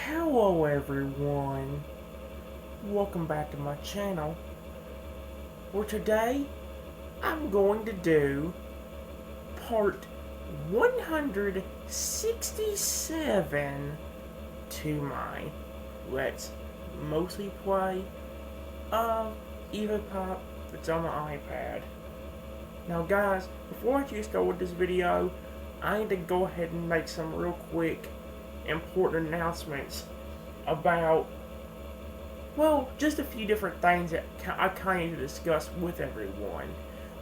Hello everyone, welcome back to my channel, where today I'm going to do part 167 to my Let's Mostly Play of EvoPop that's on my iPad. Now guys, before I get started with this video, I need to go ahead and make some real quick important announcements about, well, just a few different things that I kind of need to discuss with everyone.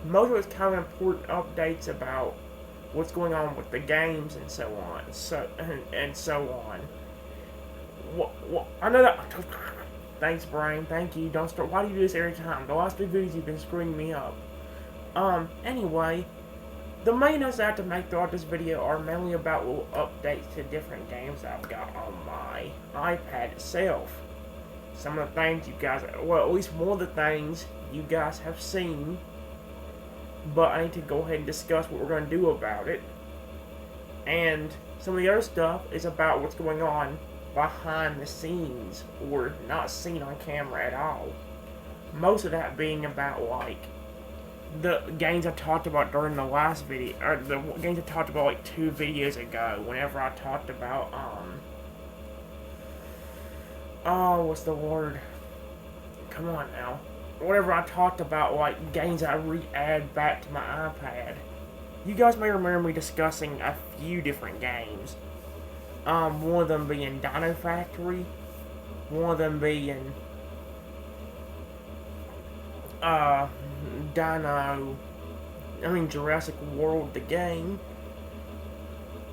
Most of it's kind of important updates about what's going on with the games and so on. I know that. Thanks, Brain. Thank you. Don't start. Why do you do this every time? The last 2 videos you've been screwing me up. Anyway. The main notes I have to make throughout this video are mainly about little updates to different games I've got on my iPad itself. Some of the things you guys, well, at least one of the things you guys have seen, but I need to go ahead and discuss what we're going to do about it. And some of the other stuff is about what's going on behind the scenes, or not seen on camera at all. Most of that being about, like, the games I talked about during the last video, or the games I talked about like 2 videos ago, whenever I talked about, what's the word? Come on now. Whenever I talked about, like, games I re-add back to my iPad. You guys may remember me discussing a few different games. One of them being Dino Factory, one of them being, Jurassic World the game,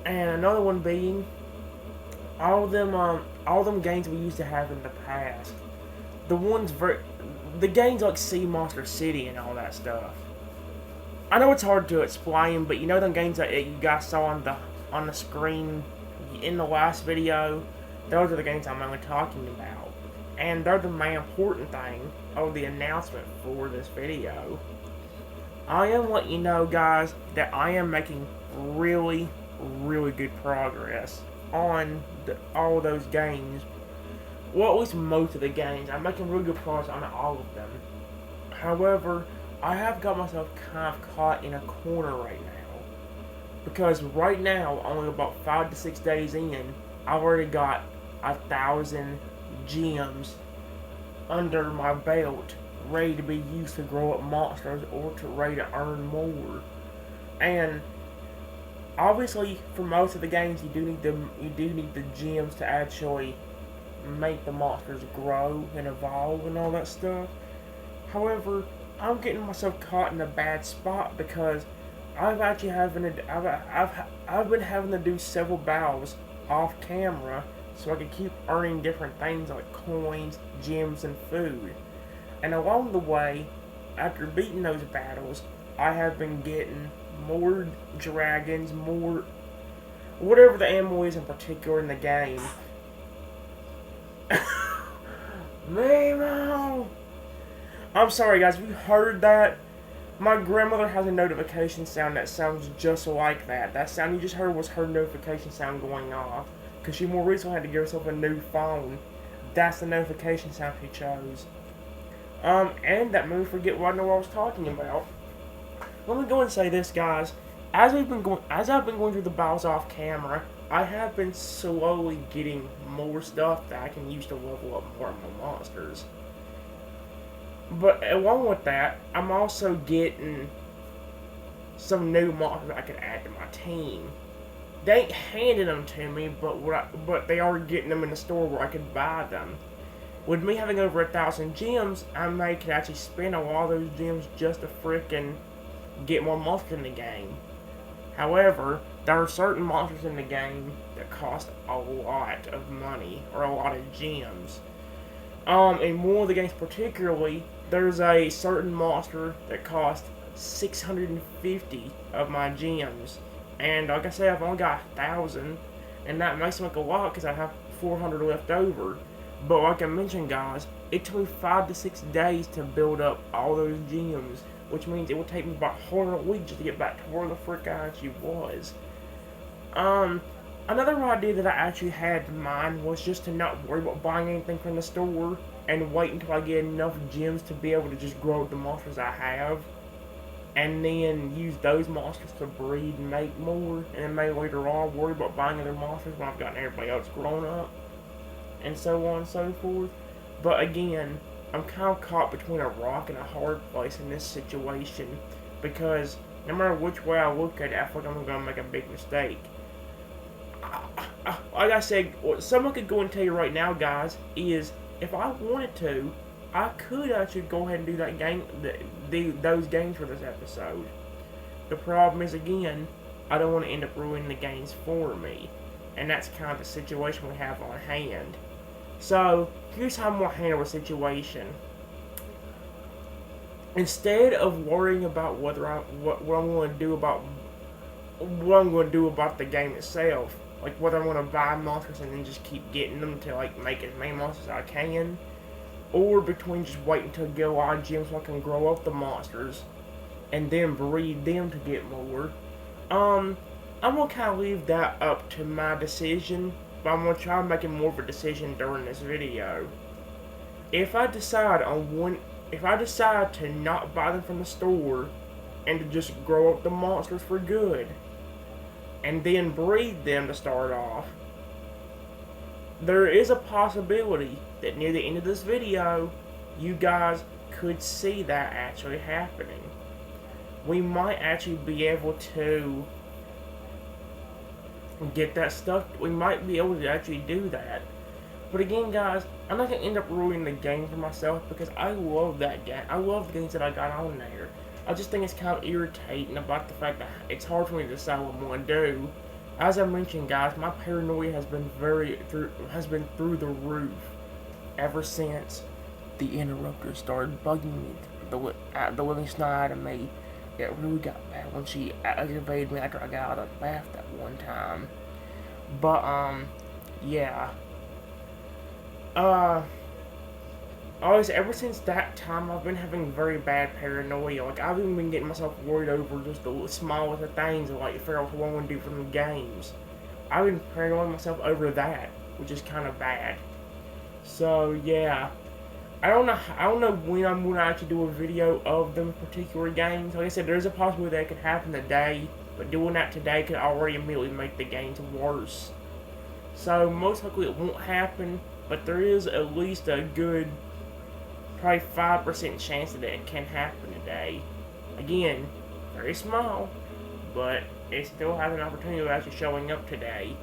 and another one being all them games we used to have in the past. The games like Sea Monster City and all that stuff. I know it's hard to explain, but you know them games that you guys saw on the screen in the last video. Those are the games I'm only talking about. And they're the main important thing of the announcement for this video. I am letting you know, guys, that I am making really, really good progress on all of those games. Well, at least most of the games. I'm making really good progress on all of them. However, I have got myself kind of caught in a corner right now. Because right now, only about 5 to 6 days in, I've already got 1,000 gems under my belt, ready to be used to grow up monsters or ready to earn more. And obviously, for most of the games, you do need the gems to actually make the monsters grow and evolve and all that stuff. However, I'm getting myself caught in a bad spot because I've been having to do several battles off camera, so I can keep earning different things like coins, gems, and food. And along the way, after beating those battles, I have been getting more dragons, more whatever the animal is in particular in the game. Mamo! I'm sorry guys, if you heard that, my grandmother has a notification sound that sounds just like that. That sound you just heard was her notification sound going off. Because she more recently had to give herself a new phone. That's the notification sound she chose. And that made me forget what I was talking about. Let me go and say this, guys. As I've been going through the battles off camera, I have been slowly getting more stuff that I can use to level up more of my monsters. But along with that, I'm also getting some new monsters I can add to my team. They ain't handing them to me, but they are getting them in the store where I can buy them. With me having over 1,000 gems, I may could actually spend a lot of those gems just to frickin' get more monsters in the game. However, there are certain monsters in the game that cost a lot of money, or a lot of gems. In one of the games particularly, there's a certain monster that costs 650 of my gems. And like I said, I've only got 1,000, and that makes me look a lot because I have 400 left over. But like I mentioned, guys, it took me 5 to 6 days to build up all those gems, which means it will take me about 100 weeks just to get back to where the frick I actually was. Another idea that I actually had in mind was just to not worry about buying anything from the store and wait until I get enough gems to be able to just grow the monsters I have, and then use those monsters to breed and make more, and then maybe later on worry about buying other monsters when I've gotten everybody else grown up, and so on and so forth. But again, I'm kind of caught between a rock and a hard place in this situation, because no matter which way I look at it, I feel like I'm going to make a big mistake. Like I said, what someone could go and tell you right now, guys, is if I wanted to, I could actually go ahead and do that game, those games for this episode. The problem is, again, I don't want to end up ruining the games for me, and that's kind of the situation we have on hand. So here's how I'm gonna handle the situation. Instead of worrying about what I'm going to do about the game itself, like whether I'm going to buy monsters and then just keep getting them to like make as many monsters as I can, or between just waiting until I get a lot of gems so I can grow up the monsters and then breed them to get more. I'm going to kind of leave that up to my decision, but I'm going to try making more of a decision during this video. If I decide to not buy them from the store and to just grow up the monsters for good, and then breed them to start off, there is a possibility that near the end of this video, you guys could see that actually happening. We might actually be able to get that stuff. We might be able to actually do that. But again, guys, I'm not going to end up ruining the game for myself because I love that game. I love the games that I got on there. I just think it's kind of irritating about the fact that it's hard for me to decide what I'm going to do. As I mentioned, guys, my paranoia has been through the roof ever since the interrupter started bugging me. The living snot out of me. It really got bad when she aggravated me after I got out of the bath that one time. But yeah. Always, ever since that time, I've been having very bad paranoia. Like, I've even been getting myself worried over just the smallest of things, like figure out what I want to do from the games. I've been paranoid myself over that, which is kind of bad. So yeah, I don't know when I'm going to actually do a video of them particular games. Like I said, there's a possibility that it could happen today, but doing that today could already immediately make the games worse. So most likely it won't happen, but there is at least a good, probably 5% chance that it can happen today. Again, very small, but it still has an opportunity of actually showing up today.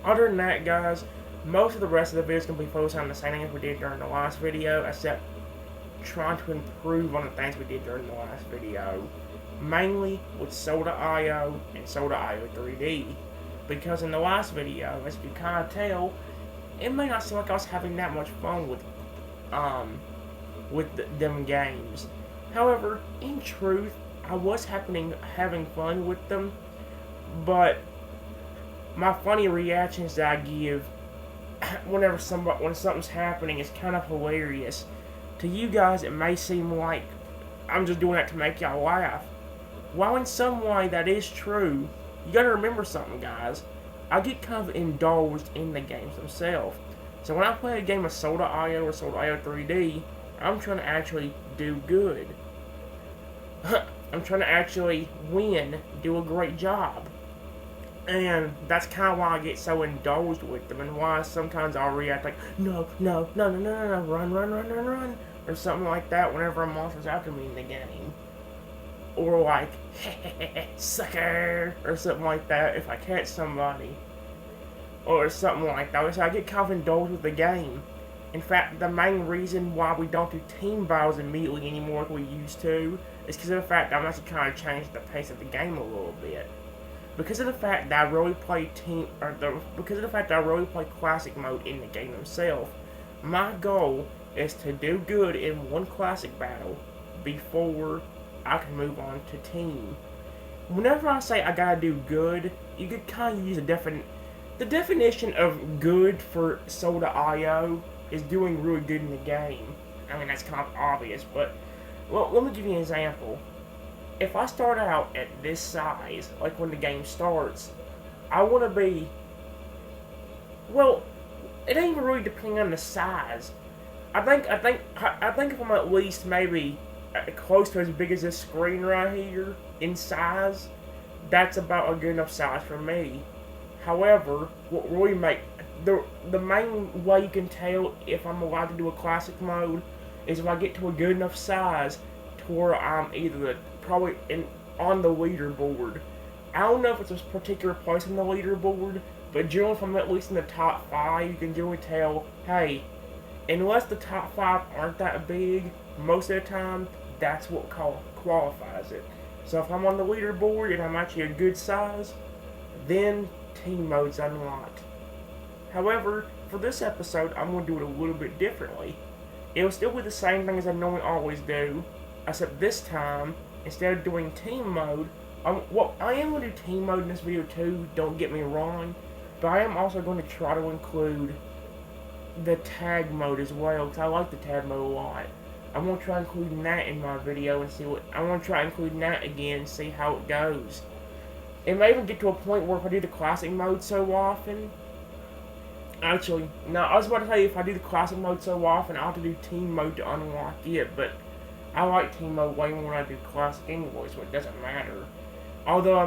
Other than that, guys, most of the rest of the video is going to be focused on the same things we did during the last video, except trying to improve on the things we did during the last video. Mainly with Soda.io and Soda.io 3D. Because in the last video, as you can kind of tell, it may not seem like I was having that much fun with them games. However, in truth, I was having fun with them, but my funny reactions that I give when something's happening is kind of hilarious. To you guys, it may seem like I'm just doing that to make y'all laugh. While in some way that is true, you gotta remember something, guys. I get kind of indulged in the games themselves. So when I play a game of Soda.io or Soda.io 3D, I'm trying to actually do good. I'm trying to actually win, do a great job. And that's kind of why I get so indulged with them, and why sometimes I'll react like, no, run, or something like that whenever a monster's after me in the game. Or like, sucker, or something like that if I catch somebody. Or something like that. So I get kind of indulged with the game. In fact, the main reason why we don't do team battles immediately anymore like we used to is because of the fact that I'm actually trying to change the pace of the game a little bit. Because of the fact that I really play classic mode in the game itself, my goal is to do good in one classic battle before I can move on to team. Whenever I say I gotta do good, you could kind of use the definition of good for Soda.io is doing really good in the game. I mean, that's kind of obvious, but well, let me give you an example. If I start out at this size, like when the game starts, I want to be, well, it ain't even really depending on the size. I think if I'm at least maybe close to as big as this screen right here in size, that's about a good enough size for me. However, what really the main way you can tell if I'm allowed to do a classic mode is if I get to a good enough size to where I'm either probably on the leaderboard. I don't know if it's a particular place in the leaderboard, but generally if I'm at least in the top 5, you can generally tell, hey, unless the top 5 aren't that big, most of the time, that's what qualifies it. So if I'm on the leaderboard and I'm actually a good size, then team mode's unlocked. However, for this episode, I'm going to do it a little bit differently. It will still be the same thing as I normally always do, except this time, instead of doing team mode, I am going to do team mode in this video too, don't get me wrong, but I am also going to try to include the tag mode as well, because I like the tag mode a lot. I want to try including that in my video and see I want to try including that again and see how it goes. It may even get to a point where if I do the classic mode so often, actually, no, I was about to tell you if I do the classic mode so often, I'll have to do team mode to unlock it, but I like team mode way more than I do classic anyway, so it doesn't matter. Although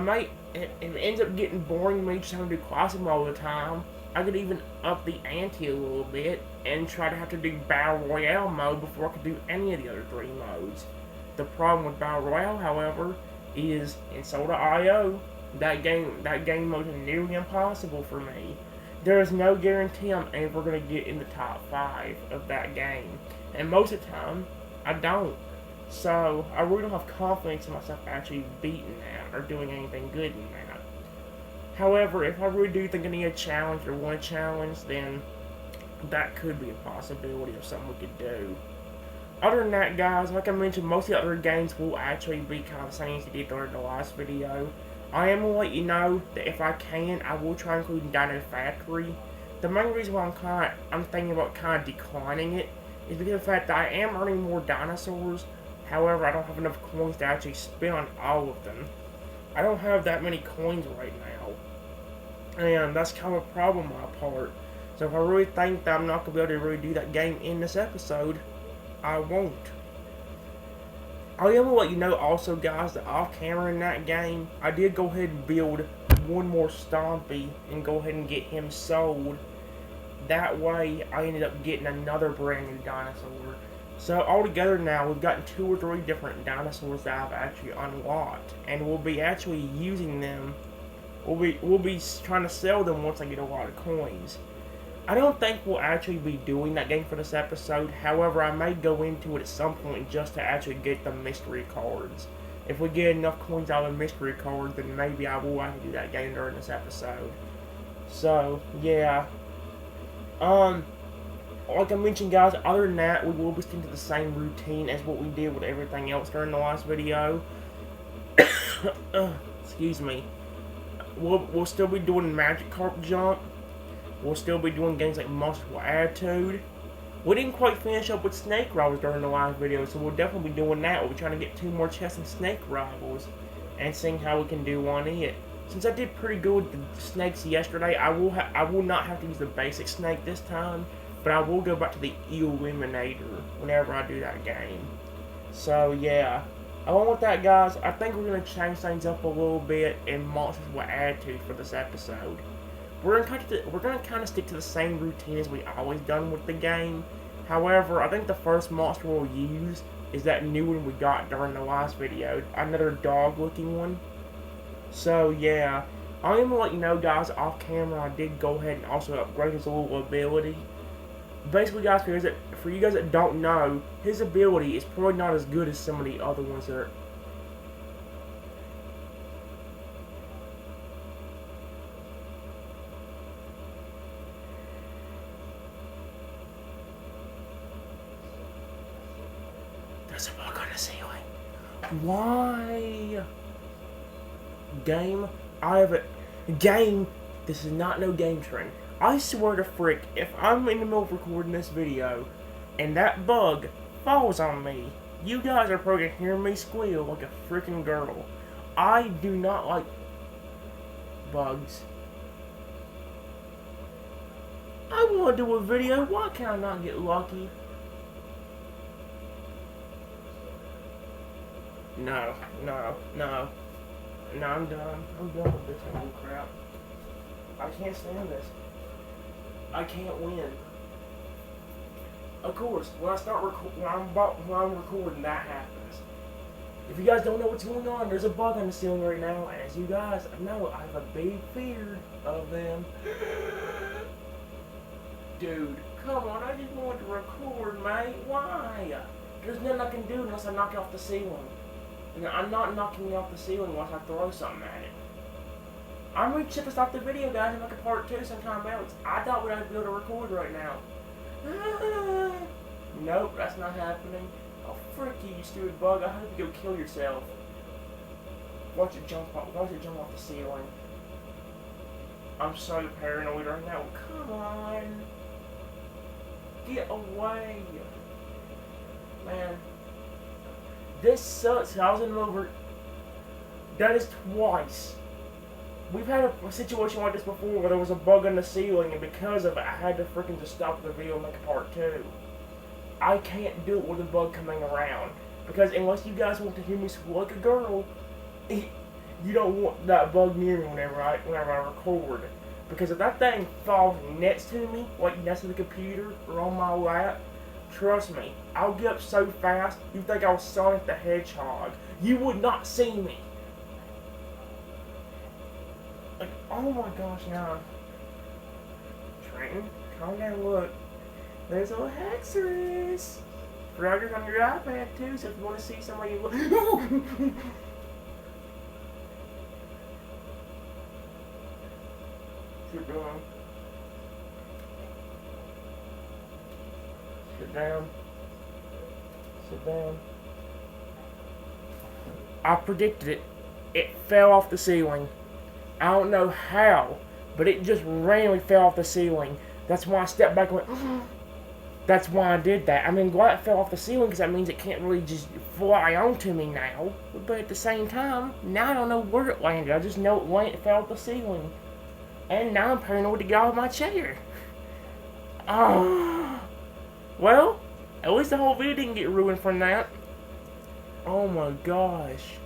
if it ends up getting boring me just having to do classic mode all the time, I could even up the ante a little bit and try to have to do Battle Royale mode before I could do any of the other 3 modes. The problem with Battle Royale, however, is in Soda.io, that game mode is nearly impossible for me. There is no guarantee I'm ever going to get in the top 5 of that game. And most of the time, I don't. So, I really don't have confidence in myself actually beating that or doing anything good in that. However, if I really do think I need a challenge or want a challenge, then that could be a possibility of something we could do. Other than that, guys, like I mentioned, most of the other games will actually be kind of the same as I did during the last video. I am going to let you know that if I can, I will try including Dino Factory. The main reason why I'm thinking about kind of declining it is because of the fact that I am earning more dinosaurs. However, I don't have enough coins to actually spend on all of them. I don't have that many coins right now. And that's kind of a problem on my part. So if I really think that I'm not going to be able to really do that game in this episode, I won't. I am going to let you know also, guys, that off camera in that game, I did go ahead and build one more Stompy and go ahead and get him sold. That way, I ended up getting another brand new dinosaur. So altogether now, we've gotten 2 or 3 different dinosaurs that I've actually unlocked, and we'll be actually using them. We'll be trying to sell them once I get a lot of coins. I don't think we'll actually be doing that game for this episode. However, I may go into it at some point just to actually get the mystery cards. If we get enough coins out of the mystery cards, then maybe I will actually do that game during this episode. So, yeah. Like I mentioned, guys, other than that, we will be sticking to the same routine as what we did with everything else during the last video. Excuse me. We'll still be doing Magikarp Jump. We'll still be doing games like Monster Attitude. We didn't quite finish up with Snake Rivals during the last video, so we'll definitely be doing that. We'll be trying to get 2 more chests in Snake Rivals and seeing how we can do on it. Since I did pretty good with the snakes yesterday, I will not have to use the basic snake this time, but I will go back to the Eliminator whenever I do that game. So yeah, along with that, guys, I think we're going to change things up a little bit in Monsters with Attitude for this episode. We're going to kind of stick to the same routine as we always done with the game. However, I think the first monster we'll use is that new one we got during the last video, another dog-looking one. So yeah, I am going to let you know, guys, off camera, I did go ahead and also upgrade his little ability. Basically, guys, for you guys that don't know, his ability is probably not as good as some of the other ones that are... There's a bug on the ceiling. Why? Game, I have a... Game, this is not no game trend. I swear to frick, if I'm in the middle of recording this video, and that bug falls on me, you guys are probably gonna hear me squeal like a freaking girl. I do not like bugs. want to do a video. Why can't I not get lucky? No, no, no. No, I'm done. I'm done with this whole crap. I can't stand this. I can't win. Of course, when I'm recording, that happens. If you guys don't know what's going on, there's a bug on the ceiling right now, and as you guys know, I have a big fear of them. Dude, come on, I just wanted to record, mate. Why? There's nothing I can do unless I knock it off the ceiling. And I'm not knocking it off the ceiling unless I throw something at it. I'm ready to stop the video, guys, and make a part 2 sometime else. I thought we'd be able to record right now. Nope, that's not happening. Oh, frick you, you stupid bug. I hope you go kill yourself. Watch it jump off the ceiling. I'm so paranoid right now. Come on. Get away. Man. This sucks. I was in over. That is twice. We've had a situation like this before where there was a bug on the ceiling, and because of it, I had to freaking just stop the video and make a part 2. I can't do it with a bug coming around. Because unless you guys want to hear me squeal like a girl, you don't want that bug near me whenever I record. Because if that thing falls next to me, like next to the computer or on my lap, trust me, I'll get up so fast, you think I was Sonic the Hedgehog. You would not see me. Like, oh my gosh, now. Trenton, calm down, look. There's a Hexerus. Roger's on your iPad too, so if you want to see somebody you look. Sit down. Sit down. Sit down. I predicted it. It fell off the ceiling. I don't know how, but it just randomly fell off the ceiling. That's why I stepped back and went, that's why I did that. I mean, glad it fell off the ceiling because that means it can't really just fly onto me now. But at the same time, now I don't know where it landed. I just know it fell off the ceiling. And now I'm paranoid to get out of my chair. Oh. Well, at least the whole video didn't get ruined from that. Oh my gosh.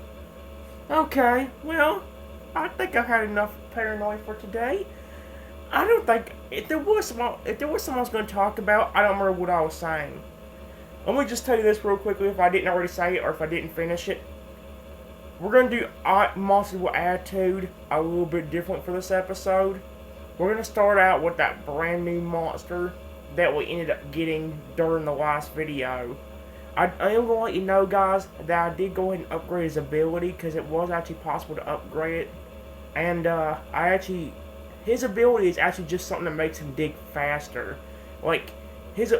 Okay, well, I think I've had enough paranoia for today. I don't think if there was someone I was going to talk about, I don't remember what I was saying. Let me just tell you this real quickly if I didn't already say it or if I didn't finish it. We're going to do Monsters with Attitude a little bit different for this episode. We're going to start out with that brand new monster that we ended up getting during the last video. I am going to let you know, guys, that I did go ahead and upgrade his ability because it was actually possible to upgrade it. And his ability is actually just something that makes him dig faster. Like,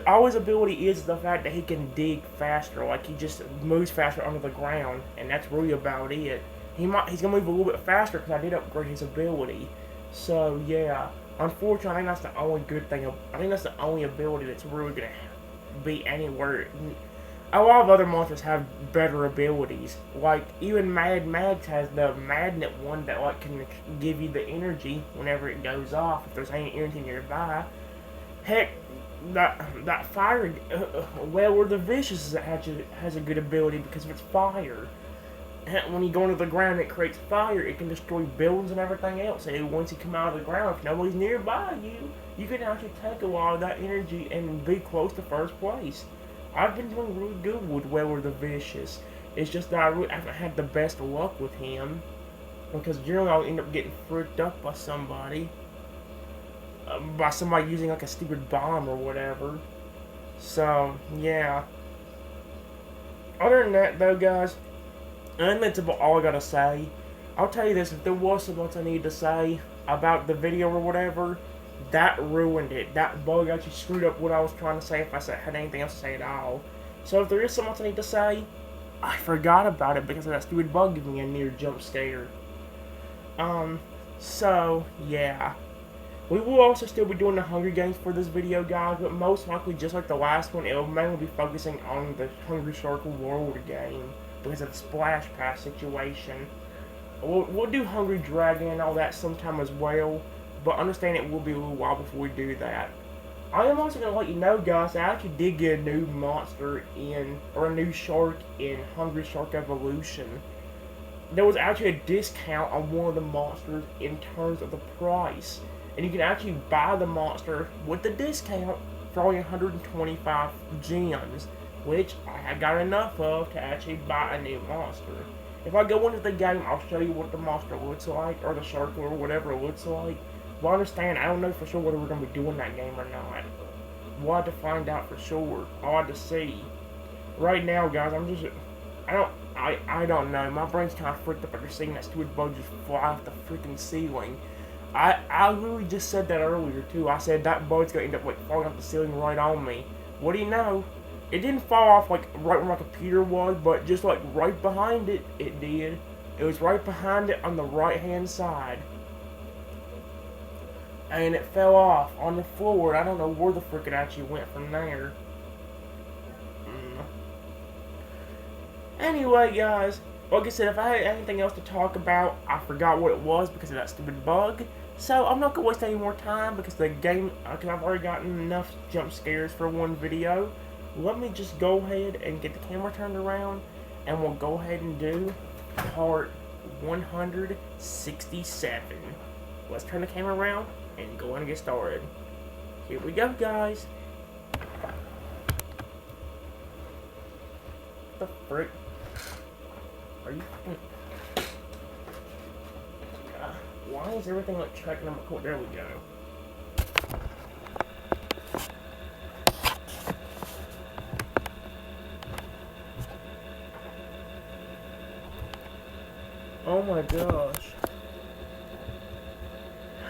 all his ability is the fact that he can dig faster. Like, he just moves faster under the ground, and that's really about it. He's gonna move a little bit faster because I did upgrade his ability. So yeah, unfortunately, I think that's the only good thing. I think that's the only ability that's really gonna be anywhere. A lot of other monsters have better abilities. Like, even Mad Max has the Magnet one that, like, can give you the energy whenever it goes off, if there's any energy nearby. Heck, that fire, Well, the Vicious has a good ability because of its fire. When you go into the ground, it creates fire. It can destroy buildings and everything else. And once you come out of the ground, if nobody's nearby you can actually take a lot of that energy and be close to first place. I've been doing really good with Weller the Vicious. It's just that I really haven't had the best luck with him. Because generally I'll end up getting fricked up by somebody. By somebody using like a stupid bomb or whatever. So, yeah. Other than that though, guys, I think that's about all I gotta say. I'll tell you this, if there was something else I needed to say about the video or whatever, that ruined it. That bug actually screwed up what I was trying to say if I had anything else to say at all. So if there is something else I need to say, I forgot about it because of that stupid bug giving me a near jump scare. So, yeah. We will also still be doing the Hunger Games for this video, guys, but most likely, just like the last one, it will mainly be focusing on the Hungry Circle World game because of the Splash Pass situation. We'll do Hungry Dragon and all that sometime as well, but understand it will be a little while before we do that. I am also gonna let you know, guys, I actually did get a new monster or a new shark in Hungry Shark Evolution. There was actually a discount on one of the monsters in terms of the price. And you can actually buy the monster with the discount for only 125 gems, which I have got enough of to actually buy a new monster. If I go into the game, I'll show you what the monster looks like, or the shark, or whatever it looks like. Well, understand, I don't know for sure whether we're going to be doing that game or not. We'll have to find out for sure. I'll have to see. Right now, guys, I don't know. My brain's kind of freaked up after seeing that stupid bug just fly off the freaking ceiling. I literally just said that earlier, too. I said that bug's going to end up, like, falling off the ceiling right on me. What do you know? It didn't fall off, like, right where my computer was, but just, like, right behind it, it did. It was right behind it on the right-hand side. And it fell off on the floor. I don't know where the frick it actually went from there. Anyway, guys, like I said, if I had anything else to talk about, I forgot what it was because of that stupid bug. So, I'm not going to waste any more time because the game, because I've already gotten enough jump scares for one video. Let me just go ahead and get the camera turned around, and we'll go ahead and do part 167. Let's turn the camera around and go ahead and get started. Here we go, guys. What the frick? Are you... why is everything like tracking on my cord? There we go. Oh my gosh.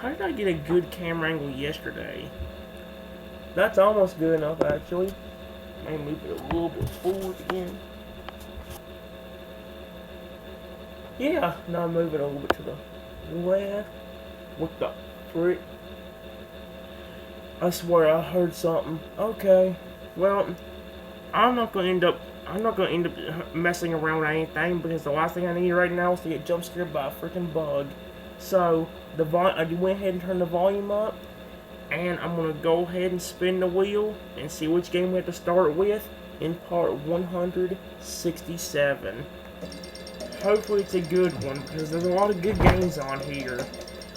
How did I get a good camera angle yesterday? That's almost good enough, actually. Let me move it a little bit forward again. Yeah, now move it a little bit to the left. What the frick? I swear I heard something. Okay. Well, I'm not gonna end up messing around with anything because the last thing I need right now is to get jump scared by a freaking bug. So I went ahead and turned the volume up, and I'm gonna go ahead and spin the wheel and see which game we have to start with in part 167. Hopefully it's a good one because there's a lot of good games on here.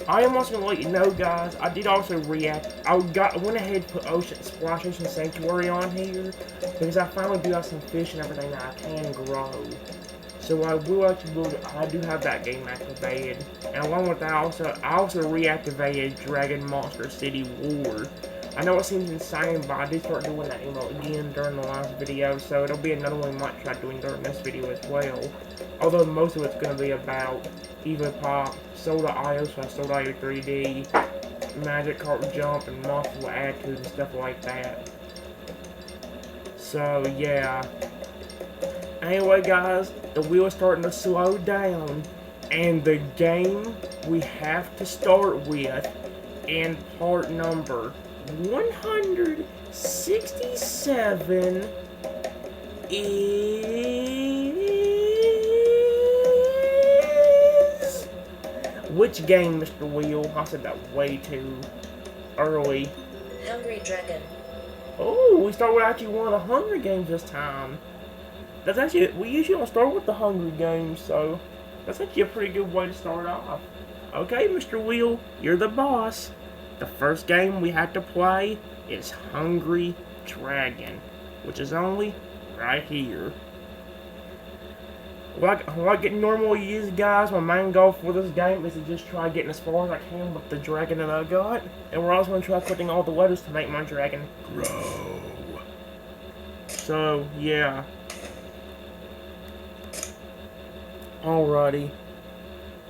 I am also gonna let you know, guys, I did also react. I went ahead and put Splash Ocean Sanctuary on here because I finally do have some fish and everything that I can grow. So I will actually I do have that game activated, and along with that, I also reactivated Dragon Monster City War. I know it seems insane, but I did start doing that emote again during the last video, so it'll be another one I might try doing during this video as well. Although most of it's going to be about EvoPop, Soda.io, so Soda.io 3D, Magic Carp Jump, and multiple attitudes and stuff like that. So, yeah. Anyway, guys, the wheel is starting to slow down, and the game we have to start with in part number 167 is... Which game, Mr. Wheel? I said that way too early. Hungry Dragon. Oh, we start with actually one of the Hungry games this time. That's actually, we usually don't start with the Hungry games, so that's actually a pretty good way to start off. Okay, Mr. Wheel, you're the boss. The first game we have to play is Hungry Dragon, which is only right here. Like it normally is, guys, my main goal for this game is to just try getting as far as I can with the dragon that I got. And we're also going to try putting all the letters to make my dragon grow. So, yeah. Alrighty.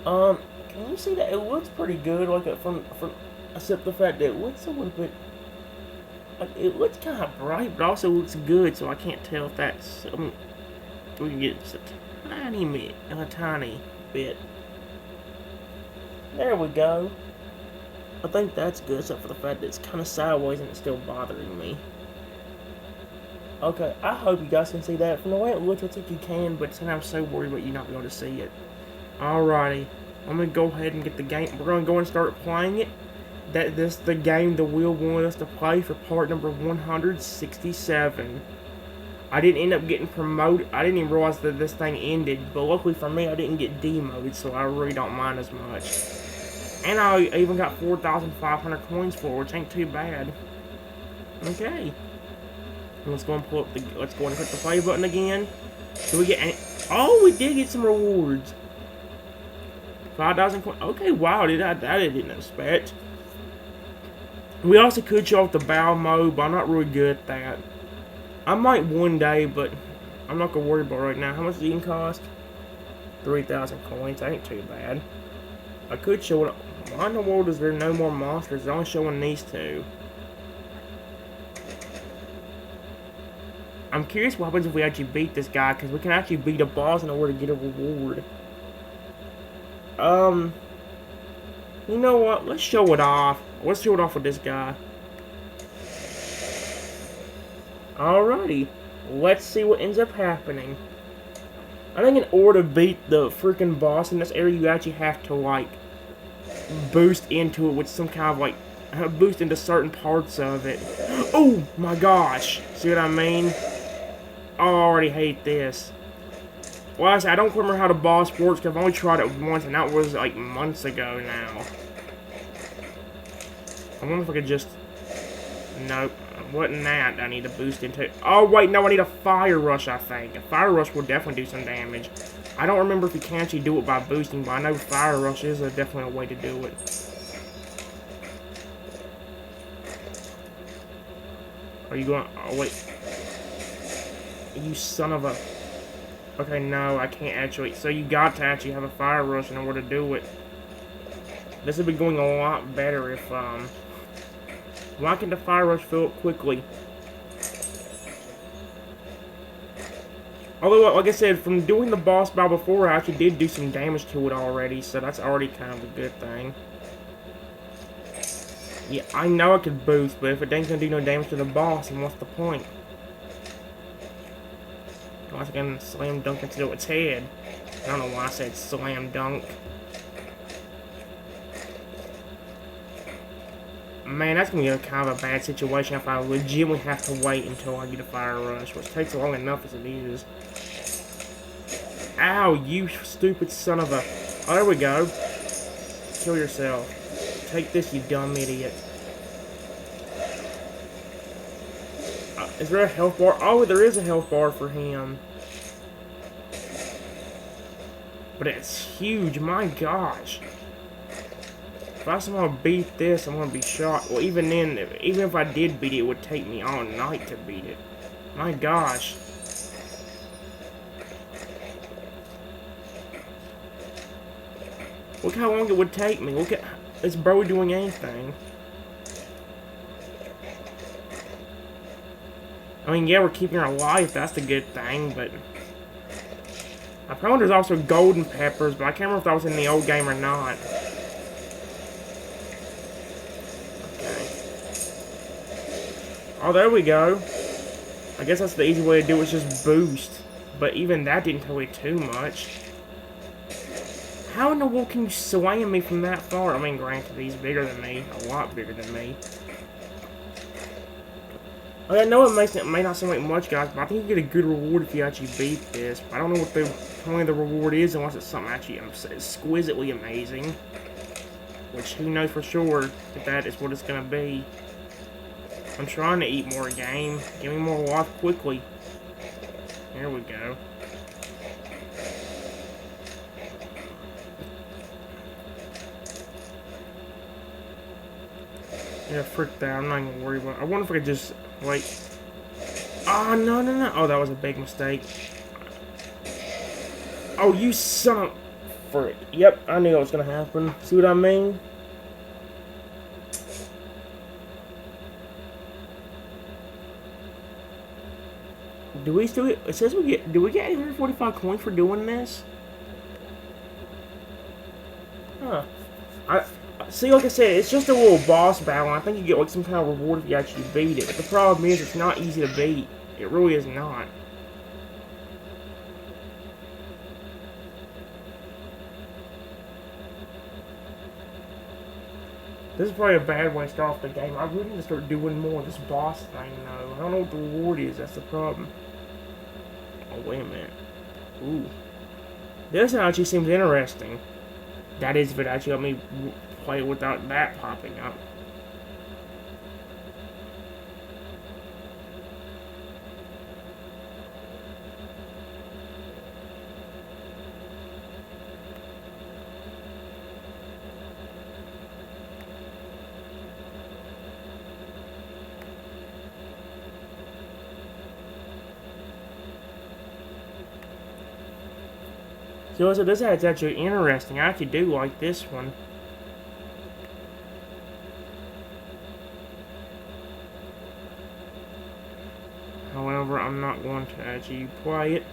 Can you see that? It looks pretty good, like, from except the fact that it looks a little bit, like, it looks kind of bright, but also looks good, so I can't tell if that's, we can get just a tiny bit. There we go. I think that's good, except for the fact that it's kind of sideways and it's still bothering me. Okay, I hope you guys can see that. From the way it looks, I think you can, but I'm so worried about you not being able to see it. Alrighty. I'm going to go ahead and get the game. We're going to go and start playing it. that this the game the wheel wanted us to play for part number 167. I didn't end up getting promoted. I didn't even realize that this thing ended, but luckily for me, I didn't get demoted, so I really don't mind as much. And I even got 4,500 coins for it, which ain't too bad. Okay. Let's go and pull up the. Let's go and hit the play button again. Do we get any? Oh, we did get some rewards. 5,000 coins. Okay, wow, that I didn't expect. We also could show off the bow mode, but I'm not really good at that. I might one day, but I'm not gonna worry about it right now. How much does it even cost? 3,000 coins. That ain't too bad. I could show it. Why in the world is there no more monsters? They're only showing these two. I'm curious what happens if we actually beat this guy, because we can actually beat a boss in order to get a reward. You know what? Let's show it off. Let's show it off with this guy. Alrighty. Let's see what ends up happening. I think in order to beat the freaking boss in this area, you actually have to, like, boost into it with some kind of, like, boost into certain parts of it. Oh, my gosh. See what I mean? Oh, I already hate this. Well, I don't remember how the boss works, because I've only tried it once, and that was, like, months ago now. I wonder if I could just... Nope. Wasn't that I need to boost into... Oh, wait, no, I need a fire rush, I think. A fire rush will definitely do some damage. I don't remember if you can actually do it by boosting, but I know fire rush is definitely a way to do it. Are you going... Oh, wait. You son of a... Okay, no, I can't actually... So you got to actually have a fire rush in order to do it. This would be going a lot better if, Why can the fire rush fill up quickly? Although, like I said, from doing the boss battle before, I actually did do some damage to it already, so that's already kind of a good thing. Yeah, I know I could boost, but if it ain't gonna do no damage to the boss, then what's the point? Unless I can slam dunk into its head. I don't know why I said slam dunk. Man, that's gonna be a kind of a bad situation if I legitimately have to wait until I get a fire rush, which takes long enough as it is. Ow, you stupid son of a... Oh, there we go. Kill yourself. Take this, you dumb idiot. Is there a health bar? Oh, there is a health bar for him. But it's huge, my gosh. If I somehow beat this, I'm gonna be shocked. Well, even then, even if I did beat it, it would take me all night to beat it. My gosh. Look how long it would take me. Look at... Is Bro doing anything? I mean, yeah, we're keeping her alive. That's a good thing, but... Apparently there's also golden peppers, but I can't remember if that was in the old game or not. Okay. Oh, there we go. I guess that's the easy way to do it, is just boost. But even that didn't tell me too much. How in the world can you slam me from that far? I mean, granted, he's bigger than me. A lot bigger than me. I know it may not seem like much, guys, but I think you get a good reward if you actually beat this. But I don't know what the point of the reward is unless it's something actually exquisitely amazing. Which, who knows for sure if that is what it's going to be. I'm trying to eat more game. Give me more life quickly. There we go. Yeah, frick that. I'm not even worried about it. I wonder if I could just, like... Oh, no, no, no. Oh, that was a big mistake. Oh, you son of... Frick. Yep, I knew that was going to happen. See what I mean? Do we still get... It says we get... Do we get 845 coins for doing this? Huh. See, like I said, it's just a little boss battle, and I think you get like some kind of reward if you actually beat it. But the problem is, it's not easy to beat. It really is not. This is probably a bad way to start off the game. I really need to start doing more of this boss thing, though. I don't know what the reward is. That's the problem. Oh, wait a minute. Ooh. This actually seems interesting. That is if it actually let me play without that popping up. So this ad's actually interesting. I actually do like this one. However, I'm not going to actually play it.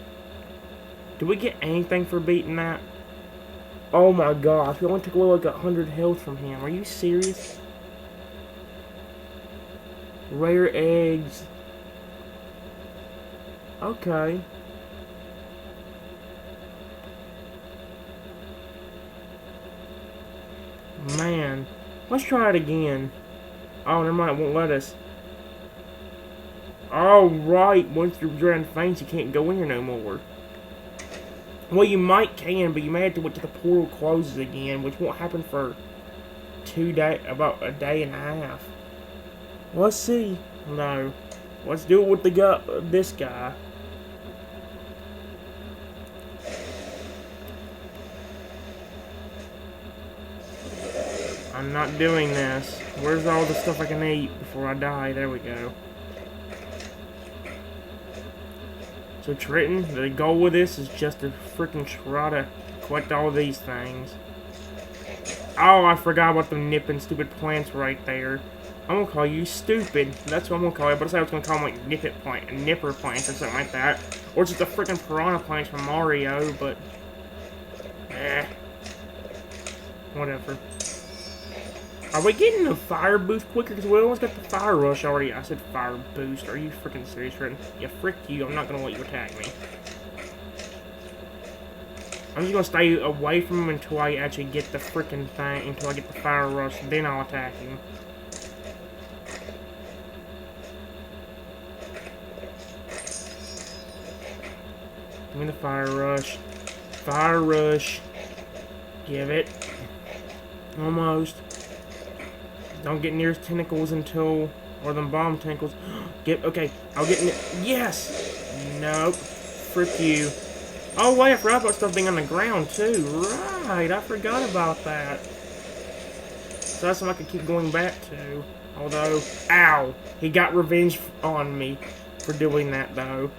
Do we get anything for beating that? Oh my gosh, we only took away like 100 health from him. Are you serious? Rare eggs. Okay. Man. Let's try it again. Oh, never mind, it won't let us. Oh, right. Once you're drained fangs, you can't go in here no more. Well, you can, but you may have to wait till the portal closes again, which won't happen for about a day and a half. Let's see. No. Let's do it with this guy. I'm not doing this. Where's all the stuff I can eat before I die? There we go. So Triton, the goal with this is just to freaking try to collect all these things. Oh, I forgot about the nipping stupid plants right there. I'm gonna call you stupid. That's what I'm gonna call it. But I was gonna call them like nipper plants or something like that, or just the freaking piranha plants from Mario. But whatever. Are we getting a fire boost quicker? Because we almost got the fire rush already. I said fire boost. Are you freaking serious, Triton? Yeah, frick you. I'm not gonna let you attack me. I'm just gonna stay away from him until I actually get the freaking thing, until I get the fire rush, then I'll attack him. Give me the fire rush. Fire rush. Give it. Almost. Don't get near his tentacles or them bomb tentacles. Okay, I'll get in it. Yes! Nope. Frick you. Oh, wait, I forgot about stuff being on the ground, too. Right, I forgot about that. So that's something I could keep going back to. Although, ow! He got revenge on me for doing that, though.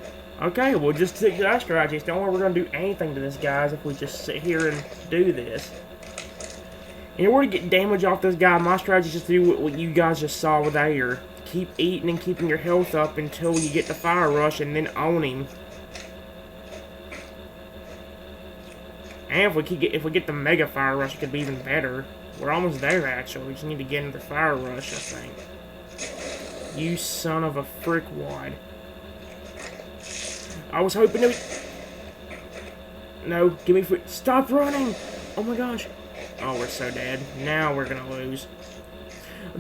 Okay, we'll just stick to that strategy. It's the only way we're going to do anything to this, guys, if we just sit here and do this. In order to get damage off this guy, my strategy is just to do what you guys just saw with Air. Keep eating and keeping your health up until you get the fire rush and then own him. And if we get the mega fire rush, it could be even better. We're almost there, actually. We just need to get into the fire rush, I think. You son of a frick wad. I was hoping to... No, give me food. Stop running! Oh my gosh. Oh, we're so dead. Now we're gonna lose.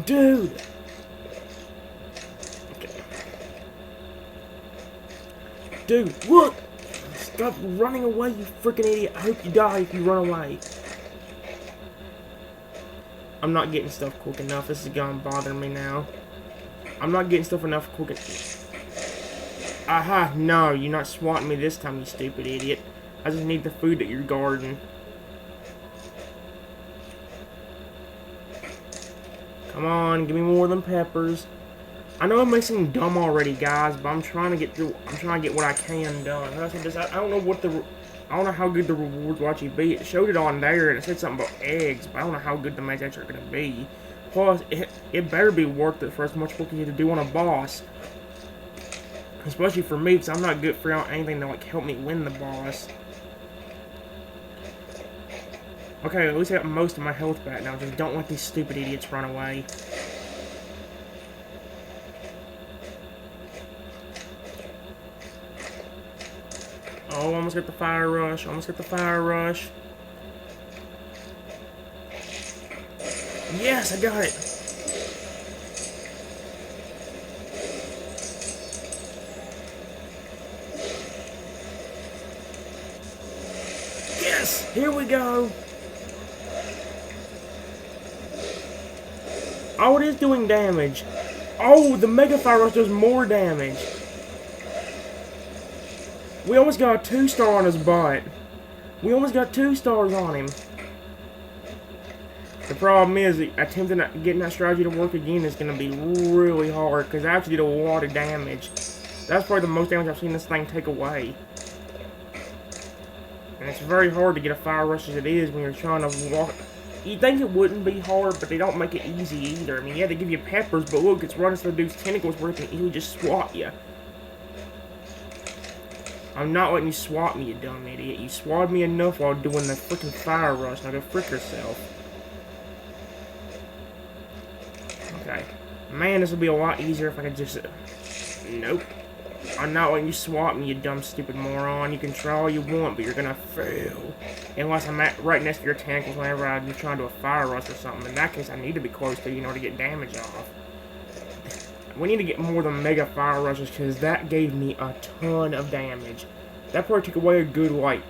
Dude! Okay. Dude, look! Stop running away, you freaking idiot. I hope you die if you run away. I'm not getting stuff quick enough. This is gonna bother me now. I'm not getting stuff enough quick enough. Aha, no, you're not swatting me this time, you stupid idiot. I just need the food at your garden. Come on, give me more than peppers. I know I'm missing dumb already, guys, but I'm trying to get through. I'm trying to get what I can done. I don't know what I don't know how good the rewards will actually be. It showed it on there, and it said something about eggs, but I don't know how good the match actually are going to be. Plus, it better be worth it for as much work as you have to do on a boss. Especially for me, because I'm not good for anything to like help me win the boss. Okay, at least I got most of my health back now. Just don't let these stupid idiots run away. Oh, almost got the fire rush. Almost got the fire rush. Yes, I got it. Yes, here we go. Oh, it is doing damage. Oh, the Mega Fire Rush does more damage. We almost got a 2-star on his butt. We almost got 2 stars on him. The problem is, attempting getting that strategy to work again is going to be really hard, because I actually did a lot of damage. That's probably the most damage I've seen this thing take away. And it's very hard to get a fire rush as it is when you're trying to walk. You'd think it wouldn't be hard, but they don't make it easy either. I mean, yeah, they give you peppers, but look, it's running through dude's tentacles where it can easily just swat you. I'm not letting you swat me, you dumb idiot. You swatted me enough while doing the freaking fire rush. Now go frick yourself. Okay. Man, this would be a lot easier if I could just... Nope. I'm not letting you swat me, you dumb, stupid moron. You can try all you want, but you're gonna fail. Unless I'm right next to your tentacles whenever I'm trying to do a fire rush or something. In that case, I need to be close to you in order to get damage off. We need to get more than Mega Fire Rushes, because that gave me a ton of damage. That probably took away a good, like,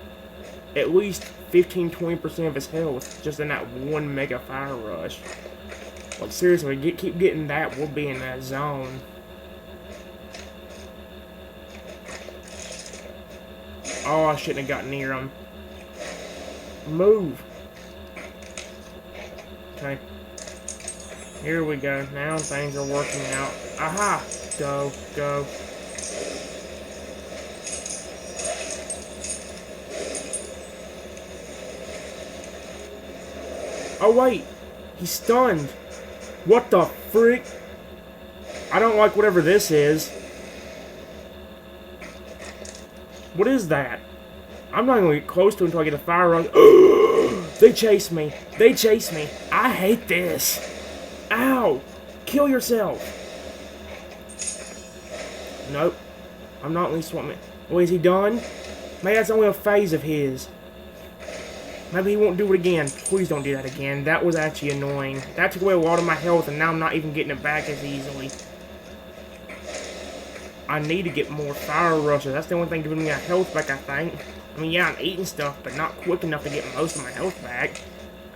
at least 15-20% of his health just in that one Mega Fire Rush. Like, seriously, keep getting that, we'll be in that zone. Oh, I shouldn't have got near him. Move. Okay. Here we go. Now things are working out. Aha! Go, go. Oh, wait. He's stunned. What the frick? I don't like whatever this is. What is that? I'm not going to get close to him until I get a fire rush. They chase me. They chase me. I hate this. Ow! Kill yourself! Nope. I'm not least swatting. Oh, is he done? Maybe that's only a phase of his. Maybe he won't do it again. Please don't do that again. That was actually annoying. That took away a lot of my health, and now I'm not even getting it back as easily. I need to get more fire rushes. That's the only thing giving me my health back, I think. I mean, yeah, I'm eating stuff, but not quick enough to get most of my health back.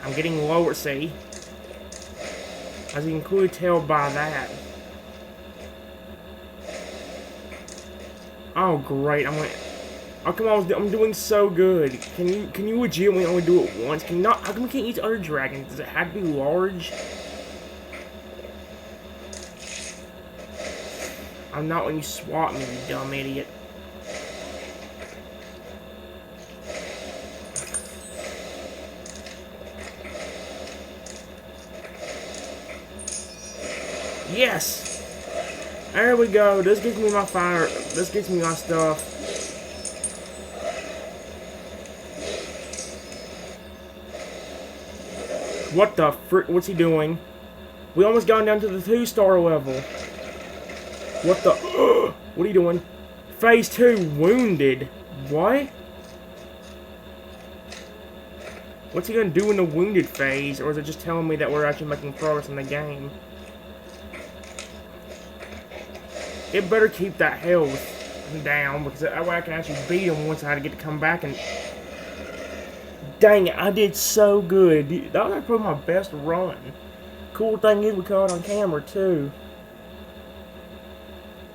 I'm getting lower, see? As you can clearly tell by that. Oh great! Oh come on! I'm doing so good. Can you legitimately only do it once? Can you not? How come we can't use other dragons? Does it have to be large? I'm not letting you swat me, you dumb idiot. Yes! There we go. This gives me my fire. This gives me my stuff. What the frick? What's he doing? We almost got down to the 2-star level. What the? What are you doing? Phase 2, wounded. What? What's he gonna do in the wounded phase? Or is it just telling me that we're actually making progress in the game? It better keep that health down, because that way I can actually beat him once I had to get to come back and... Dang it, I did so good. That was probably my best run. Cool thing is we caught it on camera, too.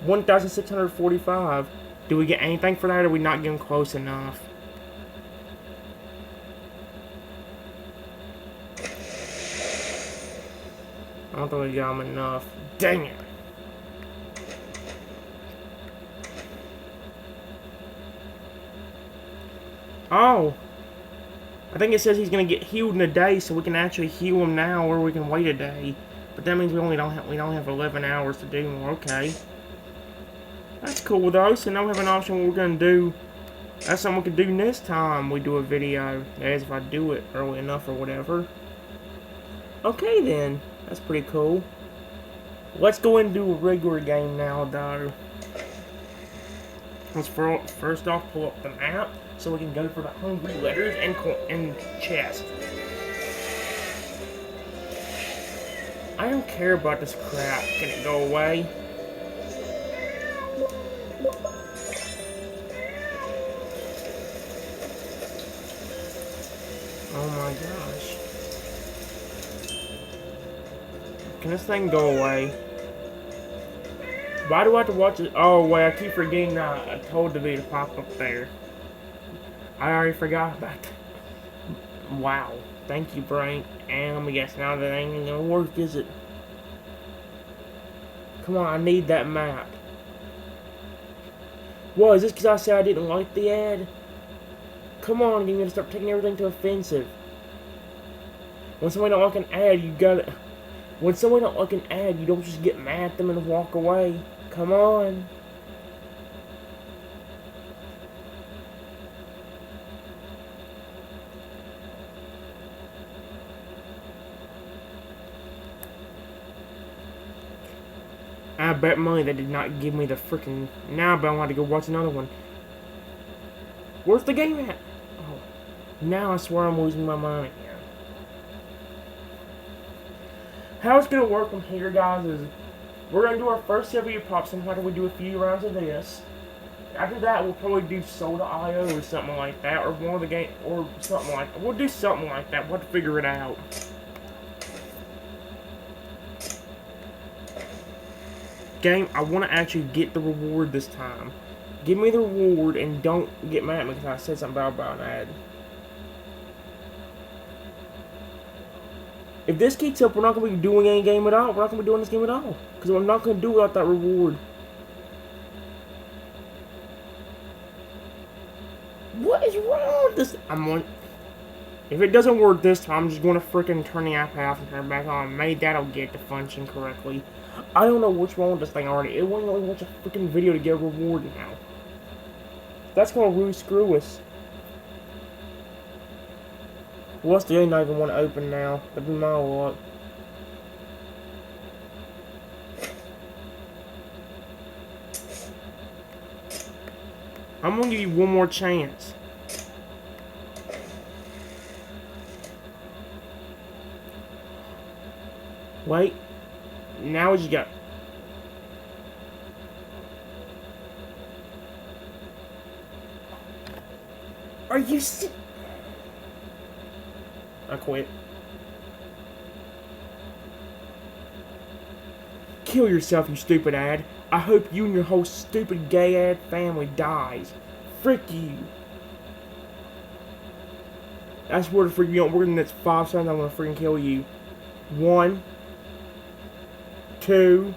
1,645. Do we get anything for that, or are we not getting close enough? I don't think we got them enough. Dang it. Oh, I think it says he's gonna get healed in a day, so we can actually heal him now, or we can wait a day. But that means we only don't have 11 hours to do more. Okay, that's cool though. So now we have an option what we're gonna do. That's something we can do next time we do a video. That is, if I do it early enough or whatever. Okay then, that's pretty cool. Let's go and do a regular game now, though. Let's first off pull up the map so we can go for the hungry letters and chest. I don't care about this crap. Can it go away? Oh my gosh. Can this thing go away? Why do I have to watch it? Oh wait, I keep forgetting that I told the video to pop up there. I already forgot about that. Wow. Thank you, brain. And let me guess, now that ain't gonna work, is it? Come on, I need that map. What, is this because I said I didn't like the ad? Come on, you're gonna start taking everything to offensive. When somebody don't like an ad, you gotta... When somebody don't like an ad, you don't just get mad at them and walk away. Come on. I bet money they did not give me the freaking... Now I want to go watch another one. Where's the game at? Oh, now I swear I'm losing my mind again. How it's going to work from here, guys, is... We're going to do our first EvoPop. Sometimes we do a few rounds of this. After that, we'll probably do Soda.io or something like that. Or one of the game... Or something like that. We'll do something like that. We'll have to figure it out. Game, I want to actually get the reward this time. Give me the reward and don't get mad at me because I said something about an ad. If this keeps up, we're not going to be doing any game at all. We're not going to be doing this game at all. Because I'm not going to do it without that reward. What is wrong with this? If it doesn't work this time, I'm just going to freaking turn the app off and turn it back on. Maybe that'll get to function correctly. I don't know what's wrong with this thing already. It won't really watch a freaking video to get a reward now. That's gonna really screw us. What's the game not even want to open now? That'd be my luck. I'm gonna give you one more chance. Wait. Now what you got? Are you I quit. Kill yourself, you stupid ad. I hope you and your whole stupid gay ad family dies. Frick you. I swear to freak you out. We're in the next 5 seconds. I'm gonna freaking kill you. 1, 2,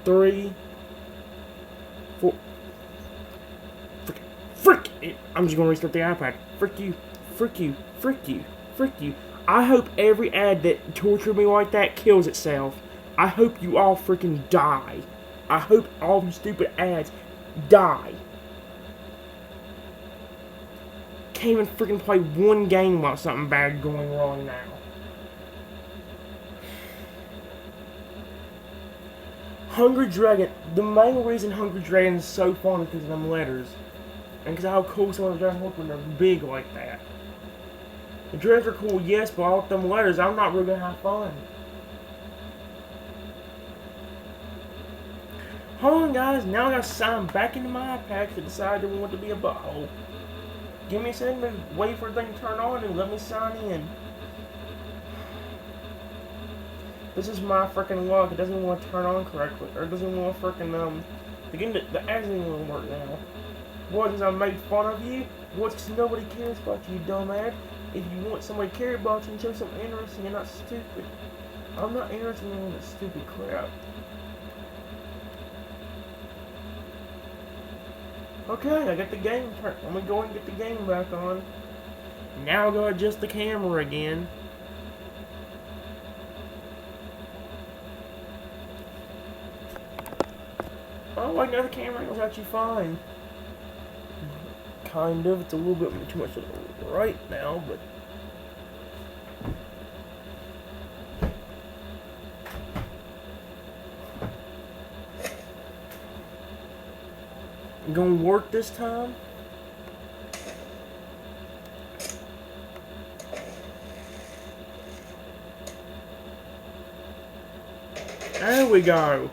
3, 4. Frick it. I'm just gonna restart the iPad. Frick you. Frick you. Frick you. Frick you. I hope every ad that tortured me like that kills itself. I hope you all freaking die. I hope all you stupid ads die. Can't even freaking play one game while something bad going wrong now. Hungry Dragon. The main reason Hungry Dragon is so fun is because of them letters. And because of how cool some of the dragons look when they're big like that. The dragons are cool, yes, but all them letters, I'm not really going to have fun. Hold on, guys. Now I got to sign back into my iPad to decide I want to be a butthole. Give me a second to wait for the thing to turn on and let me sign in. This is my freaking luck. It doesn't want to turn on correctly. Or it doesn't want to freaking, the ads don't even work now. What, because I made fun of you? What, because nobody cares about you, dumb ad? If you want somebody to care about you and show something interesting, you're not stupid. I'm not interested in all that stupid crap. Okay, I got the game turned. I'm gonna go and get the game back on. Now I'll go adjust the camera again. Oh, I know the camera was actually fine. Kind of. It's a little bit too much to the right now, but... Gonna work this time? There we go.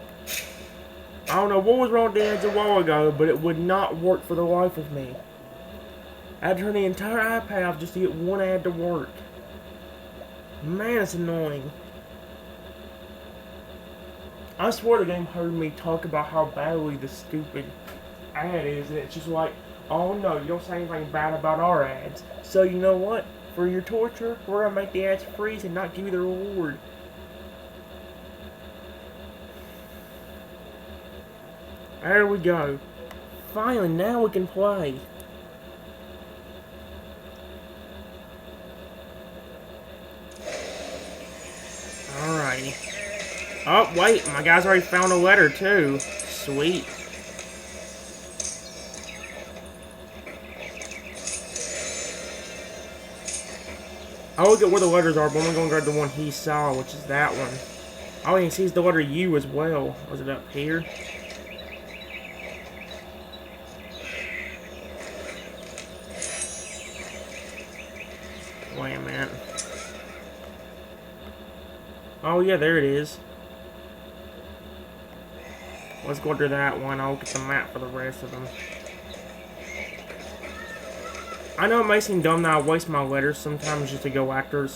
I don't know what was wrong with the ads a while ago, but it would not work for the life of me. I had to turn the entire iPad off just to get one ad to work. Man, it's annoying. I swear the game heard me talk about how badly the stupid ad is, and it's just like, oh no, you don't say anything bad about our ads. So you know what? For your torture, we're gonna make the ads freeze and not give you the reward. There we go. Finally, now we can play. Alrighty. Oh, wait, my guy's already found a letter, too. Sweet. I'll look at where the letters are, but I'm going to grab the one he saw, which is that one. Oh, he sees the letter U as well. Was it up here? Wait a minute. Oh, yeah, there it is. Let's go to that one. I'll get the map for the rest of them. I know it may seem dumb that I waste my letters sometimes just to go after...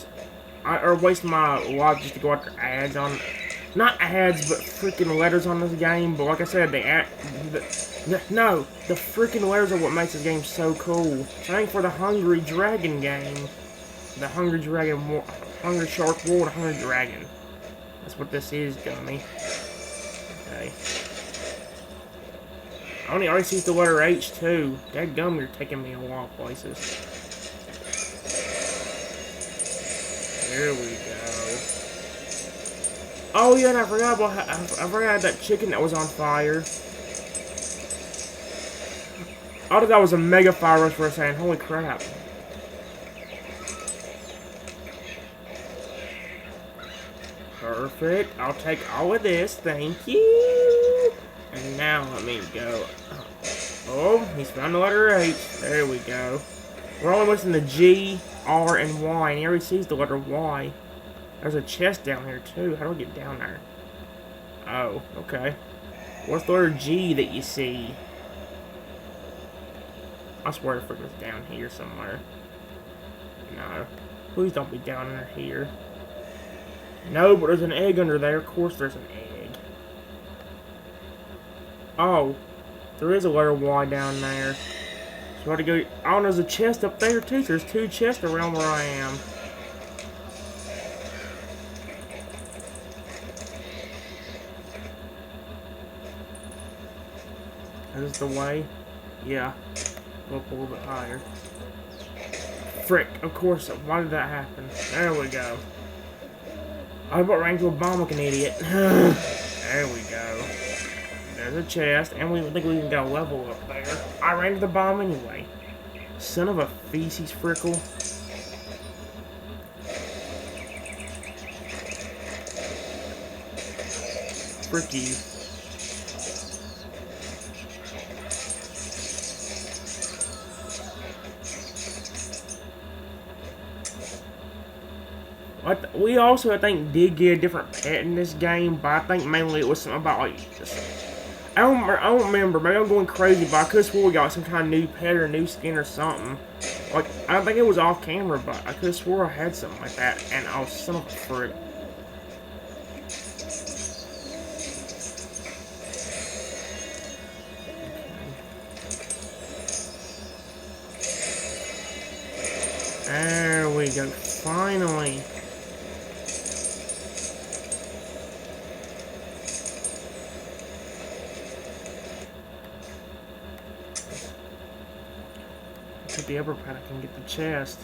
or waste my life just to go after ads on... Not ads, but freaking letters on this game. But like I said, the freaking letters are what makes this game so cool. Thank for the Hungry Dragon game. The Hungry Dragon... Hungry Shark World, Hungry Dragon. That's what this is, dummy. Okay. I already see the letter H, too. Dadgum, you're taking me a lot of places. There we go. Oh, yeah, and I forgot that chicken that was on fire. I thought that was a mega fire rush for a second. Holy crap. Perfect. I'll take all of this. Thank you. And now let me go. Oh, he's found the letter H. There we go. We're only missing the G, R, and Y. And he already sees the letter Y. There's a chest down here, too. How do I get down there? Oh, okay. What's the letter G that you see? I swear to freaking it's down here somewhere. No. Please don't be down in here. No, but there's an egg under there. Of course there's an egg. Oh. There is a letter Y down there. So I have to go... Oh, there's a chest up there, too. There's two chests around where I am. Is this the way? Yeah. Go up a little bit higher. Frick. Of course. Why did that happen? There we go. I about ran into a bomb like an idiot. There we go. There's a chest, and we think we even got a level up there. I ran into the bomb anyway. Son of a feces frickle. Frick you. We also, I think, did get a different pet in this game, but I think mainly it was something about, like, just, I don't remember, maybe I'm going crazy, but I could have swore we got some kind of new pet or new skin or something. Like, I don't think it was off camera, but I could have swore I had something like that, and I was son of a frick. There we go, finally. Hit the upper pad, I can get the chest.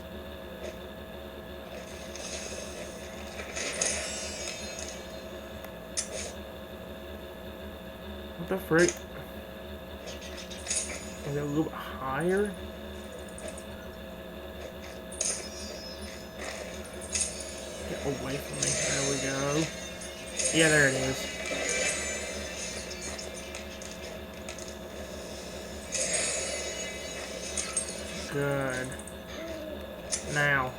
What the frick? Is it a little bit higher? Get away from me. There we go. Yeah, there it is. Good. Now,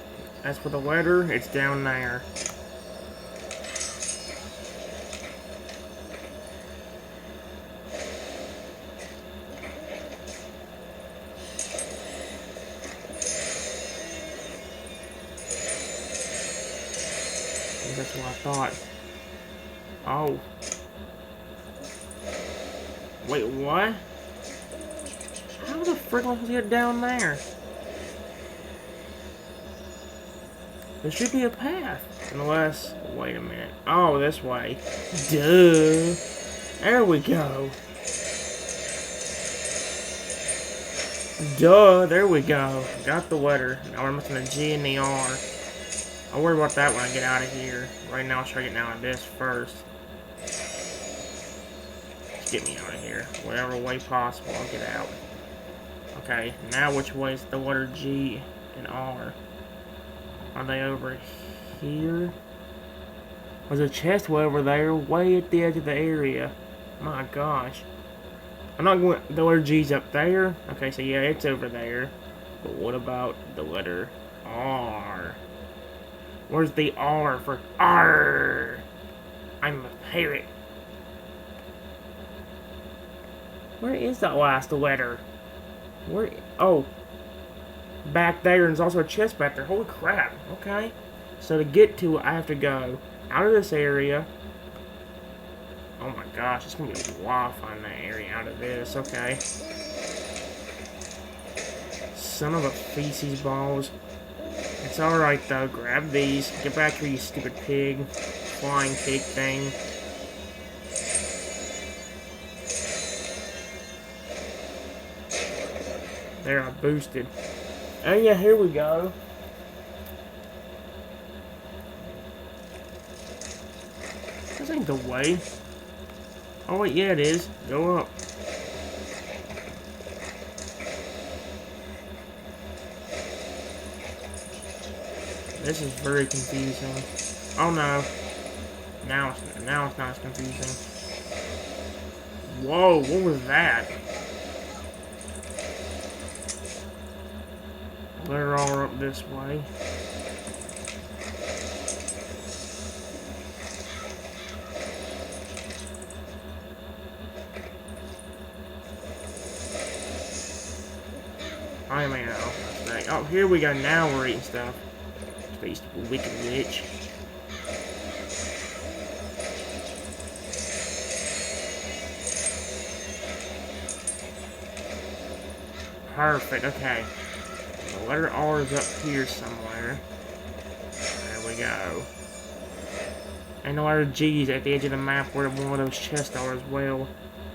as for the letter, it's down there. that's what I thought. Oh. Wait, what? How the frick am I supposed to get down there? There should be a path. Unless, wait a minute. Oh, this way. Duh. There we go. Duh, there we go. Got the letter. Now we're missing the G and the R. I'll worry about that when I get out of here. Right now, I'll try to get out of this first. Just get me out of here. Whatever way possible, I'll get out. Okay, now which way is the letter G and R? Are they over here? There's a chest way over there, way at the edge of the area. My gosh. I'm not going... The letter G's up there. Okay, so yeah, it's over there. But what about the letter R? Where's the R for R? I'm a pirate. Where is that last letter? Where? Oh. Back there, and there's also a chest back there. Holy crap. Okay. So to get to it, I have to go out of this area. Oh my gosh, it's gonna be wild finding that area out of this. Okay. Son of a feces balls. It's alright though. Grab these. Get back here, you stupid pig. Flying pig thing. There, I boosted. Oh yeah, here we go. This ain't the way. Oh wait, yeah it is. Go up. This is very confusing. Oh no. Now it's not as confusing. Whoa, what was that? They're all up this way. I may know. Oh, here we go. Now we're eating stuff. Space wicked witch. Perfect. Okay. The letter R is up here somewhere. There we go. And the letter G is at the edge of the map where one of those chests are as well.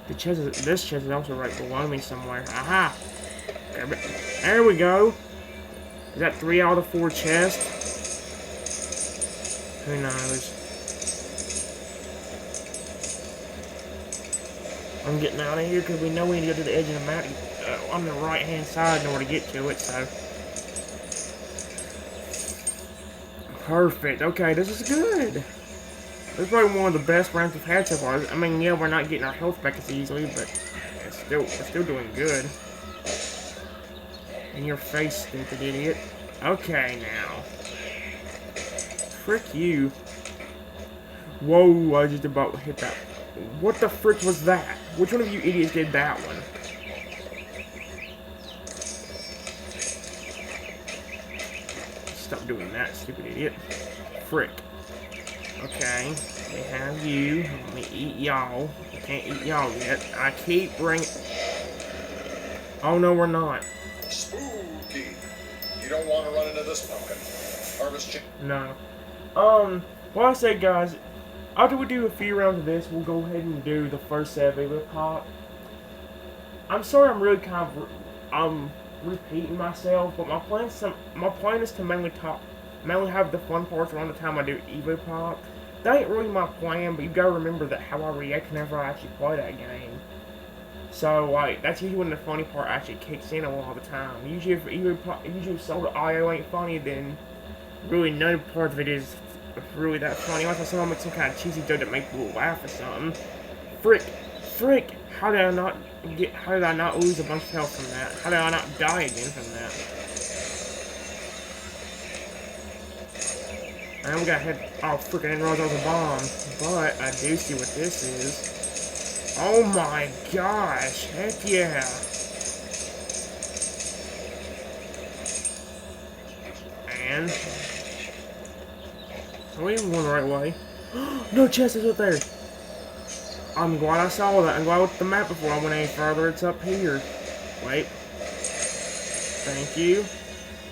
This chest is also right below me somewhere. Aha! Grab it. There we go. Is that 3 out of 4 chests? Who knows? I'm getting out of here because we know we need to go to the edge of the map on the right hand side in order to get to it, so. Perfect. Okay, this is good. This is probably one of the best rounds we've had so far. I mean, yeah, we're not getting our health back as easily, but we're still doing good. In your face, stupid idiot. Okay, now. Frick you. Whoa, I just about hit that. What the frick was that? Which one of you idiots did that one? Stop doing that, stupid idiot. Frick. Okay, we have you. Let me eat y'all. I can't eat y'all yet. I keep bringing... Oh, no, we're not. Spooky. You don't want to run into this pumpkin. Harvest chicken. No. Well, I say, guys, after we do a few rounds of this, we'll go ahead and do the first set of EvoPop. I'm sorry I'm really kind of, repeating myself, but my plan is to mainly have the fun parts around the time I do EvoPop. That ain't really my plan, but you gotta remember that how I react whenever I actually play that game. So, like, that's usually when the funny part actually kicks in a lot of the time. Usually if EvoPop, so the audio ain't funny, then really no part of it is really that funny. Like I said, I'll make some kind of cheesy joke that makes people laugh or something. Frick, how did I not lose a bunch of health from that? How did I not die again from that? And we got hit. Oh, frick, I didn't realize that was a bomb. But I do see what this is. Oh my gosh, heck yeah. And Are we even going the right way? No chest is up there. I'm glad I saw that. I'm glad I looked at the map before I went any further. It's up here. Wait. Thank you.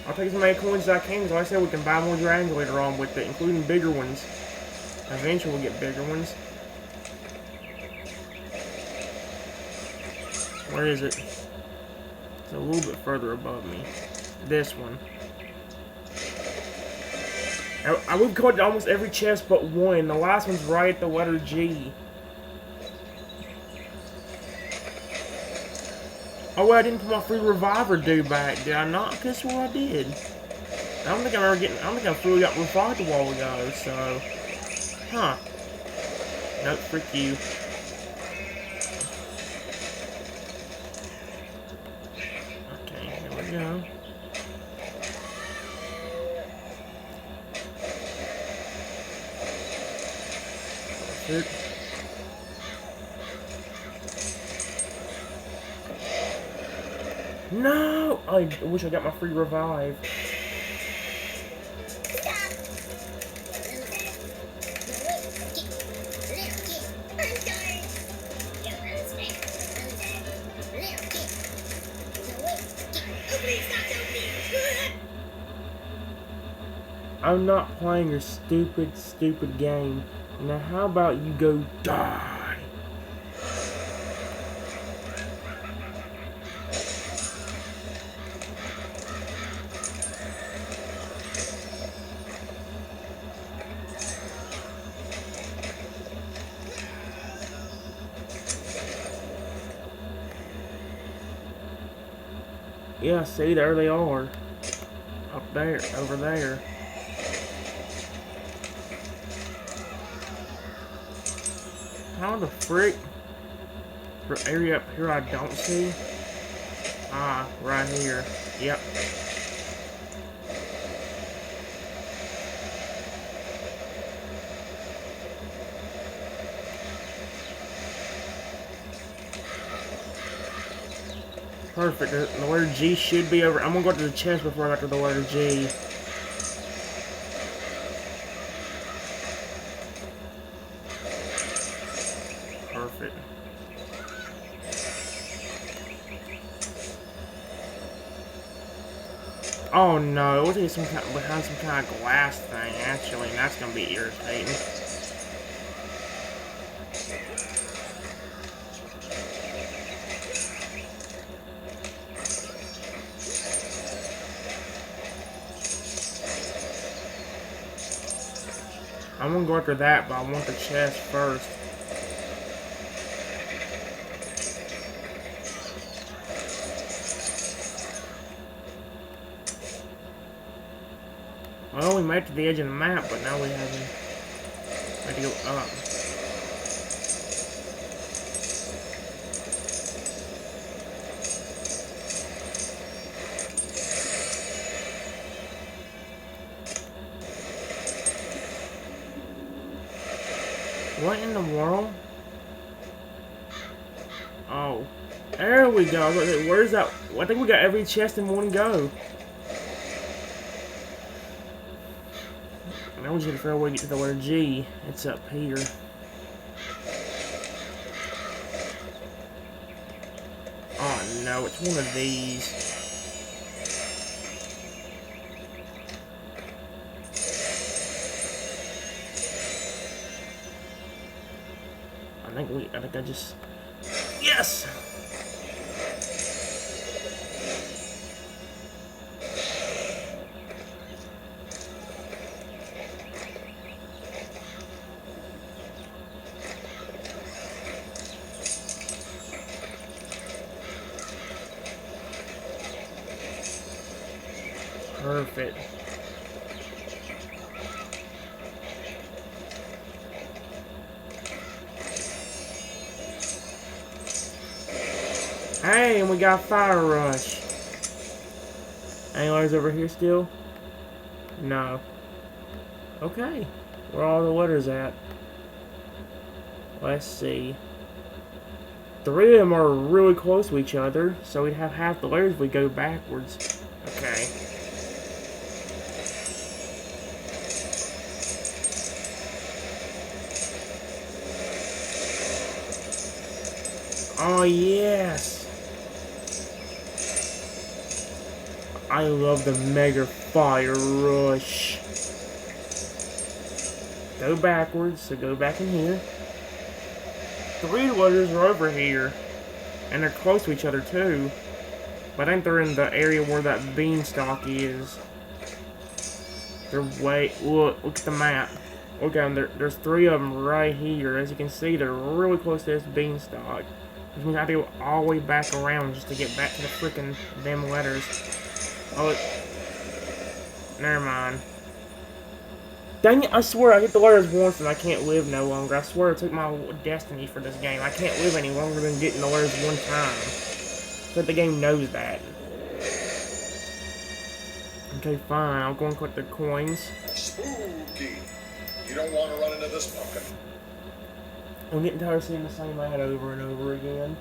I'll take as many coins as I can, because like I said, we can buy more dragons later on with it, including bigger ones. Eventually we'll get bigger ones. Where is it? It's a little bit further above me. This one. We've collected almost every chest but one. The last one's right at the letter G. Oh, well, I didn't put my free reviver due back, did I not? Guess what I did. I don't think I fully got revived a while ago, so... Huh. Nope, frick you. Okay, here we go. Perfect. No! I wish I got my free revive. I'm not playing your stupid, stupid game. Now how about you go die? Yeah, see, there they are. Up there, over there. How the frick? For area up here I don't see? Ah, right here. Yep. Perfect. The letter G should be over. I'm gonna go to the chest before I got to the letter G. Perfect. Oh no, it was behind some kind of glass thing, actually, and that's gonna be irritating. I'm gonna go after that, but I want the chest first. Well, we made it to the edge of the map, but now we have to go up. What in the world? Oh. There we go. Where's that? I think we got every chest in one go. Now we just gotta figure out where to get to the letter G. It's up here. Oh no, it's one of these. I think I just... Yes! Perfect. Hey, and we got Fire Rush. Any letters over here still? No. Okay. Where are all the letters at? Let's see. 3 of them are really close to each other, so we'd have half the letters if we go backwards. Okay. Oh, yes. I love the Mega Fire Rush. Go backwards, so go back in here. 3 letters are over here. And they're close to each other, too. But I think they're in the area where that beanstalk is. They're way... Look at the map. Look at them, there's 3 of them right here. As you can see, they're really close to this beanstalk. Which means I have to go all the way back around just to get back to the freaking damn letters. Oh, look. Never mind. Dang it, I swear I hit the letters once and I can't live no longer. I swear I took my destiny for this game. I can't live any longer than getting the letters one time. But the game knows that. Okay, fine. I'll go and collect the coins. Spooky. You don't want to run into this pumpkin. I'm getting tired of seeing the same ad over and over again.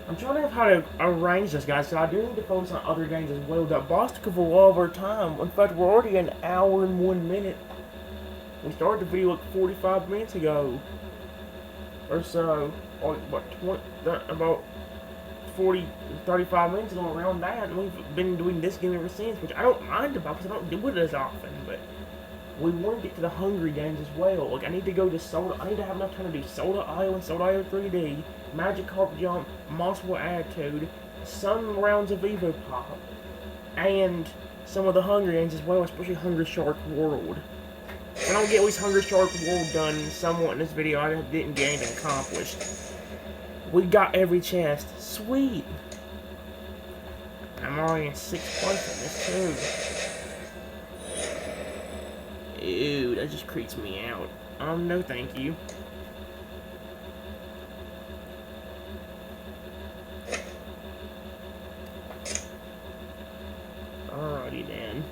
I'm trying to have how to arrange this, guys, so I do need to focus on other games as well. That boss took up a lot of our time. In fact, we're already an hour and 1 minute. We started the video like 45 minutes ago. Or so. Or what, about 35 minutes ago, around that. And we've been doing this game ever since, which I don't mind about because I don't do it as often, but we want to get to the hungry games as well. Like, I need to go to Soda. I need to have enough time to do Soda Island, Soda Island 3D, Magic Carp Jump, Monster Attitude, some rounds of EvoPop, and some of the hungry games as well, especially Hungry Shark World. If I don't get at least Hungry Shark World done somewhat in this video, I didn't get anything accomplished. We got every chest. Sweet! I'm already in 6th place in this too. Ew, that just creeps me out. No thank you. Alrighty then.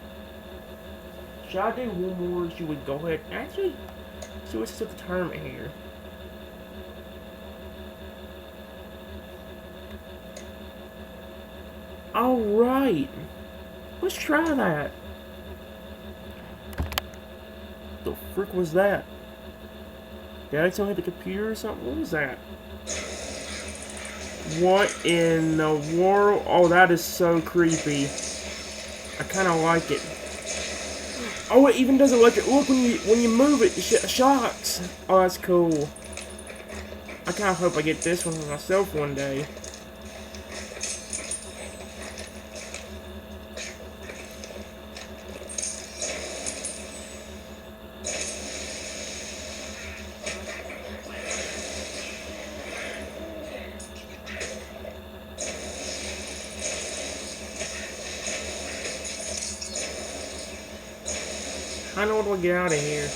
Should I do one more? Should we go ahead? Actually, see what's the tournament here. Alright. Let's try that. The frick was that? Did I accidentally hit the computer or something? What was that? What in the world? Oh, that is so creepy. I kind of like it. Oh, it even does electric. Look, when you move it, it shocks. Oh, that's cool. I kind of hope I get this one for myself one day. I know what will get out of here.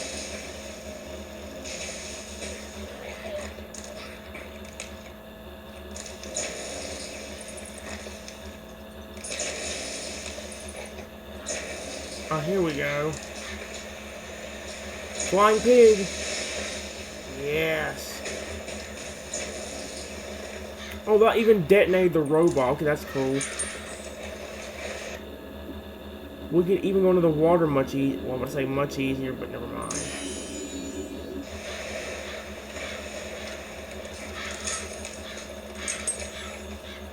Oh, here we go. Flying pig. Yes. Oh, that even detonated the robot. Okay, that's cool. We could even go into the water much easier. Well, I'm gonna say much easier, but never mind.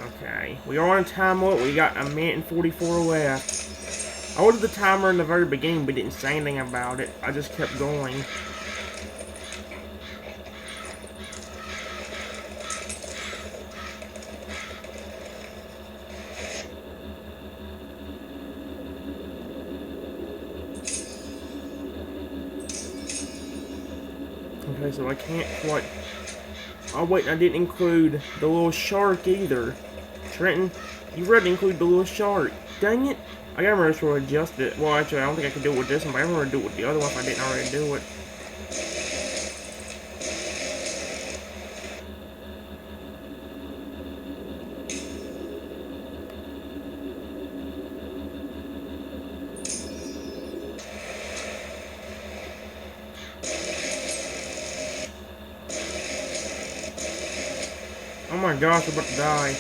Okay, we are on a time limit. We got 1:44 left. I ordered the timer in the very beginning, but didn't say anything about it. I just kept going. Okay, so I can't quite... Oh, wait, I didn't include the little shark either. Trenton, you ready to include the little shark. Dang it. I gotta remember to adjust it. Well, actually, I don't think I can do it with this one, but I remember to do it with the other one if I didn't already do it. Oh my gosh, I'm about to die.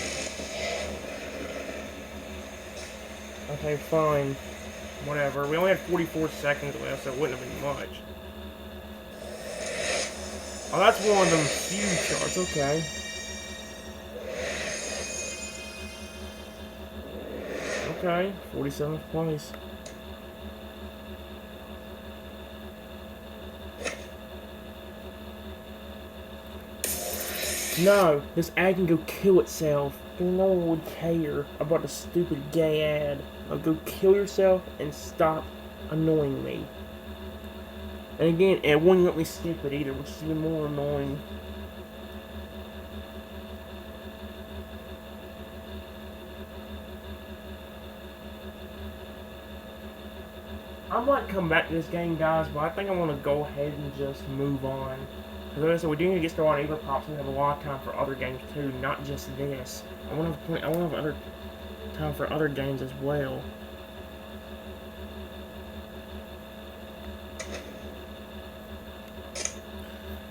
Okay, fine. Whatever. We only had 44 seconds left, so it wouldn't have been much. Oh, that's one of them huge sharks. Okay. Okay, 47th place. No, this ad can go kill itself. No one would care about a stupid gay ad. Now go kill yourself and stop annoying me. And again, it wouldn't let me skip it either, which is even more annoying. I might come back to this game, guys, but I think I want to go ahead and just move on. Because like I said, we do need to get started on EvoPop, so we have a lot of time for other games too, not just this. I want to have other time for other games as well.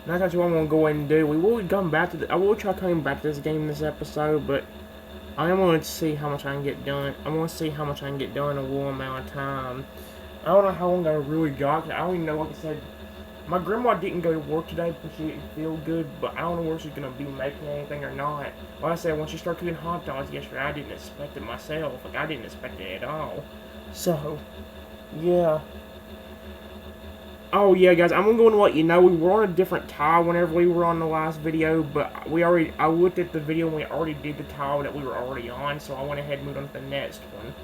That's actually what I'm gonna go ahead and do. We will come back to I will try coming back to this game in this episode, but I want to see how much I can get done. I want to see how much I can get done in a little amount of time. I don't know how long I really got. I don't even know. Like I said, my grandma didn't go to work today because she didn't feel good, but I don't know where she's gonna be making anything or not. Like I said, when she started cooking hot dogs yesterday, I didn't expect it myself. Like I didn't expect it at all. So, yeah. Oh yeah, guys, I'm going to let you know we were on a different tile whenever we were on the last video, but I looked at the video and we already did the tile that we were already on, so I went ahead and moved on to the next one.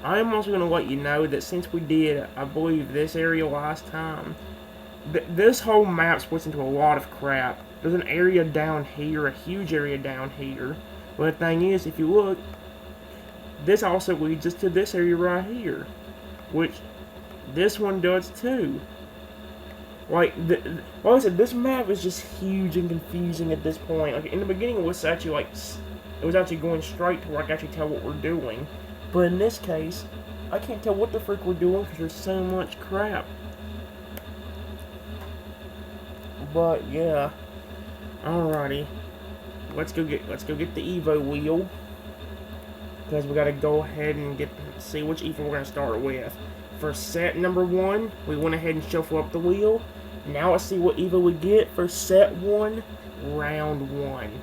I am also going to let you know that since we did, I believe, this area last time, this whole map splits into a lot of crap. There's an area down here, a huge area down here, but the thing is, if you look, this also leads us to this area right here, which this one does too. Like I said, this map is just huge and confusing at this point. Like in the beginning, it was actually going straight to where I could actually tell what we're doing. But in this case, I can't tell what the frick we're doing because there's so much crap. But yeah, alrighty, let's go get the Evo wheel because we gotta go ahead and see which Evo we're gonna start with. For set number 1, we went ahead and shuffle up the wheel. Now let's see what Evo we get for set 1, round 1.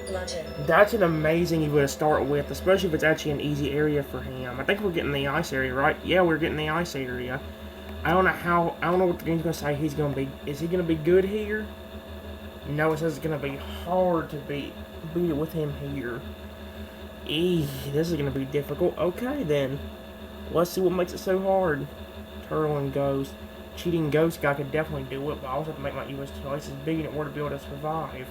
Legend. That's an amazing Evo to start with, especially if it's actually an easy area for him. I think we're getting the ice area, right? Yeah, we're getting the ice area. I don't know what the game's gonna say he's gonna be. Is he gonna be good here? No, it says it's gonna be hard to beat it with him here. This is gonna be difficult. Okay then. Let's see what makes it so hard. Turtle and Ghost. Cheating Ghost guy could definitely do it, but I also have to make my US choices big in order to be able to survive.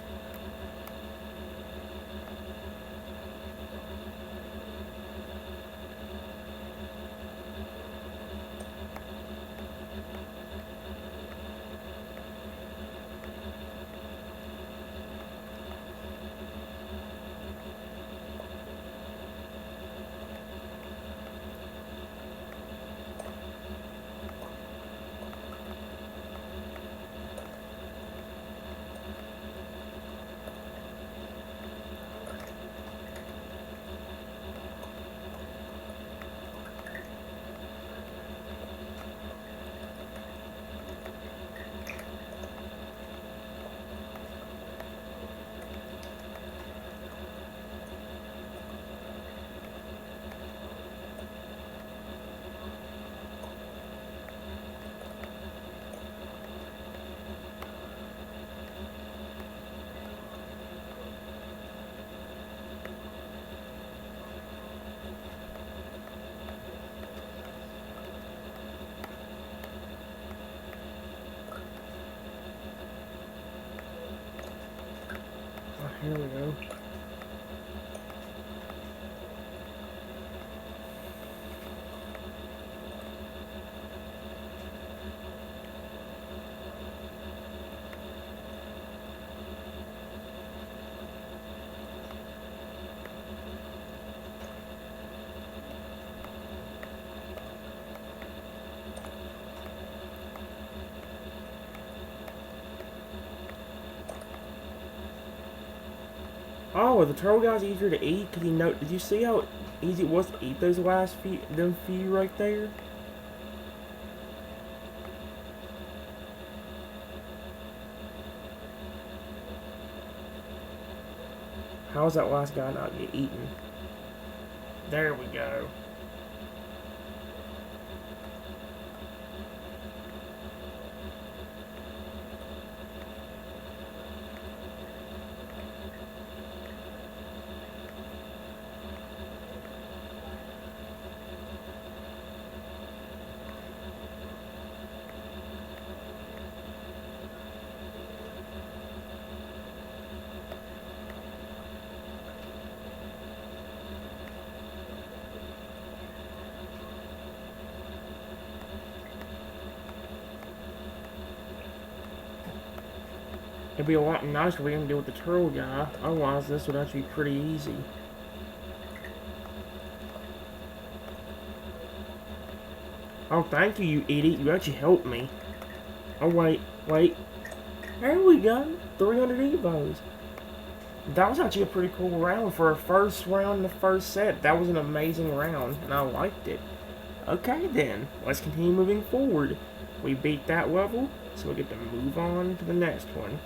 Here we go. Oh, the turtle guy's easier to eat because did you see how easy it was to eat those last few right there? How's that last guy not get eaten? There we go. It'd be a lot nicer if we didn't deal with the turtle guy. Otherwise, this would actually be pretty easy. Oh, thank you, you idiot. You actually helped me. Oh, wait. There we go. 300 Evos. That was actually a pretty cool round for a first round in the first set. That was an amazing round, and I liked it. Okay, then. Let's continue moving forward. We beat that level, so we get to move on to the next one.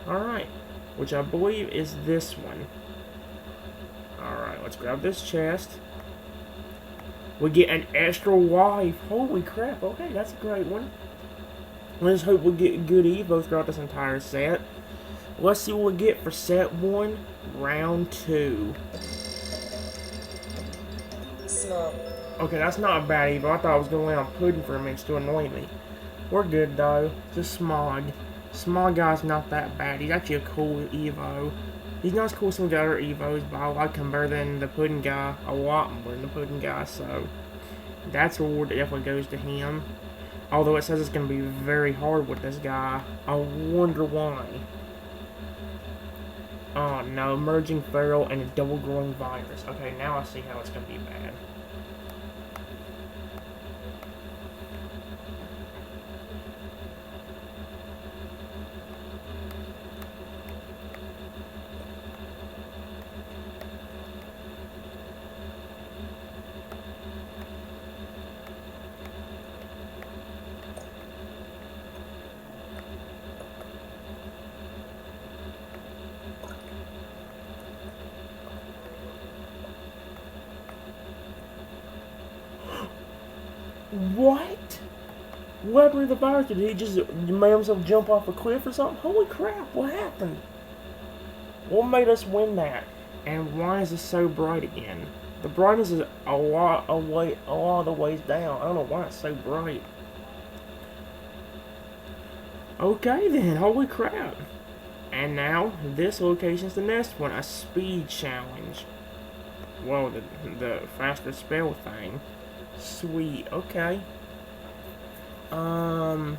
Alright, which I believe is this one. Alright, let's grab this chest. We get an extra wife. Holy crap, okay, that's a great one. Let's hope we get good Evos throughout this entire set. Let's see what we get for set 1, round 2. Small. Okay, that's not a bad Evo. I thought I was going to lay on Pudding for a minute to annoy me. We're good, though. Just Smog. Smog guy's not that bad. He's actually a cool Evo. He's not as cool as some of the other Evos, but I like him better than the Pudding guy. A lot more than the Pudding guy, so that's a reward that definitely goes to him. Although it says it's going to be very hard with this guy. I wonder why. Oh no, Merging Feral and a double growing virus. Okay, now I see how it's going to be bad. What? What happened to the virus? Did he just made himself jump off a cliff or something? Holy crap, what happened? What made us win that? And why is it so bright again? The brightness is a lot of the ways down. I don't know why it's so bright. Okay then, holy crap. And now, this location's the next one, a speed challenge. Whoa, the faster spell thing. Sweet, okay. Alright,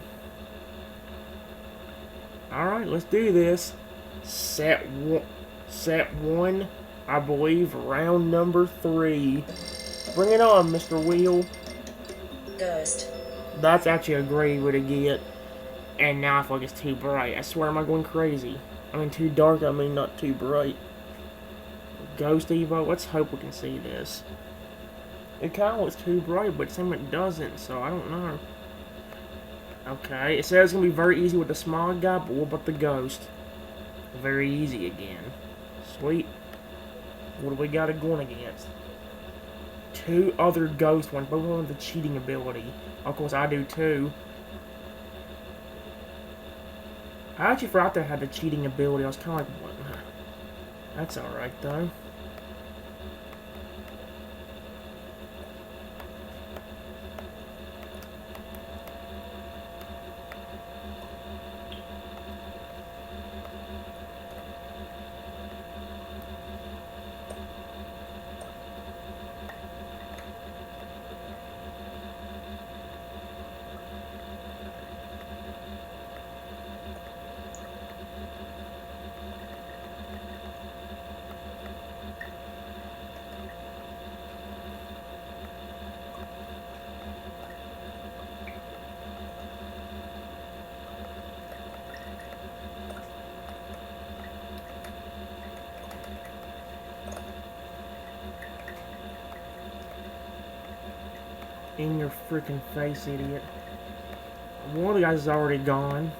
let's do this. Set one, I believe, round number 3. Bring it on, Mr. Wheel. Ghost. That's actually a great way to get. And now I feel like it's too bright. I swear, am I going crazy? I mean, too dark, I mean not too bright. Ghost Evo, let's hope we can see this. It kind of looks too bright, but it seems it doesn't, so I don't know. Okay, it says it's going to be very easy with the Smog guy, but what about the Ghost? Very easy again. Sweet. What do we got it going against? 2 other Ghost ones, both of them with the cheating ability. Of course, I do too. I actually forgot that I had the cheating ability. I was kind of like, what? That's alright, though. In your freaking face, idiot. One of the guys is already gone.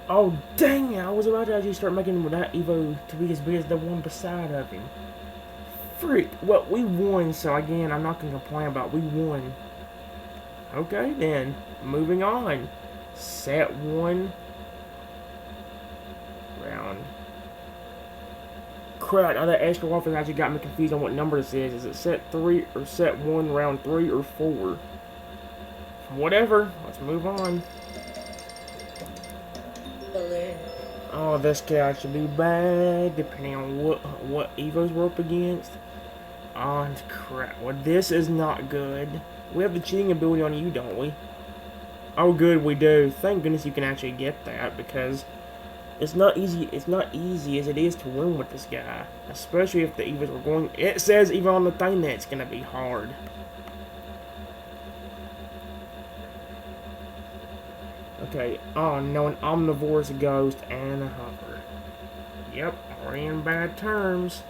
Oh, dang it. I was about to actually start making that Evo to be as big as the one beside of him. Freak. Well, we won, so again, I'm not going to complain about it. We won. Okay, then. Moving on. Set 1. Round. Crap, now that extra waffle actually got me confused on what number this is. Is it set 3 or set 1, round 3 or 4? Whatever. Let's move on. Balloon. Oh, this could actually be bad, depending on what Evos we're up against. Oh, crap. Well, this is not good. We have the cheating ability on you, don't we? Oh, good, we do. Thank goodness you can actually get that, because it's not easy. It's not easy as it is to win with this guy, especially if the Evos were going. It says even on the thing that it's gonna be hard. Okay. Oh no, an omnivore's ghost and a hover. Yep, we're in bad terms.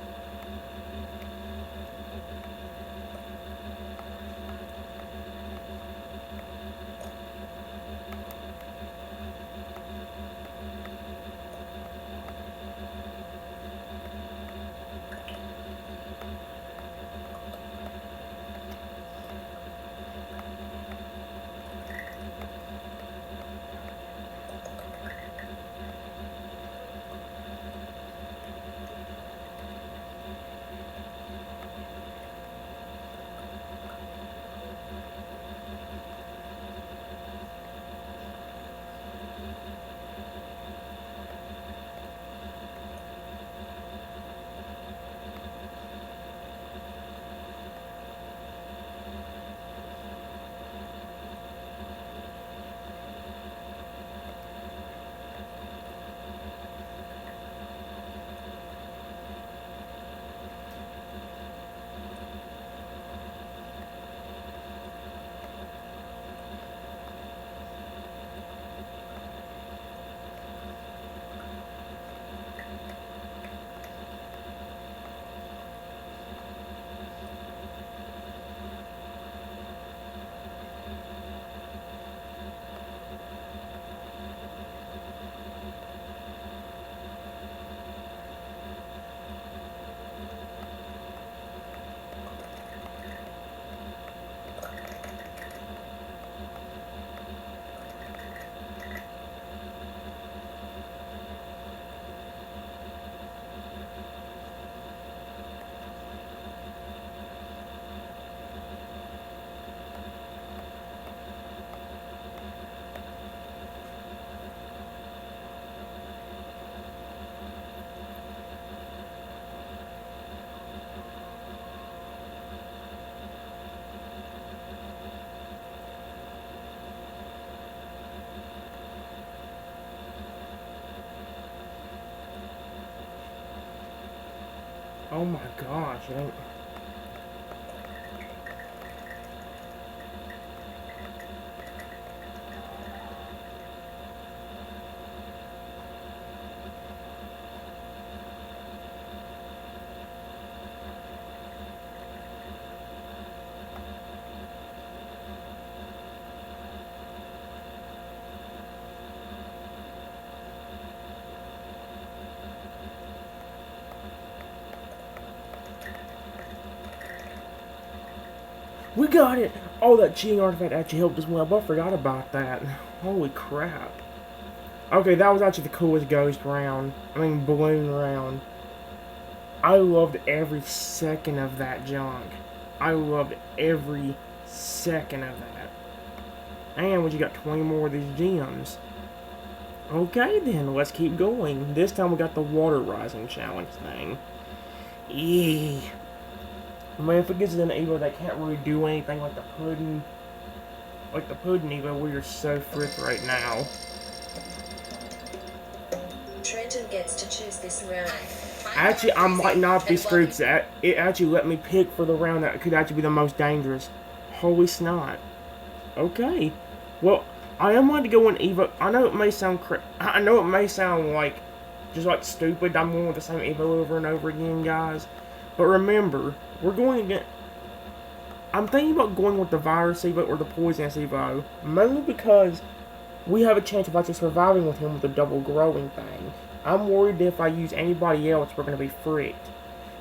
Oh my gosh, it ain't... We got it! Oh, that cheating artifact actually helped us well, but I forgot about that. Holy crap. Okay, that was actually the coolest ghost round. I mean, balloon round. I loved every second of that junk. I loved every second of that. And we just got 20 more of these gems. Okay then, let's keep going. This time we got the water rising challenge thing. Eee. Man, if it gets an Evo that can't really do anything like the pudding Evo, we are so fricked right now. Trenton gets to choose this round. Actually, I might not be screwed, because it actually let me pick for the round that could actually be the most dangerous. Holy snot. Okay. Well, I am going to go in Evo. I know it may sound like just like stupid. I'm going with the same Evo over and over again, guys. But remember, we're going again. I'm thinking about going with the virus Evo or the poisonous Evo, mainly because we have a chance of actually surviving with him with the double growing thing. I'm worried that if I use anybody else, we're going to be fricked.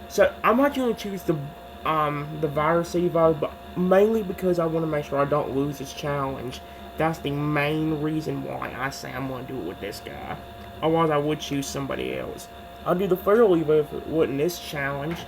So I'm actually going to choose the virus Evo, but mainly because I want to make sure I don't lose this challenge. That's the main reason why I say I'm going to do it with this guy. Otherwise, I would choose somebody else. I'd do the feral Evo if it wasn't this challenge.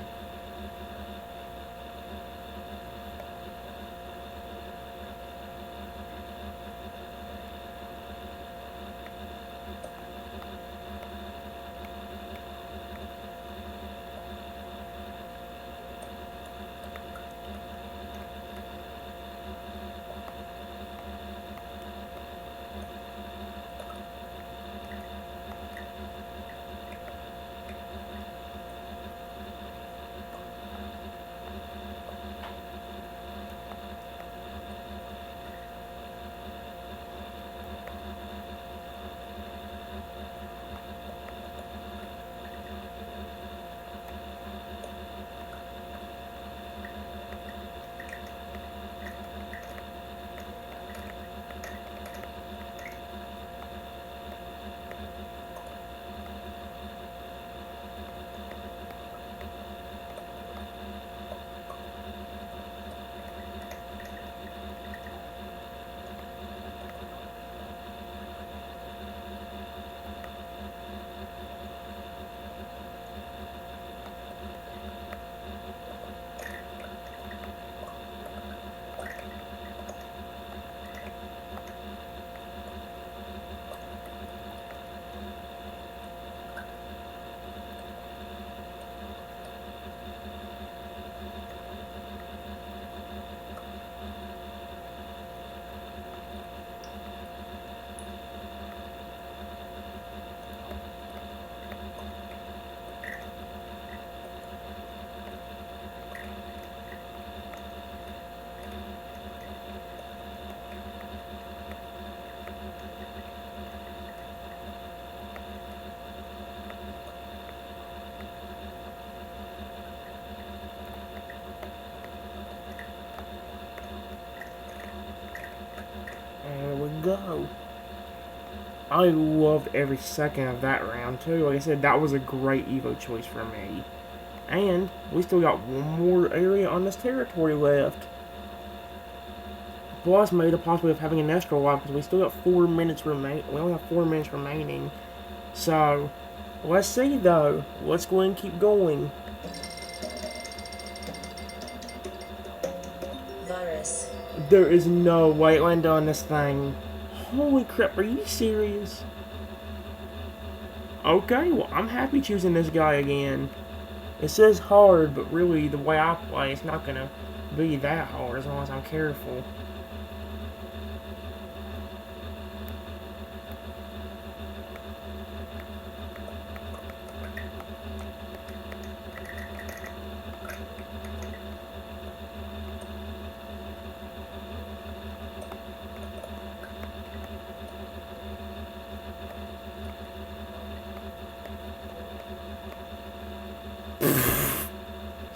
There we go. I loved every second of that round, too. Like I said, that was a great Evo choice for me. And we still got one more area on this territory left. Plus, made a possibility of having an extra life because we still got 4 minutes remaining. We only have 4 minutes remaining. So, let's see though. Let's go ahead and keep going. Virus. There is no way to land on this thing. Holy crap, are you serious? Okay, well, I'm happy choosing this guy again. It says hard, but really, the way I play, it's not gonna be that hard as long as I'm careful.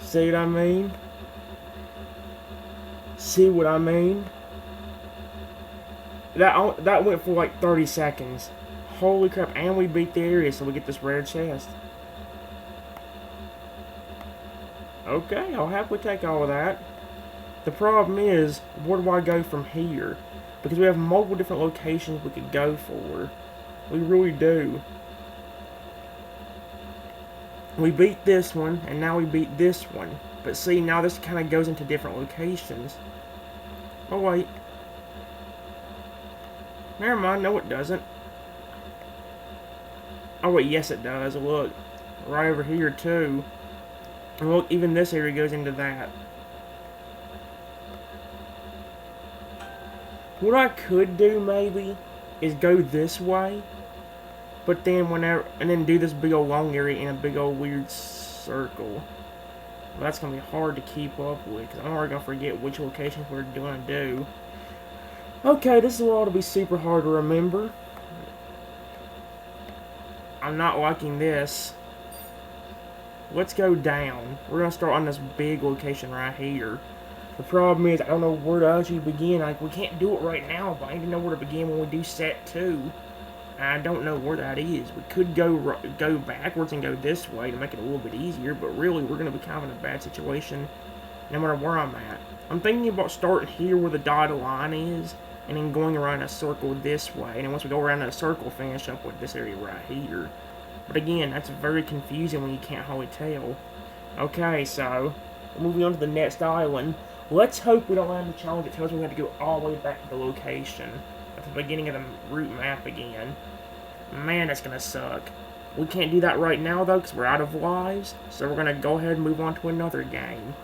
See what I mean? See what I mean? That went for like 30 seconds. Holy crap, and we beat the area, so we get this rare chest. Okay, I'll happily take all of that. The problem is, where do I go from here? Because we have multiple different locations we could go for. We really do. We beat this one, and now we beat this one. But see, now this kind of goes into different locations. Oh, wait. Never mind, no it doesn't. Oh, wait, yes it does. Look, right over here, too. And look, even this area goes into that. What I could do, maybe, is go this way. But then and then do this big old long area in a big old weird circle. Well, that's going to be hard to keep up with, because I'm already going to forget which locations we're going to do. Okay, this is all to be super hard to remember. I'm not liking this. Let's go down. We're going to start on this big location right here. The problem is, I don't know where to actually begin. Like, we can't do it right now, but I need to know where to begin when we do set 2. I don't know where that is. We could go backwards and go this way to make it a little bit easier, but really, we're going to be kind of in a bad situation no matter where I'm at. I'm thinking about starting here where the dotted line is, and then going around a circle this way, and then once we go around in a circle, finish up with this area right here. But again, that's very confusing when you can't hardly tell. Okay, so, moving on to the next island. Let's hope we don't land the challenge that tells me we have to go all the way back to the location at the beginning of the route map again. Man, that's gonna suck. We can't do that right now, though, because we're out of lives, so we're gonna go ahead and move on to another game.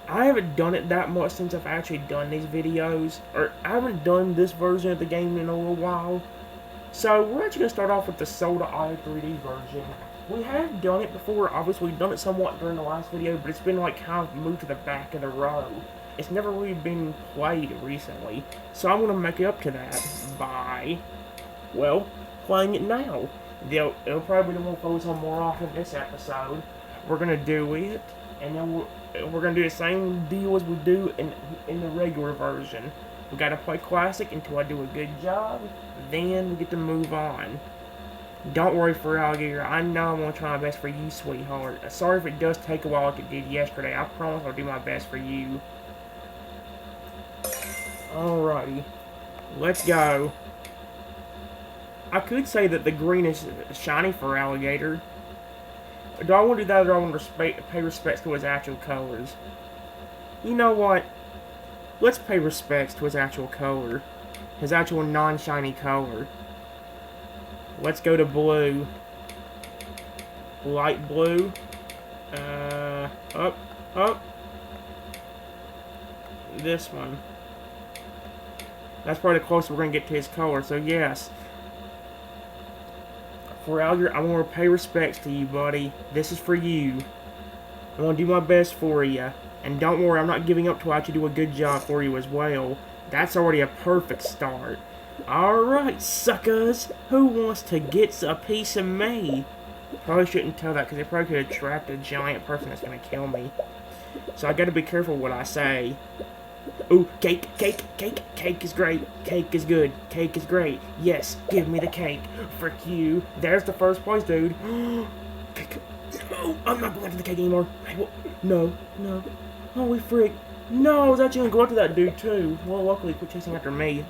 I haven't done it that much since I've actually done these videos, or I haven't done this version of the game in a little while. So, we're actually gonna start off with the Soda Eye 3D version. We have done it before, obviously we've done it somewhat during the last video, but it's been like kind of moved to the back of the row. It's never really been played recently, so I'm going to make it up to that by, well, playing it now. It'll probably be the one we'll focus on more often this episode. We're going to do it, and then we're going to do the same deal as we do in the regular version. We got to play Classic until I do a good job, then we get to move on. Don't worry for Alligator, I know I'm going to try my best for you, sweetheart. Sorry if it does take a while like it did yesterday. I promise I'll do my best for you. Alrighty, let's go. I could say that the green is shiny for Alligator. Do I want to do that, or do I want to pay respects to his actual colors? You know what? Let's pay respects to his actual color. His actual non-shiny color. Let's go to blue. Light blue. Up. This one. That's probably the closest we're going to get to his color, so yes. For Alligator, I want to pay respects to you, buddy. This is for you. I want to do my best for you. And don't worry, I'm not giving up till I actually do a good job for you as well. That's already a perfect start. Alright, suckers. Who wants to get a piece of me? Probably shouldn't tell that, because it probably could attract a giant person that's going to kill me. So I gotta be careful what I say. Ooh, cake is great. Cake is good. Cake is great. Yes, give me the cake. Frick you. There's the first place, dude. Cake. No, I'm not going after the cake anymore. No. Holy frick. No, I was actually going to go after that dude, too. Well, luckily, quit chasing after me.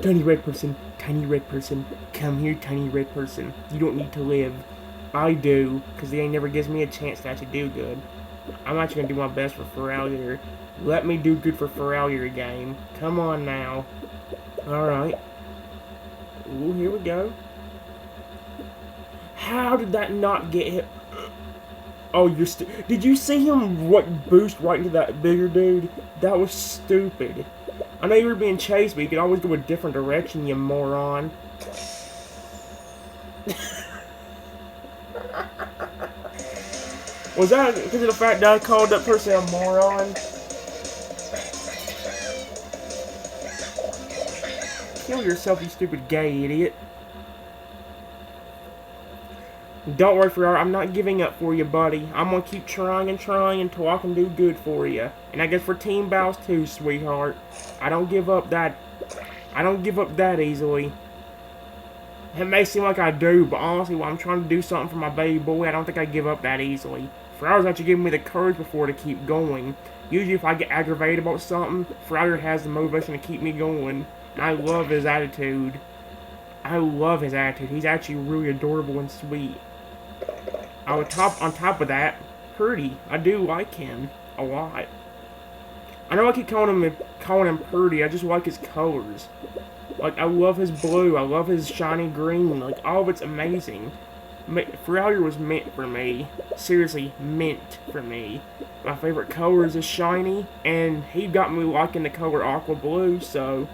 Tiny red person. Come here, tiny red person. You don't need to live. I do, because the game never gives me a chance to actually do good. I'm actually going to do my best for Feralier. Let me do good for Feralier game. Come on now. Alright. Ooh, here we go. How did that not get hit? Oh, did you see him boost right into that bigger dude? That was stupid. I know you were being chased, but you could always go a different direction, you moron. Was that because of the fact that I called that person a moron? Kill yourself, you stupid gay idiot. Don't worry, Ferrari, I'm not giving up for you, buddy. I'm gonna keep trying until I can do good for you. And I guess for Team Bows too, sweetheart. I don't give up that easily. It may seem like I do, but honestly, when I'm trying to do something for my baby boy, I don't think I give up that easily. Ferrari's actually giving me the courage before to keep going. Usually if I get aggravated about something, Ferrari has the motivation to keep me going. And I love his attitude. He's actually really adorable and sweet. On top of that, Purdy. I do like him a lot. I know I keep calling him Purdy. I just like his colors. Like, I love his blue. I love his shiny green. Like, all of it's amazing. Feralier was meant for me. Seriously, meant for me. My favorite color is shiny, and he got me liking the color aqua blue, so...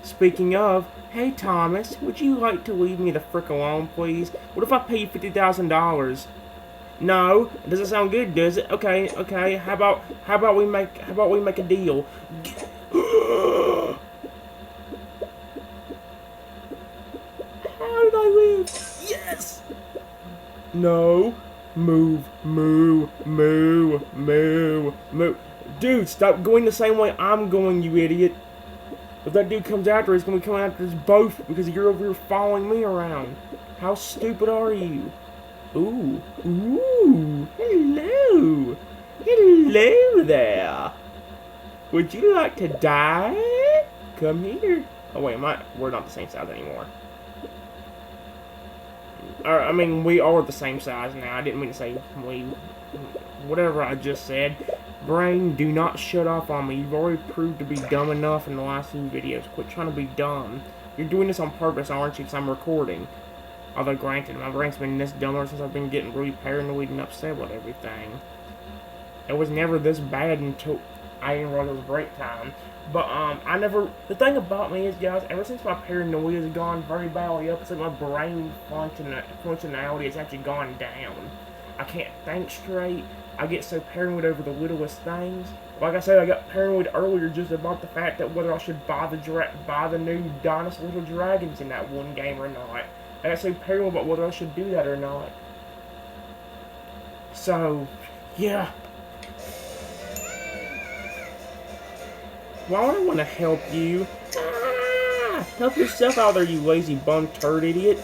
Speaking of, hey Thomas, would you like to leave me the frick alone, please? What if I pay you $50,000? No, it doesn't sound good, does it? Okay. How about we make a deal? How did I live? Yes. No. Move. Dude, stop going the same way I'm going, you idiot. If that dude comes after us, he's gonna be coming after us both because you're over here following me around. How stupid are you? Ooh. Ooh. Hello. Hello there. Would you like to die? Come here. Oh wait, we're not the same size anymore. I mean, we are the same size now. I didn't mean to say we. Whatever I just said. Brain, do not shut off on me. You've already proved to be dumb enough in the last few videos. Quit trying to be dumb. You're doing this on purpose, aren't you? Because I'm recording. Although, granted, my brain's been this dumber since I've been getting really paranoid and upset about everything. It was never this bad until I didn't realize it was break time. But, I never... The thing about me is, guys, ever since my paranoia has gone very badly up, it's like my brain functionality has actually gone down. I can't think straight. I get so paranoid over the littlest things. Like I said, I got paranoid earlier just about the fact that whether I should buy the new Dinosaur Little Dragons in that one game or not. I got so paranoid about whether I should do that or not. So, yeah. Why would I want to help you? Ah, help yourself out there, you lazy bum turd idiot.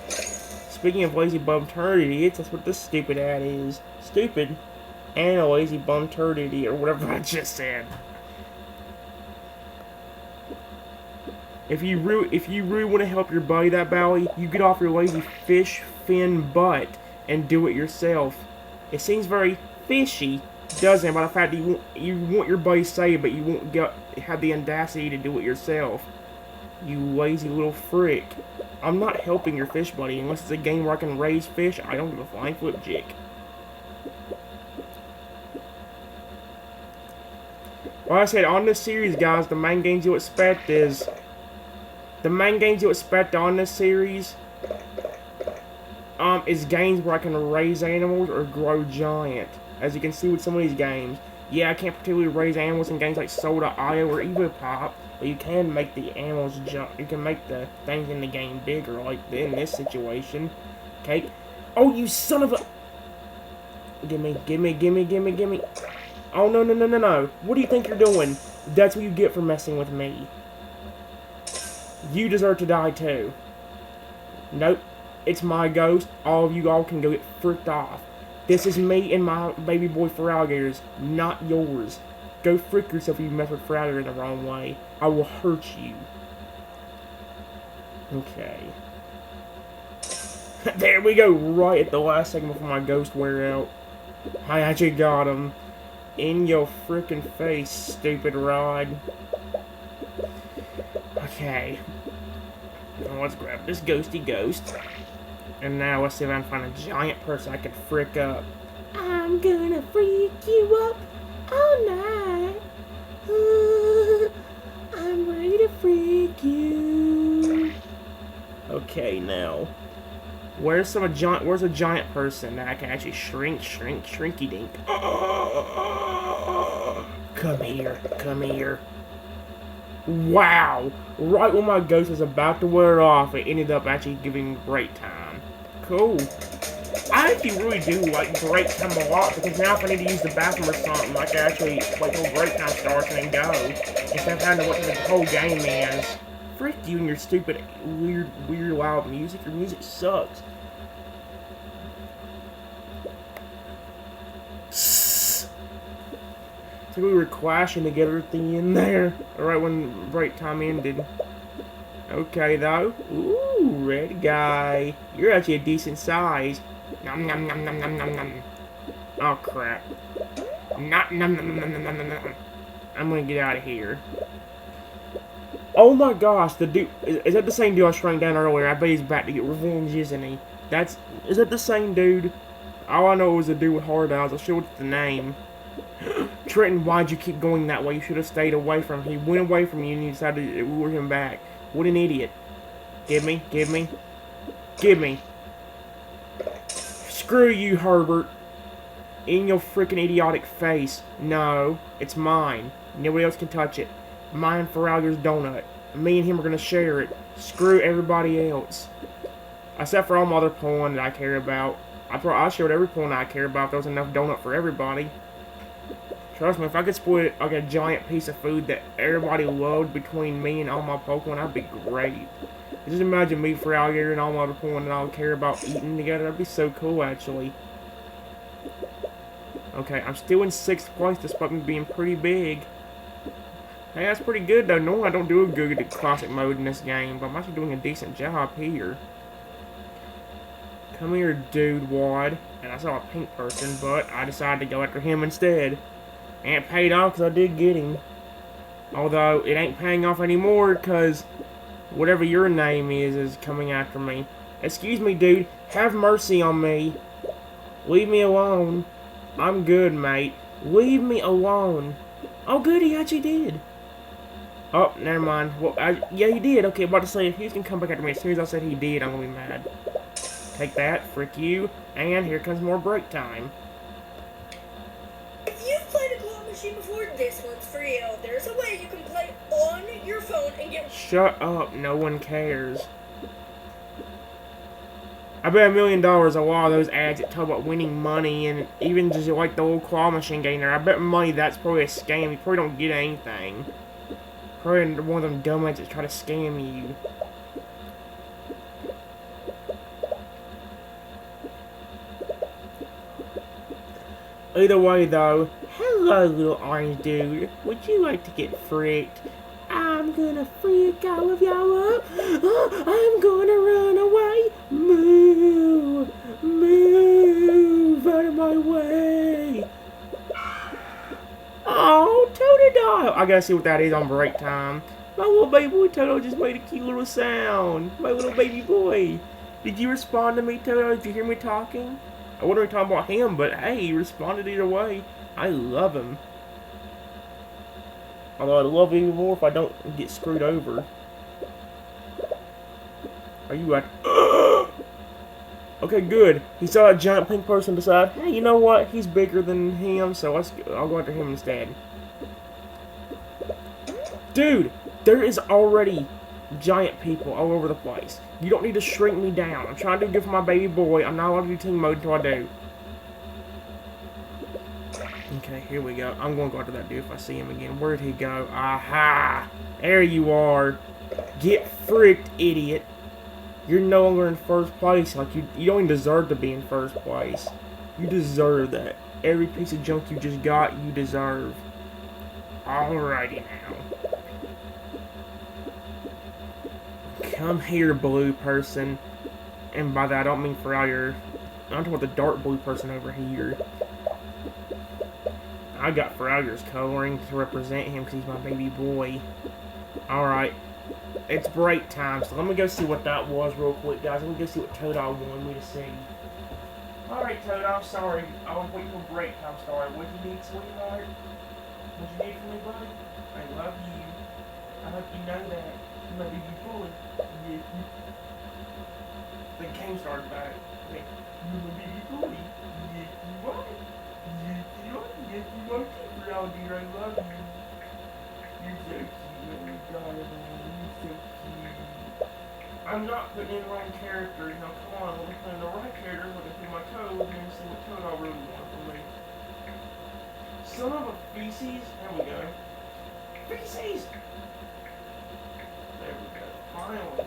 Speaking of lazy bum turd idiots, that's what this stupid ad is. Stupid and a lazy bum turd idiot, or whatever I just said. If you really want to help your buddy that badly, you get off your lazy fish fin butt and do it yourself. It seems very fishy, doesn't it? By the fact that you want your buddy saved, but you won't have the audacity to do it yourself. You lazy little frick. I'm not helping your fish buddy unless it's a game where I can raise fish. I don't give a flying flip jick. Like I said, on this series, guys, the main games you expect on this series is games where I can raise animals or grow giant. As you can see with some of these games. Yeah, I can't particularly raise animals in games like Soda.io or EvoPop, but you can make the animals jump. You can make the things in the game bigger, like in this situation. Okay? Oh, you son of a... Gimme. Oh, no. What do you think you're doing? That's what you get for messing with me. You deserve to die, too. Nope. It's my ghost. All of you all can go get fricked off. This is me and my baby boy for alligators, not yours. Go frick yourself if you mess with alligator the wrong way. I will hurt you. Okay. There we go, right at the last second before my ghost wear out. I actually got him. In your frickin' face, stupid rod. Okay. Now let's grab this ghosty ghost. And now let's see if I can find a giant person I can frick up. I'm gonna freak you up all night. I'm ready to freak you. Okay, now. Where's a giant person that I can actually shrinky dink? Come here. Wow! Right when my ghost was about to wear off, it ended up actually giving great time. Cool. I actually really do like break time a lot, because now if I need to use the bathroom or something, I can actually wait till break time starts and then go, instead of having to wait till the whole game ends. Frick you and your stupid, weird loud music. Your music sucks. So we were clashing together at the end there, right when break time ended. Okay, though. Ooh, red guy. You're actually a decent size. Nom nom nom nom nom nom nom. Oh, crap. Nom nom nom nom nom nom nom. I'm gonna get out of here. Oh my gosh, the dude... Is that the same dude I shrank down earlier? I bet he's back to get revenge, isn't he? Is that the same dude? All I know is a dude with hard eyes. I'll show you the name. Trenton, why'd you keep going that way? You should have stayed away from him. He went away from you and you decided to lure him back. What an idiot. Give me. Screw you, Herbert. In your freaking idiotic face. No, it's mine. Nobody else can touch it. Mine for Alligator's donut. Me and him are gonna share it. Screw everybody else. Except for all my other porn that I care about. I showed every porn I care about if there was enough donut for everybody. Trust me, if I could split like a giant piece of food that everybody loved between me and all my Pokemon, that'd be great. Just imagine me, Frogger, and all my Pokemon and all care about eating together. That'd be so cool, actually. Okay, I'm still in 6th place despite me being pretty big. Hey, that's pretty good, though. Normally, I don't do a good at classic mode in this game, but I'm actually doing a decent job here. Come here, dude, Wad. And I saw a pink person, but I decided to go after him instead. And it paid off because I did get him. Although, it ain't paying off anymore because whatever your name is coming after me. Excuse me, dude. Have mercy on me. Leave me alone. I'm good, mate. Leave me alone. Oh, good, he actually did. Oh, never mind. Well, yeah, he did. Okay, about to say, if he's gonna come back after me, as soon as I said he did, I'm gonna be mad. Take that, frick you. And here comes more break time. If you've played a claw machine before, this one's for you. There's a way you can play on your phone and get... Shut up, no one cares. I bet $1 million a lot of those ads that talk about winning money and even just like the old claw machine game there. I bet money that's probably a scam. You probably don't get anything. Probably one of them dumbasses that try to scam you. Either way though, hello little orange dude. Would you like to get freaked? I'm gonna freak all of y'all up. I'm gonna run away. Move. Move out of my way. Oh, Totodile. I gotta see what that is on break time. My little baby boy Toto just made a cute little sound. My little baby boy. Did you respond to me, Toto? Did you hear me talking? I wasn't talking about him, but hey, he responded either way. I love him. Although I'd love even more if I don't get screwed over. Are you at... Okay, good. He saw a giant pink person decide, hey, you know what? He's bigger than him, so I'll go after him instead. Dude, there is already giant people all over the place. You don't need to shrink me down. I'm trying to do good for my baby boy. I'm not allowed to do team mode until I do. Okay, here we go. I'm going to go after that dude if I see him again. Where'd he go? Aha! There you are. Get fricked, idiot. You're no longer in first place. Like, you don't even deserve to be in first place. You deserve that. Every piece of junk you just got, you deserve. Alrighty now. Come here, blue person. And by that, I don't mean Fryer. I'm talking about the dark blue person over here. I got Frogger's coloring to represent him because he's my baby boy. Alright. It's break time, so let me go see what that was real quick, guys. Let me go see what Totodile wanted me to see. Alright, Totodile, I'm sorry. I was waiting for break time started. What do you need, sweetheart? What you need from me, buddy? I love you. I hope you know that. You my baby boy. Yeah. The game started back. Hey, you my baby boy. Yeah, you are. Yes, you are. Yes, you are too, Froggy. I love you. You're so cute. Oh my God, man. You're so cute. I'm not putting in the right characters. Now, come on. Let me put in the right characters. Let me put my toes and see what Totodile really wants from me. Son of a feces. There we go. Feces! There we go. Finally.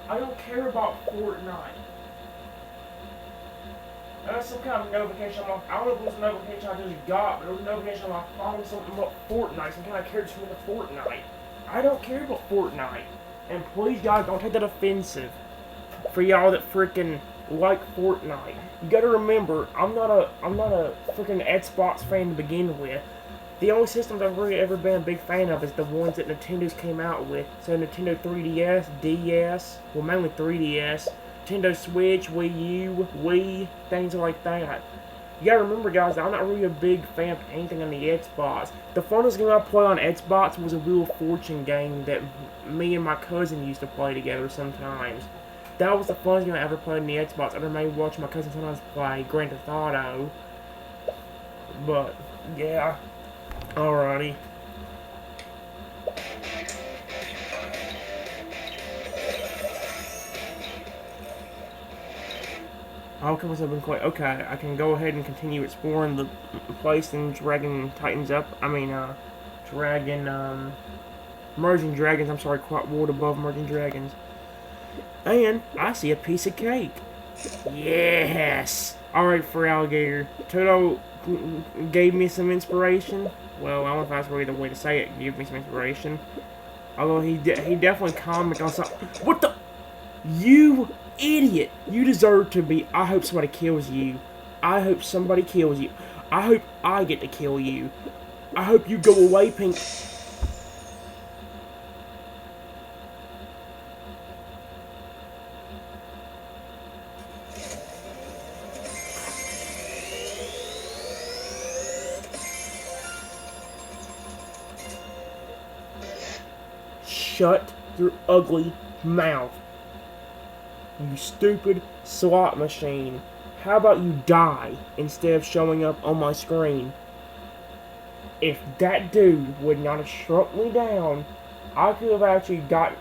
I don't care about Fortnite. That's some kind of notification on my... I don't know if it was a notification I just got, but it was a notification on my phone, something about Fortnite, some kind of character from the Fortnite. I don't care about Fortnite. And please, guys, don't take that offensive. For y'all that freaking like Fortnite. You gotta remember, I'm not a freaking Xbox fan to begin with. The only systems I've really ever been a big fan of is the ones that Nintendo's came out with. So Nintendo 3DS, DS, well mainly 3DS, Nintendo Switch, Wii U, Wii, things like that. You gotta remember, guys, I'm not really a big fan of anything on the Xbox. The funnest game I played on Xbox was a Wheel of Fortune game that me and my cousin used to play together sometimes. That was the funnest game I ever played on the Xbox. I remember watching my cousin sometimes play Grand Theft Auto. But, yeah. Alrighty. I'll come up and quite okay. I can go ahead and continue exploring the place and dragging Titans up. I mean, dragging, merging dragons. I'm sorry, quite world above merging dragons. And I see a piece of cake. Yes. All right, for alligator. Toto gave me some inspiration. Well, I don't know if that's really the way to say it. Give me some inspiration. Although he definitely commented on something. What the? You idiot! You deserve to be. I hope somebody kills you. I hope somebody kills you. I hope I get to kill you. I hope you go away, Pink. Shut your ugly mouth. You stupid slot machine. How about you die instead of showing up on my screen? If that dude would not have shrunk me down, I could have actually got...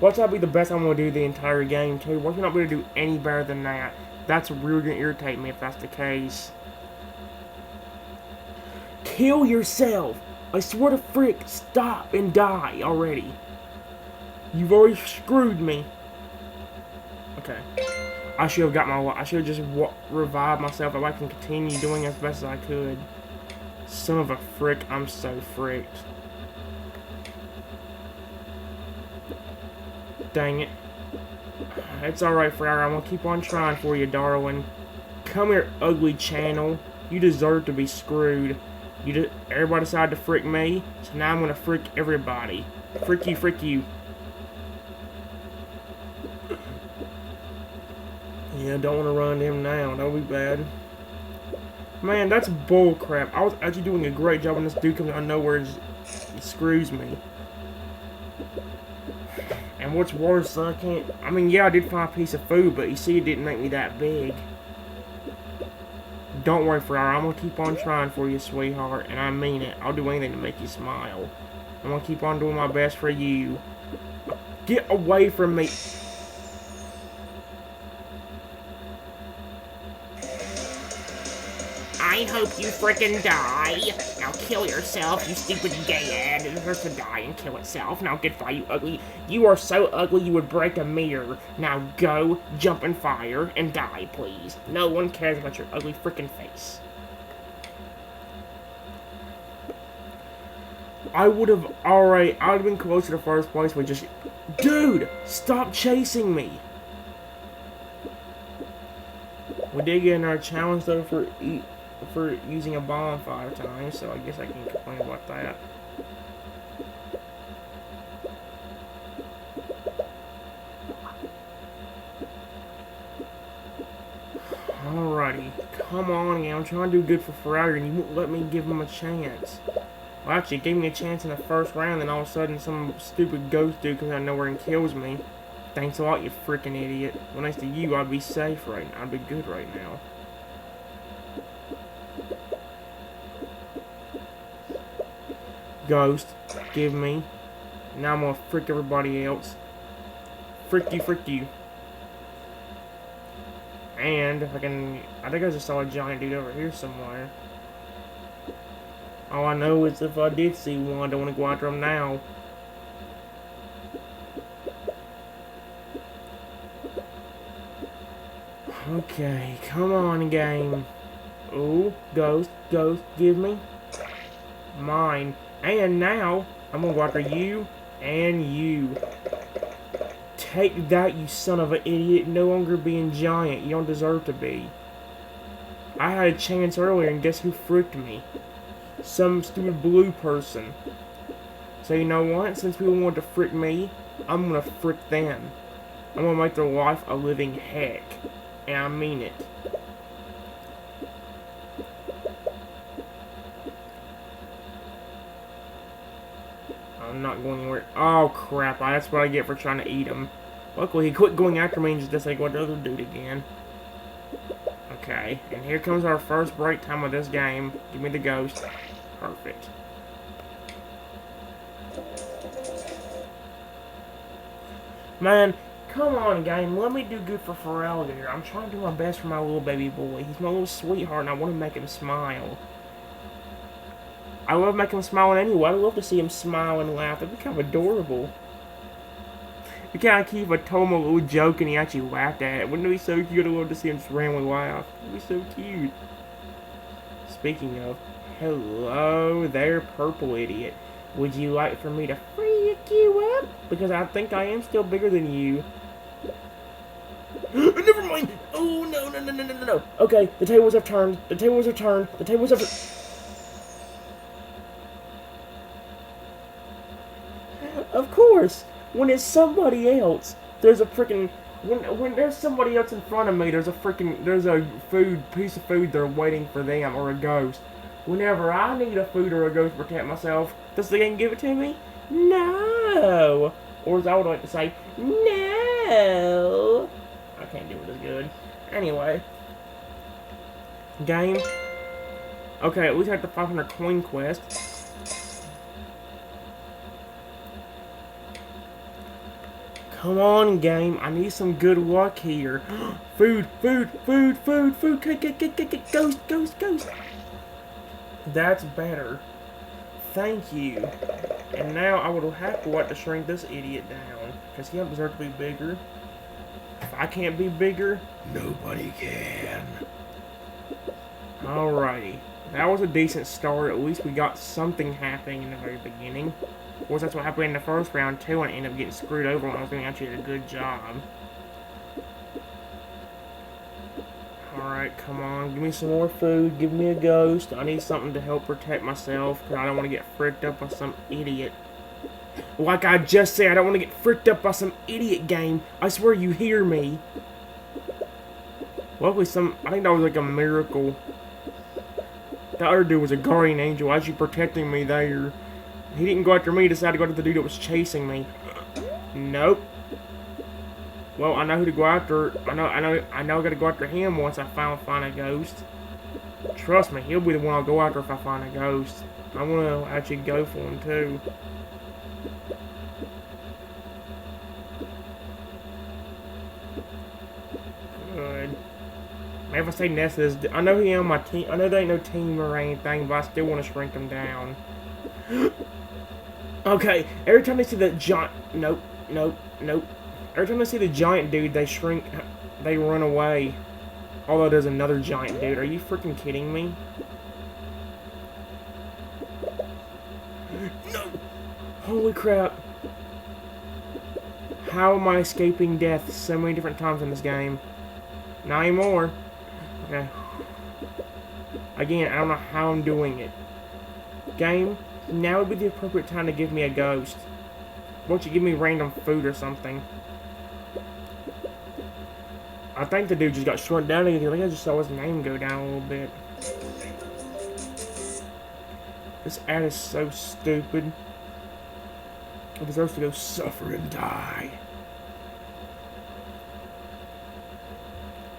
Watch that be the best I'm going to do the entire game, too. Watch me not be able to do any better than that. That's really going to irritate me if that's the case. Kill yourself! I swear to frick, stop and die already. You've already screwed me. Okay. I should have got my... I should have just revived myself if I can continue doing as best as I could. Son of a frick, I'm so fricked. Dang it. It's alright, Fryer. I'm gonna keep on trying for you, darling. Come here, ugly channel. You deserve to be screwed. Everybody decided to frick me, so now I'm gonna frick everybody. Frick you, frick you. Yeah, don't want to run him now. That would be bad. Man, that's bullcrap. I was actually doing a great job when this dude comes out of nowhere and screws me. And what's worse, I can't... I mean, yeah, I did find a piece of food, but you see, it didn't make me that big. Don't worry, Fryer. I'm going to keep on trying for you, sweetheart. And I mean it. I'll do anything to make you smile. I'm going to keep on doing my best for you. Get away from me. I hope you frickin' die. Now kill yourself, you stupid gay ad. It deserves to die and kill itself. Now goodbye, you ugly. You are so ugly you would break a mirror. Now go, jump in fire, and die, please. No one cares about your ugly frickin' face. I would have been closer to first place with just... Dude, stop chasing me. We did get another challenge though for using a bomb 5 times, so I guess I can complain about that. Alrighty, come on again. I'm trying to do good for Ferrari, and you won't let me give him a chance. Well, actually, it gave me a chance in the first round, and all of a sudden, some stupid ghost dude comes out of nowhere and kills me. Thanks a lot, you freaking idiot. Well, next to you, I'd be safe right now. I'd be good right now. Ghost, give me. Now I'm gonna frick everybody else. Frick you, frick you. And if I can... I think I just saw a giant dude over here somewhere. All I know is if I did see one, I don't want to go after him now. Okay, come on, game. Ooh, ghost, give me. Mine. And now, I'm gonna go after you and you. Take that, you son of an idiot. No longer being giant. You don't deserve to be. I had a chance earlier, and guess who fricked me? Some stupid blue person. So you know what? Since people want to frick me, I'm gonna frick them. I'm gonna make their life a living heck. And I mean it. I'm not going anywhere. Oh crap, that's what I get for trying to eat him. Luckily he quit going after me and just decided to go after the other dude again. Okay, and here comes our first break time of this game. Give me the ghost. Perfect. Man, Come on, game. Let me do good for Pharrell here. I'm trying to do my best for my little baby boy. He's my little sweetheart, and I want to make him smile. I love making him smile anyway. I love to see him smile and laugh. It'd be kind of adorable. You kind of keep a told him a little joke and he actually laughed at it. Wouldn't it be so cute? I'd love to see him just randomly laugh. It'd be so cute. Speaking of, hello there, purple idiot. Would you like for me to freak you up? Because I think I am still bigger than you. Never mind. Oh, no. Okay, the tables have turned. The tables have turned. The tables have... Of course, when it's somebody else, there's a freaking... When there's somebody else in front of me, there's a piece of food they're waiting for them, or a ghost. Whenever I need a food or a ghost to protect myself, does the game give it to me? No! Or as I would like to say, no! I can't do it as good. Anyway. Game. Okay, at least I have the 500 coin quest. Come on, game. I need some good luck here. Food. Ghost. That's better. Thank you. And now I would have to like to shrink this idiot down. Because he don't deserve to be bigger. If I can't be bigger, nobody can. Alrighty. That was a decent start. At least we got something happening in the very beginning. Of course, that's what happened in the first round, too, and I ended up getting screwed over when I was doing actually a good job. Alright, come on. Give me some more food. Give me a ghost. I need something to help protect myself, because I don't want to get fricked up by some idiot. Like I just said, I don't want to get fricked up by some idiot game. I swear you hear me. Luckily, I think that was like a miracle. The other dude was a guardian angel, actually protecting me there. He didn't go after me, he decided to go after the dude that was chasing me. Nope. Well, I know who to go after. I know I gotta go after him once I find a ghost. Trust me, he'll be the one I'll go after if I find a ghost. I wanna actually go for him too. Good. Maybe if I say next to this, I know he on my team. I know there ain't no team or anything, but I still want to shrink him down. Okay, every time they see the giant... Nope. Every time they see the giant dude, they shrink... They run away. Although there's another giant dude. Are you freaking kidding me? No! Holy crap. How am I escaping death so many different times in this game? Not anymore. Okay. Again, I don't know how I'm doing it. Game, now would be the appropriate time to give me a ghost. Why don't you give me random food or something? I think the dude just got shrunk down again. I think I just saw his name go down a little bit. This ad is so stupid. It deserves to go suffer and die.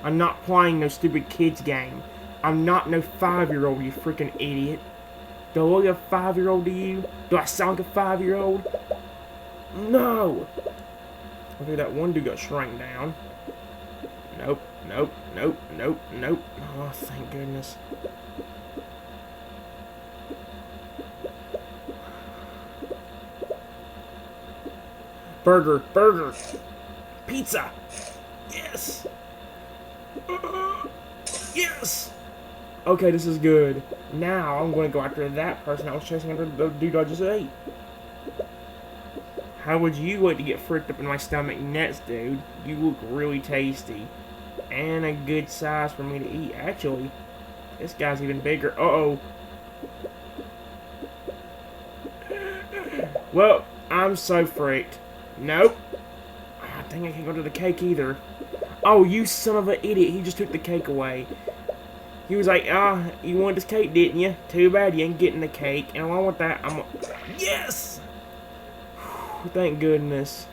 I'm not playing no stupid kids game. I'm not no 5-year-old, you freaking idiot. Do I look like a 5-year-old to you? Do I sound like a 5-year-old? No! Okay, that one dude got shrunk down. Nope. Oh, thank goodness. Burger. Pizza. Yes. Yes. Okay, this is good. Now I'm going to go after that person I was chasing after the dude I just ate. How would you like to get fricked up in my stomach next, dude? You look really tasty. And a good size for me to eat. Actually, this guy's even bigger. Uh-oh. Well, I'm so freaked. Nope. I think I can't go to the cake either. Oh, you son of an idiot. He just took the cake away. He was like, you wanted this cake, didn't you? Too bad you ain't getting the cake. And along with that, yes! Thank goodness.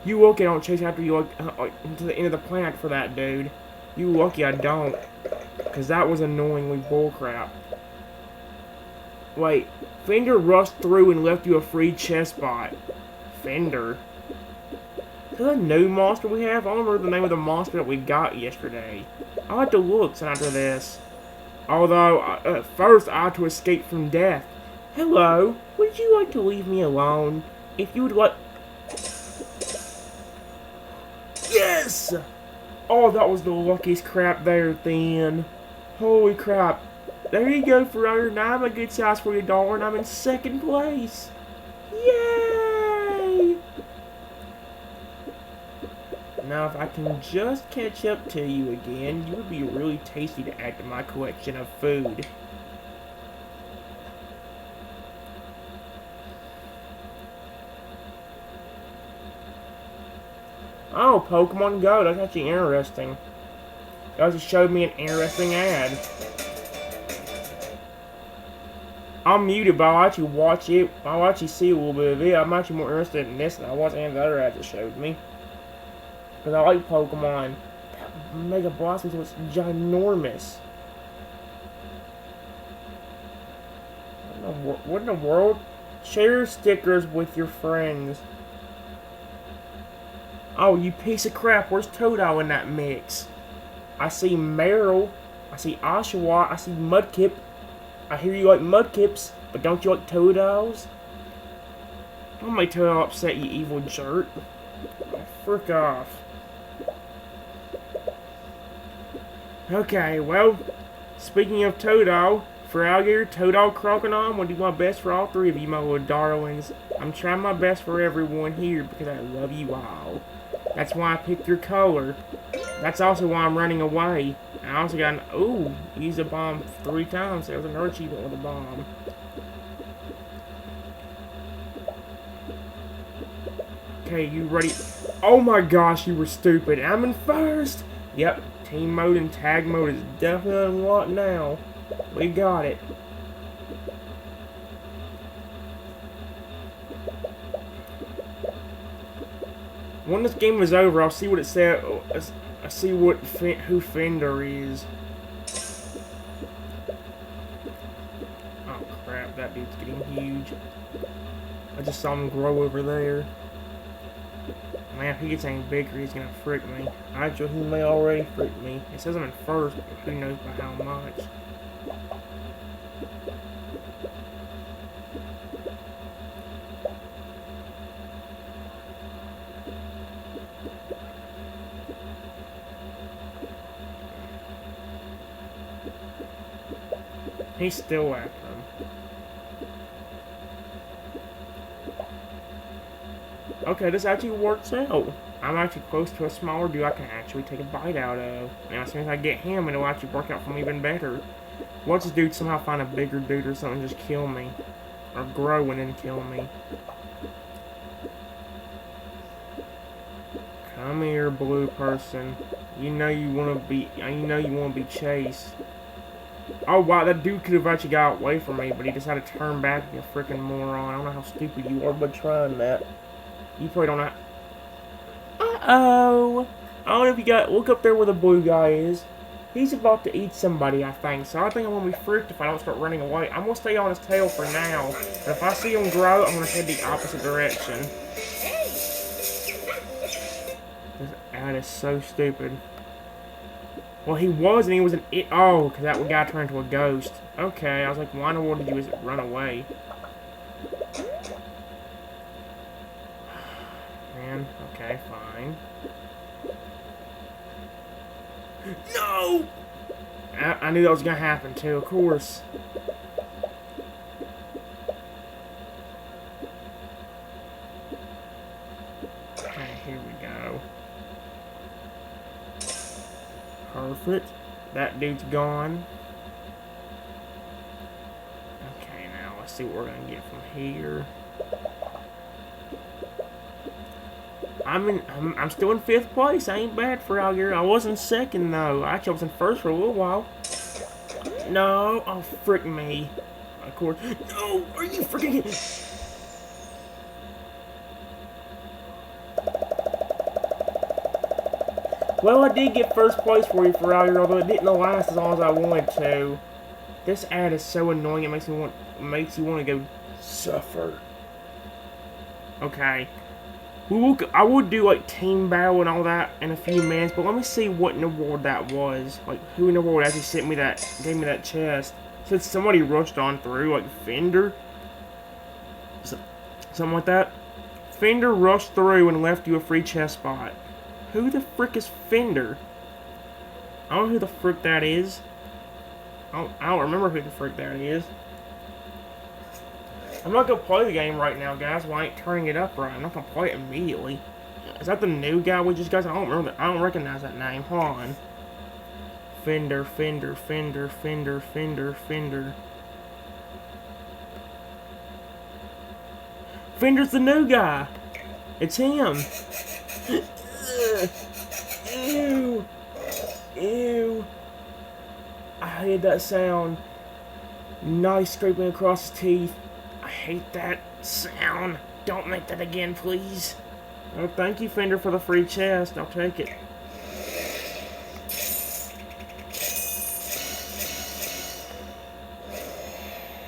You lucky I don't chase after you to the end of the planet for that, dude. You lucky I don't. Because that was annoyingly bullcrap. Wait, Fender rushed through and left you a free chest spot. Fender? Is that a new monster we have? I don't remember the name of the monster that we got yesterday. I'll have to look after this. Although, at first, I had to escape from death. Hello, would you like to leave me alone? If you would like... Yes! Oh, that was the luckiest crap there, then. Holy crap. There you go, Ferrari. Now I'm a good size for your dollar, and I'm in second place. Yay! Now, if I can just catch up to you again, you would be really tasty to add to my collection of food. Oh, Pokemon Go, that's actually interesting. That just showed me an interesting ad. I'm muted, but I'll actually watch it. I'll actually see a little bit of it. I'm actually more interested in this than I was in the other ad that showed me. Because I like Pokemon. Mega Blossom was ginormous. What in the world? Share stickers with your friends. Oh, you piece of crap. Where's Totodile in that mix? I see Meryl. I see Oshawa. I see Mudkip. I hear you like Mudkips, but don't you like Totodiles? Don't make Totodile upset, you evil jerk. Oh, frick off. Okay, well, speaking of Totodile, for Alligator, Totodile, Crocodile, I'm going to do my best for all three of you, my little darlings. I'm trying my best for everyone here because I love you all. That's why I picked your color. That's also why I'm running away. I also got an... Ooh, used a bomb 3 times. There was another achievement with a bomb. Okay, you ready? Oh my gosh, you were stupid. I'm in first! Yep, team mode and tag mode is definitely unlocked now. We got it. When this game is over, I'll see what it said. I see what who Fender is. Oh crap, that dude's getting huge. I just saw him grow over there. Man, if he gets any bigger, he's gonna frick me. Actually, he may already frick me. It says I'm in first, but who knows by how much. He's still after him. Okay, this actually works out. I'm actually close to a smaller dude I can actually take a bite out of. And as soon as I get him, it'll actually work out for me even better. Watch this dude somehow find a bigger dude or something and just kill me. Or grow and then kill me. Come here, blue person. You know you wanna be chased. Oh wow, that dude could have actually got away from me, but he decided to turn back, you freaking moron. I don't know how stupid you are, but trying that. You probably don't know. Uh-oh. I don't know if you got... Look up there where the blue guy is. He's about to eat somebody, I think. So I think I'm going to be freaked if I don't start running away. I'm going to stay on his tail for now. But if I see him grow, I'm going to head the opposite direction. That is so stupid. Well, he was, and he was an it. Oh, because that guy turned into a ghost. Okay, I was like, why in the world did you run away? Man, okay, fine. No! I knew that was going to happen, too, of course. Okay, here we go. Perfect. That dude's gone. Okay, now let's see what we're gonna get from here. I'm still in 5th place. I ain't bad for out here. I wasn't second though. Actually, I was in first for a little while. No, oh frick me. Of course. No, are you freaking? Well, I did get first place for you for out here, although it didn't last as long as I wanted to. This ad is so annoying. It makes you want to go suffer. Okay. I would do like team battle and all that in a few minutes, but let me see what in the world that was. Like who in the world actually sent me that, gave me that chest? Said somebody rushed on through, like Fender, something like that. Fender rushed through and left you a free chest spot. Who the frick is Fender? I don't know who the frick that is. I don't remember who the frick that is. I'm not gonna play the game right now, guys. Well, I ain't turning it up right. I'm not gonna play it immediately. Is that the new guy we just got? I don't remember. I don't recognize that name. Hold on. Fender, Fender, Fender, Fender, Fender, Fender. Fender's the new guy. It's him. Ew. Ew. I hate that sound. Knife scraping across his teeth. I hate that sound. Don't make that again, please. Oh, thank you, Fender, for the free chest. I'll take it.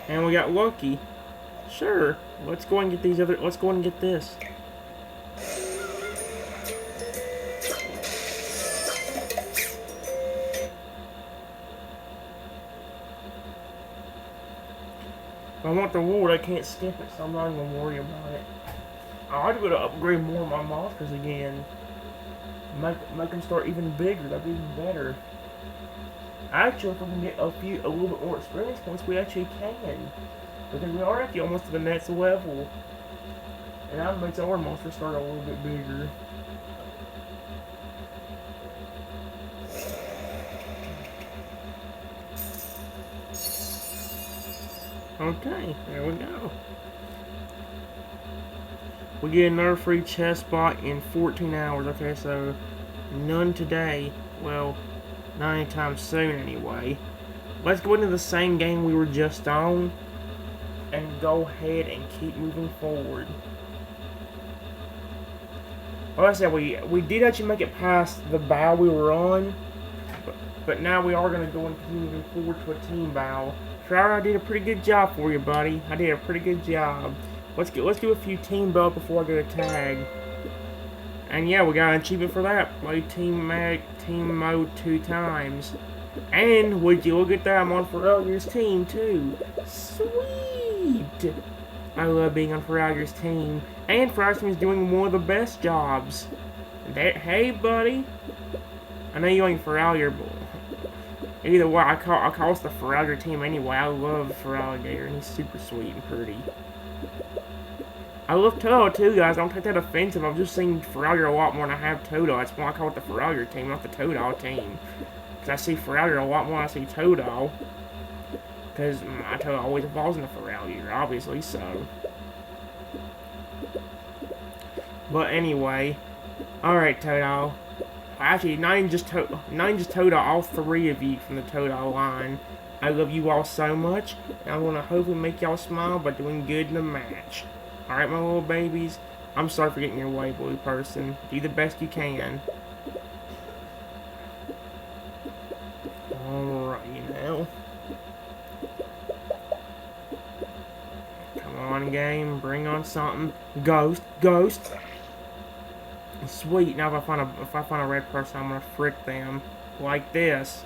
And we got lucky. Sure. Let's go and get these other. Let's go and get this. If I want the reward, I can't skip it, so I'm not even worried about it. I'd go to upgrade more of my monsters again. Make them start even bigger. That'd be even better. Actually, if we can get a little bit more experience points, we actually can. Because we are actually almost to the next level. And that makes our monsters start a little bit bigger. Okay, there we go. We get another free chest spot in 14 hours. Okay, so none today. Well, not anytime soon anyway. Let's go into the same game we were just on and go ahead and keep moving forward. Like I said, we did actually make it past the bow we were on, but now we are going to go and keep moving forward to a team bow. Trower, I did a pretty good job for you, buddy. I did a pretty good job. Let's do a few team bow before I go to tag. And yeah, we got an achievement for that. Play team mode 2 times. And would you look at that? I'm on Ferrari's team too. Sweet. I love being on Ferrari's team. And Ferrari's team is doing one of the best jobs. Hey, buddy. I know you ain't Ferrari, but either way, I call us the Ferrari team anyway. I love Ferrari, and he's super sweet and pretty. I love Toto too, guys. Don't take that offensive. I've just seen Ferrari a lot more than I have Toto. That's why I call it the Ferrari team, not the Toto team. Because I see Ferrari a lot more than I see Toto. Because my Toto always evolves into Ferrari, obviously, so. But anyway. Alright, Toto. Actually, not even just Toto, all three of you from the Toto line. I love you all so much, and I want to hopefully make y'all smile by doing good in the match. Alright, my little babies, I'm sorry for getting your way, blue person. Do the best you can. Alright, now. Come on, game, bring on something. Ghost. Sweet. Now if I find a red person, I'm gonna frick them like this.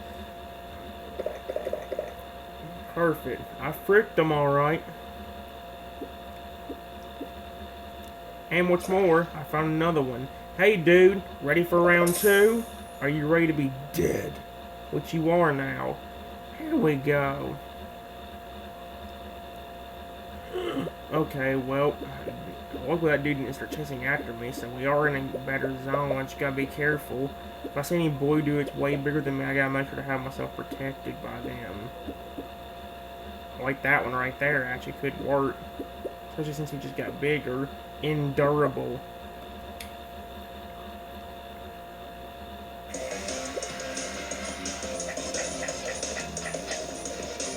Perfect. I fricked them all right. And what's more, I found another one. Hey, dude, ready for round 2? Are you ready to be dead? Which you are now. Here we go. Okay, well, luckily that dude didn't start chasing after me, so we are in a better zone. I just gotta be careful. If I see any blue dudes way bigger than me, I gotta make sure to have myself protected by them. Like that one right there actually could work. Especially since he just got bigger. Endurable.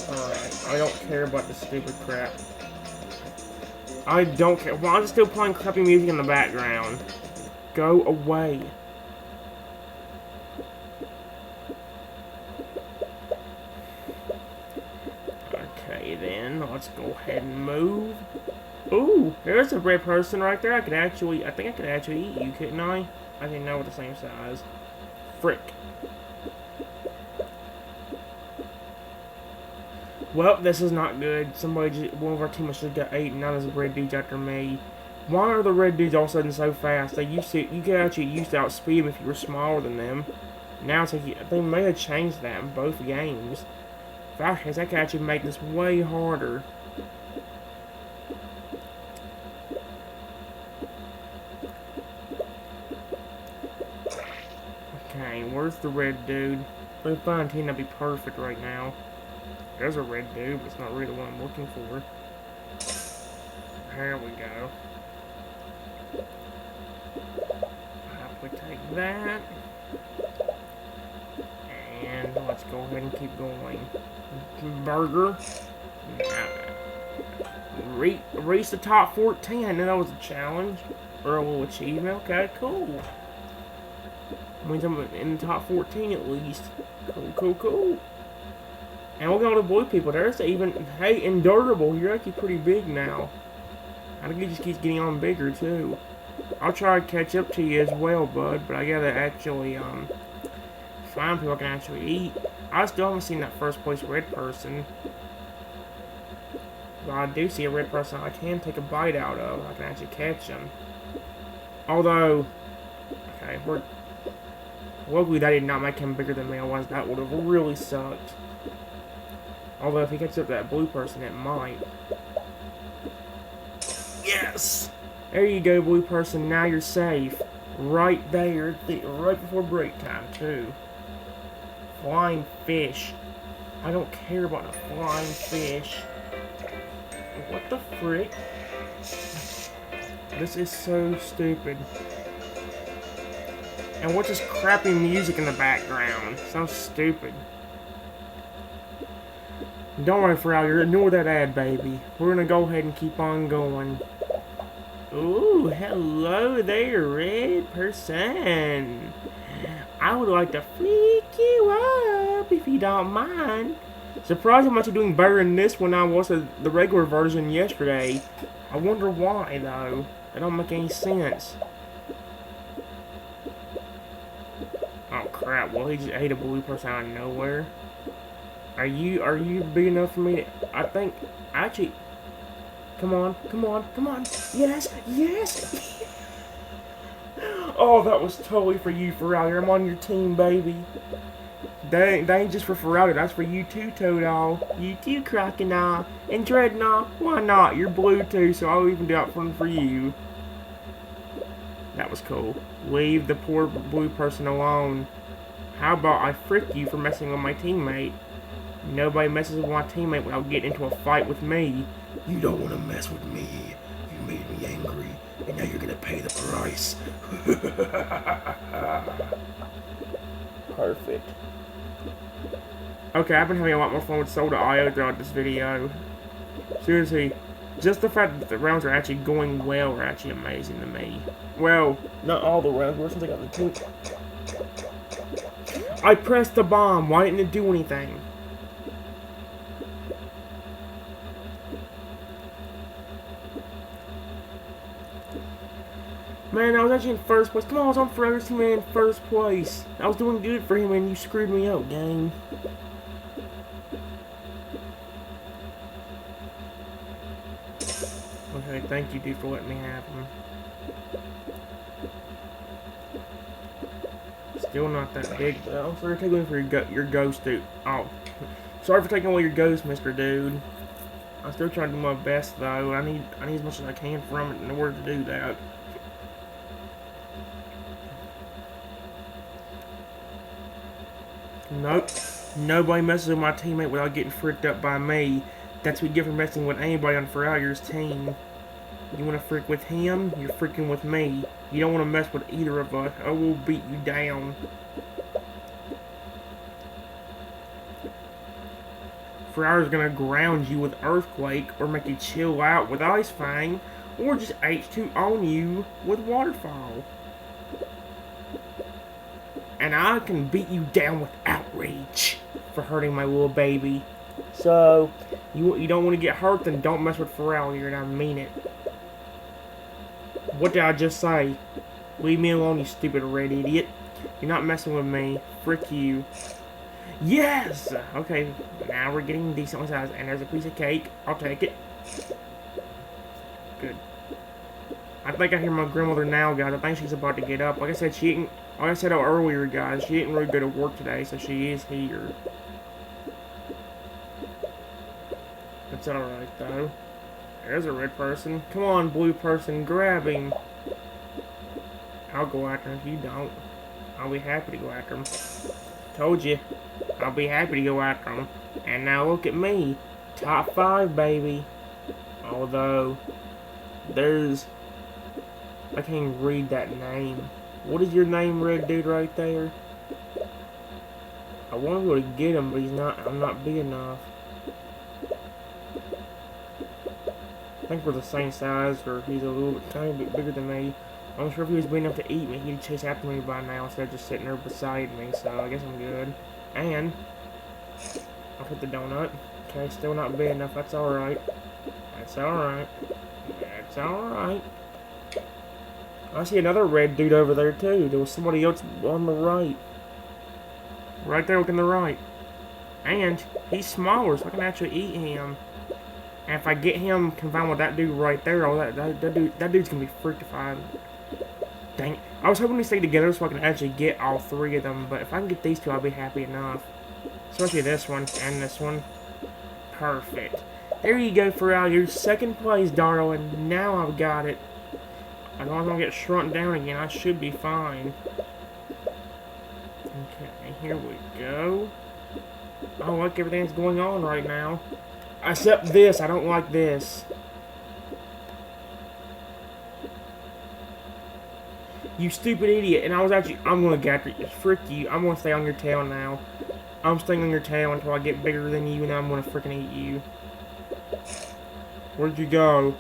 Alright, I don't care about this stupid crap. I don't care. Why is it still playing crappy music in the background? Go away. Okay then, let's go ahead and move. Ooh, there's a red person right there. I think I could actually eat you, couldn't I? I didn't know we're the same size. Frick. Well, this is not good. One of our teammates just got ate, and now there's red dudes after me. Why are the red dudes all of a sudden so fast? You could actually used to outspeed them if you were smaller than them. Now it's like they may have changed that in both games. That could actually make this way harder. Okay, where's the red dude? If I find him, that'd be perfect right now. There's a red dude, but it's not really the one I'm looking for. There we go. We take that. And let's go ahead and keep going. Burger. Reach the top 14. I knew that was a challenge. Or a little achievement. Okay, cool. Means I'm in the top 14 at least. Cool. And look at all the blue people. There's even, hey, Endurable, you're actually pretty big now. I think he just keeps getting on bigger too. I'll try to catch up to you as well, bud, but I gotta actually, find people I can actually eat. I still haven't seen that first place red person. But I do see a red person I can take a bite out of. I can actually catch him. Although, okay, luckily that did not make him bigger than me, otherwise that would have really sucked. Although if he catches up that blue person, it might. Yes! There you go, blue person, now you're safe. Right there, right before break time, too. Flying fish. I don't care about the flying fish. What the frick? This is so stupid. And what's this crappy music in the background? Sounds stupid. Don't worry, Frowler, ignore that ad, baby. We're gonna go ahead and keep on going. Ooh, hello there, red person. I would like to flick you up if you don't mind. Surprised I'm actually doing better in this one than I was the regular version yesterday. I wonder why, though. That don't make any sense. Oh crap, well he just ate a blue person out of nowhere. Are you big enough for me to, I think, actually, come on. Yes! Oh, that was totally for you, Ferrari. I'm on your team, baby. That ain't just for Ferrari, that's for you too, Toadol. You too, Crocodile. And Dreadnought, why not? You're blue too, so I'll even do that one for you. That was cool. Leave the poor blue person alone. How about I frick you for messing with my teammate? Nobody messes with my teammate without getting into a fight with me. You don't want to mess with me. You made me angry, and now you're gonna pay the price. Perfect. Okay, I've been having a lot more fun with Soda IO throughout this video. Seriously, just the fact that the rounds are actually going well are actually amazing to me. Well, not all the rounds, but since I got the two. I pressed the bomb, why didn't it do anything? Man, I was actually in first place. Come on, I was on Forever's team in first place. I was doing good for him and you screwed me up, gang. Okay, thank you, dude, for letting me have him. Still not that big, though. Sorry for taking away for your ghost, dude. Oh. Sorry for taking away your ghost, Mr. Dude. I'm still trying to do my best, though. I need as much as I can from it in order to do that. Nope. Nobody messes with my teammate without getting fricked up by me. That's what you get for messing with anybody on Ferrari's team. You want to freak with him, you're freaking with me. You don't want to mess with either of us, or we'll beat you down. Ferrari's gonna ground you with Earthquake, or make you chill out with Ice Fang, or just H2 on you with Waterfall. And I can beat you down with Outrage for hurting my little baby. So, you don't want to get hurt, then don't mess with Ferrari, and I mean it. What did I just say? Leave me alone, you stupid red idiot. You're not messing with me. Frick you. Yes! Okay, now we're getting decently sized. And there's a piece of cake. I'll take it. Good. I think I hear my grandmother now, guys. I think she's about to get up. Like I said, like I said earlier, guys, she didn't really go to work today, so she is here. That's alright, though. There's a red person. Come on, blue person, grab him. I'll go after him if you don't. I'll be happy to go after him. Told you. I'll be happy to go after him. And now look at me. Top 5, baby. Although, there's... I can't even read that name. What is your name, red dude, right there? I want to go to get him, but I'm not big enough. I think we're the same size, or he's a little bit, tiny bit bigger than me. I'm sure if he was big enough to eat me, he'd chase after me by now instead of just sitting there beside me, so I guess I'm good. And, I'll put the donut. Okay, still not big enough, that's alright. That's alright. That's alright. I see another red dude over there too. There was somebody else on the right. Right there looking to the right. And he's smaller, so I can actually eat him. And if I get him combined with that dude right there, that dude's gonna be fructified. Dang it. I was hoping to stay together so I can actually get all 3 of them, but if I can get these 2, I'll be happy enough. Especially this one and this one. Perfect. There you go, Pharrell. Your 2nd place, darling. Now I've got it. As long as I don't get shrunk down again, I should be fine. Okay, here we go. I don't like everything that's going on right now. Except this, I don't like this. You stupid idiot, and I'm gonna get you. Frick you, I'm gonna stay on your tail now. I'm staying on your tail until I get bigger than you, and I'm gonna frickin' eat you. Where'd you go?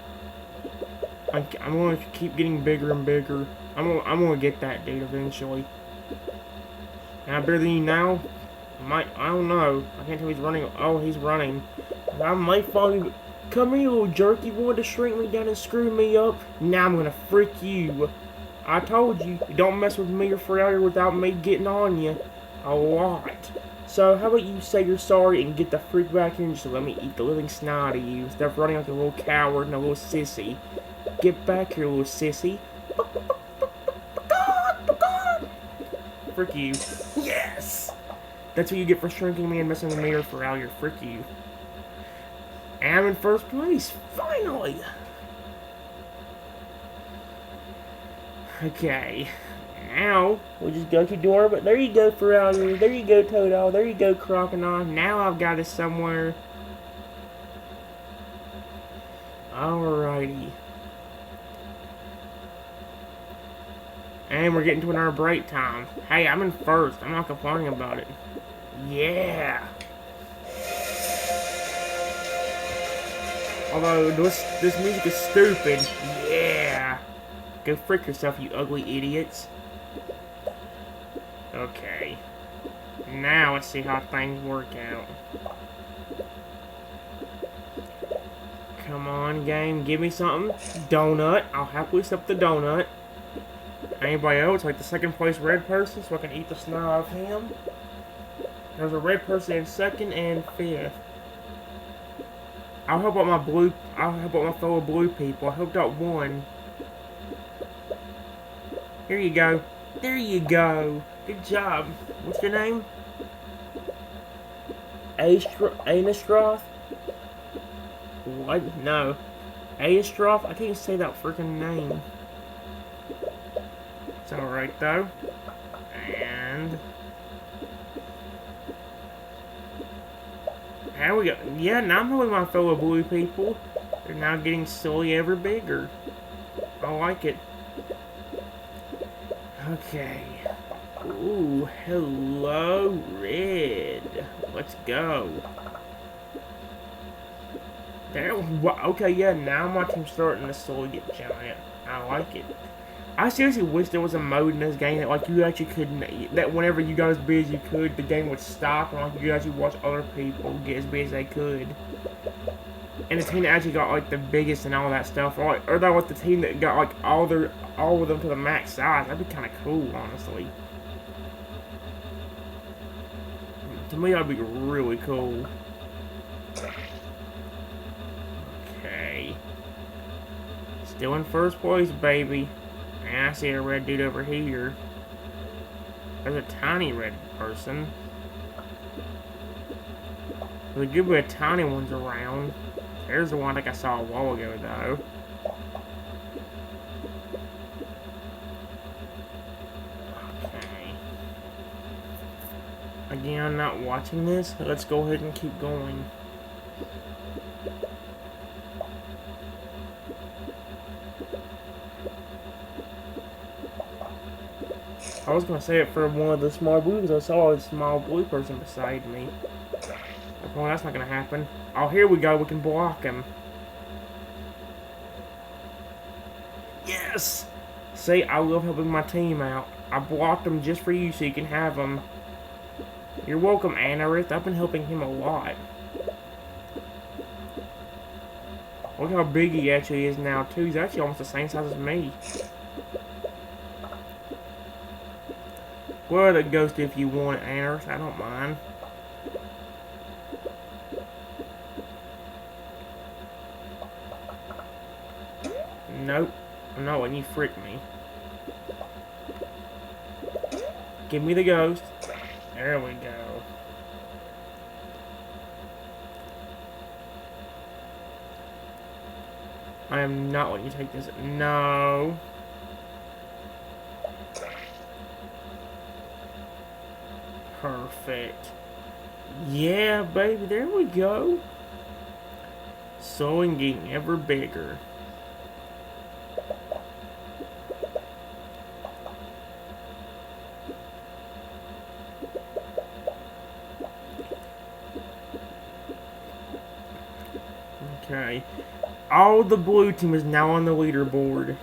I'm gonna keep getting bigger and bigger. I'm gonna get that dude eventually. Am I bigger than you now? I don't know. I can't tell he's running. Oh, he's running. I might fall. Come here, you little jerk. You wanted to shrink me down and screw me up. Now I'm gonna frick you. I told you, don't mess with me or Fryer without me getting on you. A lot. So, how about you say you're sorry and get the freak back here and just let me eat the living snot of you instead of running like a little coward and a little sissy. Get back here, little sissy. Frick you. Yes! That's what you get for shrinking me and messing with me or Fryer. Frick you. And I'm in 1st place. Finally! Okay. Now, we'll just go to door, but there you go, Pharrell. There you go, Toto. There you go, Crocodile. Now I've got it somewhere. Alrighty. And we're getting to another break time. Hey, I'm in 1st. I'm not complaining about it. Yeah. Although, this music is stupid. Yeah. Go frick yourself, you ugly idiots. Okay. Now let's see how things work out. Come on, game. Give me something. Donut. I'll happily accept the donut. Anybody else? Like the 2nd place red person so I can eat the snot of him? There's a red person in 2nd and 5th. I'll help out my fellow blue people. I helped out one. Here you go. There you go. Good job. What's your name? Anistroth? What? No. Anistroth? I can't say that freaking name. It's alright though. And... There we go. Yeah, now I'm helping my fellow blue people. They're now getting slowly ever bigger. I like it. Okay. Ooh, hello, red. Let's go. There. Okay, yeah, now my team's starting to slowly get giant. I like it. I seriously wish there was a mode in this game that, like, you actually could, that whenever you got as big as you could, the game would stop and, like, you could actually watch other people get as big as they could. and the team that actually got like the biggest and all that stuff, or that was the team that got like all of them to the max size. That'd be kind of cool, honestly. To me, that'd be really cool. Okay. Still in first place, baby. And I see a red dude over here. There's a tiny red person. There's a good bit of tiny ones around. There's the one like I saw a while ago, though. Okay. Again, I'm not watching this. Let's go ahead and keep going. I was gonna say it for one of the small blues. I saw a small blue person beside me. Well, that's not gonna happen. Oh, here we go. We can block him. Yes! See, I love helping my team out. I blocked him just for you so you can have him. You're welcome, Anarith. I've been helping him a lot. Look how big he actually is now, too. He's actually almost the same size as me. Well, the ghost if you want it, Anarith. I don't mind. Nope. I'm not letting you frick me. Give me the ghost. There we go. I am not letting you take this. No. Perfect. Yeah, baby. There we go. Sewing getting ever bigger. Okay. All the blue team is now on the leaderboard.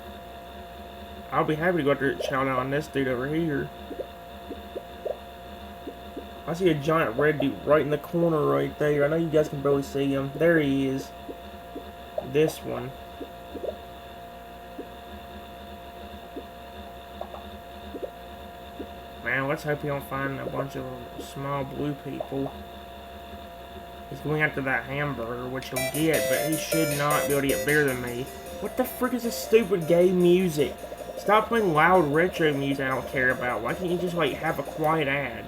I'll be happy to go after shout out on this dude over here. I see a giant red dude right in the corner right there. I know you guys can barely see him. There he is. This one. Man, let's hope he don't find a bunch of small blue people. He's going after that hamburger, which he'll get, but he should not be able to get bigger than me. What the frick is this stupid gay music? Stop playing loud retro music I don't care about. Why can't you just, like, have a quiet ad?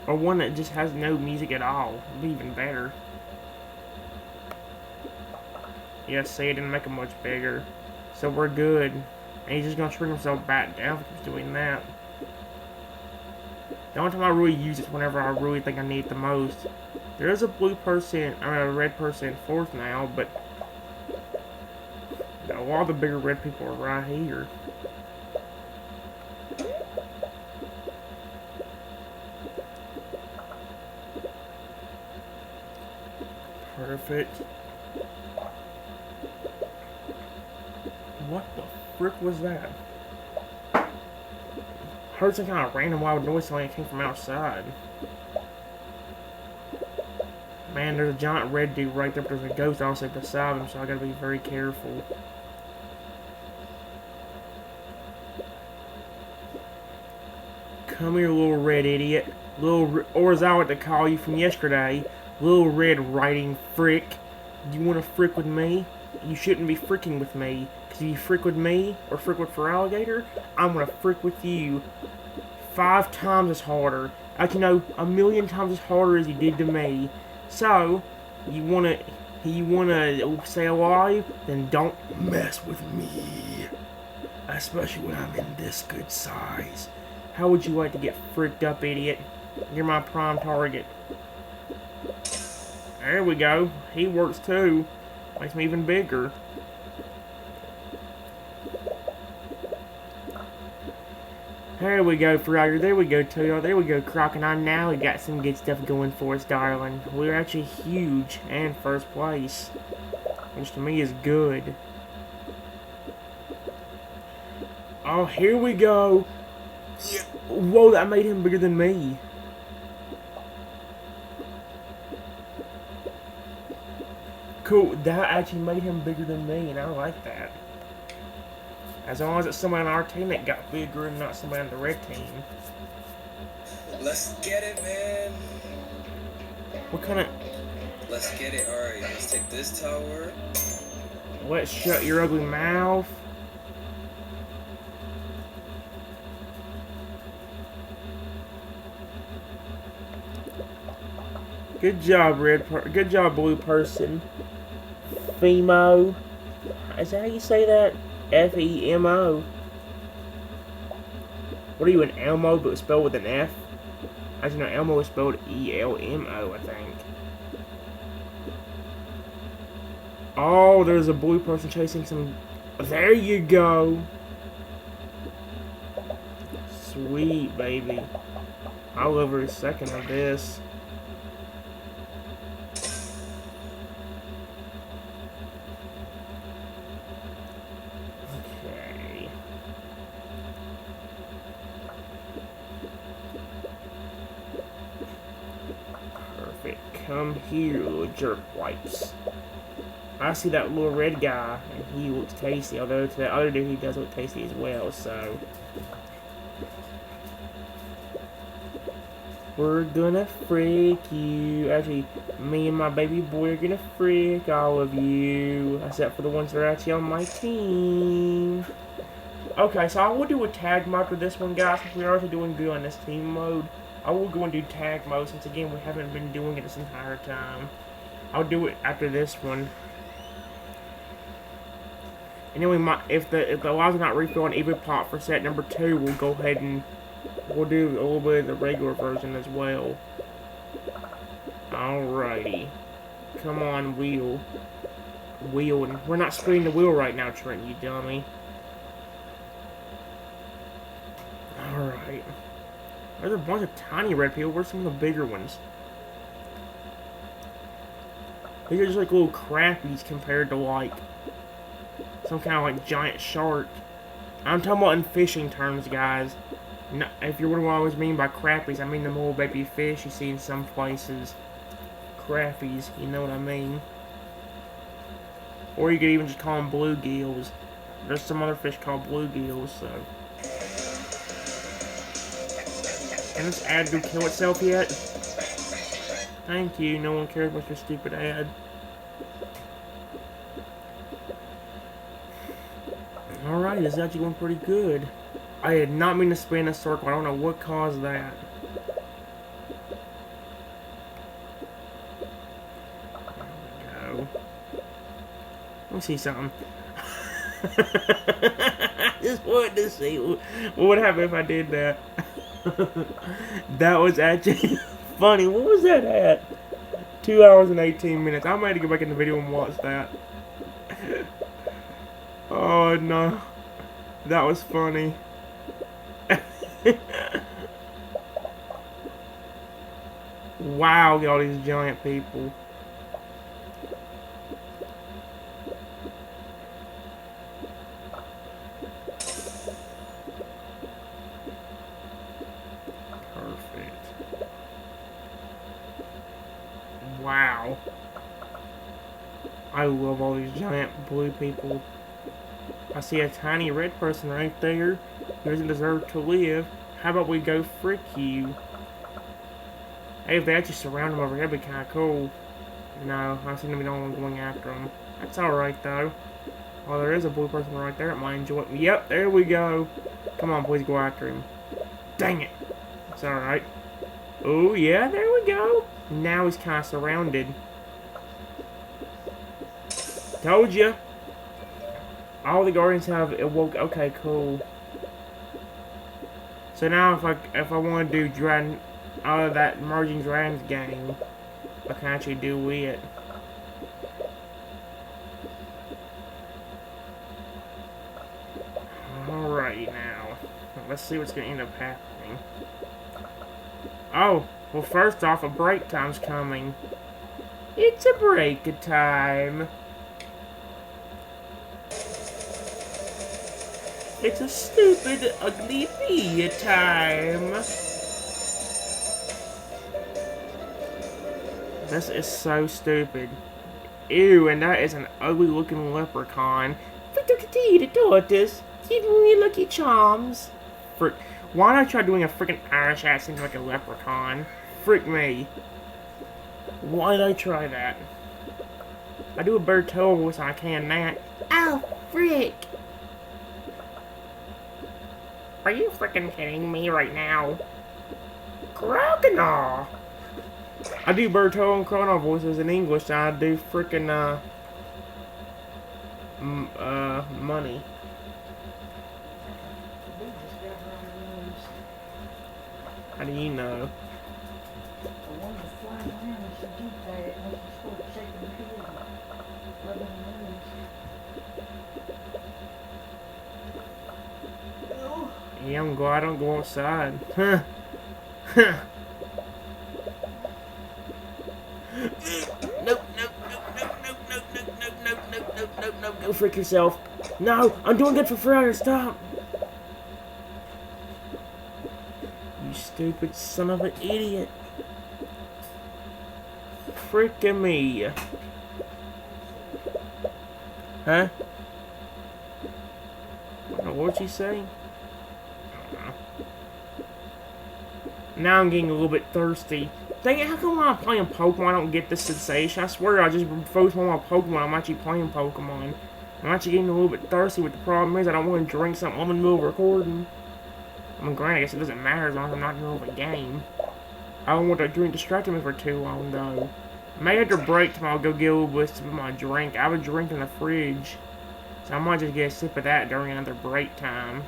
Or one that just has no music at all. It'd be even better. Yeah, see, it didn't make him much bigger. So we're good. And he's just gonna shrink himself back down if he keeps doing that. The only time I really use it is whenever I really think I need it the most. There is a blue person, or a red person in fourth now, but a lot of the bigger red people are right here. Perfect. What the frick was that? Heard some kind of random loud noise like it came from outside. Man, there's a giant red dude right there, but there's a ghost also beside him, so I gotta be very careful. Come here, little red idiot. Or as I like to call you from yesterday, little red riding frick. You wanna frick with me? You shouldn't be fricking with me. Because if you frick with me, or frick with for alligator, I'm gonna frick with you 5 times as harder. Actually, no, 1,000,000 times as harder as you did to me. So, you wanna stay alive? Then don't Mess with me. Especially when I'm in this good size. How would you like to get fricked up, idiot? You're my prime target. There we go. He works too. Makes me even bigger. There we go, Frogger. There we go, Toto. There we go, Crocodile. Now we got some good stuff going for us, darling. We're actually huge and first place, which to me is good. Oh, here we go. Yeah. Whoa, that made him bigger than me. Cool. That actually made him bigger than me, and I like that. As long as it's somebody on our team that got bigger and not somebody on the red team. Let's get it, man. What kind of... Let's get it. Alright, let's take this tower. Let's shut your ugly mouth. Good job, good job, blue person. Femo. Is that how you say that? F-E-M-O. What are you, an Elmo, but spelled with an F? Actually, no, Elmo is spelled E-L-M-O, I think. Oh, there's a blue person chasing some... There you go. Sweet, baby. I love every second of this. Okay. Perfect. Come here, little jerk wipes. I see that little red guy, and he looks tasty, although to the other dude, he does look tasty as well, so... We're gonna freak you. Actually, me and my baby boy are gonna freak all of you, except for the ones that are actually on my team. Okay, so I will do a tag mode for this one, guys, since we're already doing good on this team mode. I will go and do tag mode, since again, we haven't been doing it this entire time. I'll do it after this one. Anyway, if the lives are not refilled on EvoPop for set number 2, we'll go ahead and we'll do a little bit of the regular version as well. Alrighty. Come on, wheel. Wheel. And we're not spinning the wheel right now, Trent, you dummy. Alright. There's a bunch of tiny red people. Where's some of the bigger ones? These are just like little crappies compared to like some kind of like giant shark. I'm talking about in fishing terms, guys. No, if you're wondering what I always mean by crappies, I mean the little baby fish you see in some places. Crappies, you know what I mean. Or you could even just call them bluegills. There's some other fish called bluegills, so. Can this ad go kill itself yet? Thank you, no one cares about your stupid ad. Alright, this is actually going pretty good. I did not mean to spin a circle. I don't know what caused that. There we go. Let me see something. I just wanted to see what would happen if I did that. That was actually funny. What was that at? 2 hours and 18 minutes. I might have to go back in the video and watch that. Oh no. That was funny. Wow, look at all these giant people. Perfect. Wow. I love all these giant blue people. I see a tiny red person right there who doesn't deserve to live. How about we go frick you? Hey, if they actually surround him over here, that'd be kind of cool. No, I seem to be the only one going after him. That's alright, though. Oh, there is a blue person right there that might enjoy it. Yep, there we go. Come on, please go after him. Dang it. It's alright. Oh, yeah, there we go. Now he's kind of surrounded. Told ya. All the guardians have awoke. Okay, cool. So now, if I want to do Dragon, out of that merging dragons game, I can actually do it. Alrighty now, let's see what's going to end up happening. Oh, well, first off, a break time's coming. It's a break time. It's a stupid, ugly bee time. This is so stupid. Ew, and that is an ugly looking leprechaun. The tortoise, give me lucky charms. Frick. Why not try doing a freaking Irish accent like a leprechaun? Frick me. Why did I try that? I do a better toe voice than I can that. Oh, frick. Are you freaking kidding me right now? Crocodile! I do Berto and Chrono voices in English, and I do freaking, money. How do you know? Yeah, I'm glad I don't go outside. Huh. Huh. Nope, nope, nope, nope, nope, nope, nope, nope, nope, nope, nope, nope, nope, go freak yourself. No, I'm doing good for Friday, stop. You stupid son of an idiot. Frickin' me. Huh? What'd she say? Now I'm getting a little bit thirsty. Dang it, how come when I'm playing Pokemon I don't get this sensation? I swear I just focus on my Pokemon, I'm actually playing Pokemon. I'm actually getting a little bit thirsty, but the problem is I don't want to drink something I'm in the middle of recording. I mean, granted, I guess it doesn't matter as long as I'm not in the middle of a game. I don't want that drink distracting me for too long, though. Maybe after break time I'll go get a little bit of my drink. I have a drink in the fridge, so I might just get a sip of that during another break time.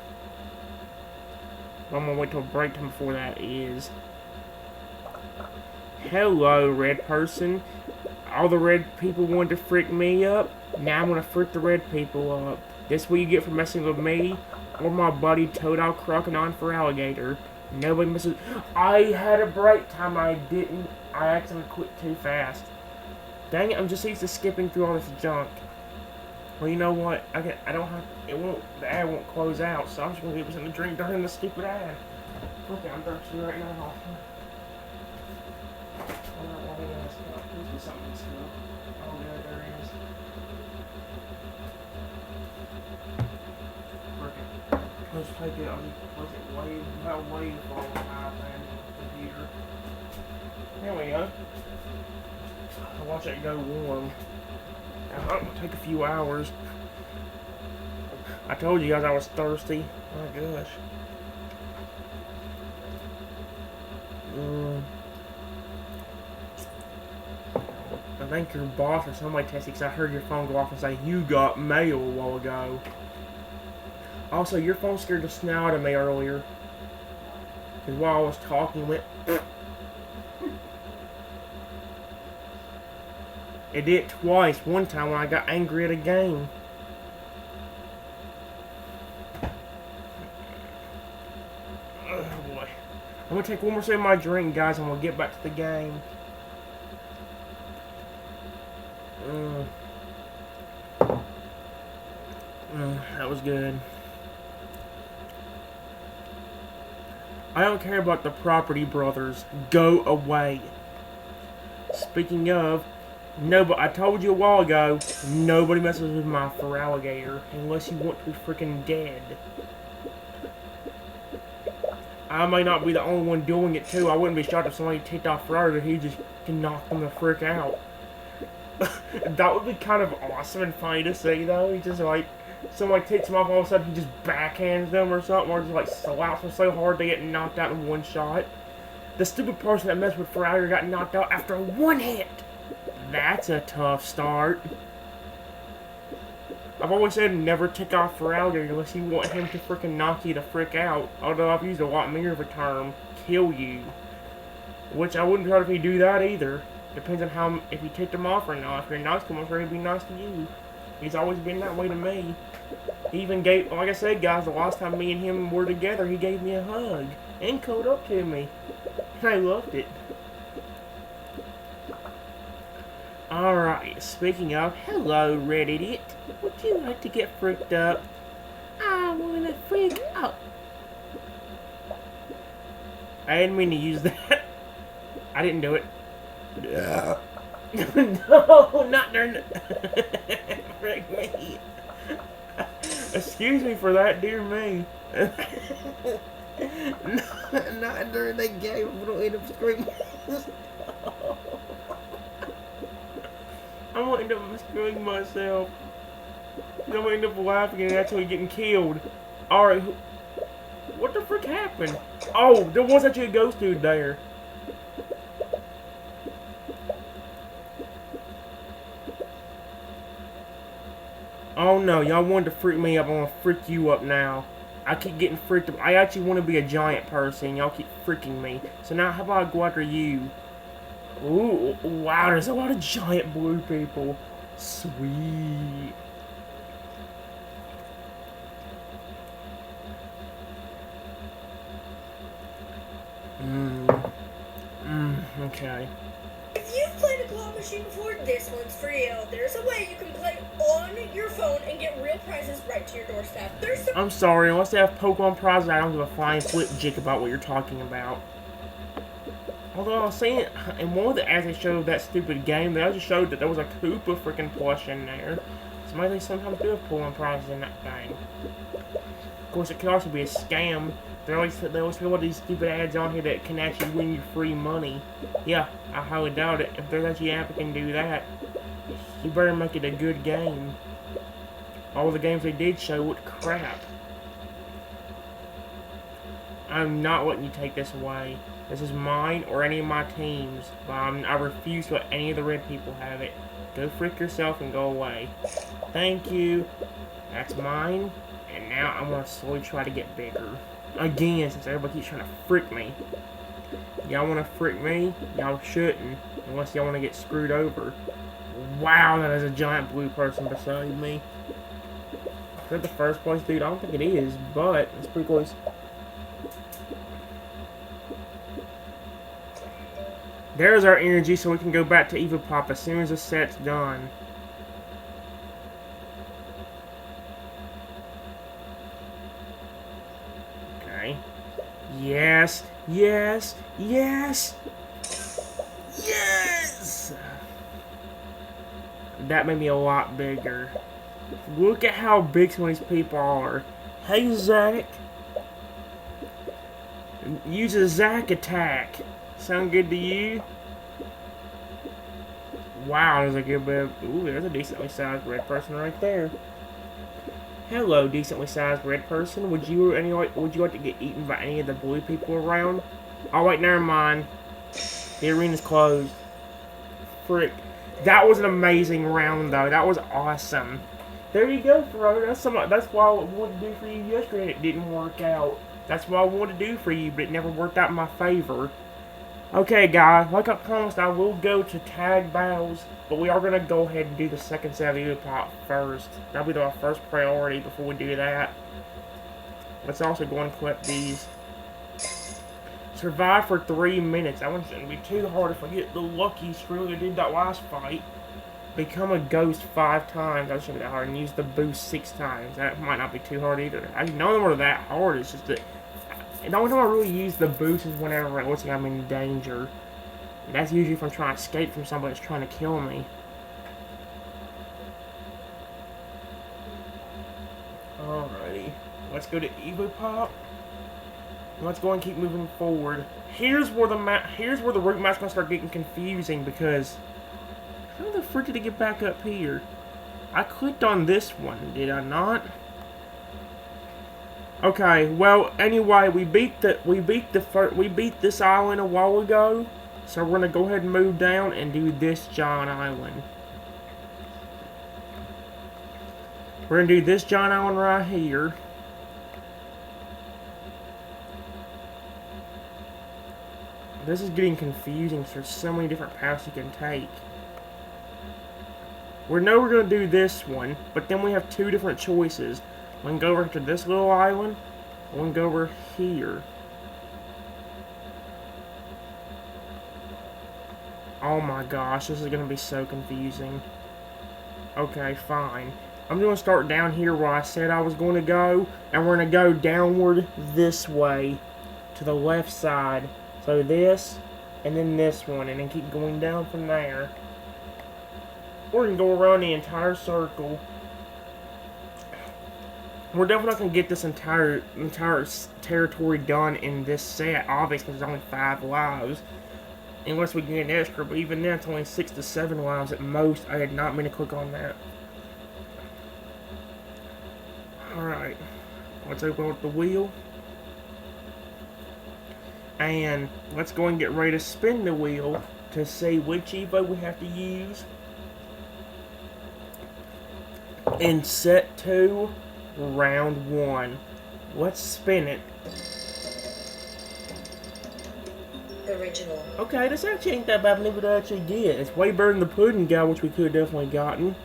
But I'm gonna wait till break time before that is. Hello, red person. All the red people wanted to freak me up. Now I'm gonna freak the red people up. This what you get for messing with me or my buddy Toadal Crocodile for Alligator. Nobody messes. I had a break time. I didn't. I accidentally quit too fast. Dang it! I'm just used to skipping through all this junk. Well, you know what? I don't have. It won't. The ad won't close out, so I'm just gonna give something to drink during the stupid ad. Okay, I'm thirsty right now. I'm not wanting this cup. Please be something in this cup. Oh, there is. Frickin'. Let's take it. Was it wave? How wave for my iPad computer? There we go. I'll watch it go warm. It'll take a few hours. I told you guys I was thirsty. My gosh. I think your boss or somebody texted because I heard your phone go off and say you got mail a while ago. Also, your phone scared the snow out of me earlier. Because while I was talking, it went. It did it twice. One time when I got angry at a game. Oh boy. I'm gonna take one more sip of my drink, guys, and we'll get back to the game. That was good. I don't care about the property brothers. Go away. Speaking of, no, but I told you a while ago, nobody messes with my fur alligator unless you want to be freaking dead. I may not be the only one doing it too. I wouldn't be shocked if somebody ticked off Ferrari and he just can knock them the frick out. That would be kind of awesome and funny to see though. He just like, somebody takes him off, all of a sudden he just backhands them or something, or just like slaps them so hard they get knocked out in one shot. The stupid person that messed with Ferrari got knocked out after one hit. That's a tough start. I've always said never tick off Ferrari unless you want him to freaking knock you the frick out. Although I've used a lot more of a term, kill you. Which I wouldn't try if he do that either. Depends on how, if you ticked him off or not. If you're nice to him, I'm sure he'd be nice to you. He's always been that way to me. He even gave, like I said guys, the last time me and him were together, he gave me a hug. And cuddled up to me. And I loved it. Alright, speaking of, hello, Red Idiot. Would you like to get freaked up? I wanna freak out. I didn't mean to use that. I didn't do it. Yeah. No, not during the... Frick me. Excuse me for that, dear me. Not during the game. I'm gonna end up screaming. I'm gonna end up screwing myself. I'm gonna end up laughing and actually getting killed. Alright, what the frick happened? Oh, there was actually a ghost dude there. Oh no, y'all wanted to freak me up. I'm gonna freak you up now. I keep getting freaked up. I actually want to be a giant person. Y'all keep freaking me. So now, how about I go after you? Ooh, wow, there's a lot of giant blue people. Sweet. Okay. If you've played a claw machine before, this one's for you. There's a way you can play on your phone and get real prizes right to your doorstep. I'm sorry, unless they have Pokemon prizes, I don't give a flying flip jig about what you're talking about. Although I was saying, in one of the ads they showed that stupid game, they also showed that there was a Koopa freaking plush in there. So maybe they sometimes do have Pokemon prizes in that thing. Of course, it could also be a scam. They always put all these stupid ads on here that can actually win you free money. Yeah, I highly doubt it. If there's actually an app that can do that, you better make it a good game. All the games they did show looked crap. I'm not letting you take this away. This is mine or any of my teams. But I refuse to let any of the red people have it. Go frick yourself and go away. Thank you. That's mine. And now I'm going to slowly try to get bigger. Again, since everybody keeps trying to frick me. Y'all want to frick me? Y'all shouldn't. Unless y'all want to get screwed over. Wow, that is a giant blue person beside me. Is that the first place, dude? I don't think it is, but it's pretty close. There's our energy, so we can go back to EvoPop as soon as the set's done. Okay. Yes, yes, yes, yes! That made me a lot bigger. Look at how big some of these people are. Hey, Zach. Use a Zach attack. Sound good to you? Wow, there's a good bit of... Ooh, there's a decently sized red person right there. Hello, decently sized red person. Would you like to get eaten by any of the blue people around? Oh, wait, never mind. The arena's closed. Frick. That was an amazing round, though. That was awesome. There you go, Fro. That's why I wanted to do for you yesterday, and it didn't work out. That's what I wanted to do for you, but it never worked out in my favor. Okay, guys, like I promised, I will go to tag battles, but we are going to go ahead and do the second set of EvoPop first. That'll be our first priority before we do that. Let's also go and collect these. Survive for 3 minutes. That one shouldn't be too hard if I get the lucky screw I did that last fight. Become a ghost 5 times. That shouldn't be that hard. And use the boost 6 times. That might not be too hard either. I none of them are that hard. It's just that the only time I really use the boost is whenever it looks like I'm in danger. And that's usually if I'm trying to escape from somebody that's trying to kill me. Alrighty. Let's go to EvoPop. Let's go and keep moving forward. Here's where the route map's gonna start getting confusing because how the frick did it get back up here? I clicked on this one, did I not? Okay, well, anyway, we beat this island a while ago, so we're gonna go ahead and move down and do this giant island. We're gonna do this giant island right here. This is getting confusing because there's so many different paths you can take. We know we're going to do this one, but then we have 2 different choices. We can go over to this little island, or we can go over here. Oh my gosh, this is going to be so confusing. Okay, fine. I'm going to start down here where I said I was going to go, and we're going to go downward this way, to the left side. So this, and then this one, and then keep going down from there. Or we can go around the entire circle. We're definitely not going to get this entire territory done in this set, obviously, because there's only 5 lives. Unless we get an extra, but even then, it's only 6 to 7 lives at most. I did not mean to click on that. Alright. Let's open up the wheel. And let's go and get ready to spin the wheel to see which Evo we have to use. In set 2, round 1. Let's spin it. Original. Okay, this actually ain't that bad of an Evo to actually get. It's way better than the pudding guy, which we could have definitely gotten.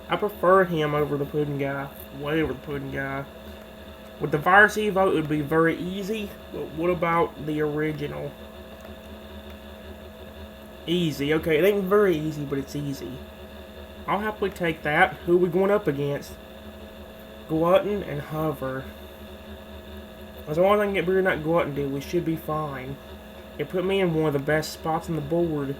I prefer him over the pudding guy. Way over the pudding guy. With the virus Evo, it would be very easy. But what about the original? Easy. Okay, it ain't very easy, but it's easy. I'll happily take that. Who are we going up against? Glutton and Hover. As long as I can get bigger than that Glutton dude, we should be fine. It put me in one of the best spots on the board.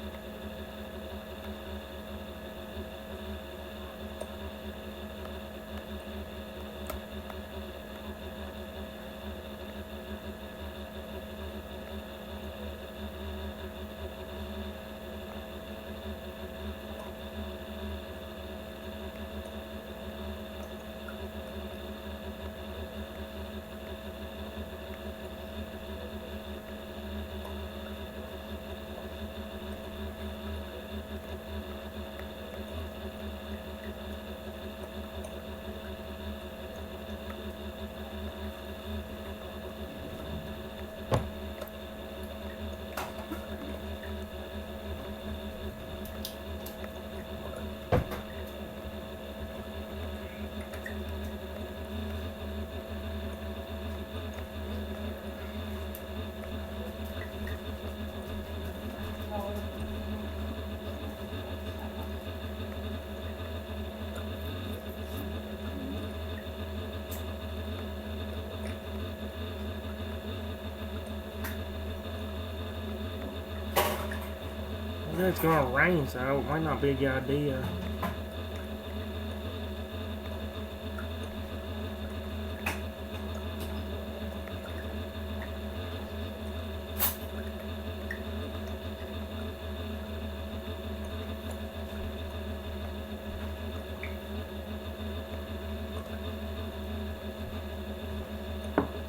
It's gonna rain, so it might not be a good idea.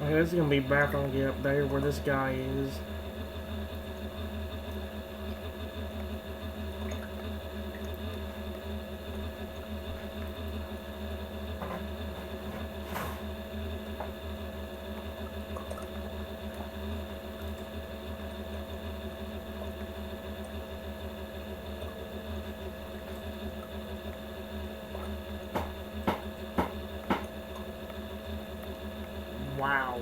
Okay, this is gonna be back on get up there where this guy is. Wow.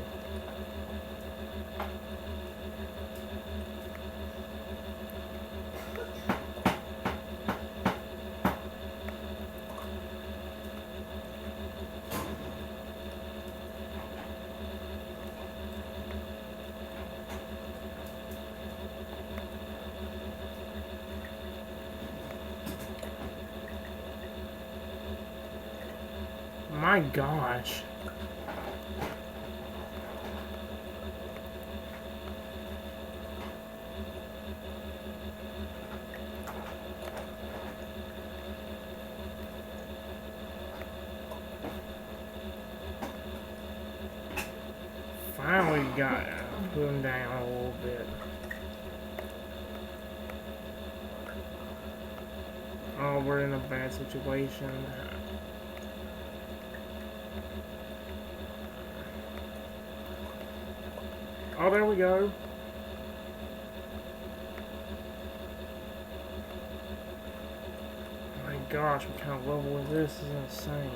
My gosh. Finally got put him down a little bit. Oh, we're in a bad situation. Oh, there we go. My gosh, what kind of level is this? This is insane.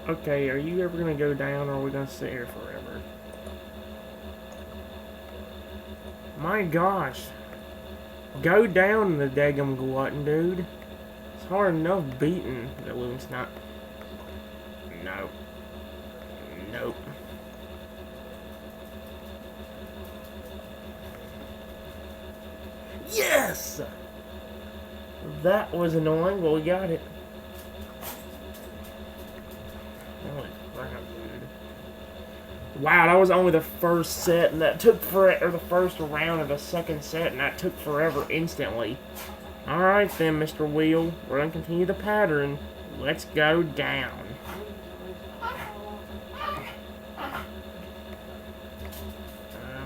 Okay, are you ever gonna go down, or are we gonna sit here forever? My gosh. Go down the daggum glutton, dude. It's hard enough beating the loon snipe. No. Nope. Yes! That was annoying, but we got it. Holy crap, dude. Wow, that was only the first set, and that took forever, or the first round of the second set, and that took forever instantly. Alright then, Mr. Wheel, we're gonna continue the pattern. Let's go down.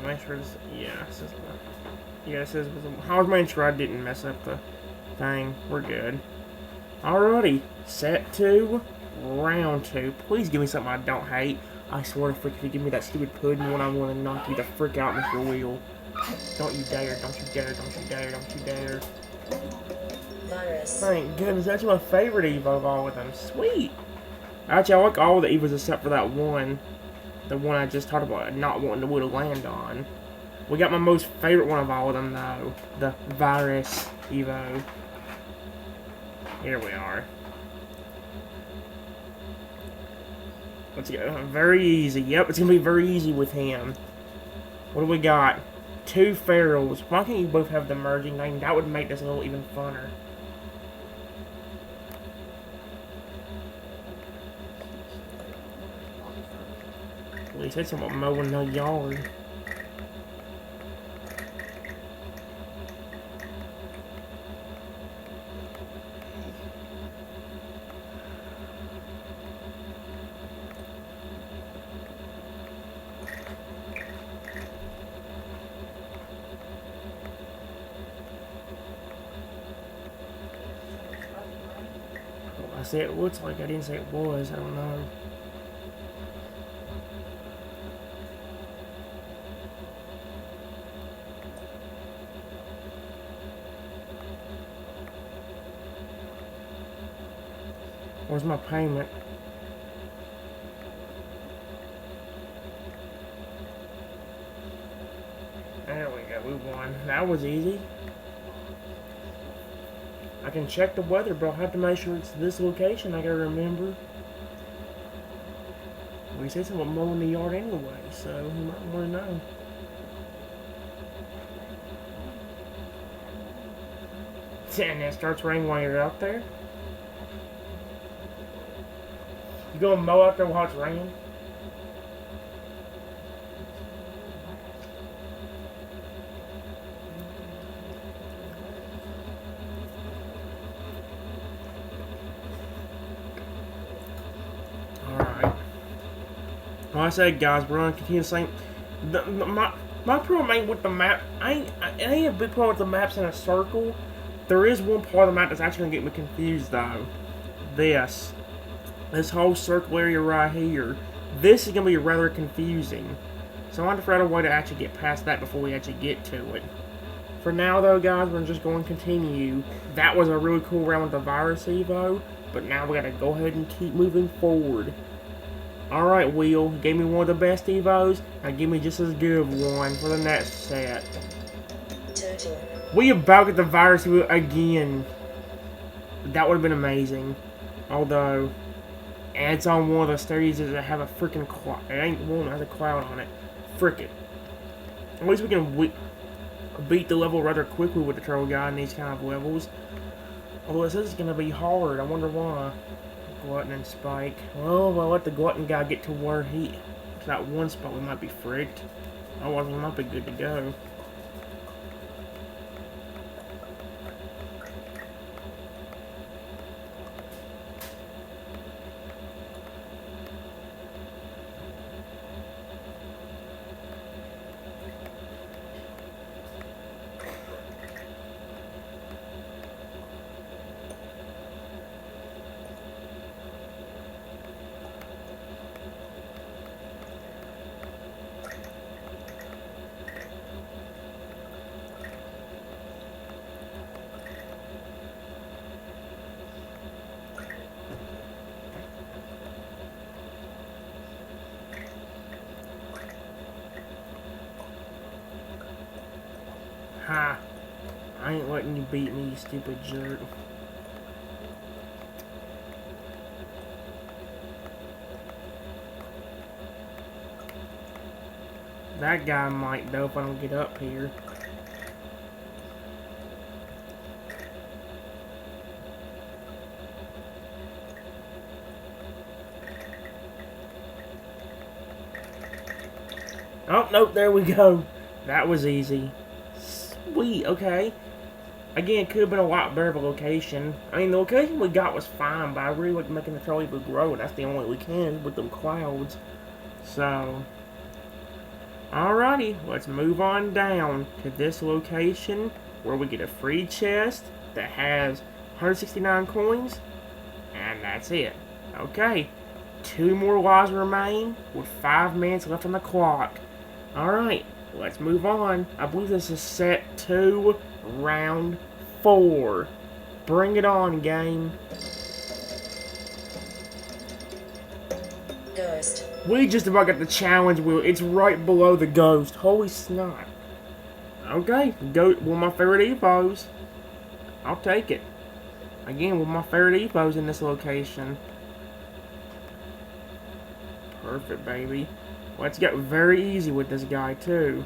Make sure this, yeah, it says, I was making sure I didn't mess up the thing. We're good. Alrighty, set 2, round 2. Please give me something I don't hate. I swear to frick, if you give me that stupid pudding one, I'm gonna knock you the frick out, Mr. Wheel. Don't you dare, don't you dare, don't you dare, don't you dare. Virus. Thank goodness, that's my favorite Evo of all of them. Sweet! Actually, I like all the Evos except for that one. The one I just talked about not wanting the wood to land on. We got my most favorite one of all of them, though. The Virus Evo. Here we are. Let's go. Very easy. Yep, it's going to be very easy with him. What do we got? 2 ferals. Why can't you both have the merging name? That would make this a little even funner. At least that's about mowing the yard. I say it looks like, I didn't say it was, I don't know. Where's my payment? There we go, we won. That was easy. I can check the weather, but I'll have to make sure it's this location, I gotta remember. We said something about mowing the yard anyway, so you might want to know. And it starts raining while you're out there? You gonna mow out there while it's raining? Alright. Like I said, guys, we're gonna continue the same. My problem ain't with the map. I ain't a big problem with the maps in a circle. There is one part of the map that's actually gonna get me confused, though. This whole circle area right here. This is going to be rather confusing. So I want to figure out a way to actually get past that before we actually get to it. For now, though, guys, we're just going to continue. That was a really cool round with the Virus Evo. But now we got to go ahead and keep moving forward. Alright, Wheel. You gave me one of the best Evos. Now give me just as good of one for the next set. Turtle. We about get the Virus Evo again. That would have been amazing. Although... and it's on one of the stages that have a freaking cloud. It ain't one that has a cloud on it. Frick it. At least we can beat the level rather quickly with the turtle guy in these kind of levels. Although it says it's going to be hard. I wonder why. Glutton and Spike. Well, we'll let the Glutton guy get to where he... to that one spot we might be fricked. Otherwise we might be good to go. Ah, I ain't letting you beat me, you stupid jerk. That guy might, though, if I don't get up here. Oh, nope, there we go. That was easy. Sweet, okay. Again, it could have been a lot better of a location. I mean, the location we got was fine, but I really like making the trolley grow, and that's the only way we can with them clouds. So, alrighty, let's move on down to this location where we get a free chest that has 169 coins, and that's it. Okay, 2 more lives remain with 5 minutes left on the clock. Alright, let's move on. I believe this is set 2, round 4. Bring it on, game. Ghost. We just about got the challenge wheel. It's right below the ghost. Holy snot. Okay, go one of my favorite Evos. I'll take it. Again, one of my favorite Evos in this location. Perfect, baby. Let's get very easy with this guy, too.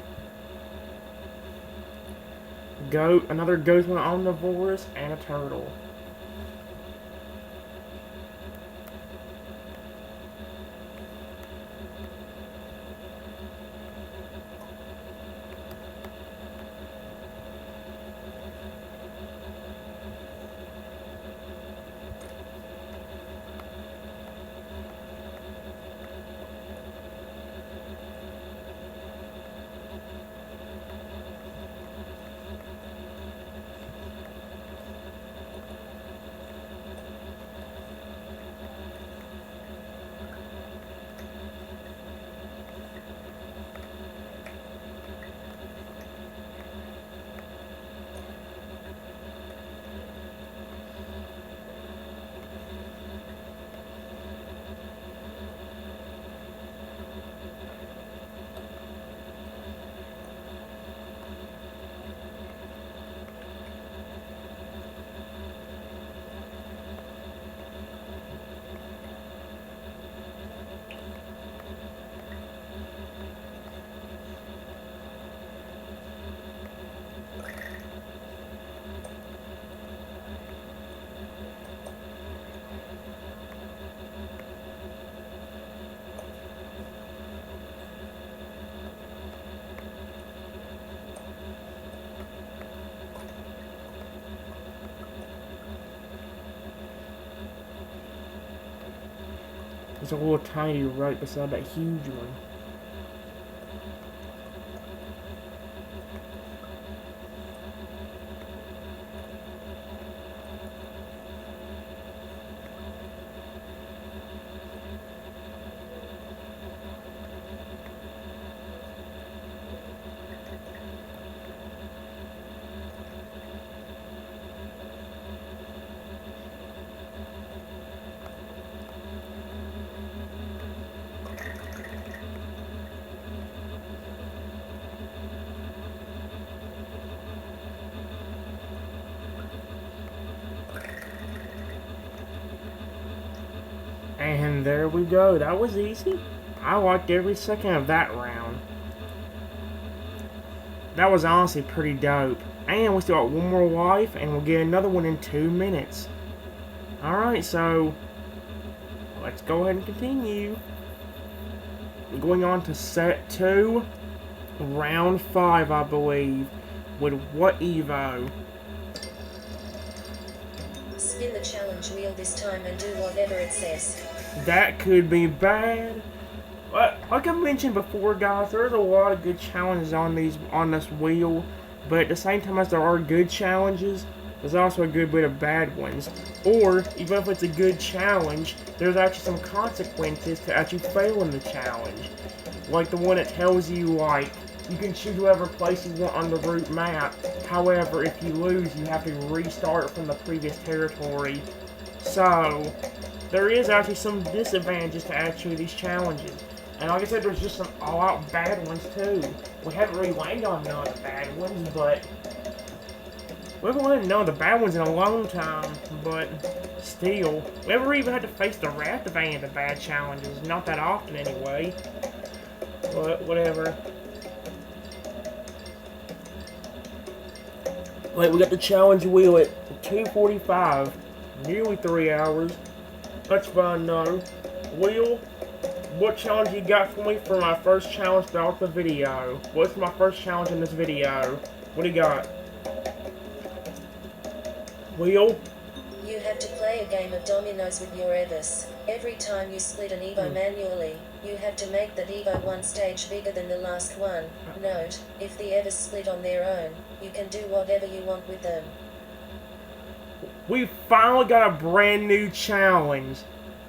Another ghost with an omnivorous and a turtle. There's a little tiny right beside that huge one. And there we go. That was easy. I liked every second of that round. That was honestly pretty dope. And we still got one more life, and we'll get another one in 2 minutes. Alright, so let's go ahead and continue. Going on to set 2, round 5, I believe. With what Evo? Spin the challenge wheel this time and do whatever it says. That could be bad. Like I mentioned before, guys, there's a lot of good challenges on this wheel, but at the same time as there are good challenges, there's also a good bit of bad ones. Or, even if it's a good challenge, there's actually some consequences to actually failing the challenge. Like the one that tells you, like, you can choose whatever place you want on the route map. However, if you lose, you have to restart from the previous territory. So, there is actually some disadvantages to actually these challenges. And like I said, there's just some all-out bad ones too. We haven't really landed on none of the bad ones, but We haven't had none of the bad ones in a long time, but still. We never even had to face the wrath of any of the bad challenges. Not that often, anyway. But, whatever. Wait, we got the challenge wheel at 2:45. Nearly 3 hours. That's fine, though. Wheel, what challenge you got for me for my first challenge throughout the video? What's my first challenge in this video? What do you got? Wheel? You have to play a game of dominoes with your Evos. Every time you split an Evo manually, you have to make that Evo one stage bigger than the last one. Note, if the Evos split on their own, you can do whatever you want with them. We finally got a brand new challenge.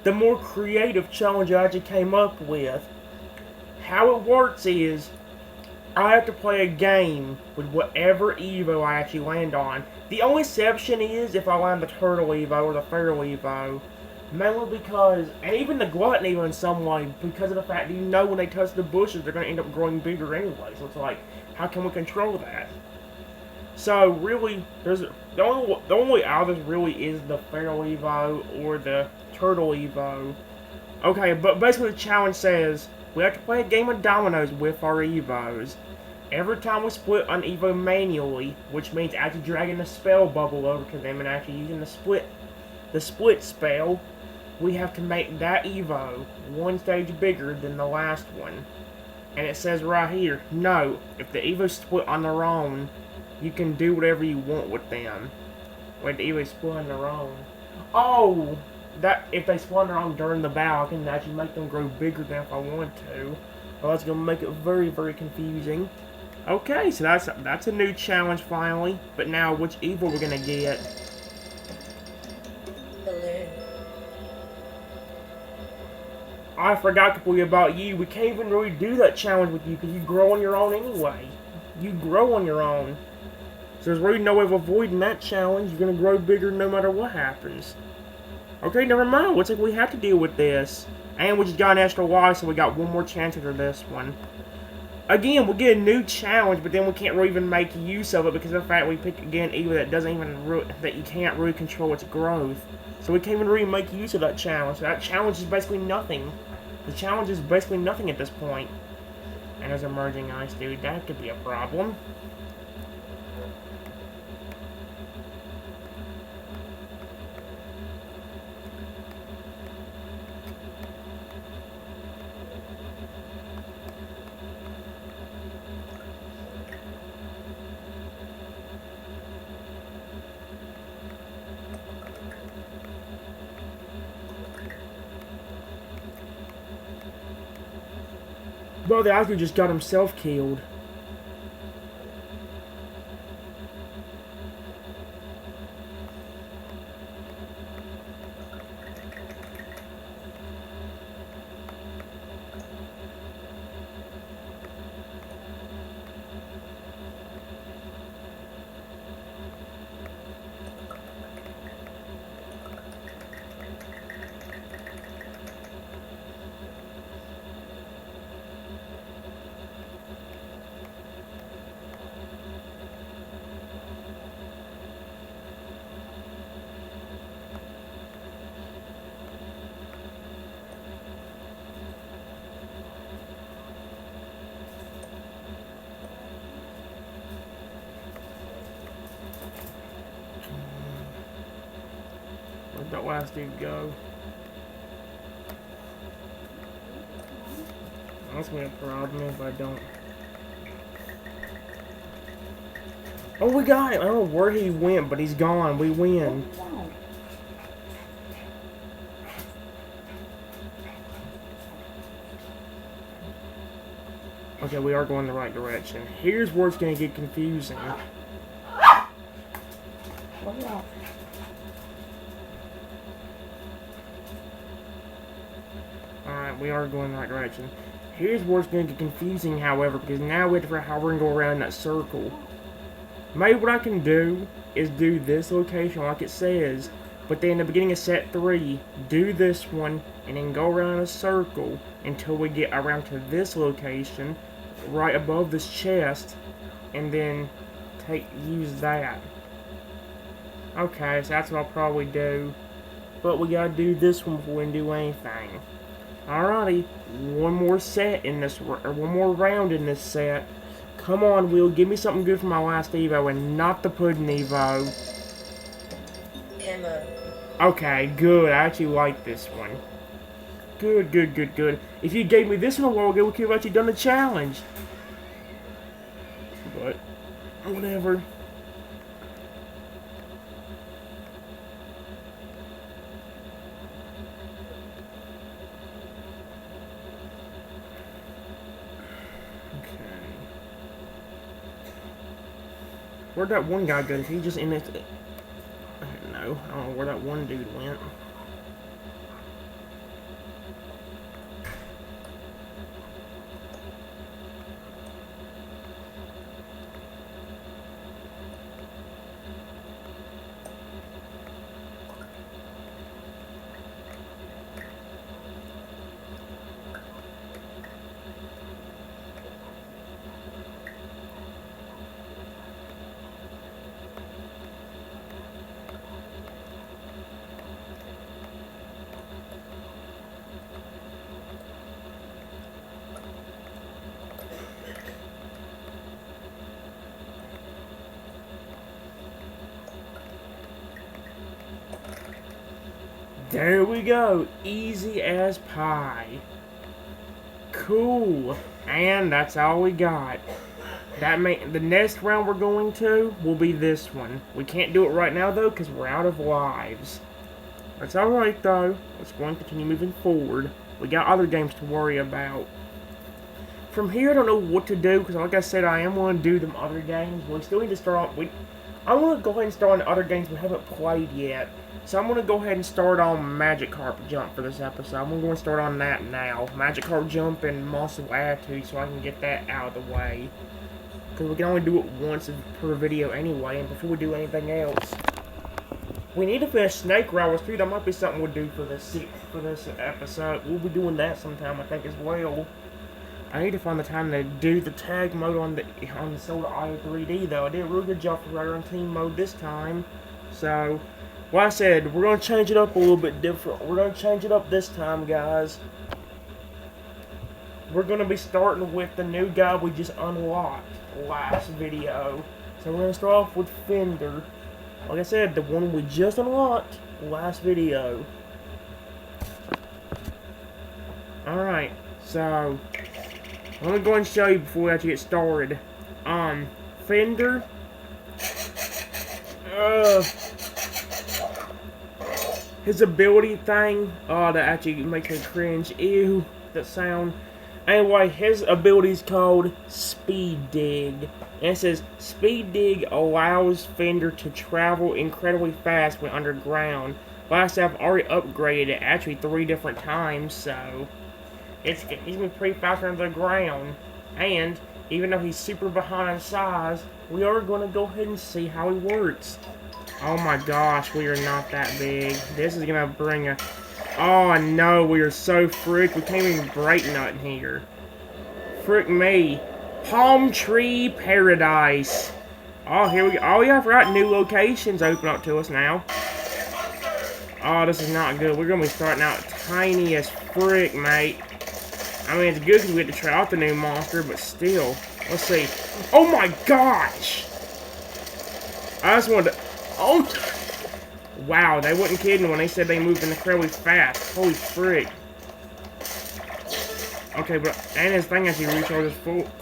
The more creative challenge I actually came up with. How it works is, I have to play a game with whatever Evo I actually land on. The only exception is if I land the Turtle Evo or the Feral Evo. Mainly because, and even the Glutton Evo in some way, because of the fact that you know when they touch the bushes they're going to end up growing bigger anyway. So it's like, how can we control that? So really, the only way out of this really is the Feral Evo or the Turtle Evo. Okay, but basically the challenge says, we have to play a game of dominoes with our Evos. Every time we split an Evo manually, which means actually dragging the spell bubble over to them and actually using the split spell, we have to make that Evo one stage bigger than the last one. And it says right here, no, if the Evos split on their own, you can do whatever you want with them. Wait, the Evos split on their own. Oh! That if they split on their own during the battle, I can actually make them grow bigger than if I want to. Well, that's gonna make it very, very confusing. Okay, so that's a new challenge finally. But now, which Evo we're gonna get? Balloon. I forgot completely about you. We can't even really do that challenge with you because you grow on your own anyway. You grow on your own. So there's really no way of avoiding that challenge. You're gonna grow bigger no matter what happens. Okay, never mind. Looks like we have to deal with this. And we just got an extra life, so we got one more chance after this one. Again, we'll get a new challenge, but then we can't really even make use of it because of the fact we pick again Evo that doesn't even that you can't really control its growth. So we can't even really make use of that challenge. So that challenge is basically nothing. The challenge is basically nothing at this point. And there's emerging ice, dude. That could be a problem. Well, the Ice just got himself killed. Where'd that last dude go? That's gonna be a problem if I don't. Oh, we got him! I don't know where he went, but he's gone. We win. Okay, we are going the right direction. Here's where it's gonna get confusing. Alright, we are going the right direction. Here's where it's going to get confusing, however, because now we have to figure out how we're going to go around that circle. Maybe what I can do is do this location like it says, but then in the beginning of set 3, do this one, and then go around a circle until we get around to this location, right above this chest, and then use that. Okay, so that's what I'll probably do. But we gotta do this one before we can do anything. Alrighty, one more set in this, or one more round in this set. Come on, Will, give me something good for my last Evo, and not the Pudding Evo. Camo. Okay, good. I actually like this one. Good, good, good, good. If you gave me this one a while ago, we could have actually done the challenge. But, whatever. Okay. Where'd that one guy go? Is he just in it? I don't know. I don't know where that one dude went. There we go. Easy as pie. Cool. And that's all we got. The next round we're going to will be this one. We can't do it right now, though, because we're out of lives. That's alright, though. Let's go and continue moving forward. We got other games to worry about. From here, I don't know what to do, because like I said, I am going to do them other games. We still need to start on... I want to go ahead and start on other games we haven't played yet. So I'm going to go ahead and start on Magic Carp Jump for this episode. I'm going to go and start on that now. Magic Carp Jump and Monster Attitude, so I can get that out of the way. Because we can only do it once per video anyway, and before we do anything else. We need to finish Snake Riders too. That might be something we'll do for this episode. We'll be doing that sometime, I think, as well. I need to find the time to do the tag mode on the Solar IO 3D, though. I did a really good job for Rider on team mode this time. So, like I said, we're going to change it up a little bit different. We're going to change it up this time, guys. We're going to be starting with the new guy we just unlocked last video. So we're going to start off with Fender. Like I said, the one we just unlocked last video. Alright, so I'm going to go and show you before we actually get started. Fender. His ability thing, that actually makes me cringe. Ew, that sound. Anyway, his ability is called Speed Dig. And it says, Speed Dig allows Fender to travel incredibly fast when underground. Last I've already upgraded it actually 3 different times, so he's gonna be pretty fast under the ground. And even though he's super behind in size, we are gonna go ahead and see how he works. Oh my gosh, we are not that big. This is gonna bring a... Oh no, we are so frick. We can't even break nothing here. Frick me. Palm Tree Paradise. Oh, here we go. Oh yeah, I forgot new locations open up to us now. Oh, this is not good. We're gonna be starting out tiny as frick, mate. I mean, it's good because we get to try out the new monster, but still. Let's see. Oh my gosh! I just wanted to... Oh! Wow, they wasn't kidding when they said they moved incredibly fast. Holy frick. Okay, but... And his thing actually recharges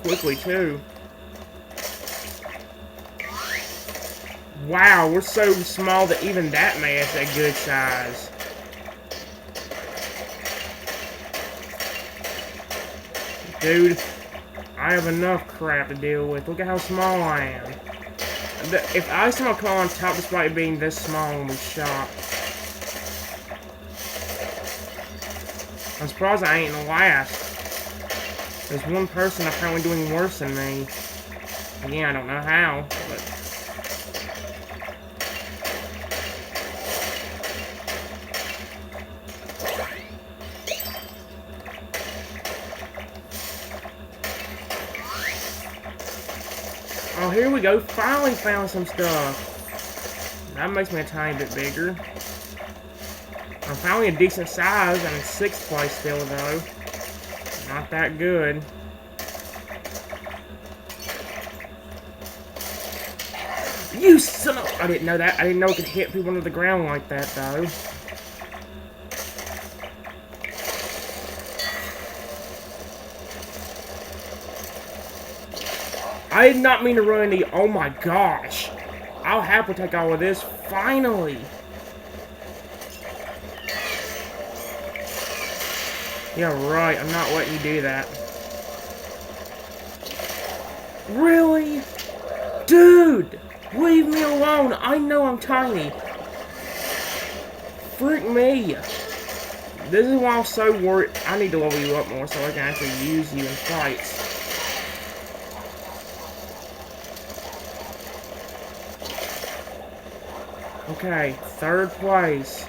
quickly, too. Wow, we're so small that even that makes a good size. Dude, I have enough crap to deal with. Look at how small I am. If I somehow come on top despite being this small, I'm shocked. I'm surprised I ain't the last. There's one person apparently doing worse than me. Again, I don't know how, but... Oh, here we go. Finally found some stuff. That makes me a tiny bit bigger. I'm finally a decent size. I'm in 6th place still, though. Not that good. You son of... I didn't know that. I didn't know it could hit people under the ground like that, though. I did not mean to run into... Oh my gosh. I'll happily take all of this. Finally. Yeah, right. I'm not letting you do that. Really? Dude! Leave me alone! I know I'm tiny. Freak me. This is why I'm so worried. I need to level you up more so I can actually use you in fights. Okay, 3rd place.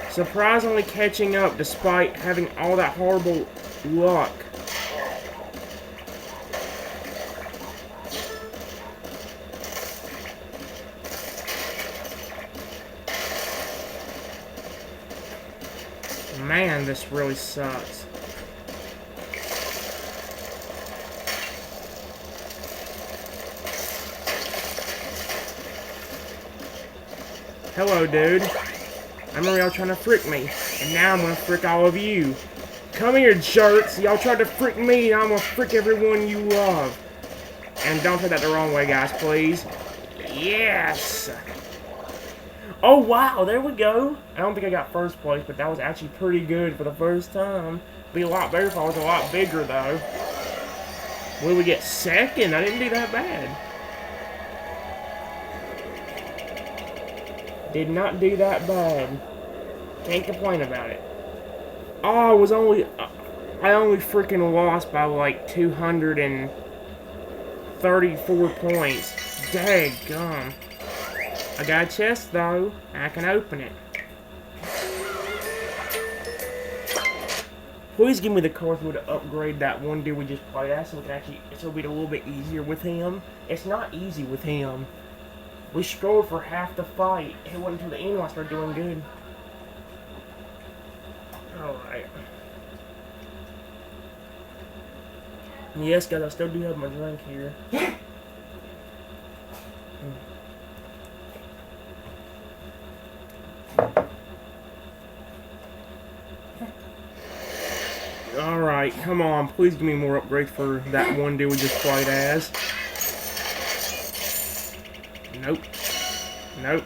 Surprisingly catching up despite having all that horrible luck. Man, this really sucks. Hello, dude. I remember y'all trying to frick me, and now I'm gonna frick all of you. Come here, jerks. Y'all tried to frick me, and I'm gonna frick everyone you love. And don't take that the wrong way, guys, please. Yes! Oh, wow, there we go. I don't think I got 1st place, but that was actually pretty good for the first time. Be a lot better if I was a lot bigger, though. Will we get 2nd? I didn't do that bad. Did not do that bad. Can't complain about it. Oh, I only freaking lost by like 234 points. Daggum. I got a chest though. I can open it. Please give me the card to upgrade that one dude we just played at so we can actually, it'll be a little bit easier with him. It's not easy with him. We struggled for half the fight. It wasn't until the end when I started doing good. Alright. Yes, guys, I still do have my drink here. Alright, come on. Please give me more upgrades for that one dude we just played as. Nope. Nope.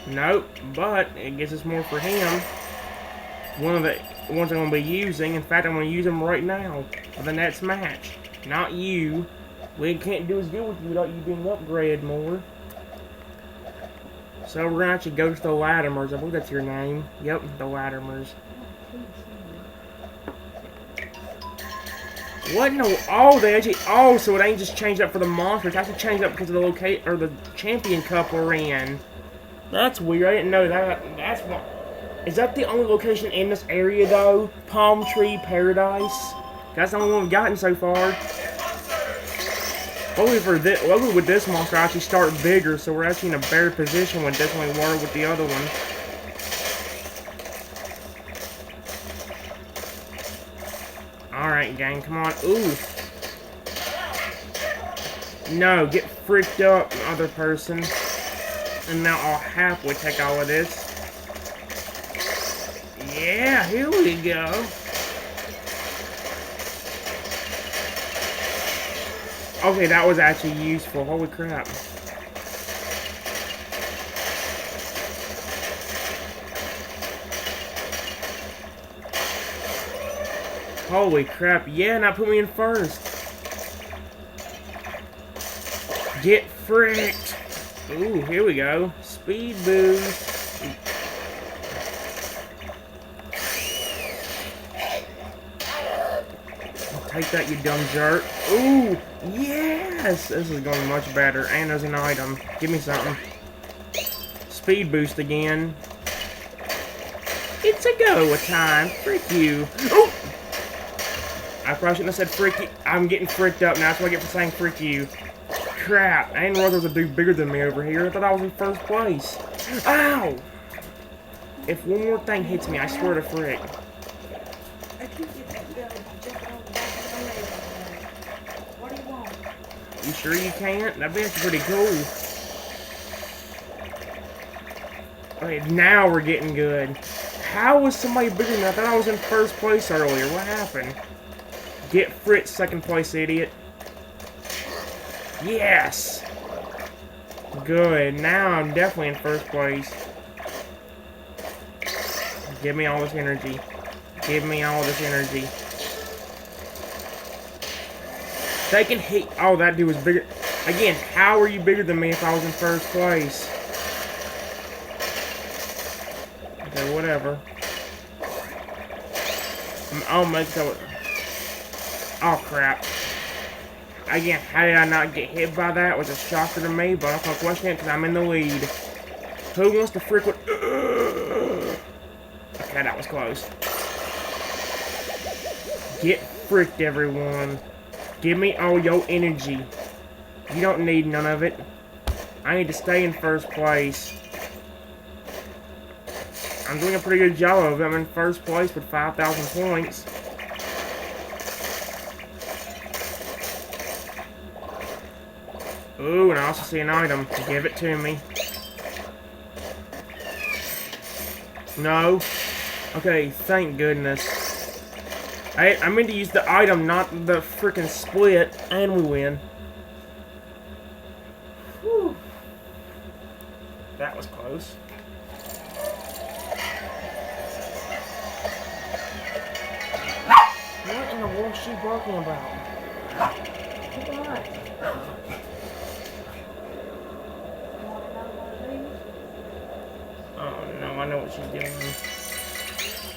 Nope. But it gives us more for him. One of the ones I'm going to be using. In fact, I'm going to use him right now for the next match. Not you. We can't do as good with you without you being upgraded more. So we're going to actually go to the Latimers. I believe that's your name. Yep, the Latimers. What? No. Oh, they actually. Oh, so it ain't just changed up for the monster. It's actually changed up because of the locate or the champion cup we're in. That's weird. I didn't know that. That's what. Is that the only location in this area though? Palm Tree Paradise. That's the only one we've gotten so far. Hopefully with this monster, I actually start bigger, so we're actually in a better position with this one we were with the other one. Alright, gang, come on. Ooh. No, get freaked up, other person. And now I'll happily take all of this. Yeah, here we go. Okay, that was actually useful. Holy crap. Holy crap. Yeah, now put me in first. Get fricked. Ooh, here we go. Speed boost. Take that, you dumb jerk. Ooh, yes! This is going much better. And there's an item. Give me something. Speed boost again. It's a go time. Frick you. Ooh! I probably shouldn't have said frick you. I'm getting fricked up now. That's what I get for saying frick you. crap. I didn't realize there was a dude bigger than me over here. I thought I was in first place. Ow! If one more thing hits me, I swear to frick. I keep you jumping on the back of my leg. What do you want? You sure you can't? That'd be actually pretty cool. Okay, now we're getting good. How was somebody bigger than me? I thought I was in first place earlier. What happened? Get Fritz second place, idiot. Yes! Good. Now I'm definitely in first place. Give me all this energy. Give me all this energy. They can hit. Oh, that dude was bigger. Again, how are you bigger than me if I was in first place? Okay, whatever. I'll make that. Oh, crap. Again, how did I not get hit by that? It was a shocker to me, but I'm not going to question it because I'm in the lead. Who wants to frick with... Okay, that was close. Get fricked, everyone. Give me all your energy. You don't need none of it. I need to stay in first place. I'm doing a pretty good job of it. I'm in first place with 5,000 points. Ooh, and I also see an item. Give it to me. No. Okay, thank goodness. I meant to use the item, not the freaking split, and we win. Whew. That was close. What in the world is she barking about? Come on. Oh no, I know what she's doing.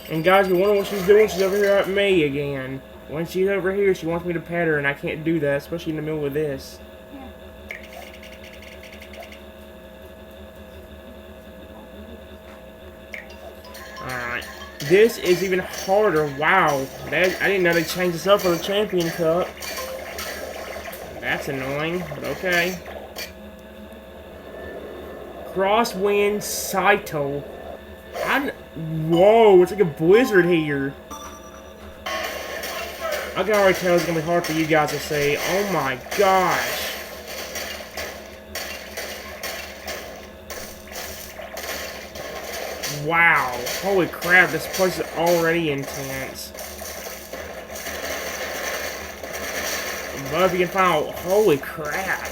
And guys, you wonder what she's doing? She's over here at me again. When she's over here, she wants me to pet her, and I can't do that, especially in the middle of this. Alright. This is even harder. Wow. I didn't know they changed this up for the Champion Cup. That's annoying, but okay. Crosswind Saito. Whoa, it's like a blizzard here. I can already tell it's gonna be hard for you guys to see. Oh my gosh. Wow. Holy crap, this place is already intense. But if you can find out, holy crap.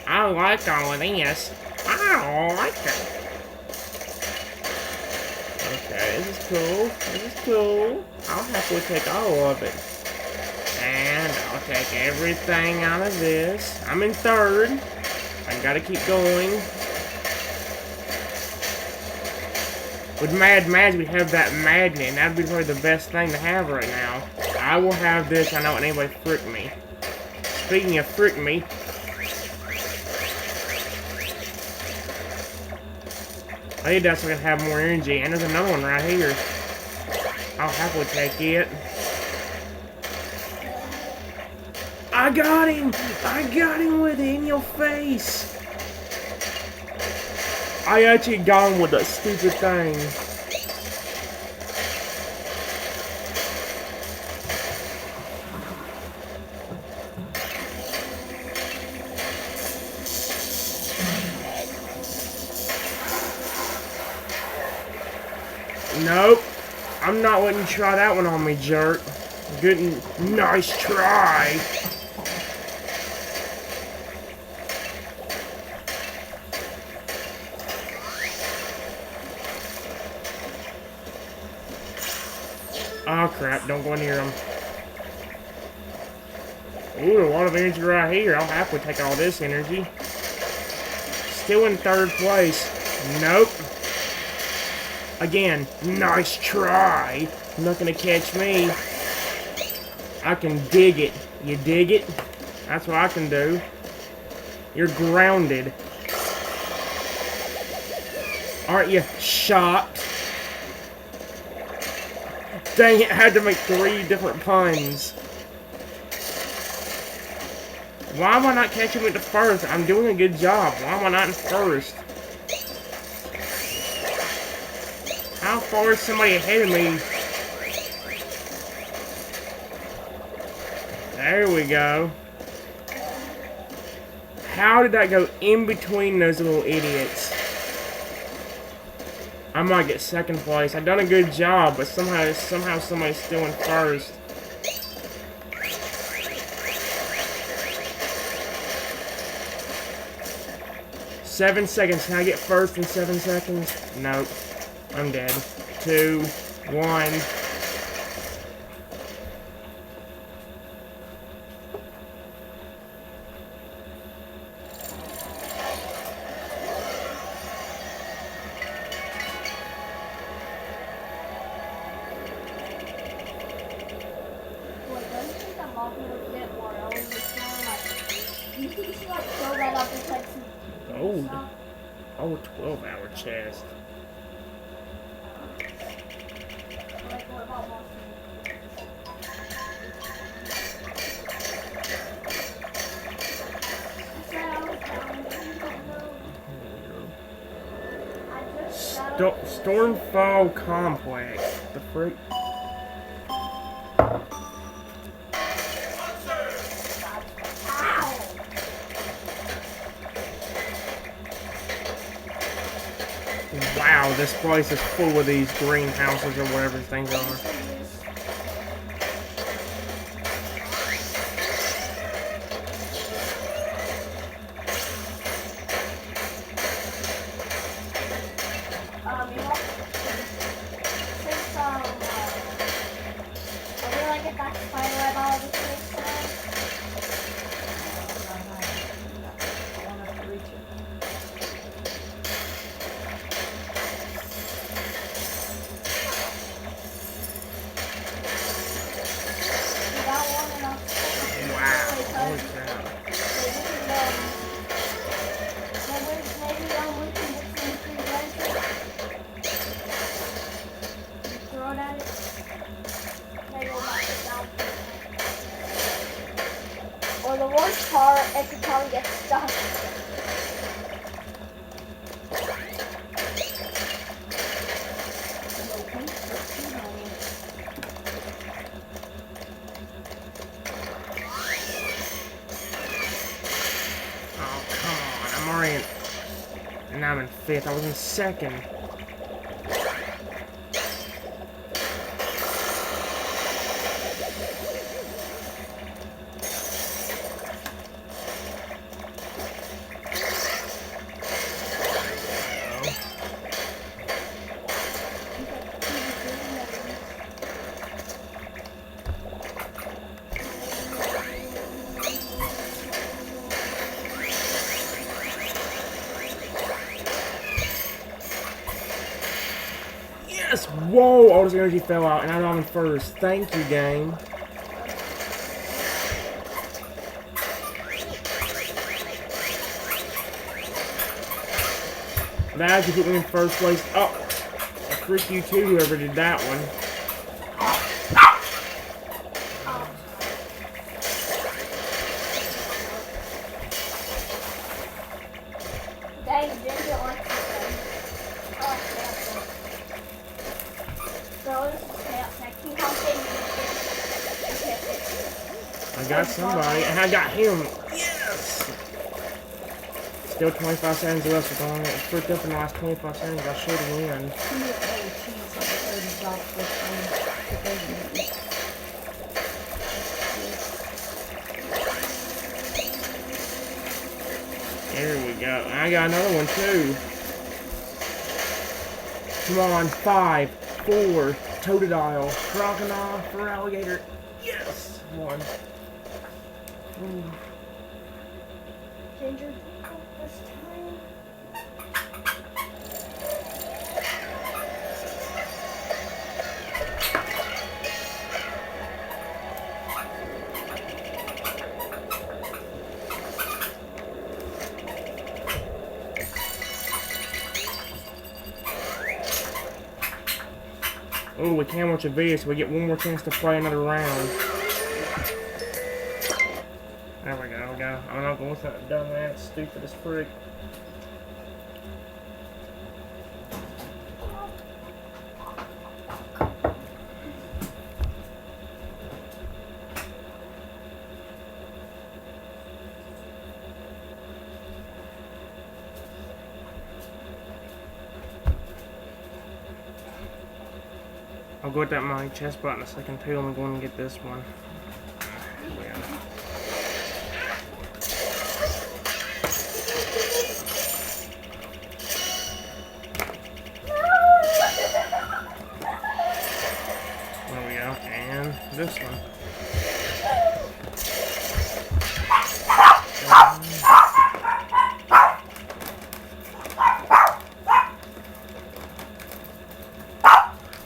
I like all of this. I like it. Okay, this is cool. This is cool. I'll happily take all of it. And I'll take everything out of this. I'm in third. I gotta keep going. With Mad Mads, we have that magnet, and that'd be probably the best thing to have right now. I will have this. I don't want anybody to frick me. Speaking of frick me, I need that so I can have more energy. And there's another one right here. I'll happily take it. I got him! I got him with it in your face! I actually got him with that stupid thing. Nope. I'm not letting you try that one on me, jerk. Good, nice try. Oh crap, don't go near them. Ooh, a lot of energy right here. I'll happily take all this energy. Still in third place. Nope. Again, nice try. You're not gonna catch me. I can dig it. You dig it? That's what I can do. You're grounded. Aren't you shocked? Dang it, I had to make 3 different puns. Why am I not catching it to first? I'm doing a good job. Why am I not in first? How far is somebody ahead of me? There we go. How did that go in between those little idiots? I might get second place. I've done a good job, but somehow somebody's still in first. Seven seconds. Can I get first in 7 seconds? Nope. I'm dead. 2, 1. Gold. Oh, 12-hour chest. Stormfall Complex. The freak. Wow, this place is full of these greenhouses or whatever things are. Or the worst part, it could probably get stuck. Oh, come on. I'm already in... And now I'm in 5th. I was in 2nd. Yes! Whoa! All this energy fell out, and now I'm in first. Thank you, game. That actually put me in first place. Oh! Frick you too, whoever did that one. Dang, Ginger likes this thing. Oh, so this is chaos. I keep on getting I got somebody, and I got him. Yes! Still 25 seconds left. If I only get fricked up in the last 25 seconds, I should win. There we go. I got another one too. Come on, 5, 4, Totodile, Crocodile, for Alligator. Yes! 1. Ooh. Ginger, this time. Oh, we can watch a video so we get one more chance to play another round. There we go, we got Yeah, I'm not going with that dumbass, stupid as frick. I'll go with that my chest button in a second too. I'm going to get this one. Yeah. There we go. And this one.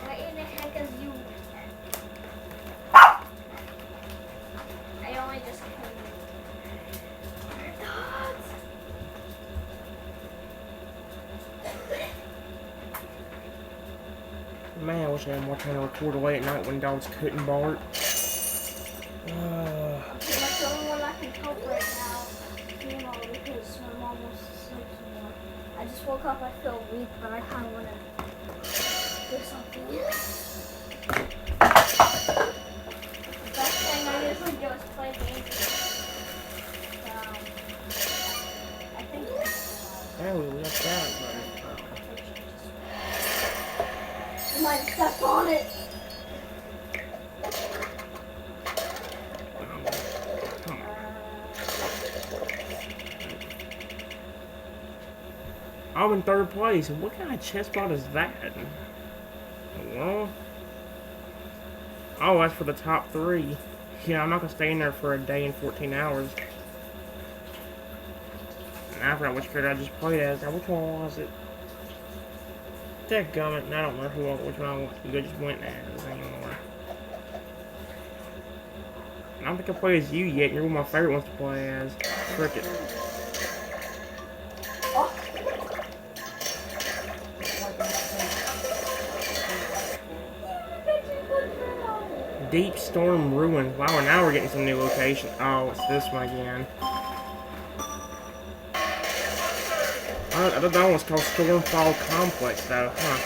What in the heck is you? I only just killed you. Dogs. Man, I wish I had more time to record late at night when dogs couldn't bark. Okay, that's the only one I can help right now. You know, because my mom wants to sleep some more. I just woke up, I feel weak, but I kind of want to do something. The best thing I usually do is play games. I think Yeah, we left that, but you might step on it. come on. I'm in third place. What kind of chest spot is that? Well, oh, that's for the top 3. Yeah, I'm not gonna stay in there for a day and 14 hours. And I forgot which character I just played as. Now, which one was it? Dadgummit, I don't remember which one I just went as anymore. I don't think I played as you yet. You're one of my favorite ones to play as. Frick it. Deep Storm Ruin. Wow, now we're getting some new location. Oh, it's this one again. I thought that one was called Stormfall Complex, though, huh?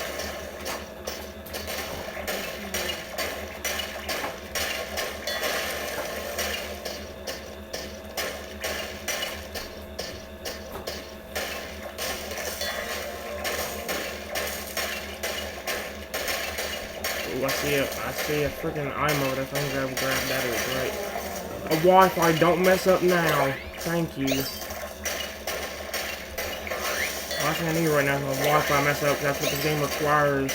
Ooh, I see a freaking item over there. If I can grab that, it would be great. A Wi-Fi, don't mess up now. Thank you. Last thing I need right now is my Wi-Fi mess up. That's what this game requires.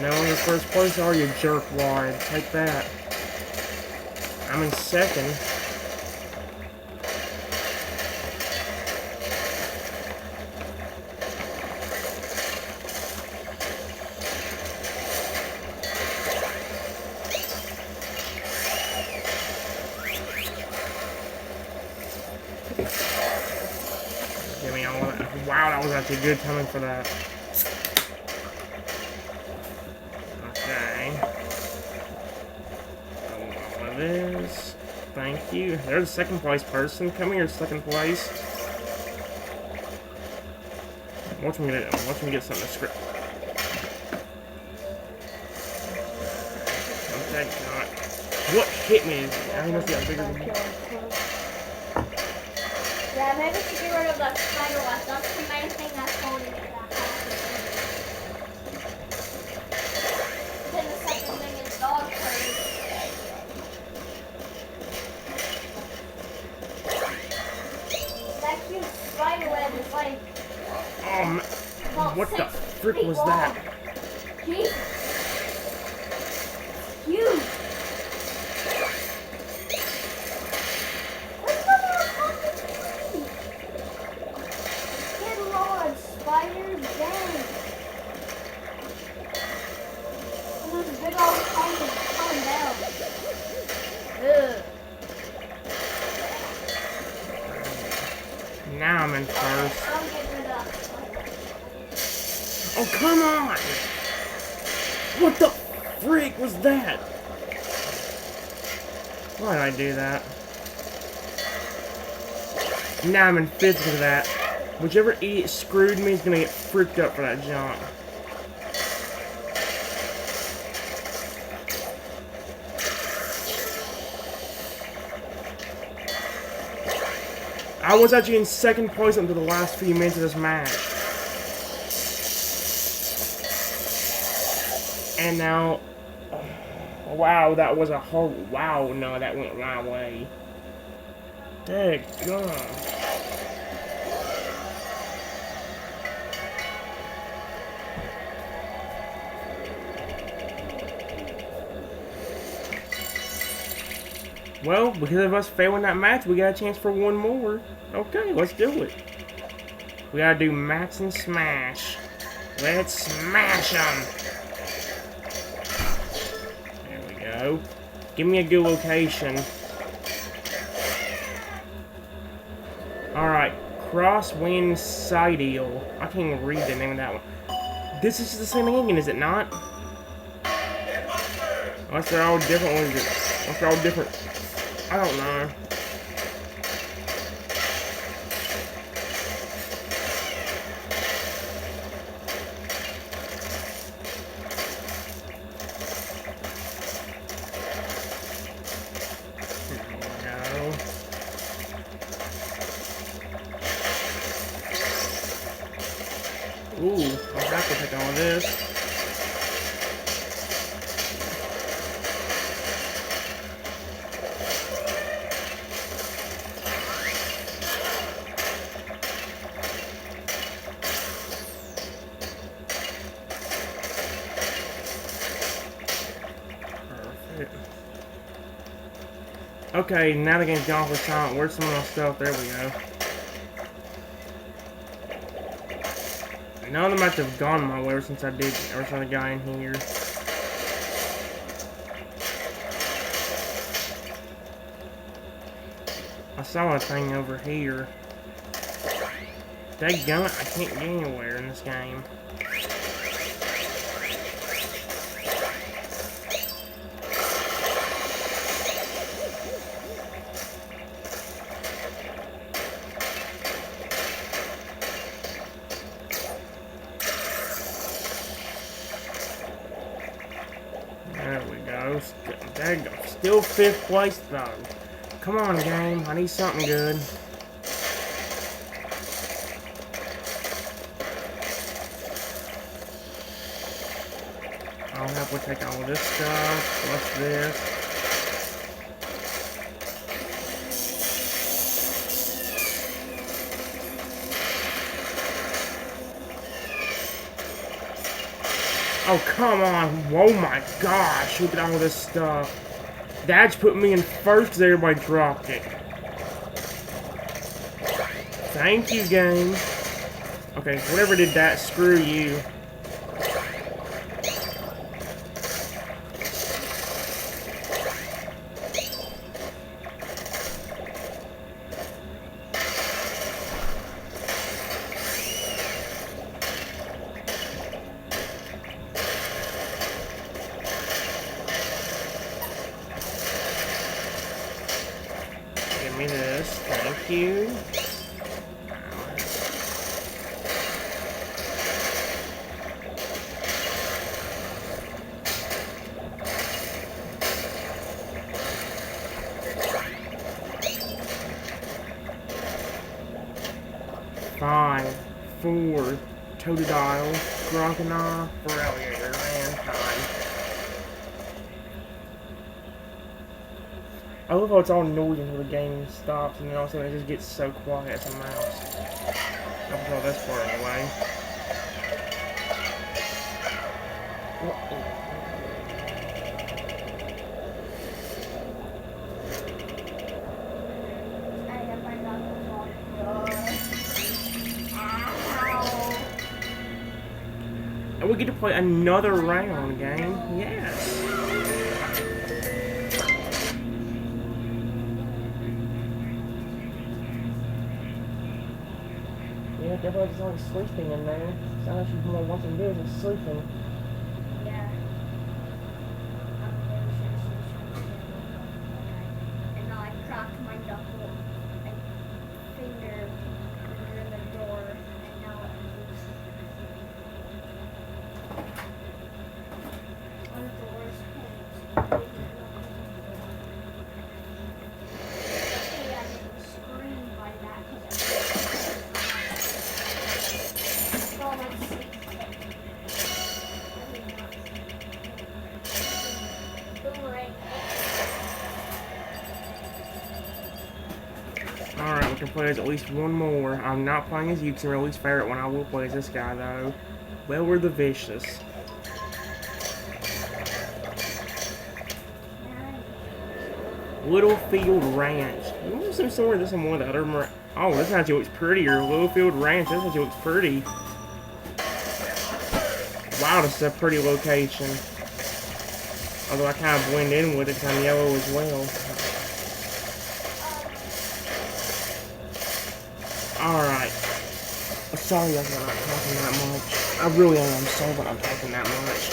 No longer first place, are you, jerkwad? Take that. I'm in second. Give me all that. Wow, that was actually good timing for that. Okay. All of this. Thank you. There's a second place person. Come here, second place. Watch me get something to script. Okay, God. What hit me? I must got bigger than me. Yeah, maybe to get rid of that spider web. That's the main thing that's holding it back. Then the second thing is dog fur. That cute spider web is like. What the frick was that? Jesus. Huge. Spiders down. And those big old coming down. Ugh. Now I'm in first. I'll get rid of Oh, come on! What the freak was that? Why did I do that? Now I'm in fifth for that. Whichever idiot screwed me is gonna get freaked up for that jump. I was actually in second place until the last few minutes of this match. And now... Wow, that was a whole... Wow, no, that went my way. Daggone. Well, because of us failing that match, we got a chance for one more. Okay, let's do it. We gotta do Max and Smash. Let's smash them. There we go. Give me a good location. Alright, Crosswind Sideal. I can't even read the name of that one. This is the same again, is it not? Unless they're all different ones. Unless they're all different. I don't know. Ooh, I'll have to take all of this. Okay, now the game's gone for silent. Where's some of my stuff? There we go. None of them might have gone my way ever since I got in here. I saw a thing over here. Daggone it, I can't get anywhere in this game. There we go. Still fifth place though. Come on, game. I need something good. I'll have to take all this stuff. What's this? Oh, come on. Oh my gosh. Look at all this stuff. That's put me in first because everybody dropped it. Thank you, game. Okay, whatever did that, screw you. Give me this. Thank you. Five, four, Totodile, Crocodile, Feraliator, Mankind. I love how it's all noisy until the game stops, and then all of a sudden it just gets so quiet as a mouse. I'll throw this part away. And we get to play another round, game. Yes. Yeah, Definitely just like sleeping in there. Sounds like she's more wanting to do is sleeping. Yeah. I'm really sure she was trying to get me. And now I cracked my knuckle and finger in the door. And now it moves. One of the worst pains. Luckily I didn't scream by that because I felt like sleep. Boomerang. Alright, we can play as at least one more. I'm not playing as Yuki's my least favorite one. I will play as this guy though. Well, we're the Vicious. Littlefield Ranch. You want to see somewhere this one more the other. Oh, this actually looks prettier. Littlefield Ranch. This actually looks pretty. Wow, this is a pretty location. Although I kind of blend in with it because I'm yellow as well. Alright. Sorry I'm not talking that much. I really am. I'm sorry but I'm talking that much.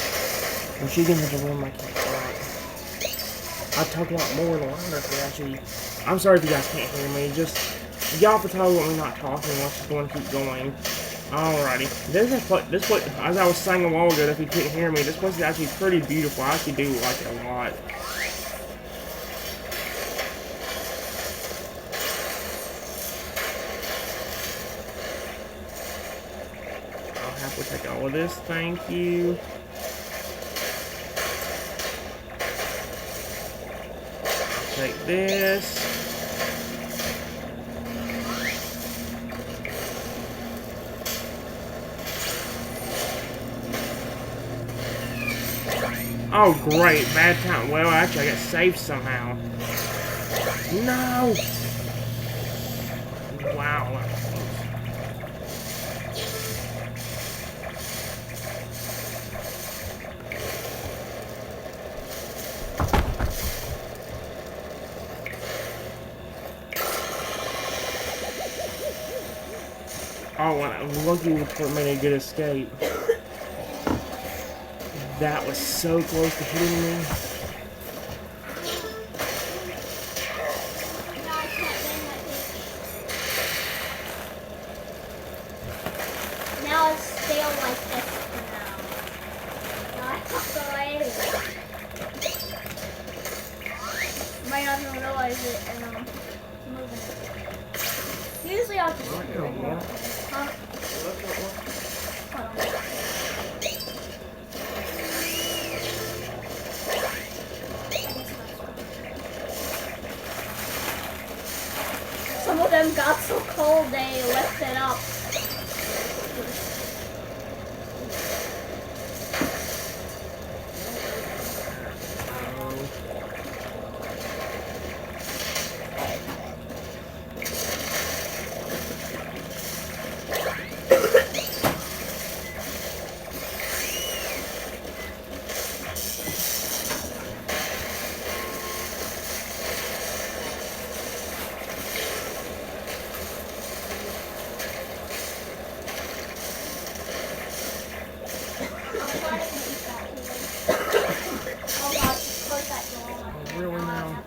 When she gets into the room, I can't talk. I talk a lot more than louder if actually. I'm sorry if you guys can't hear me. Just y'all have to tell me not talking. Let's just go and keep going. Alrighty. This place, as I was saying a while ago, if you couldn't hear me, this place is actually pretty beautiful. I actually do like it a lot. I'll happily take all of this. Thank you. Take this. Oh great, bad time. Well, actually I got saved somehow. No! Wow, that was close. Oh, well, I'm lucky we made a good escape. That was so close to hitting me. Now it's still like this for now. Now I have to wait. Might not even realize it and moving it. Usually I'll just Right, no more. Huh? Hold on. Some of them got so cold they left it up. Really now?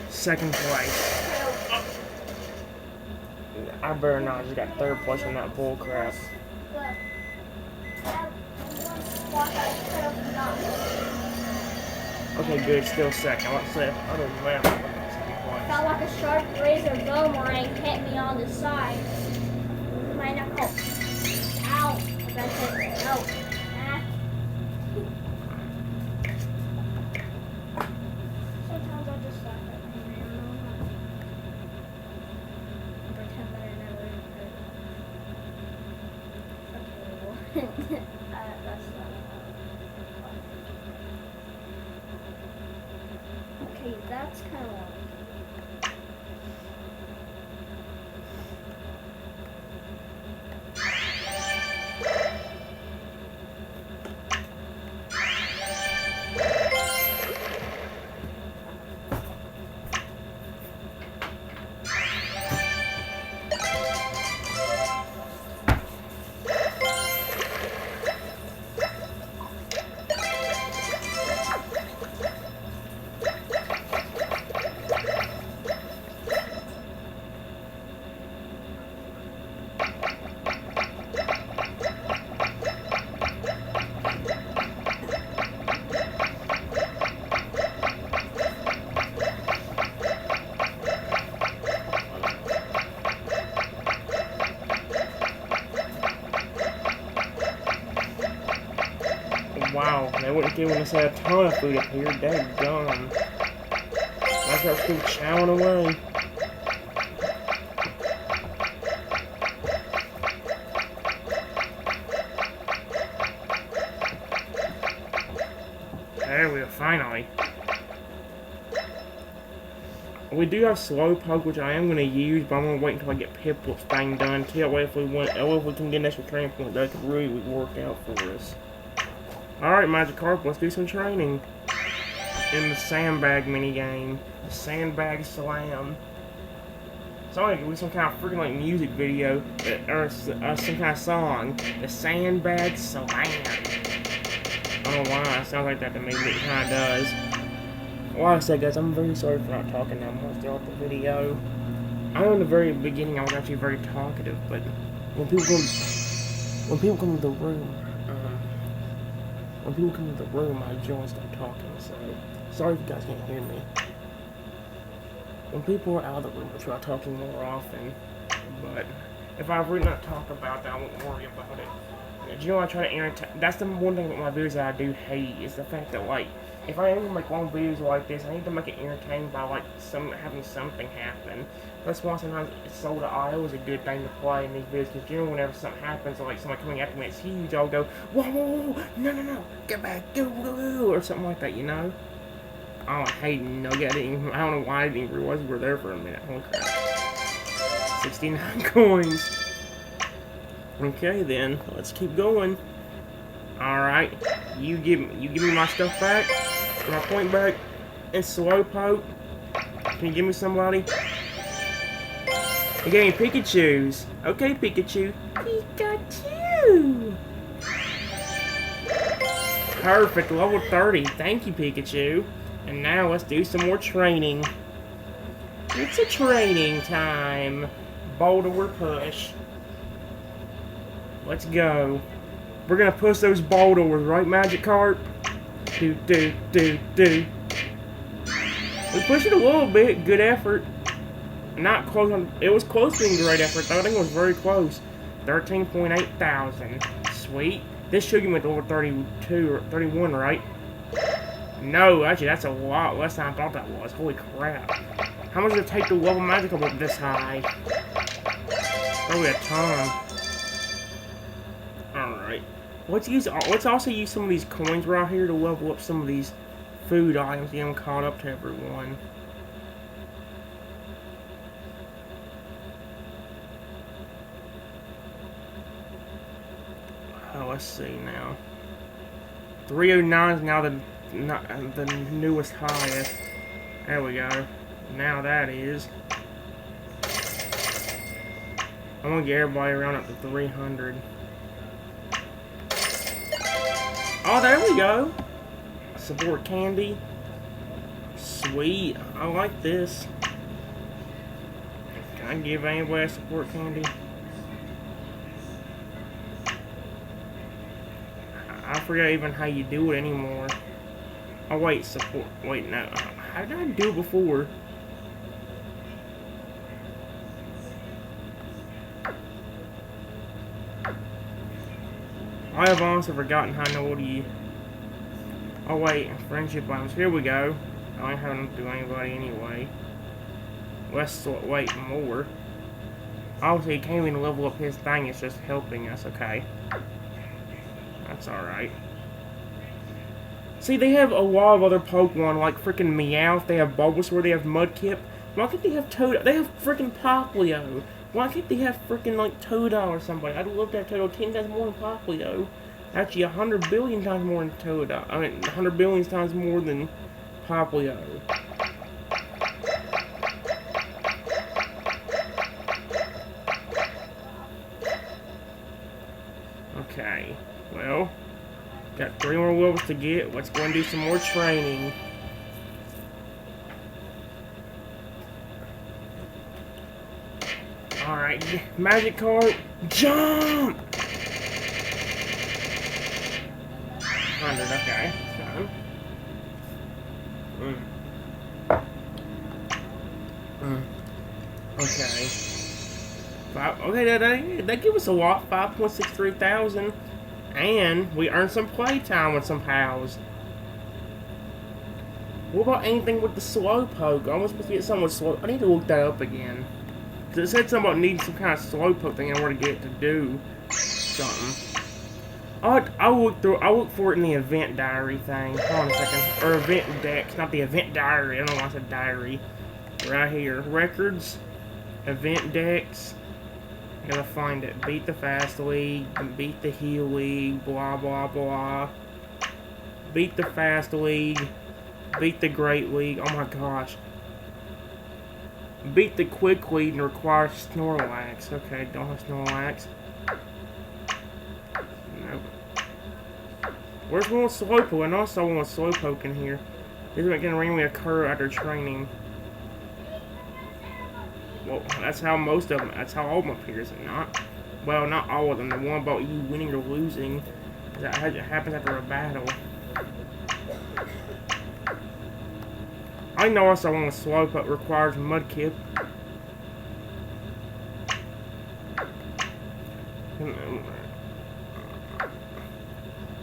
Second place. I better not. I just got third place in that bull crap. Okay, good. Still second. Let's say other than that, I'm in second place. Felt like a sharp razor boomerang hit me on the side. My knuckle. Ow. That's it. No. Ah. Sometimes I just laugh at me. I don't know how. Pretend that I never even heard. Okay, well, that's not. Okay, that's kind of long. wow, they wouldn't give us a ton of food up here. Dang gum. Like I'm still chowing away. There we go, finally. We do have Slowpoke, which I am going to use, but I'm going to wait until I get Piplups thing done. That way, if we can get an extra training point, that could really work out for us. Alright, Magikarp, let's do some training. In the sandbag minigame. The sandbag slam. It's like it was some kind of freaking like music video, or some kind of song. The sandbag slam. I don't know why it sounds like that to me, but it kind of does. Like I said, guys, I'm very sorry for not talking that much throughout the video. I know in the very beginning I was actually very talkative, but when people come to the room, I generally start talking. So sorry if you guys can't hear me. When people are out of the room, I try talking more often. But if I really not talk about that, I won't worry about it. You know, I try to entertain. That's the one thing with my videos that I do hate is the fact that like, if I ever make long videos like this, I need to make it entertaining by like having something happen. That's why sometimes Soul to Io is a good thing to play in these videos, because generally whenever something happens, or like somebody coming after me, it's huge. I'll go, whoa, whoa, whoa, no, get back, go, or something like that, you know. Oh, I hate no, I don't know why I didn't even realize we were there for a minute. Holy crap! 69 coins. Okay then, let's keep going. Alright, you give me my stuff back, my point back, and Slowpoke. Can you give me somebody? You gave me Pikachus. Okay, Pikachu. Pikachu! Perfect, level 30. Thank you, Pikachu. And now let's do some more training. It's a training time. Boulder push. Let's go. We're gonna push those Boulders, right, Magikarp? Do. We pushed it a little bit. Good effort. Not close on. It was close to being a great effort, though. I think it was very close. 13.8 thousand. Sweet. This should give me over 32 or 31, right? No, actually, that's a lot less than I thought that was. Holy crap. How much does it take to level Magikarp up this high? Probably a ton. Alright. Let's also use some of these coins right here to level up some of these food items. Yeah, I'm caught up to everyone. Oh, let's see now. 309 is now the newest highest. There we go. Now that is. I'm gonna get everybody around up to 300. Oh, there we go. Support candy. Sweet. I like this. Can I give anybody a support candy? I forget even how you do it anymore. Oh, wait, support. Wait, no. How did I do it before? I have honestly forgotten how to what you. Oh wait, friendship items. Here we go. I ain't having to do anybody anyway. Let's wait more. Obviously, he can't even level up his thing. It's just helping us. Okay, that's all right. See, they have a lot of other Pokemon like freaking Meowth. They have Bulbasaur. They have Mudkip. Why can't they have Toad? They have freaking Popplio. Why can't they have freaking like Totodile or somebody? I'd love to have Totodile 10 times more than Popplio. Actually, 100 billion times more than Totodile. I mean, 100 billion times more than Popplio. Okay, well, got 3 more levels to get. Let's go and do some more training. Alright, Magikarp, jump! 100, okay, fine. Okay. Okay, that give us a lot, 5.63 thousand. And we earned some playtime with some pals. What about anything with the slowpoke? I was supposed to get something with slow. I need to look that up again. Because it said something about needing some kind of slowpoke thing in order to get it to do something. I'll look for it in the event diary thing. Hold on a second. Or event decks, not the event diary. I don't know why I said diary. Right here. Records. Event decks. I gotta find it. Beat the Fast League. Beat the Heal League. Blah, blah, blah. Beat the Fast League. Beat the Great League. Oh my gosh. Beat the Quick League and requires Snorlax. Okay, don't have Snorlax. Nope. Where's one with Slowpoke? I know I saw one with Slowpoke in here. Isn't it going to randomly occur after training? Well, that's how most of them, that's how all of them appear, is it not? Well, not all of them. The one about you winning or losing, that happens after a battle. I know I saw one with Slowpoke requires Mudkip.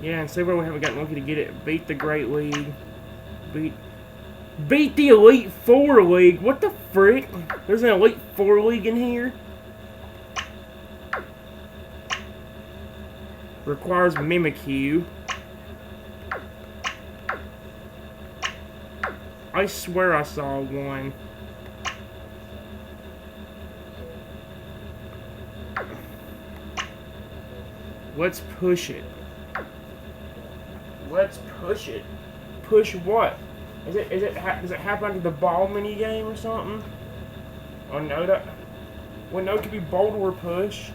Yeah, and see where we haven't gotten lucky to get it. Beat the Great League. Beat the Elite Four League. What the frick? There's an Elite Four League in here. Requires Mimikyu. I swear I saw one. Let's push it. Let's push it. Push what? Does it happen to the ball mini game or something? Oh no, well, no, it could be bold or push.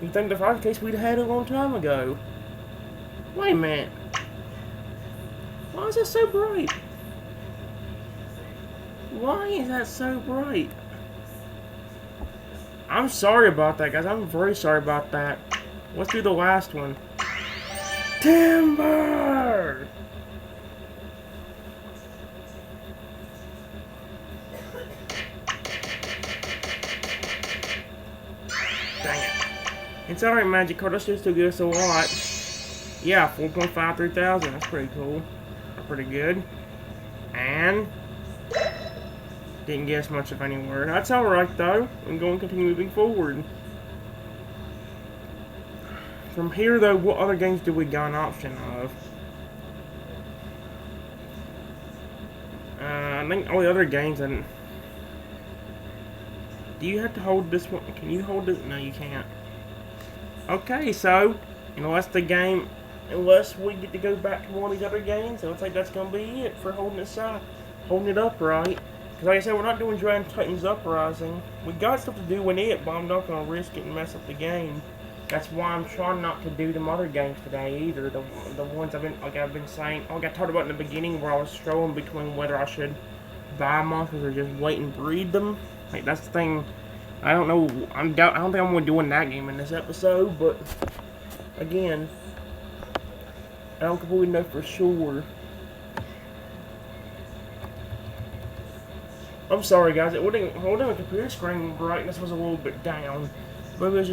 You think if that's the case, we'd have had it a long time ago. Wait a minute. Why is that so bright? Why is that so bright? I'm sorry about that, guys. I'm very sorry about that. Let's do the last one. Timber! Dang it. It's alright, Magic Card. Let's just still give us a lot. Yeah, 4.5 through 1,000. That's pretty cool. Pretty good. And didn't guess much of anywhere. That's alright, though. I'm going to continue moving forward. From here, though, what other games do we got an option of? I think all the other games, and do you have to hold this one? Can you hold it? No, you can't. Okay, so unless we get to go back to one of these other games, it looks like that's gonna be it for holding it upright. Because like I said, we're not doing Dragon Titans Uprising. We got stuff to do in it, but I'm not gonna risk it and mess up the game. That's why I'm trying not to do them other games today either. The ones I've been saying, like I talked about in the beginning, where I was struggling between whether I should buy monsters or just wait and breed them. Like that's the thing. I don't know. I don't think I'm gonna be doing that game in this episode. But again, I don't completely know for sure. I'm sorry, guys. Holding the computer screen brightness was a little bit down. Maybe it's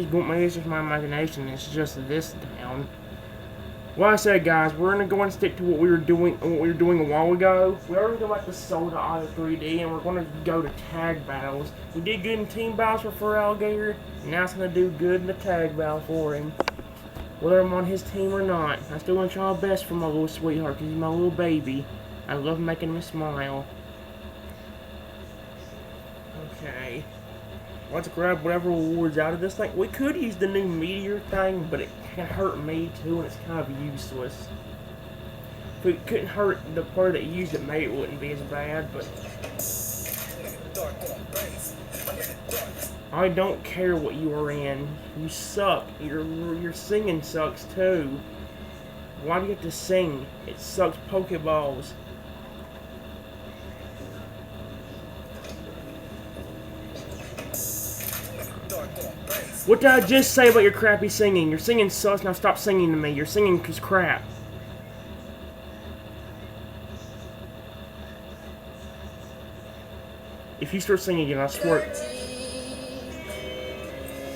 just my imagination. It's just this down. Like I said, guys, we're gonna go and stick to what we were doing a while ago. We already go back to Soda Auto 3D, and we're gonna go to tag battles. We did good in team battles for Alligator, and now it's gonna do good in the tag battle for him. Whether I'm on his team or not, I'm still gonna try my best for my little sweetheart, because he's my little baby. I love making him smile. Okay. Let's grab whatever rewards out of this thing. We could use the new meteor thing, but it can hurt me too, and it's kind of useless. If it couldn't hurt the player that used it, maybe it wouldn't be as bad, but I don't care what you are in. You suck. Your singing sucks too. Why do you have to sing? It sucks Pokeballs. What did I just say about your crappy singing? Your singing sucks, now stop singing to me. Your singing is crap. If you start singing again, I swear.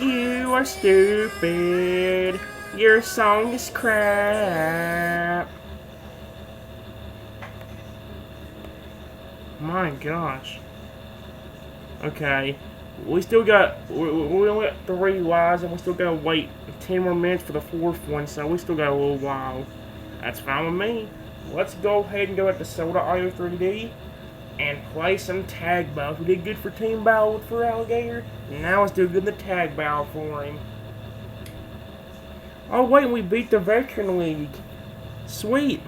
You are stupid. Your song is crap. My gosh. Okay. We still got, we only got 3 lives, and we still gotta wait 10 more minutes for the 4th one, so we still got a little while. That's fine with me. Let's go ahead and go at the Soda IO 3D and play some tag battles. We did good for team battle for Alligator. Now let's do good in the tag battle for him. Oh wait, we beat the Veteran League. Sweet.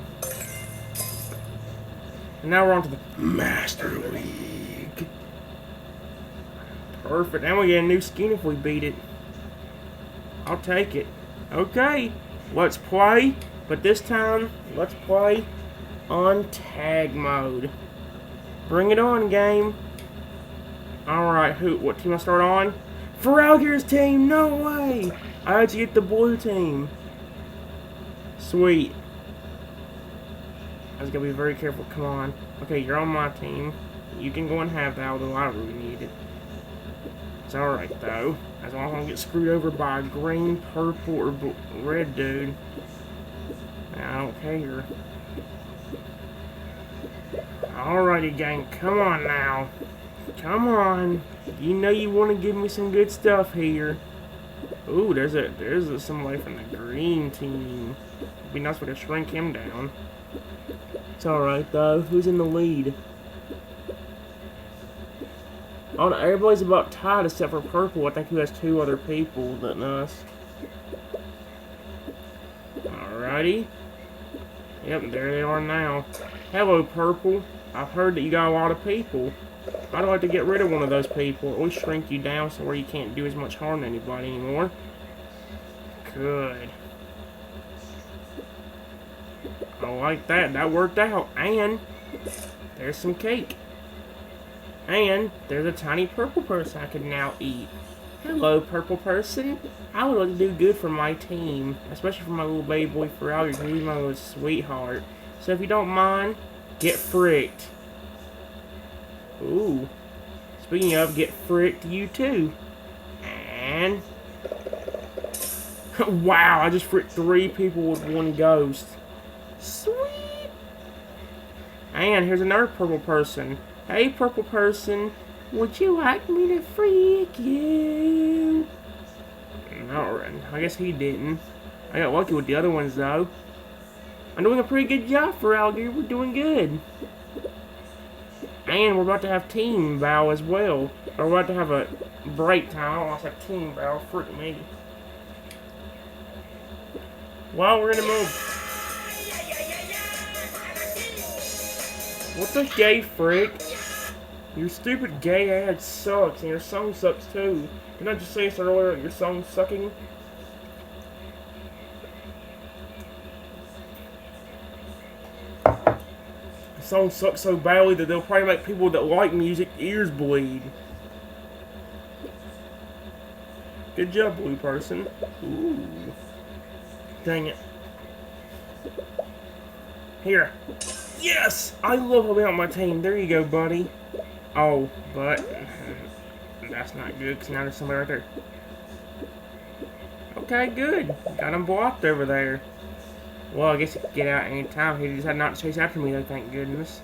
And now we're on to the Master League. Perfect. And we get a new skin if we beat it. I'll take it. Okay, let's play. But this time, let's play on tag mode. Bring it on, game. Alright, what team I start on? For Alligator's team, no way! I had to get the blue team. Sweet. I was gonna be very careful, come on. Okay, you're on my team. You can go and have that, although I really need it. It's alright, though. As long as I don't get screwed over by a green, purple, or red dude. I don't care. Alrighty, gang, come on now. Come on. You know you want to give me some good stuff here. Ooh, there's somebody from the green team. It'd be nice if we could shrink him down. It's alright, though. Who's in the lead? Oh, everybody's about tied except for purple. I think he has 2 other people than us. Alrighty. Yep, there they are now. Hello, Purple. I've heard that you got a lot of people. I'd like to get rid of one of those people, or shrink you down so where you can't do as much harm to anybody anymore. Good. I like that. That worked out. And there's some cake. And there's a tiny purple person I can now eat. Hello, purple person. I would like to do good for my team, especially for my little baby boy Ferrari, because he's my little sweetheart. So if you don't mind, get fricked. Ooh. Speaking of, get fricked, you too. And wow, I just fricked 3 people with 1 ghost. Sweet. And here's another purple person. Hey, purple person. Would you like me to freak you? No, I guess he didn't. I got lucky with the other ones, though. I'm doing a pretty good job for Alligator. We're doing good. And we're about to have team battle as well. Or we're about to have a break time. I don't want to say team battle. Frick me. Well, we're gonna move. What the gay frick? Your stupid gay ad sucks, and your song sucks too. Didn't I just say this earlier, your song's sucking? The song sucks so badly that they'll probably make people that like music ears bleed. Good job, blue person. Ooh. Dang it. Here. Yes! I love having on my team. There you go, buddy. Oh, but that's not good, because now there's somebody right there. Okay, good. Got him blocked over there. Well, I guess he could get out any time. He decided not to chase after me, though, thank goodness.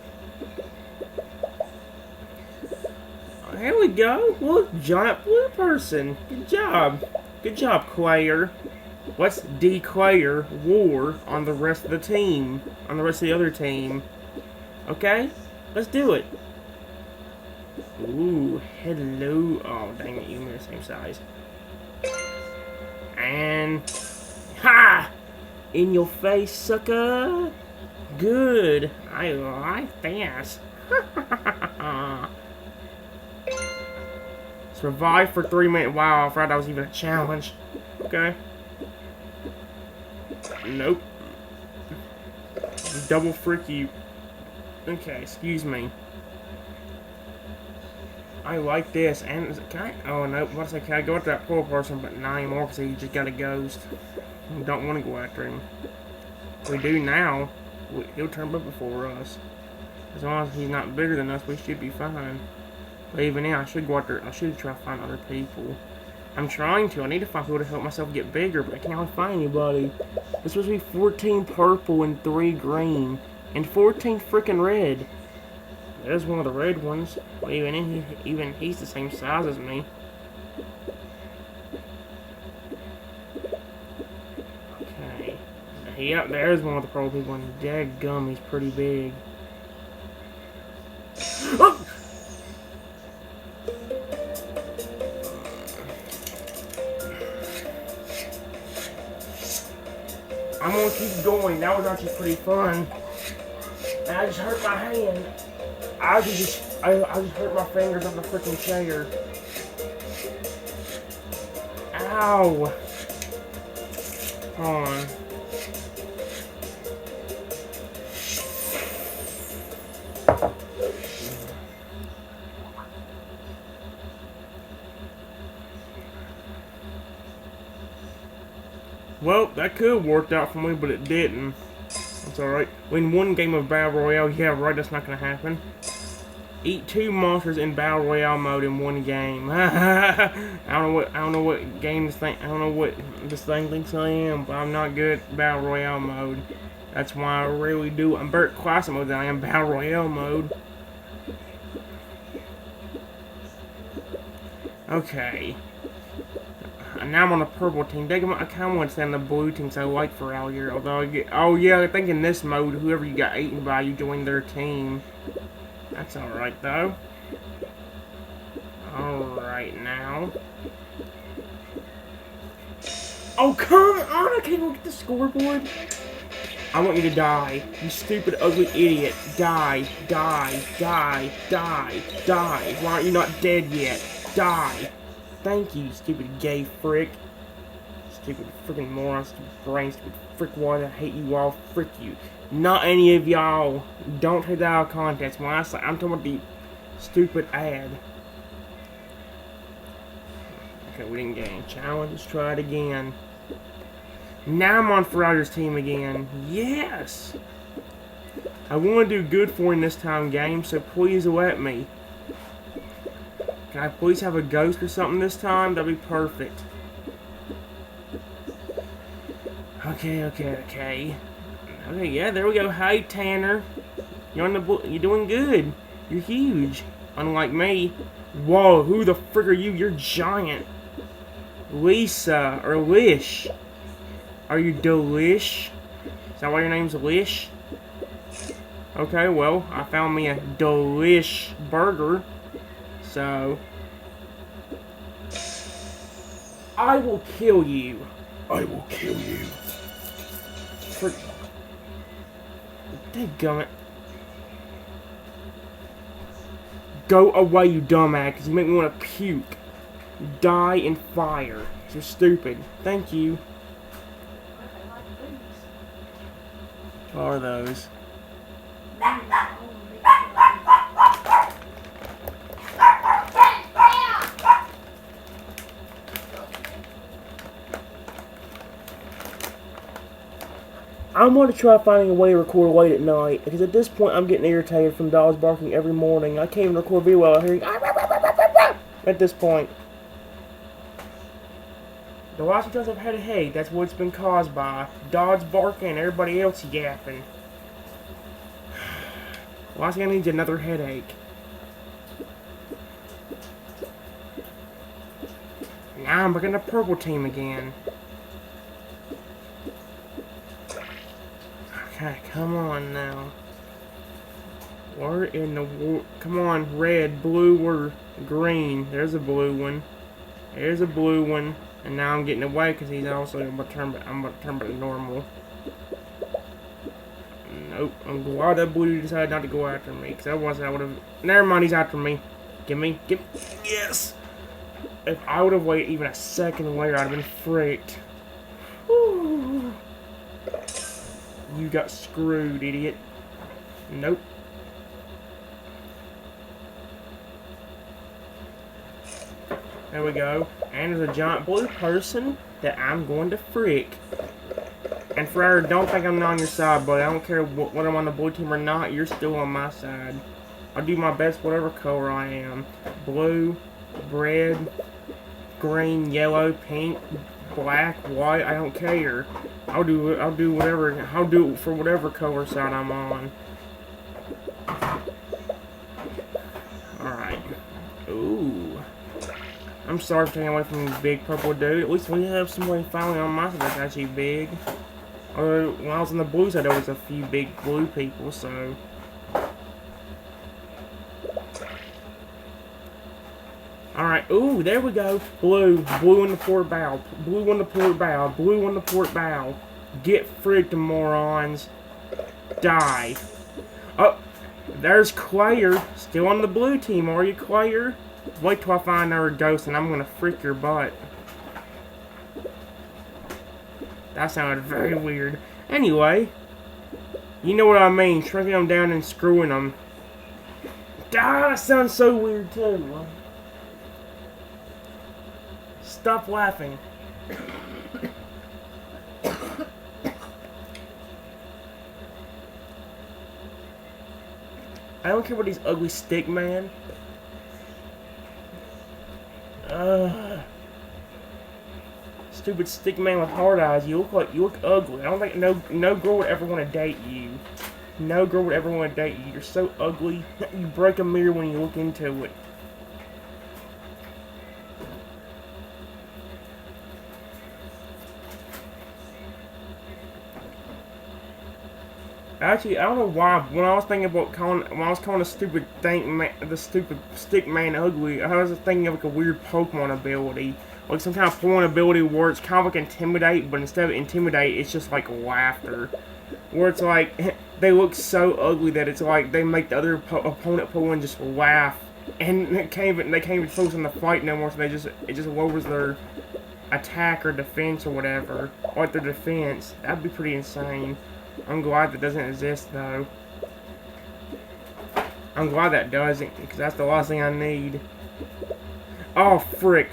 Oh, here we go. Look, giant blue person. Good job. Good job, Claire. Let's declare war on the rest of the team. On the rest of the other team. Okay? Let's do it. Ooh, hello. Oh, dang it, you and me are the same size. And ha! In your face, sucker. Good. I like this. Survive for 3 minutes. Wow, I forgot that was even a challenge. Okay. Nope. Double frick you. Okay, excuse me. I like this, and can I? Oh no! What's that? Can I go after that poor person? But not anymore because he just got a ghost. We don't want to go after him. If we do now, he'll turn up before us. As long as he's not bigger than us, we should be fine. But even now, I should go after. I should try to find other people. I'm trying to. I need to find people to help myself get bigger, but I can't find anybody. There's supposed to be 14 purple and 3 green. And 14 freaking red. There's one of the red ones. Well, even he's the same size as me. Okay. Yep, there's one of the purple people, and dadgum, he's pretty big. Oh! I'm gonna keep going. That was actually pretty fun. And I just hurt my hand. I just hurt my fingers on the freaking chair. Ow. Hold on. Well, that could have worked out for me, but it didn't. That's alright. Win one game of Battle Royale. Yeah, right, that's not gonna happen. Eat 2 monsters in Battle Royale mode in one game. I don't know what game this thing, I don't know what this thing thinks I am, but I'm not good at Battle Royale mode. That's why I really do. I'm better at Classic mode than I am Battle Royale mode. Okay. Now I'm on the purple team. I kind of want to stay on the blue team, so I like for out here. Although oh yeah, I think in this mode, whoever you got eaten by, you join their team. That's alright though. Alright now. Oh come on! I can't look at the scoreboard. I want you to die. You stupid, ugly idiot. Die, die, die, die, die. Why aren't you not dead yet? Die. Thank you, stupid gay frick. Stupid freaking moron, stupid brain, stupid frick wad. I hate you all. Frick you. Not any of y'all. Don't take that out of context. When I say, I'm talking about the stupid ad. Okay, we didn't get any challenge. Let's try it again. Now I'm on Ferrari's team again. Yes! I want to do good for you this time, game, so please let me. Can I please have a ghost or something this time? That'd be perfect. Okay, yeah, there we go. Hey, Tanner. You're doing good. You're huge. Unlike me. Whoa, who the frick are you? You're giant. Lisa, or Lish. Are you Delish? Is that why your name's Lish? Okay, well, I found me a Delish burger. So, I will kill you. I will kill you. Dadgummit. Go away, you dumbass, because you make me want to puke. Die in fire. You're stupid. Thank you. What are those? I'm going to try finding a way to record late at night, because at this point I'm getting irritated from dogs barking every morning. I can't even record video while hearing at this point. The last times I've had a headache, that's what it's been caused by. Dogs barking and everybody else yapping. Last thing I need is another headache. Now I'm back in the purple team again. Okay, come on now. Where in the come on, red, blue, or green? There's a blue one. There's a blue one. And now I'm getting away because he's also I'm gonna turn back to normal. Nope. I'm glad that blue decided not to go after me, because otherwise I would have. Never mind, he's after me. Give me. Yes. If I would have waited even a second later, I'd have been freaked. Whew. You got screwed, idiot. Nope. There we go. And there's a giant blue person that I'm going to frick. And Ferrari, don't think I'm not on your side, buddy. I don't care whether I'm on the blue team or not. You're still on my side. I'll do my best whatever color I am. Blue, red, green, yellow, pink, black, white. I don't care. I'll do whatever. I'll do it for whatever color side I'm on. Alright. Ooh. I'm sorry for taking away from the big purple dude. At least we have somebody finally on my side that's actually big. Or when I was on the blue side, there was a few big blue people, so. Alright, ooh, there we go. Blue. Blue in the port bow. Blue on the port bow. Blue on the port bow. Get frigged, morons. Die. Oh, there's Claire. Still on the blue team, are you, Claire? Wait till I find her ghost and I'm gonna freak your butt. That sounded very weird. Anyway, you know what I mean. Shrinking them down and screwing them. Ah, that sounds so weird too. Stop laughing. I don't care about these ugly stick man. Stupid stick man with hard eyes. You look ugly. I don't think no girl would ever want to date you. No girl would ever want to date you. You're so ugly. You break a mirror when you look into it. Actually, I don't know why. When I was thinking about calling the stupid the stupid stick man ugly, I was thinking of like a weird Pokemon ability, like some kind of Pokemon ability where it's kind of like intimidate, but instead of intimidate, it's just like laughter, where it's like they look so ugly that it's like they make the other opponent Pokemon just laugh, and they can't even focus on the fight no more. So it just lowers their attack or defense or whatever, or their defense. That'd be pretty insane. I'm glad that doesn't exist, though. I'm glad that doesn't, because that's the last thing I need. Oh, frick.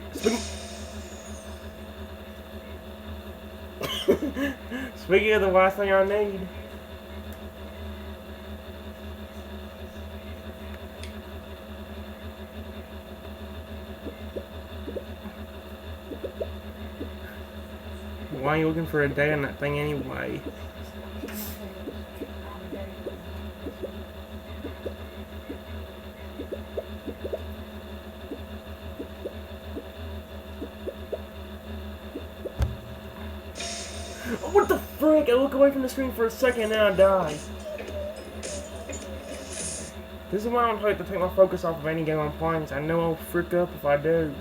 Speaking of the last thing I need. Why are you looking for a day on that thing anyway? What the frick? I look away from the screen for a second and then I die. This is why I don't like to take my focus off of any game I'm playing, because I know I'll frick up if I do.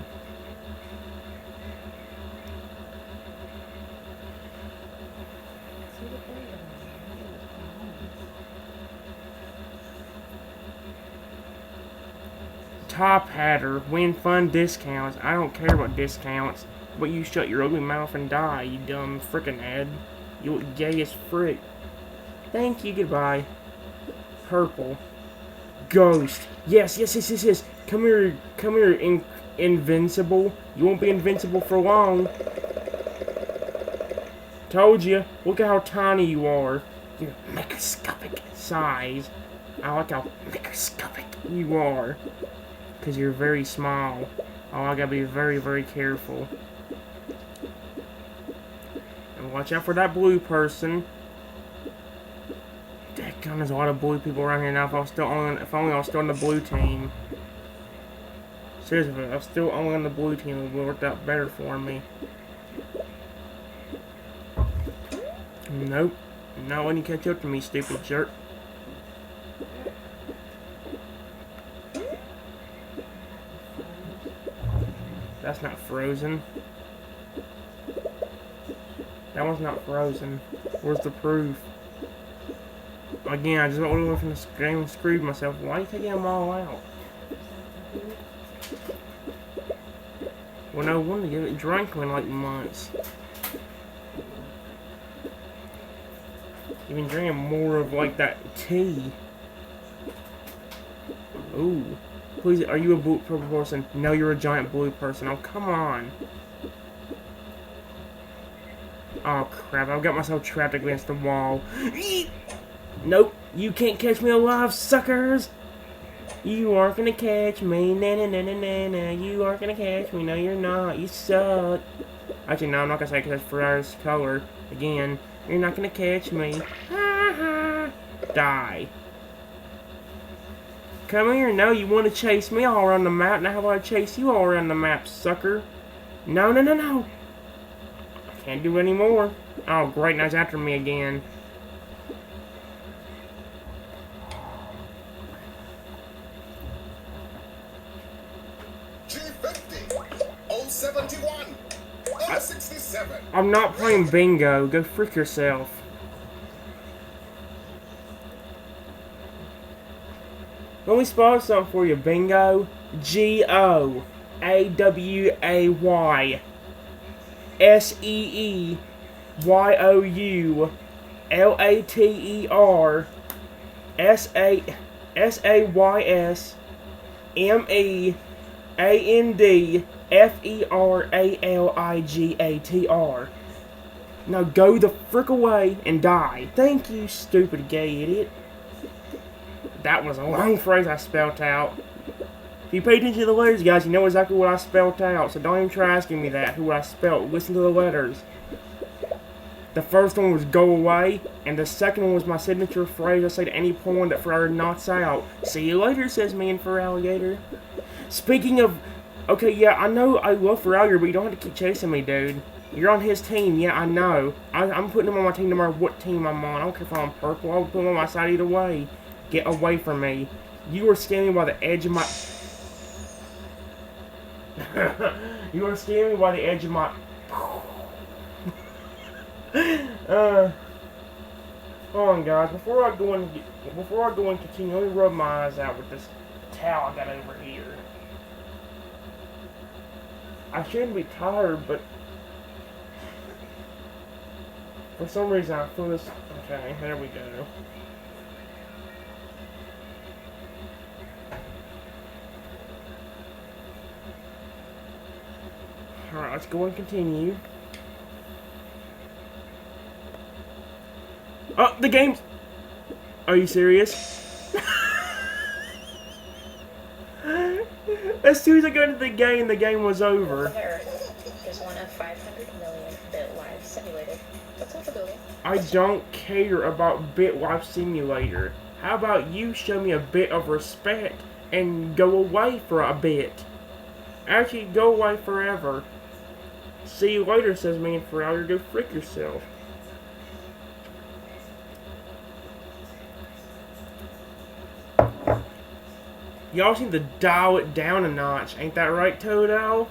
Top Hatter, win fun discounts. I don't care about discounts. But you shut your ugly mouth and die, you dumb frickin' head. You look gay as frick. Thank you, goodbye. Purple. Ghost. Yes. Come here, invincible. You won't be invincible for long. Told you. Look at how tiny you are. You're microscopic size. I like how microscopic you are. Because you're very small. Oh, I gotta be very, very careful. And watch out for that blue person. Dadgum, there's a lot of blue people around here now. If only I was still on the blue team. Seriously, if I was still only on the blue team, it would have worked out better for me. Nope. Not when you catch up to me, stupid jerk. That's not frozen. That one's not frozen. Where's the proof? Again, I just went away from the game and screwed myself. Why are you taking them all out? Well, no wonder you haven't drank in like months. You've been drinking more of like that tea. Ooh. Please, are you a blue purple person? No, you're a giant blue person. Oh, come on. Oh, crap. I've got myself trapped against the wall. Nope. You can't catch me alive, suckers. You aren't gonna catch me, na na na na na na. You aren't gonna catch me, no you're not, you suck. Actually, no, I'm not gonna say it because that's Ferrari's color. Again, you're not gonna catch me. Ha ha. Die. Come here, no, you want to chase me all around the map, now how about I chase you all around the map, sucker? No, no, no, no. I can't do it anymore. Oh, great, now he's after me again. G50, 071, 067. I'm not playing bingo. Go frick yourself. Let me spell something for you, bingo. G-O-A-W-A-Y S-E-E-Y-O-U-L-A-T-E-R S-A-Y-S-M-E-A-N-D-F-E-R-A-L-I-G-A-T-R. Now go the frick away and die. Thank you, stupid gay idiot. That was a long phrase I spelt out. If you pay attention to the letters, guys, you know exactly what I spelt out. So don't even try asking me that, who I spelt. Listen to the letters. The first one was go away, and the second one was my signature phrase I say to any porn that Ferrari knocks out. See you later, says me and Feraligator. Speaking of... Okay, yeah, I know I love Feraligator, but you don't have to keep chasing me, dude. You're on his team, yeah, I know. I'm putting him on my team no matter what team I'm on. I don't care if I'm on purple, I'll put him on my side either way. Get away from me. You were standing by the edge of my... You were standing by the edge of my... Hold on, guys. Before I go and continue, let me rub my eyes out with this towel I got over here. I shouldn't be tired, but for some reason I feel this... Okay, there we go. Alright, let's go and continue. Oh, the game's... Are you serious? As soon as I got into the game was over. Earth is one of 500 million bit live simulated. What's up, building? I don't care about BitLife Simulator. How about you show me a bit of respect and go away for a bit? Actually, go away forever. See you later, says me and Ferrari. Go frick yourself. Y'all seem to dial it down a notch. Ain't that right, Toto?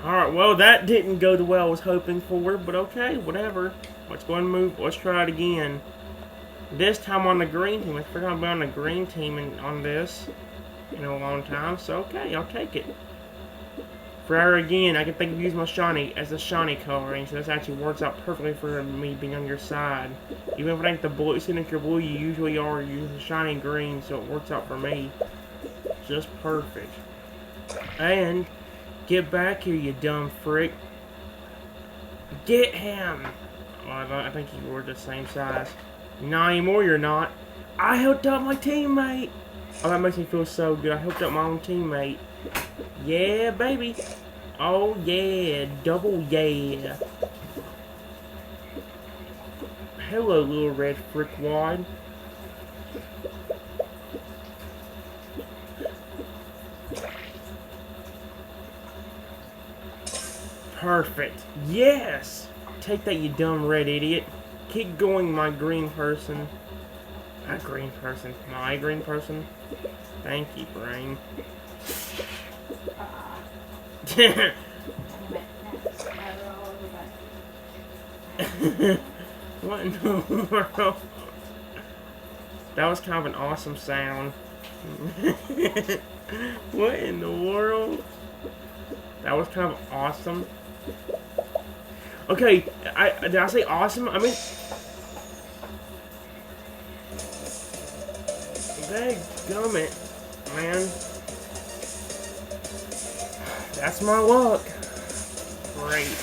Alright, well, that didn't go the way I was hoping for, but okay, whatever. Let's go and move. Let's try it again. This time on the green team. I forgot about on the green team on this in a long time, so okay, I'll take it. Forever again, I can think of using my shiny as a shiny coloring, so this actually works out perfectly for me being on your side. Even if it ain't the blue signature blue you usually are, you use the shiny green, so it works out for me. Just perfect. And get back here, you dumb frick. Get him! Well, I think you were the same size. Not anymore, you're not. I helped out my teammate! Oh, that makes me feel so good. I helped out my own teammate. Yeah, baby. Oh, yeah. Double yeah. Hello, little red frickwad. Perfect. Yes! Take that, you dumb red idiot. Keep going, my green person. Not green person. My green person. Thank you, brain. What in the world? That was kind of an awesome sound. What in the world? That was kind of awesome. Okay, did I say awesome? I mean... Dadgummit, man. That's my luck. Great.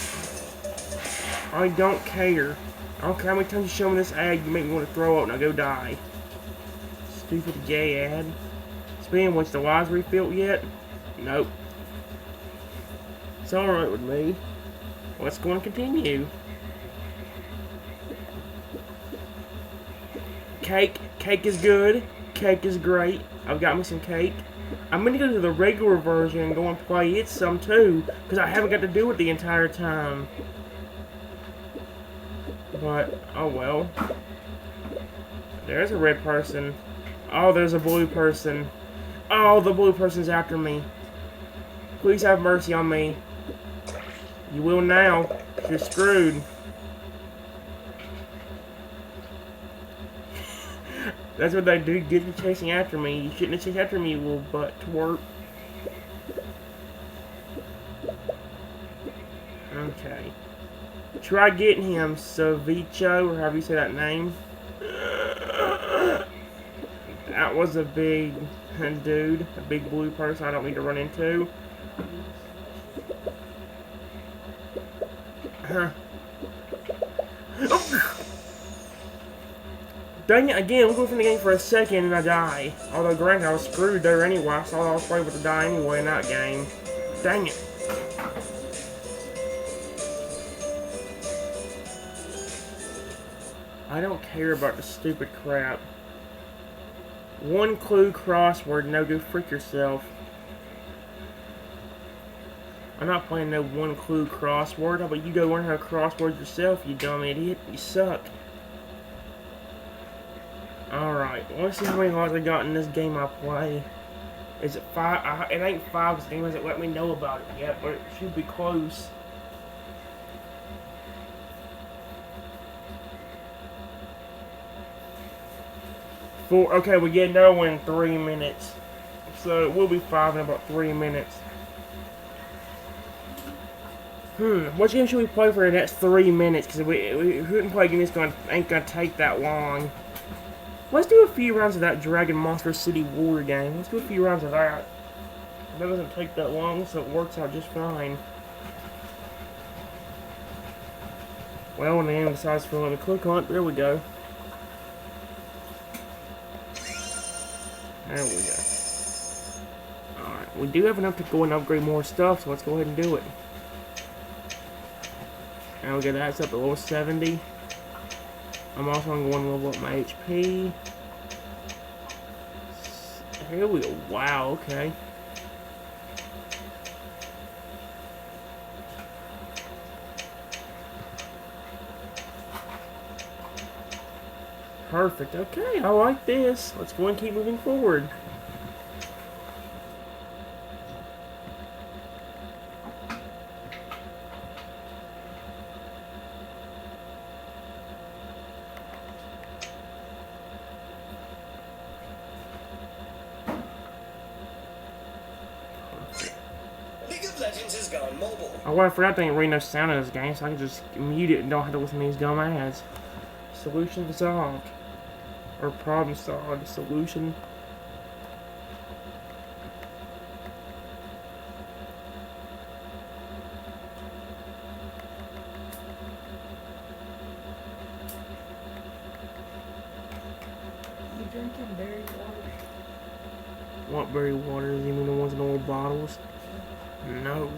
I don't care. I don't care how many times you show me this ad, you make me want to throw up. Now go die. Stupid gay ad. Speaking of which, the lives refilled yet? Nope. It's alright with me. Let's go and continue. Cake. Cake is good. Cake is great. I've got me some cake. I'm gonna go to the regular version and go and play it some too, because I haven't got to do it the entire time. But, oh well. There's a red person. Oh, there's a blue person. Oh, the blue person's after me. Please have mercy on me. You will now. You're screwed. That's what they do. Get you chasing after me. You shouldn't have chased after me, you little butt twerp. Okay. Try getting him, Savicho, or however you say that name. That was a big dude. A big blue person I don't need to run into. Huh. Dang it, again, I'm going from the game for a second and I die. Although, granted, I was screwed there anyway. I thought I was probably able to die anyway in that game. Dang it. I don't care about the stupid crap. One clue crossword, no, go freak yourself. I'm not playing no one clue crossword. How about you go learn how to crossword yourself, you dumb idiot? You suck. Alright, let's see how many lives I got in this game I play. Is it 5? It ain't 5 because the game hasn't let me know about it yet, but it should be close. Okay, we get another one in 3 minutes. So it will be 5 in about 3 minutes. What game should we play for the next 3 minutes? Because we couldn't play a game that's ain't gonna take that long. Let's do a few rounds of that Dragon Monster City War game. Let's do a few rounds of that. That doesn't take that long, so it works out just fine. Well, when the game decides to let me click on it, there we go. There we go. Alright, we do have enough to go and upgrade more stuff, so let's go ahead and do it. And we'll get that up to level 70. I'm also going to level up my HP. Here we go. Wow, okay. Perfect. Okay, I like this. Let's go and keep moving forward. Oh, I forgot there ain't really no sound in this game, so I can just mute it and don't have to listen to these dumb ads. Solution solved. Or problem solved. Solution. You drinking berry water? What berry waters? You mean the ones in the old bottles? No.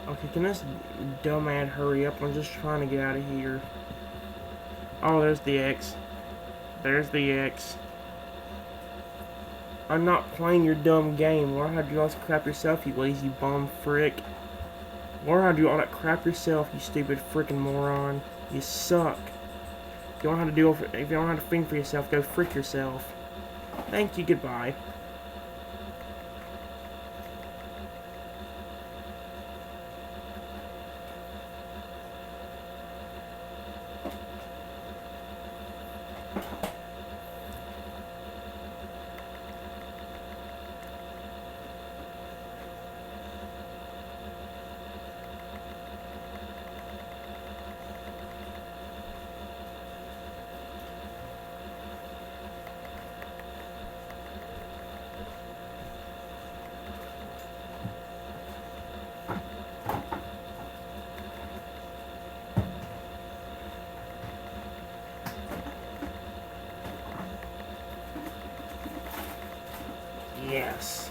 Okay, can this dumb ad hurry up? I'm just trying to get out of here. Oh, there's the X. There's the X. I'm not playing your dumb game. Learn how to do all this crap yourself, you lazy bum frick. Learn how to do all that crap yourself, you stupid frickin' moron. You suck. If you don't know how to do, if you don't know how to think for yourself, go frick yourself. Thank you, goodbye. Yes.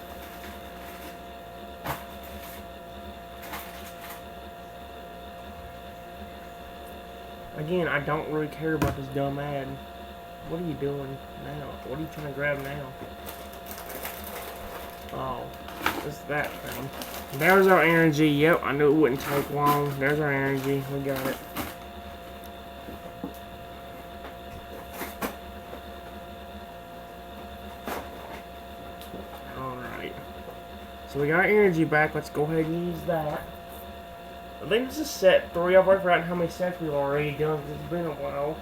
Again, I don't really care about this dumb ad. What are you doing now? What are you trying to grab now? Oh, it's that thing. There's our energy. Yep, I knew it wouldn't take long. There's our energy. We got it. Alright. So we got our energy back. Let's go ahead and use that. I think this is set 3. I've already forgotten how many sets we've already done because it's been a while.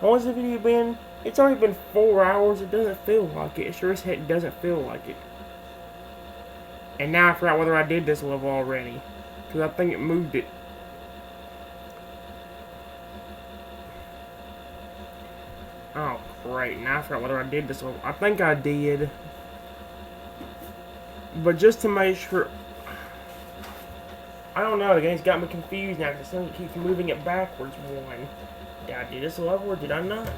How long's the video been? It's already been 4 hours. It doesn't feel like it. It sure as heck doesn't feel like it. And now I forgot whether I did this level already. Because I think it moved it. Oh, great. Now I forgot whether I did this level. I think I did. But just to make sure... I don't know. The game's got me confused now because it keeps moving it backwards one. Did I do this level or did I not?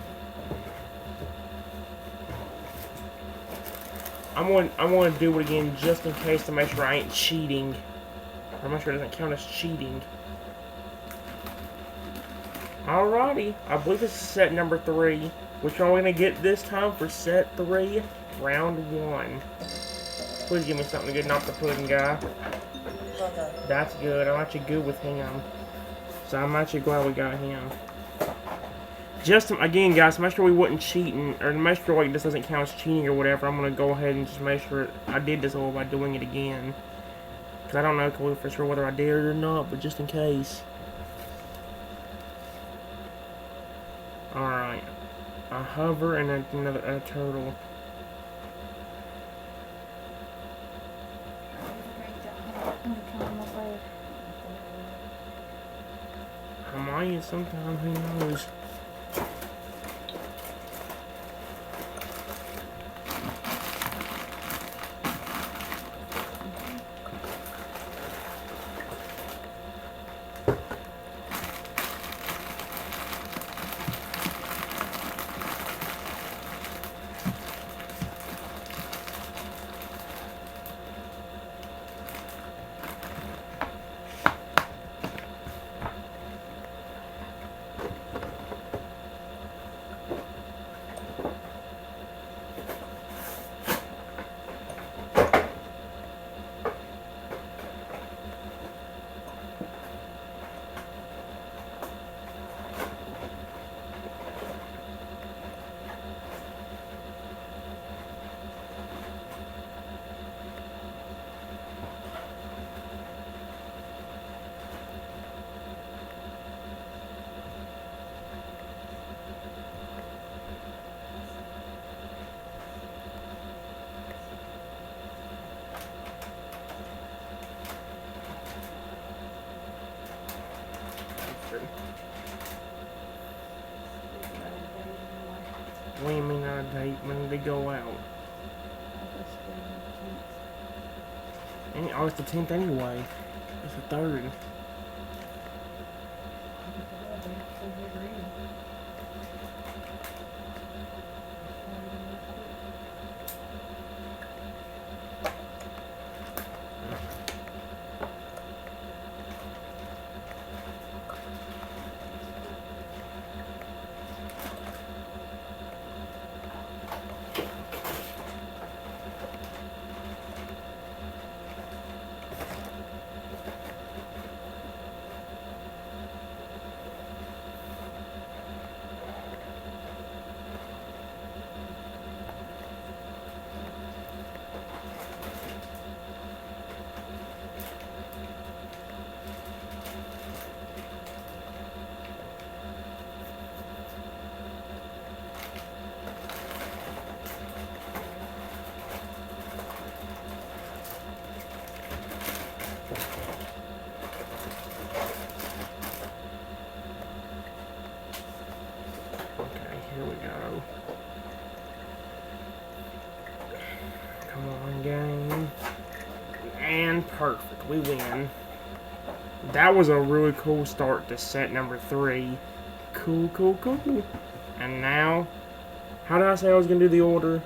I'm going to do it again just in case to make sure I ain't cheating. Or make sure it doesn't count as cheating. Alrighty. I believe this is set number 3. Which are we going to get this time for set 3? Round 1. Please give me something good, not the pudding guy. That's good. I'm actually good with him. So I'm actually glad we got him. Just to, again, guys, to make sure we wasn't cheating, or to make sure like this doesn't count as cheating or whatever, I'm gonna go ahead and just make sure I did this all by doing it again. Cause I don't know for sure whether I did it or not, but just in case. All right, a hover and a turtle. I might sometime, who knows? What do you mean our date? When did they go out? August the 10th anyway. It's the 3rd. Here we go. Come on, game. And perfect. We win. That was a really cool start to set number 3. Cool, cool, cool. And now, How did I say I was gonna do the order?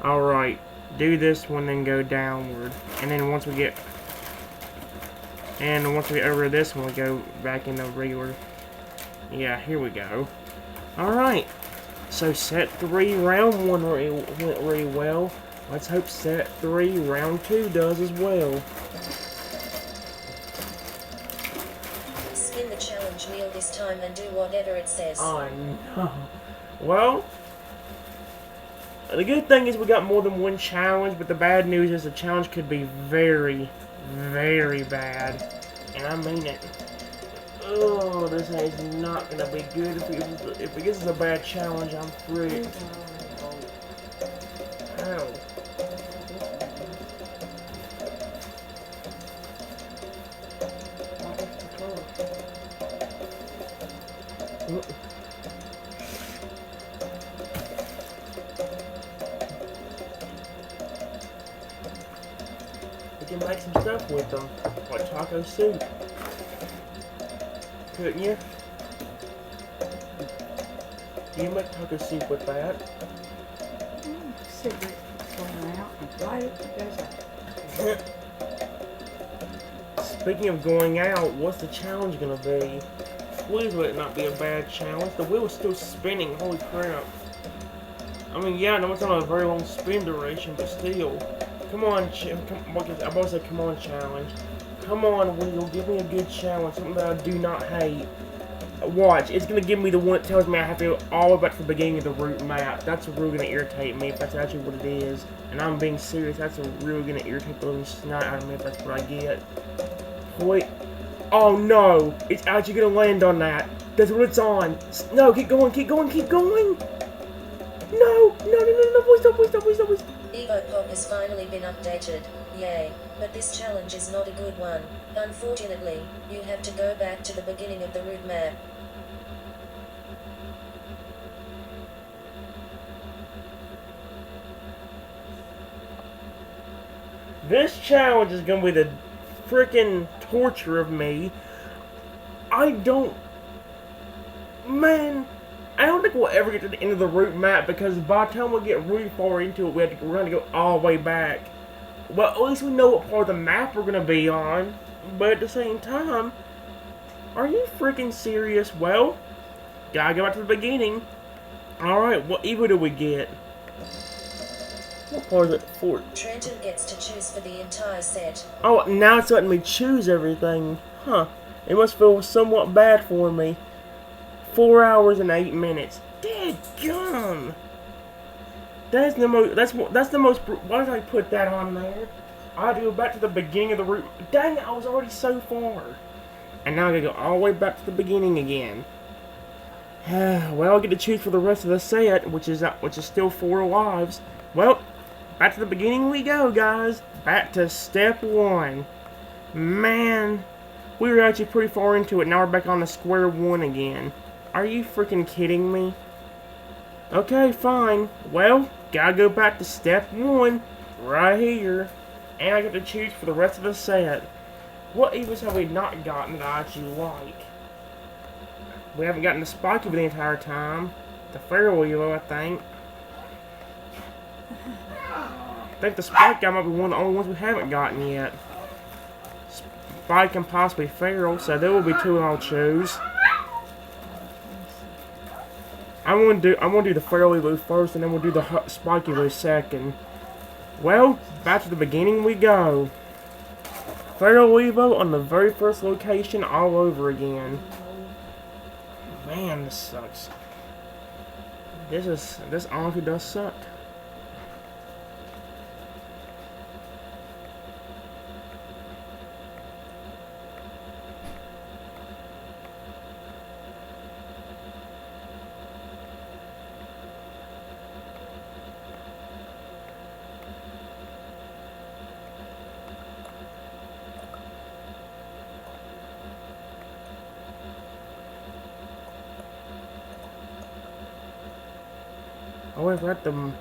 Alright. Do this one, then go downward. And then once we get over this one, we go back in the regular. Yeah, here we go. Alright. So set 3, round 1 went really well. Let's hope set 3, round 2 does as well. Spin the challenge wheel this time and do whatever it says. Oh no. Well, the good thing is we got more than one challenge, but the bad news is the challenge could be very, very bad. And I mean it. Oh, this is not gonna be good. If this is a bad challenge, I'm fricked. Ow. We can make some stuff with them, like taco soup. Couldn't you? You make taco soup with that? Cigarette going out and light it goes out. Speaking of going out, what's the challenge gonna be? Please let it not be a bad challenge. The wheel is still spinning, holy crap. I mean, yeah, I know it's on a very long spin duration, but still. Come on, I'm about to say come on challenge. Come on, wheel, give me a good challenge, something that I do not hate. Watch, it's gonna give me the one that tells me I have to go all the way back to the beginning of the route map. That's really gonna irritate me if that's actually what it is. And I'm being serious, that's really gonna irritate the living snot out of me if that's what I get. Wait. Oh no! It's actually gonna land on that. That's what it's on. No, keep going, keep going, keep going! No! Please stop, please stop, please stop, please stop. EvoPop has finally been updated. Yay. But this challenge is not a good one. Unfortunately, you have to go back to the beginning of the route map. This challenge is gonna be the freaking torture of me. Man, I don't think we'll ever get to the end of the route map because by the time we get really far into it, we're going to go all the way back. Well, at least we know what part of the map we're going to be on. But at the same time, are you freaking serious? Well, gotta go back to the beginning. Alright, what Evo do we get? What part is it for? Trenton gets to choose for the entire set. Oh, now it's letting me choose everything. Huh. It must feel somewhat bad for me. 4 hours and 8 minutes. Dadgum! That's the most. Why did I put that on there? I had to go back to the beginning of the route. Dang, I was already so far. And now I gotta go all the way back to the beginning again. Well, I get to choose for the rest of the set, which is still 4 lives. Well, back to the beginning we go, guys. Back to step 1. Man, we were actually pretty far into it. Now we're back on the square 1 again. Are you freaking kidding me? Okay, fine. Well, gotta go back to step 1, right here. And I get to choose for the rest of the set. What Evos have we not gotten that I actually like? We haven't gotten the Spiky for the entire time. The Feral Evo, I think. I think the Spike guy might be one of the only ones we haven't gotten yet. Spike and possibly Feral, so there will be 2 I'll choose. I want to do the Feral Evo first, and then we'll do the Spike Evo second. Well, back to the beginning we go. Feral Evo on the very first location all over again. Man, this sucks. This honestly does suck. Oh, I've read them.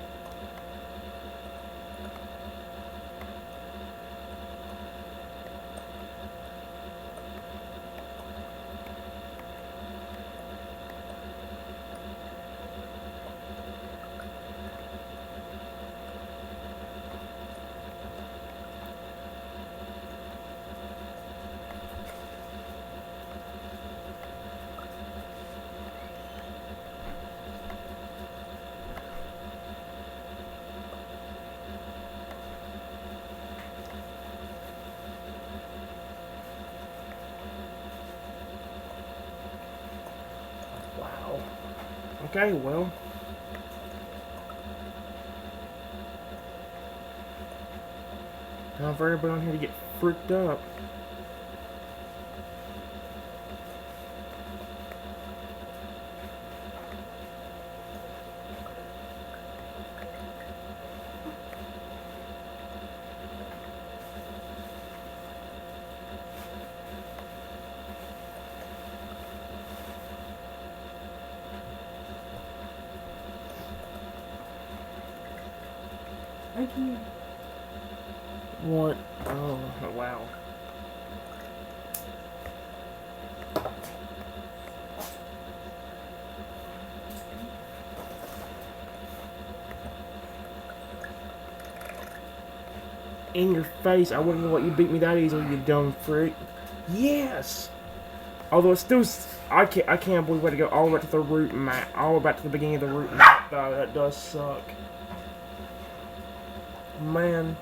Okay, well. Time for everybody on here to get freaked up. I can't. What? Oh, wow. In your face, I wouldn't let you beat me that easily, you dumb freak. Yes! Although it's still, I can't believe we had to go all the way to the root map, all the way back to the beginning of the root map, though. That does suck. Man.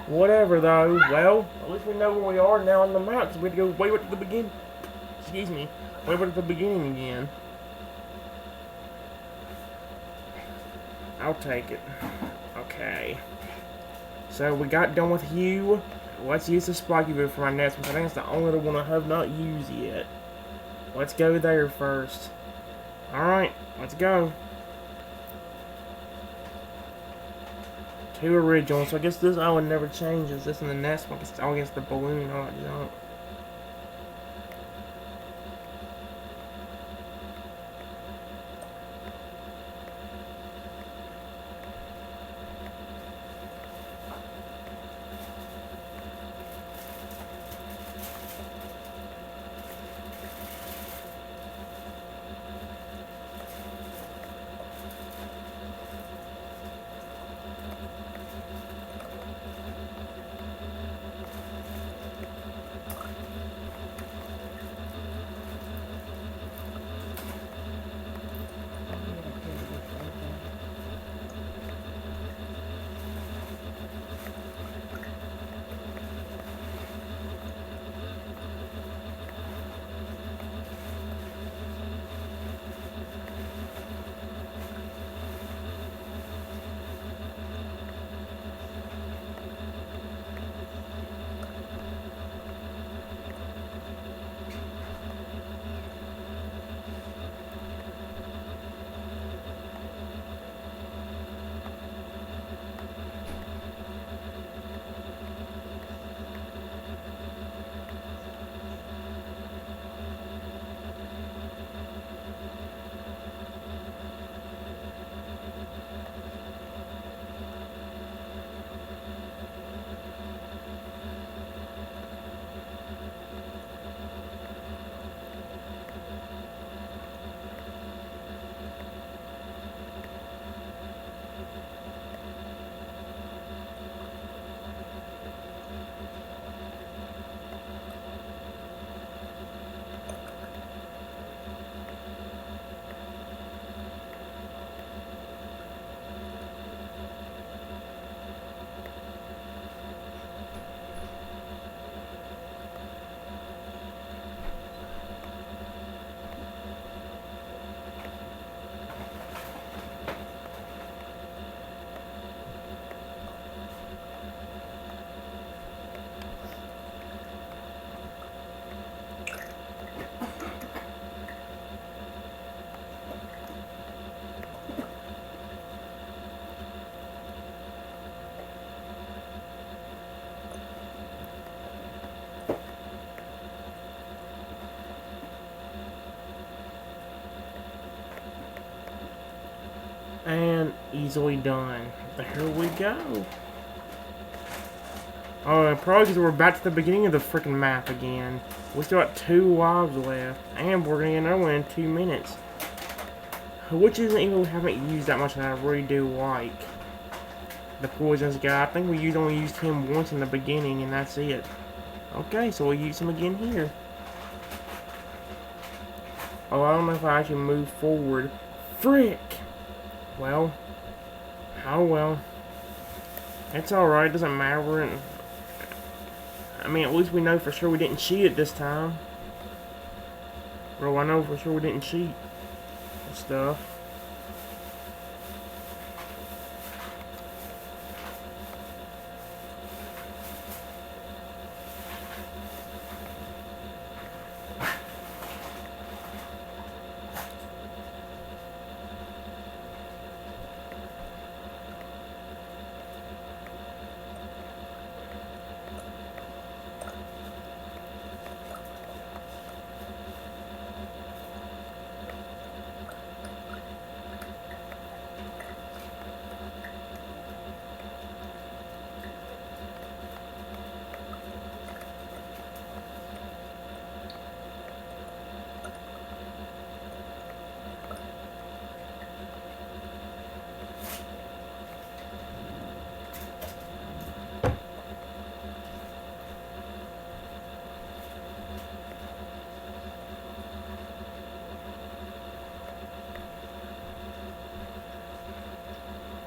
Whatever, though. Well, at least we know where we are now on the map, because we had to go way back to the beginning. Excuse me. Way back to the beginning again. I'll take it. Okay. So, we got done with you. Let's use the spiky boot for my next one. I think it's the only one I have not used yet. Let's go there first. Alright, let's go. 2 originals, so I guess this island never changes. This and the next one, it's all against the balloon and all that junk. And easily done. There we go. Oh, probably because we're back to the beginning of the freaking map again. We still got 2 lives left. And we're going to get another one in 2 minutes. Which isn't even, we haven't used that much that I really do like. The poisonous guy. I think we only used him once in the beginning and that's it. Okay, so we'll use him again here. Oh, I don't know if I can move forward. Frick! Well. Oh well. It's alright, doesn't matter. We're in... I mean, at least we know for sure we didn't cheat it this time. Bro, I know for sure we didn't cheat. stuff.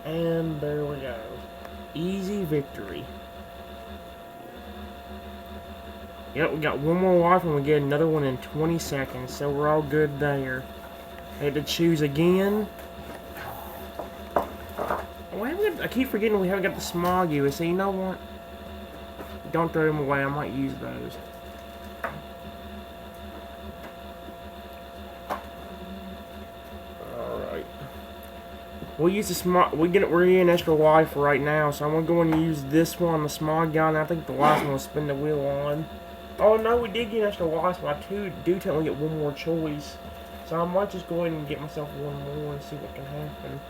And there we go. Easy victory. Yep, we got one more life and we get another one in 20 seconds, so we're all good there. Had to choose again. I keep forgetting we haven't got the smog USC. You know what? Don't throw them away. I might use those. Alright. We'll use the smog. We're in extra life right now, so I'm gonna go and use this one, the smog gun. I think the last one will spin the wheel on. Oh no, we did get extra life, but I do technically get one more choice. So I might just go ahead and get myself one more and see what can happen.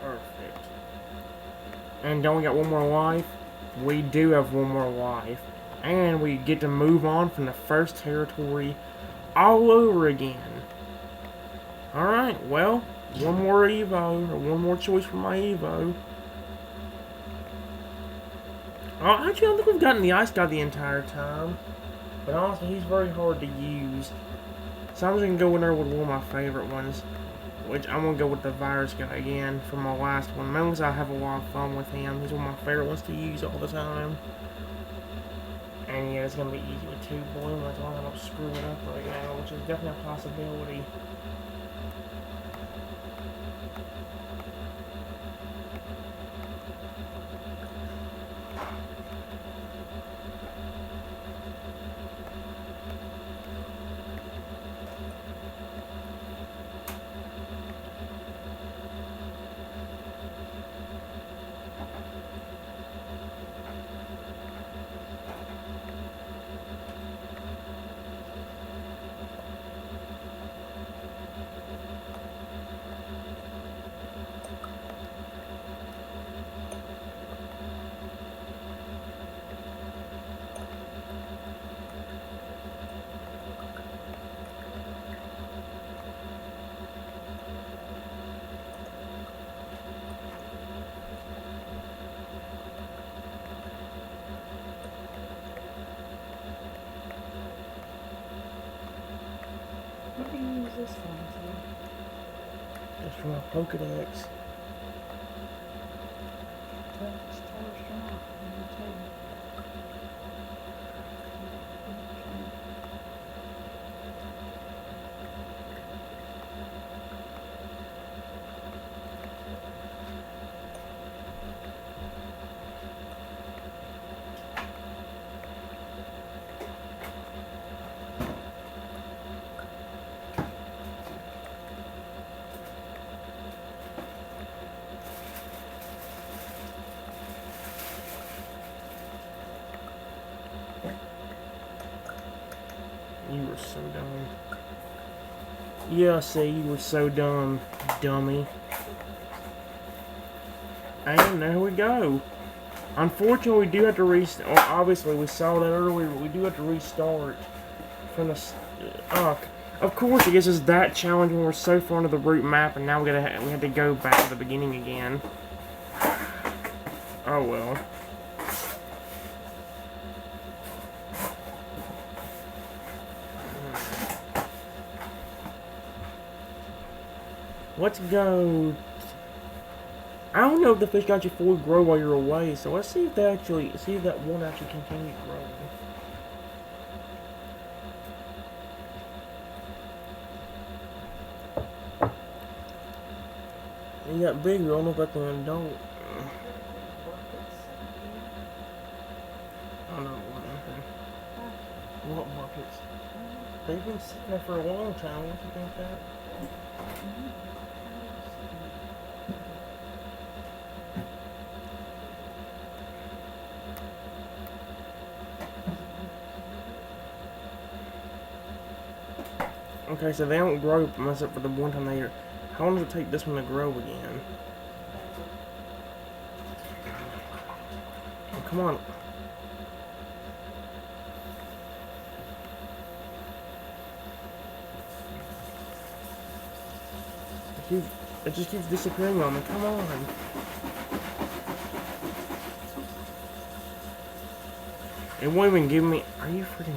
Perfect. And don't we got one more life? We do have one more life. And we get to move on from the first territory all over again. Alright, well, one more Evo, or one more choice for my Evo. Oh, actually, I don't think we've gotten the Ice Guy the entire time. But honestly, he's very hard to use. So I'm just going to go in there with one of my favorite ones. Which I'm going to go with the Virus Guy again for my last one. Mainly because I have a lot of fun with him. He's one of my favorite ones to use all the time. And yeah, yeah, it's gonna be easy with 2 balloons as long as I don't screw it up right now, which is definitely a possibility. What do you use this for? Just from a Pokedex. Touch, not. You were so dumb. Yeah, see, you were so dumb, dummy. And there we go. Unfortunately, we do have to restart. Well, obviously, we saw that earlier, but we do have to restart from the. Of course, I guess it's that challenge when we're so far into the route map, and now we have to go back to the beginning again. Oh well. Let's go. I don't know if the fish got you fully grow while you're away, so let's see if that one actually continue growing. It got bigger, I don't know if that's an adult. I don't know what buckets. They've been sitting there for a long time, don't you think that? Okay, so they don't grow except for the one time they are. How long does it take this one to grow again? Oh, come on. It just keeps disappearing on me. Come on. It won't even give me. Are you freaking?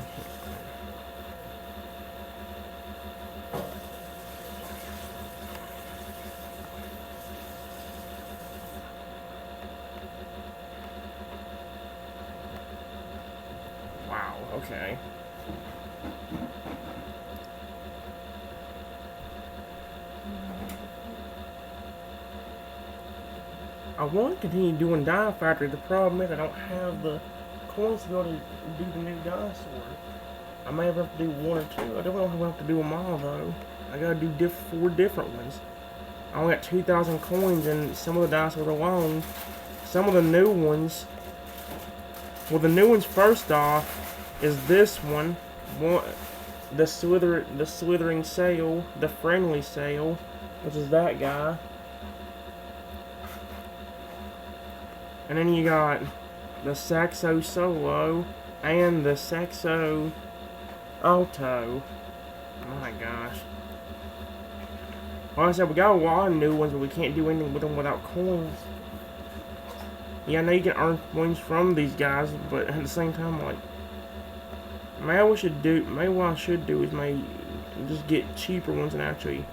Wow. Okay. I want to continue doing Dino Factory. The problem is I don't have the coins to be able to do the new dinosaur. I may have to do 1 or 2. I don't know if I have to do them all though. I gotta do 4 different ones. I only got 2,000 coins, and some of the dinosaurs alone. Some of the new ones. Well, the new ones first off is this one. The slithering sail, the friendly sail, which is that guy. And then you got the Saxo Solo and the Saxo Alto. Oh my gosh. Like I said, we got a lot of new ones, but we can't do anything with them without coins. Yeah, I know you can earn coins from these guys, but at the same time, like, maybe what I should do is maybe just get cheaper ones and actually.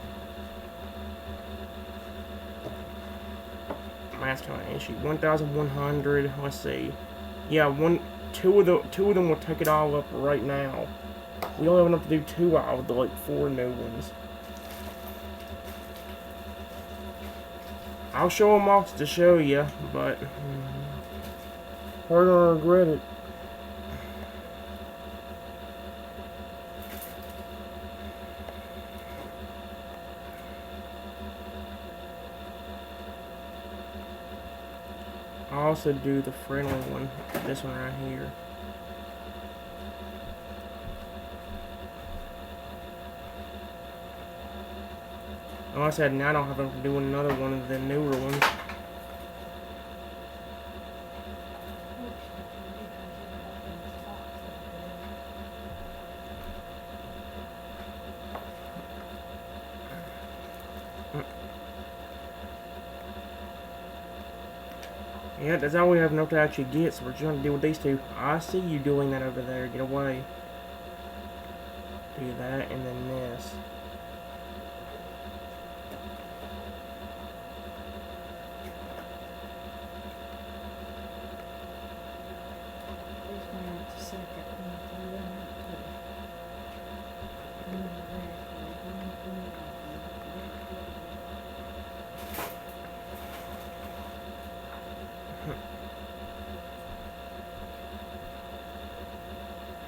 That's kind of an issue. 1,100. Let's see. Yeah, two of them will take it all up right now. We only have enough to do 2 out of the like 4 new ones. I'll show them off to show you, but we're gonna regret it. I'll also do the friendly one, this one right here. Like I said, now I don't have to do another one of the newer ones. Yeah, that's all we have enough to actually get, so we're just gonna deal with these two. I see you doing that over there. Get away. Do that, and then this.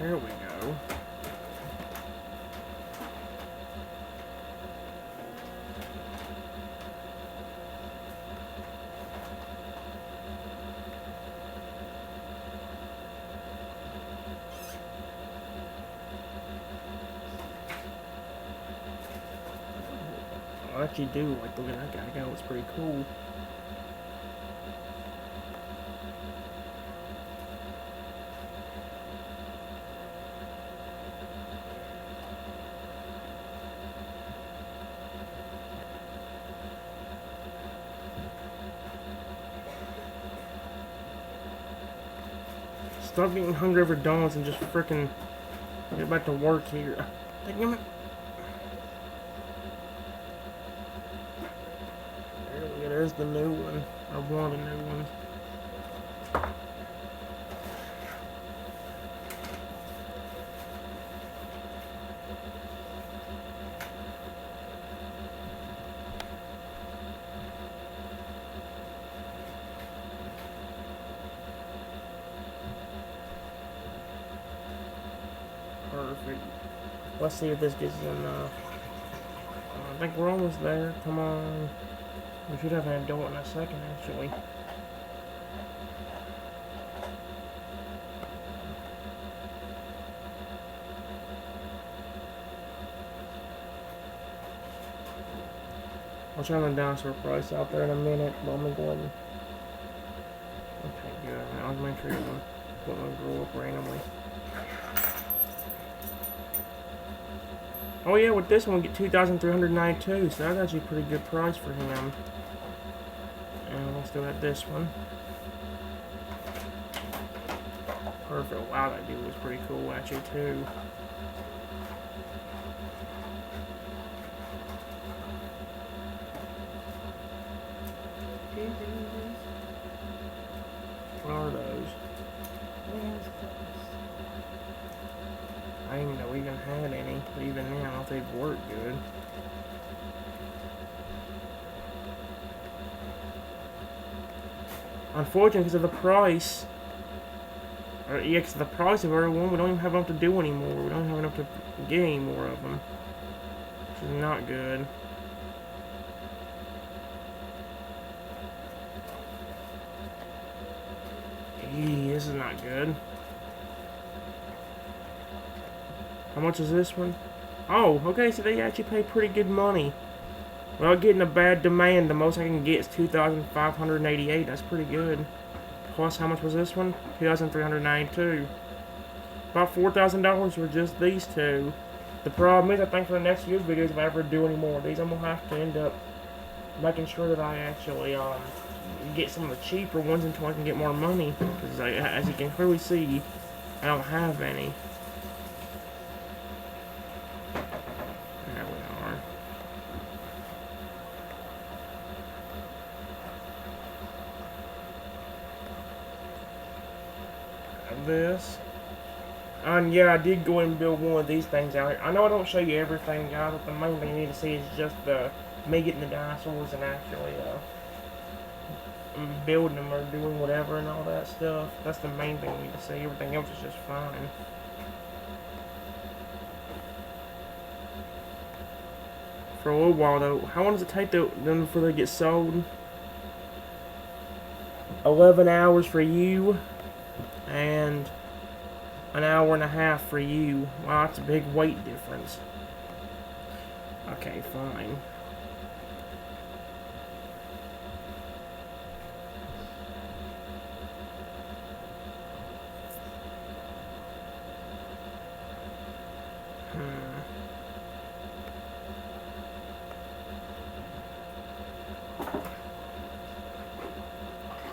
There we go. I actually do like the way that guy go. It's pretty cool. Stop getting hungry over donuts and just frickin' get back to work here. Damn it. There we go, there's the new one. Or one of the new ones. Perfect. Let's see if this gets enough. I think we're almost there. Come on. We should have an adult in a second, actually. I'll try the dinosaur price out there in a minute, but I'm gonna go ahead and... Okay, good. Now I'll make sure it doesn't grow up randomly. Oh yeah, with this one we get 2,392, so that's actually a pretty good price for him. And let's do it this one. Perfect. Wow, that dude was pretty cool actually too. What are those? I didn't even know we even had any, but even now, I don't know if they've worked good. Unfortunately, because of the price, or yeah, because of the price of everyone, we don't even have enough to do anymore. We don't have enough to get any more of them, which is not good. Eee, this is not good. How much is this one? Oh, okay, so they actually pay pretty good money. Without getting a bad demand, the most I can get is 2,588. That's pretty good. Plus, how much was this one? 2,392. About $4,000 for just these two. The problem is, I think for the next few videos, if I ever do any more of these, I'm gonna have to end up making sure that I actually get some of the cheaper ones until I can get more money. Because as you can clearly see, I don't have any. There we are. this. And yeah, I did go and build one of these things out here. I know I don't show you everything, guys, but the main thing you need to see is just me getting the dinosaurs and actually building them or doing whatever and all that stuff. That's the main thing you need to see. Everything else is just fine. For a little while though, how long does it take them before they get sold? 11 hours for you, and an hour and a half for you. Wow, that's a big weight difference. Okay, fine.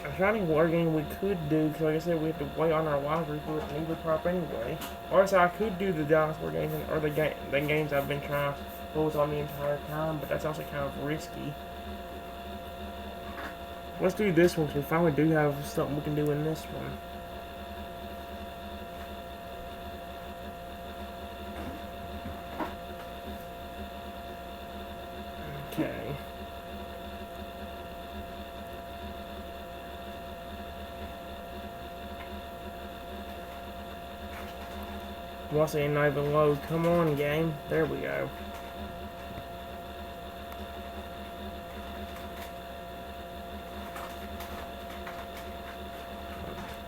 I'm trying to think what game we could do, because like I said, we have to wait on our library for it in EvoPop anyway. Or so I could do the dinosaur games, or the games I've been trying to focus on the entire time, but that's also kind of risky. Let's do this one, because we finally do have something we can do in this one. Okay. What's it not even load? Come on, game. There we go.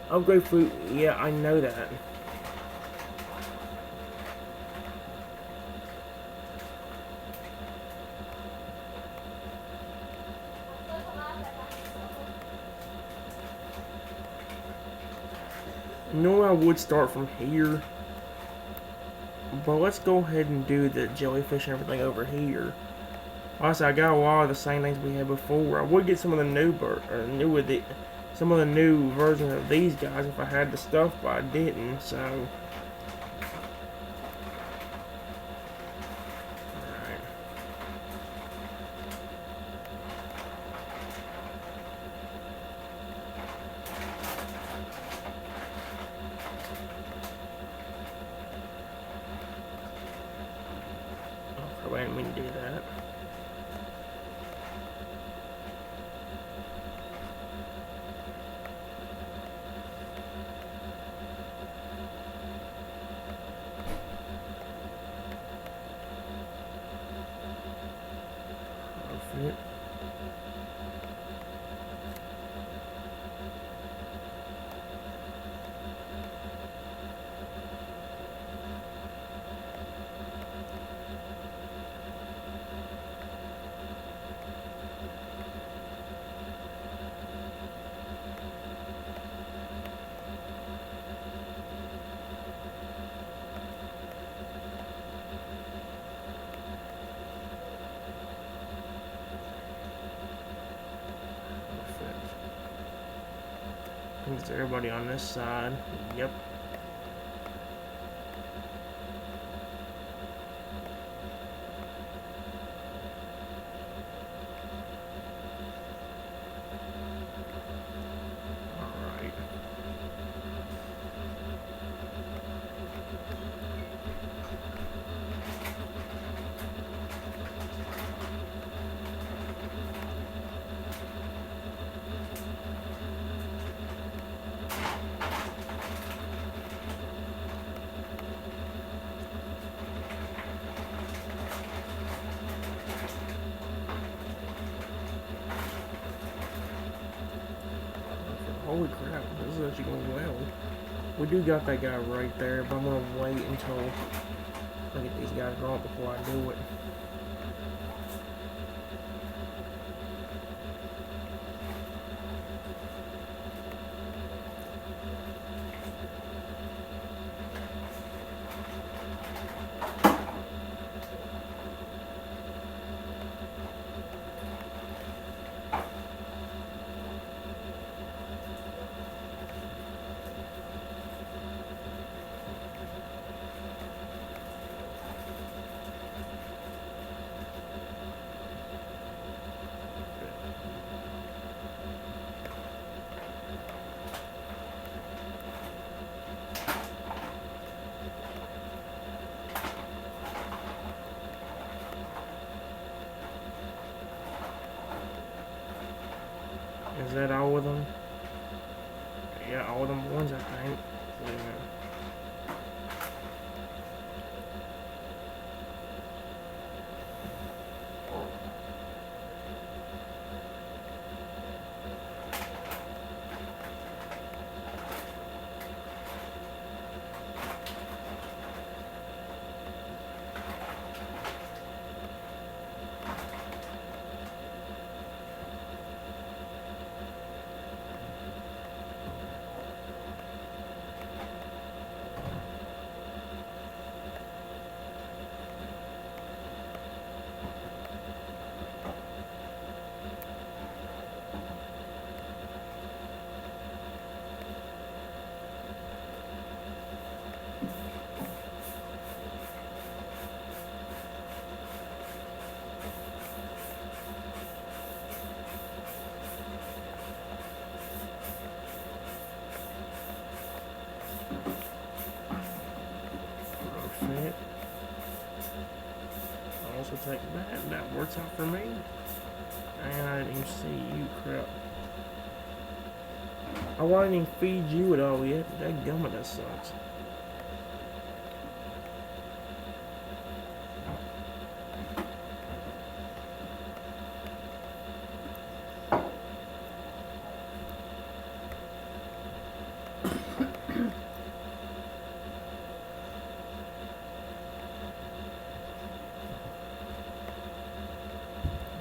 Oh, grapefruit. Yeah, I know that. No, I would start from here. But let's go ahead and do the jellyfish and everything over here. Also, I got a lot of the same things we had before. I would get some of the some of the new versions of these guys if I had the stuff, but I didn't. So, alright. Oh, I didn't mean to do that. Perfect. Is everybody on this side? Yep. Alright. Holy crap, this is actually going well. We do got that guy right there, but I'm gonna wait until I get these guys drawn before I do it. Is that all of them? Yeah, all of them ones, I think. Wait a minute. Perfect. I'll also take that. That works out for me. And I didn't even see you, crap. Oh, I didn't even feed you at all yet. That gummit, that sucks.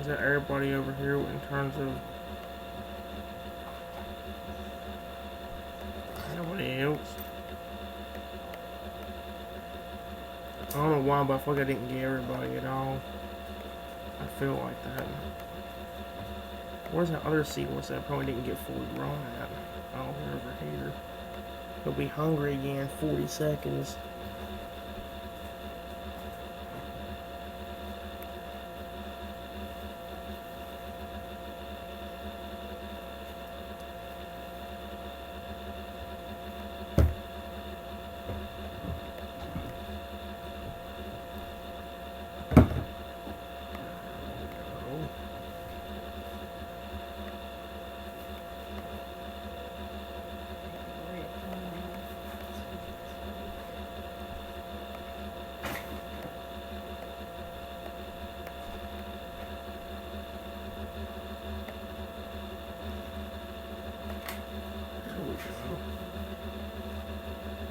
Is that everybody over here in terms of nobody else? I don't know why, but I feel like I didn't get everybody at all. I feel like that. Where's that other seahorse that I probably didn't get fully grown at? Oh, they're over here. He'll be hungry again in 40 seconds.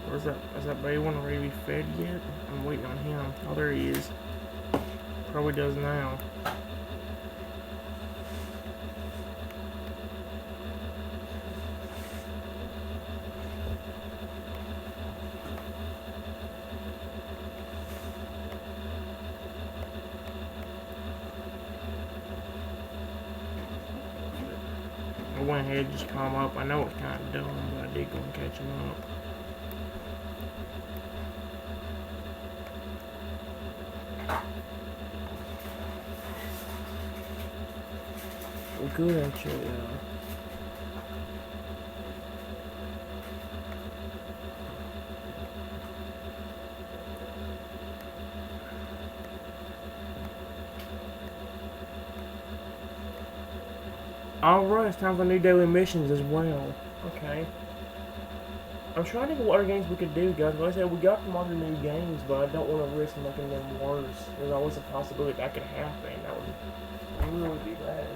Where's that? Is that baby one ready to be fed yet? I'm waiting on him. Oh, there he is. Probably does now. I went ahead and just call him up. I know it's kind of dumb, but I did go and catch him up. Well, good actually. Alright, it's time for new daily missions as well. Okay. I'm trying to think of what other games we could do, guys. Like I said, we got some other new games, but I don't want to risk making them worse. There's always a possibility that could happen. That would really be bad.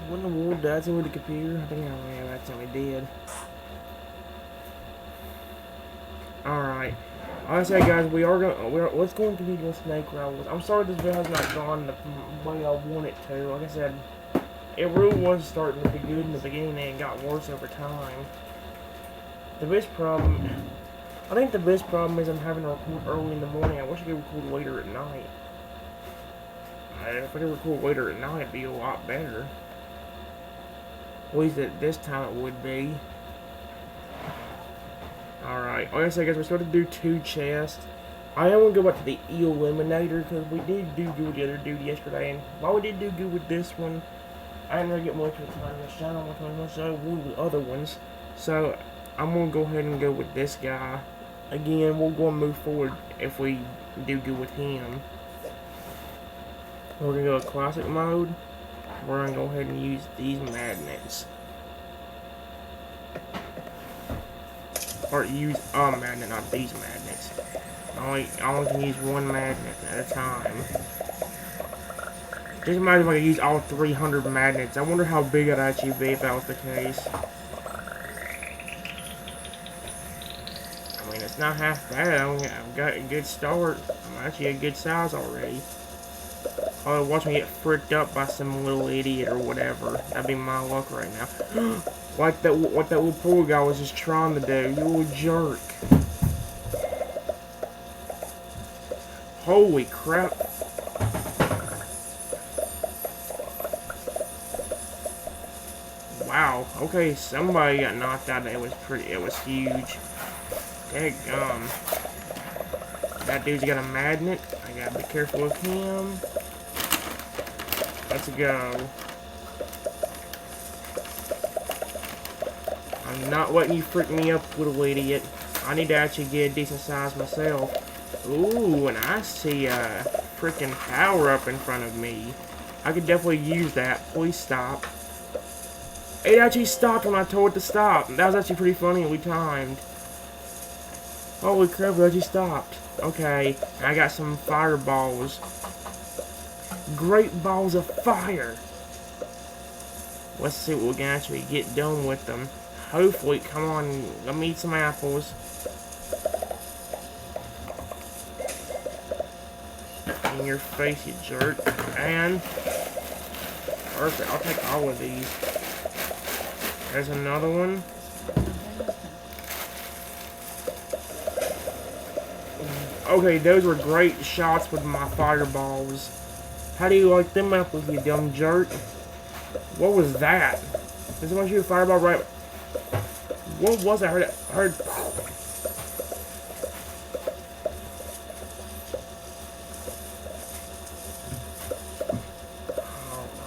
When the world dies with the computer, I think I accidentally did. Alright. Like I said, guys, what's going to be doing snake rivals. I'm sorry this video has not gone the way I want it to. Like I said, it really was starting to be good in the beginning and it got worse over time. The biggest problem, I think the biggest problem is I'm having to record early in the morning. I wish I could record later at night. If I could record later at night, it'd be a lot better. At least at this time it would be. Alright, like I said, guys, we're supposed to do 2 chests. I am going to go back to the Eliminator because we did do good with the other dude yesterday. And while we did do good with this one, I didn't really get much with time to shine on much one of the other ones. So I'm gonna go ahead and go with this guy. Again, we'll go and move forward if we do good with him. We're gonna go to classic mode. We're gonna go ahead and use these magnets. Or use a magnet, not these magnets. I only can use one magnet at a time. Just imagine if I could use all 300 magnets. I wonder how big I'd actually be if that was the case. I mean, it's not half bad. I've got a good start. I'm actually a good size already. Oh, watch me get fricked up by some little idiot or whatever. That'd be my luck right now. What that little poor guy was just trying to do. You little jerk. Holy crap. Wow. Okay, somebody got knocked out. It was huge. Daggum. That dude's got a magnet. I gotta be careful with him. Let's go. I'm not letting you freak me up, little idiot. I need to actually get a decent size myself. Ooh, and I see a freaking power up in front of me. I could definitely use that. Please stop. It actually stopped when I told it to stop. That was actually pretty funny and we timed. Holy crap, it actually stopped. Okay, I got some fireballs. Great balls of fire. Let's see what we can actually get done with them. Hopefully, come on, let me eat some apples. In your face, you jerk. And perfect, I'll take all of these. There's another one. Okay, those were great shots with my fireballs. How do you like them apples, you dumb jerk? What was that? Did someone shoot a fireball right? What was it? I heard.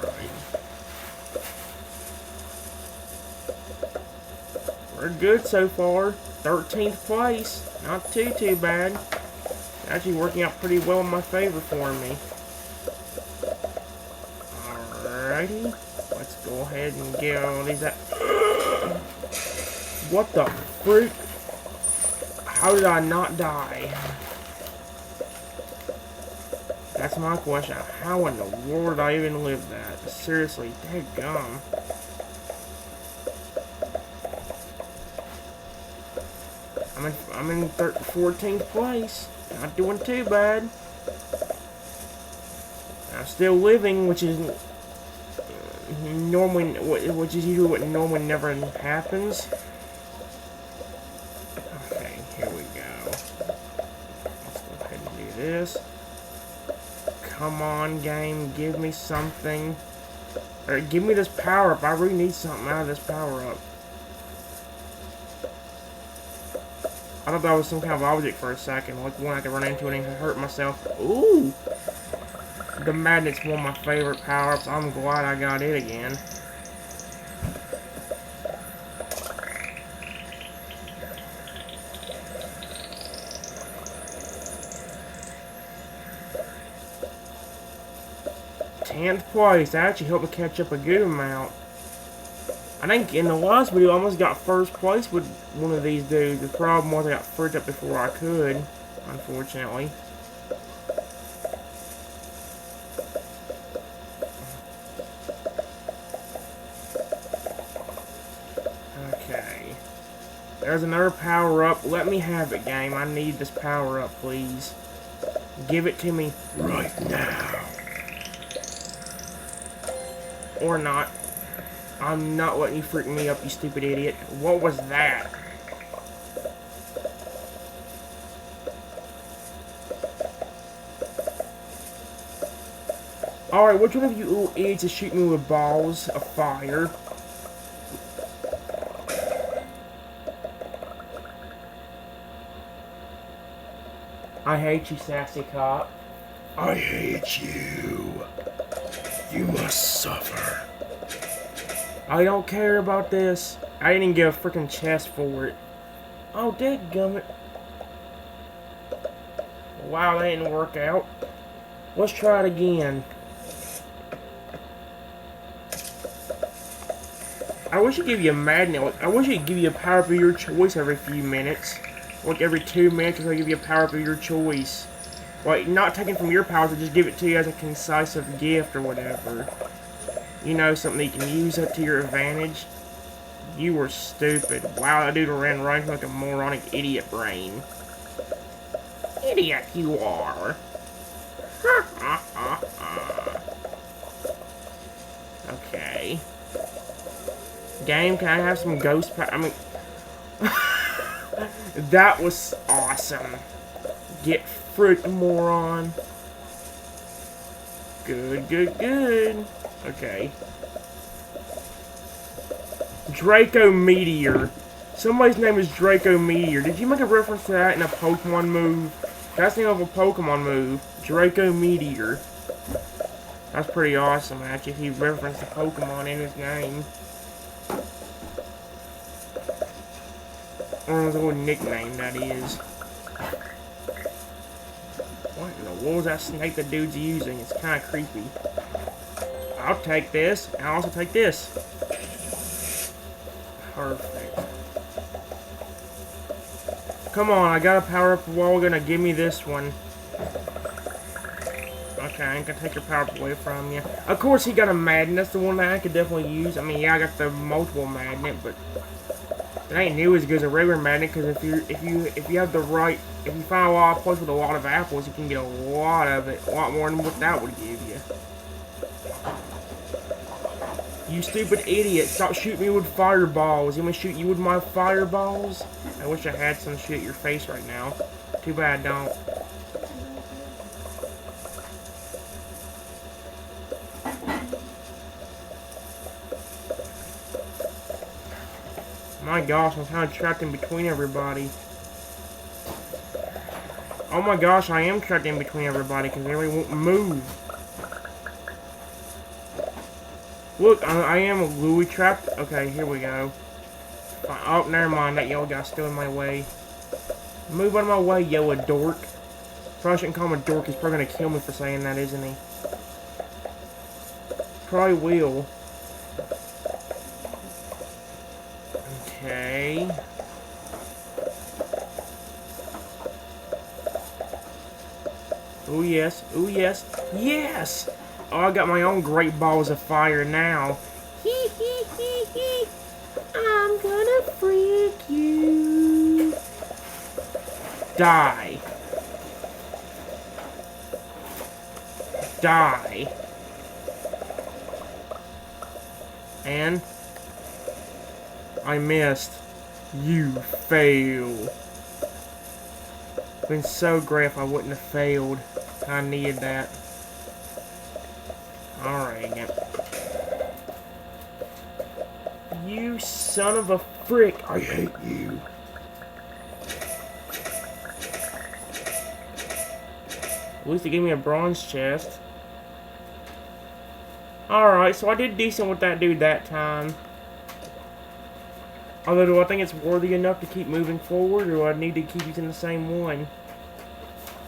Alright. We're good so far. 13th place. Not too bad. Actually working out pretty well in my favor for me. Alrighty. Let's go ahead and get all these out. What the freak? How did I not die? That's my question. How in the world did I even live that? Seriously, daggum. I'm in 14th place. Not doing too bad. I'm still living, which is usually what normally never happens. Okay, here we go. Let's go ahead and do this. Come on, game, give me something. Or give me this power up. I really need something out of this power up. I thought that was some kind of object for a second, like one I could run into and hurt myself. Ooh! The magnet's one of my favorite power-ups. I'm glad I got it again. Tenth place. That actually helped me catch up a good amount. I think in the last video I almost got first place with one of these dudes. The problem was I got freaked up before I could, unfortunately. Okay. There's another power-up. Let me have it, game. I need this power-up, please. Give it to me right now. Or not. I'm not letting you freak me up, you stupid idiot. What was that? Alright, which one of you little idiots is shooting me with balls of fire? I hate you, sassy cop. I hate you. You must suffer. I don't care about this. I didn't get a freaking chest for it. Oh, dadgummit. Wow, that didn't work out. Let's try it again. I wish it'd give you a magnet. Like, I wish it'd give you a power-up of your choice every few minutes. Like every 2 minutes, it'll give you a power-up of your choice. Like, not taken from your powers, but just give it to you as a concisive gift or whatever. You know, something you can use up to your advantage. You were stupid. Wow, that dude ran right like a moronic idiot brain. Idiot you are. Okay. Game, can I have some ghost power? I mean... that was awesome. Get fruit, moron. Good, good, good. Okay. Draco Meteor. Somebody's name is Draco Meteor. Did you make a reference to that in a Pokemon move? That's the name of a Pokemon move. Draco Meteor. That's pretty awesome, actually, if he referenced a Pokemon in his name. Or his little nickname, that is. What in the world is that snake the dude's using? It's kind of creepy. I'll take this, and I'll also take this. Perfect. Come on, I got a power up wall. Gonna give me this one. Okay, I ain't gonna take your power up away from you. Of course, he got a magnet. That's the one that I could definitely use. I mean, yeah, I got the multiple magnet, but it ain't new as good as a regular magnet. Because if you have the right, if you find a lot of places with a lot of apples, you can get a lot of it, a lot more than what that would give you. You stupid idiot! Stop shooting me with fireballs. You want me to shoot you with my fireballs? I wish I had some shit at your face right now. Too bad I don't. My gosh, I'm kind of trapped in between everybody. Oh my gosh, I am trapped in between everybody because they really won't move. Look, I am Louis trapped. Okay, here we go. Oh, never mind. That yellow guy's still in my way. Move out of my way, yellow dork. Probably shouldn't call him a dork. He's probably gonna kill me for saying that, isn't he? Probably will. Okay. Oh yes. Oh yes. Yes! Oh, I got my own great balls of fire now. Hee hee hee hee. I'm gonna freak you. Die. Die. And I missed. You fail. Been so great if I wouldn't have failed. I needed that. Alright. You son of a frick. I hate you. At least they gave me a bronze chest. Alright, so I did decent with that dude that time. Although, do I think it's worthy enough to keep moving forward, or do I need to keep using the same one?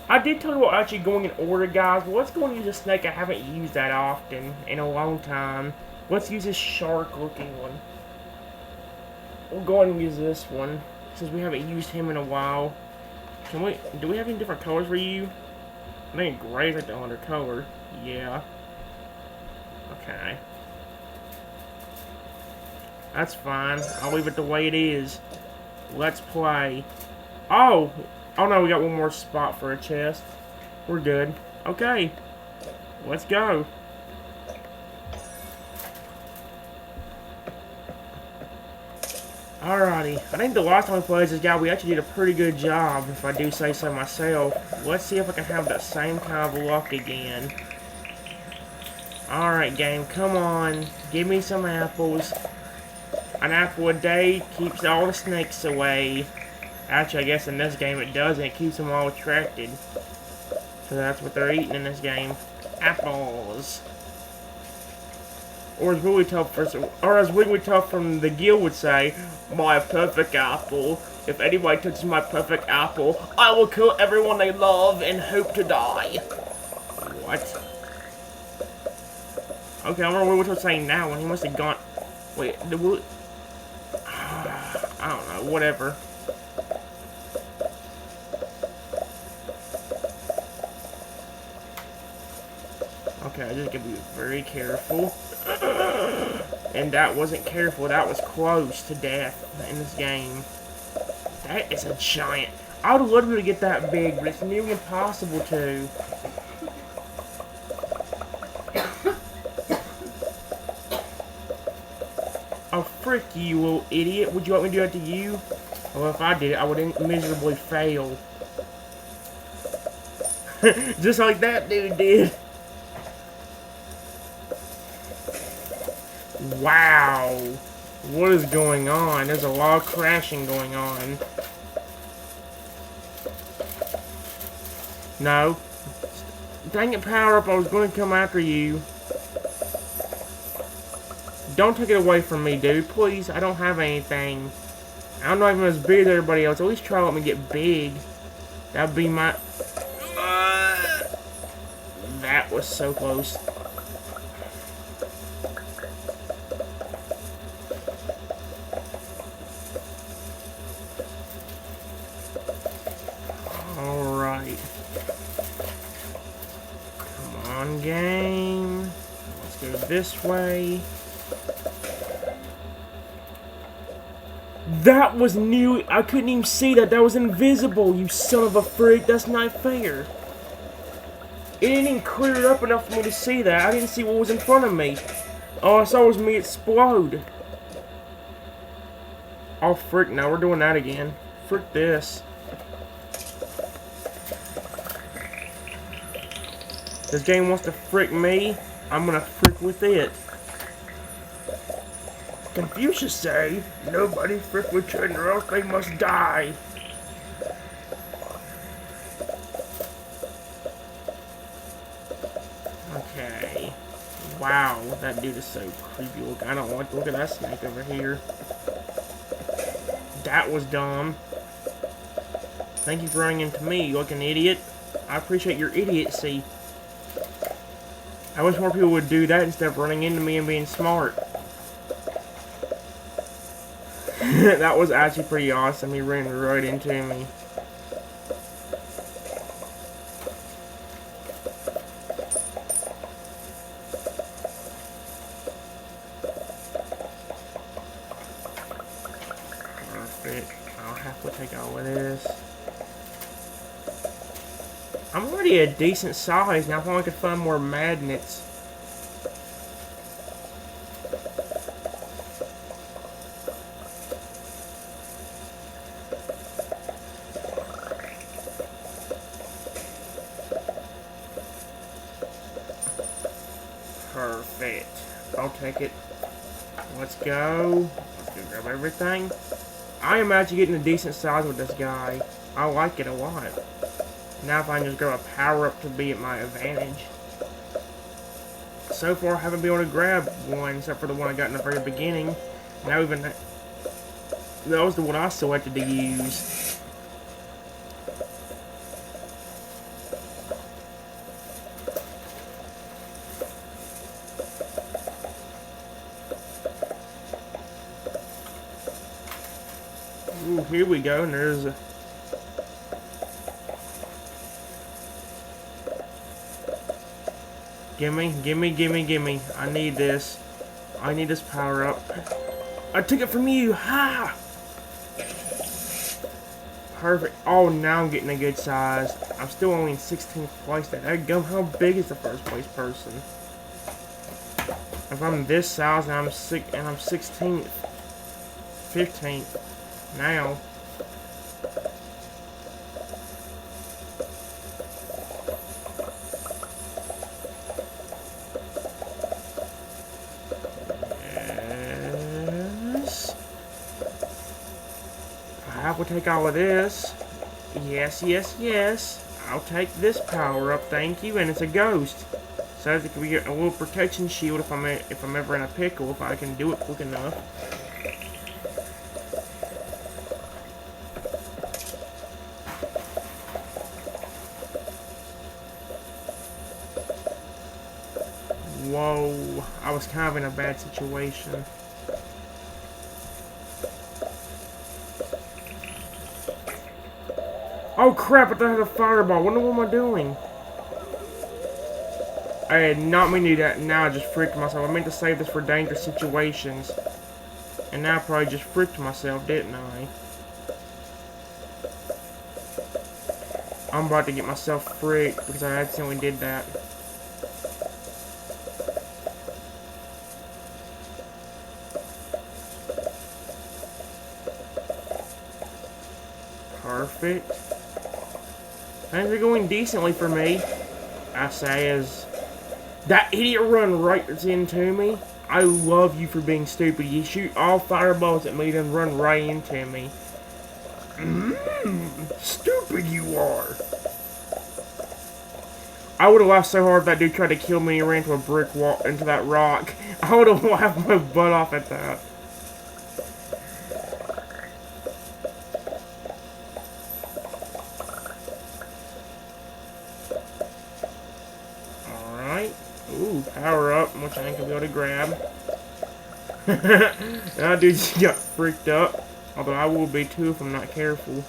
I did tell you what, actually going in order, guys. Well, let's go and use a snake I haven't used that often in a long time. Let's use this shark-looking one. We'll go ahead and use this one, since we haven't used him in a while. Can we? Do we have any different colors for you? I think gray is like the only color. Yeah. Okay. That's fine. I'll leave it the way it is. Let's play. Oh! Oh no, we got one more spot for a chest. We're good. Okay. Let's go. Alrighty. I think the last time we played this guy, we actually did a pretty good job, if I do say so myself. Let's see if I can have that same kind of luck again. Alright, game. Come on. Give me some apples. An apple a day keeps all the snakes away. Actually, I guess in this game it doesn't. It keeps them all attracted. So that's what they're eating in this game. Apples. or as Wigglytuff from the guild would say, my perfect apple. If anybody touches my perfect apple, I will kill everyone they love and hope to die. What? Okay, I don't remember what Wigglytuff was saying now when he must have gone. Wait, I don't know, whatever. Okay, I just gotta be very careful. And that wasn't careful, that was close to death in this game. That is a giant. I would love to get that big, but it's nearly impossible to. Oh, frick you, little idiot. Would you want me to do that to you? Well, if I did it, I would miserably fail. Just like that dude did. Wow. What is going on? There's a lot of crashing going on. No. Dang it, power up. I was going to come after you. Don't take it away from me, dude. Please, I don't have anything. I'm not even as big as everybody else. At least try to let me get big. That'd be my... That was so close. Alright. Come on, game. Let's go this way. That was new. I couldn't even see that. That was invisible, you son of a freak. That's not fair. It didn't even clear it up enough for me to see that. I didn't see what was in front of me. All I saw was me explode. Oh, frick. Now we're doing that again. Frick this. This game wants to frick me. I'm gonna frick with it. Confucius say, nobody frick with children or else they must die. Okay. Wow, that dude is so creepy looking. I don't like to look at that snake over here. That was dumb. Thank you for running into me, you looking idiot. I appreciate your idiocy. I wish more people would do that instead of running into me and being smart. That was actually pretty awesome. He ran right into me. Perfect. I'll have to take all of this. I'm already a decent size now. If I could find more magnets. Perfect. I'll take it. Let's go. Let's go grab everything. I am actually getting a decent size with this guy. I like it a lot. Now if I can just grab a power up to be at my advantage. So far I haven't been able to grab one except for the one I got in the very beginning. Now even that was the one I selected to use. Ooh, here we go, and there's a... Gimme, gimme, gimme, gimme. I need this. I need this power up. I took it from you! Ha! Perfect. Oh, now I'm getting a good size. I'm still only in 16th place. Dadgum, how big is the first place person? If I'm this size and I'm 16th, 15th now. Yes. I will take all of this. Yes, yes, yes. I'll take this power up, thank you. And it's a ghost. So it could be a little protection shield if I'm ever in a pickle, if I can do it quick enough. Whoa, I was kind of in a bad situation. Oh crap, I thought I had a fireball. What am I doing? I had not meant to do that. Now I just freaked myself. I meant to save this for dangerous situations. And now I probably just freaked myself, didn't I? I'm about to get myself freaked because I accidentally did that. Perfect. Things are going decently for me. I say as that idiot run right into me. I love you for being stupid. You shoot all fireballs at me, then run right into me. Stupid you are. I would have laughed so hard if that dude tried to kill me and ran into a brick wall, into that rock. I would have laughed my butt off at that. Alright. Ooh, power up, which I think I'll be able to grab. That dude just got freaked up. Although I will be too if I'm not careful.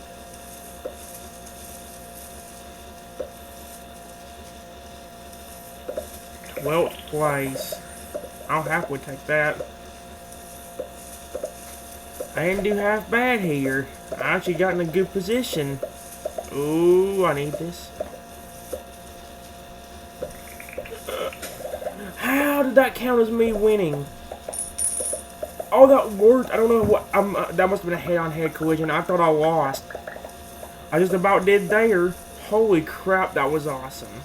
Twelfth place. I'll happily take that. I didn't do half bad here. I actually got in a good position. Ooh, I need this. How did that count as me winning? Oh, that worked. I don't know what. That must have been a head-on-head collision. I thought I lost. I just about did there. Holy crap, that was awesome.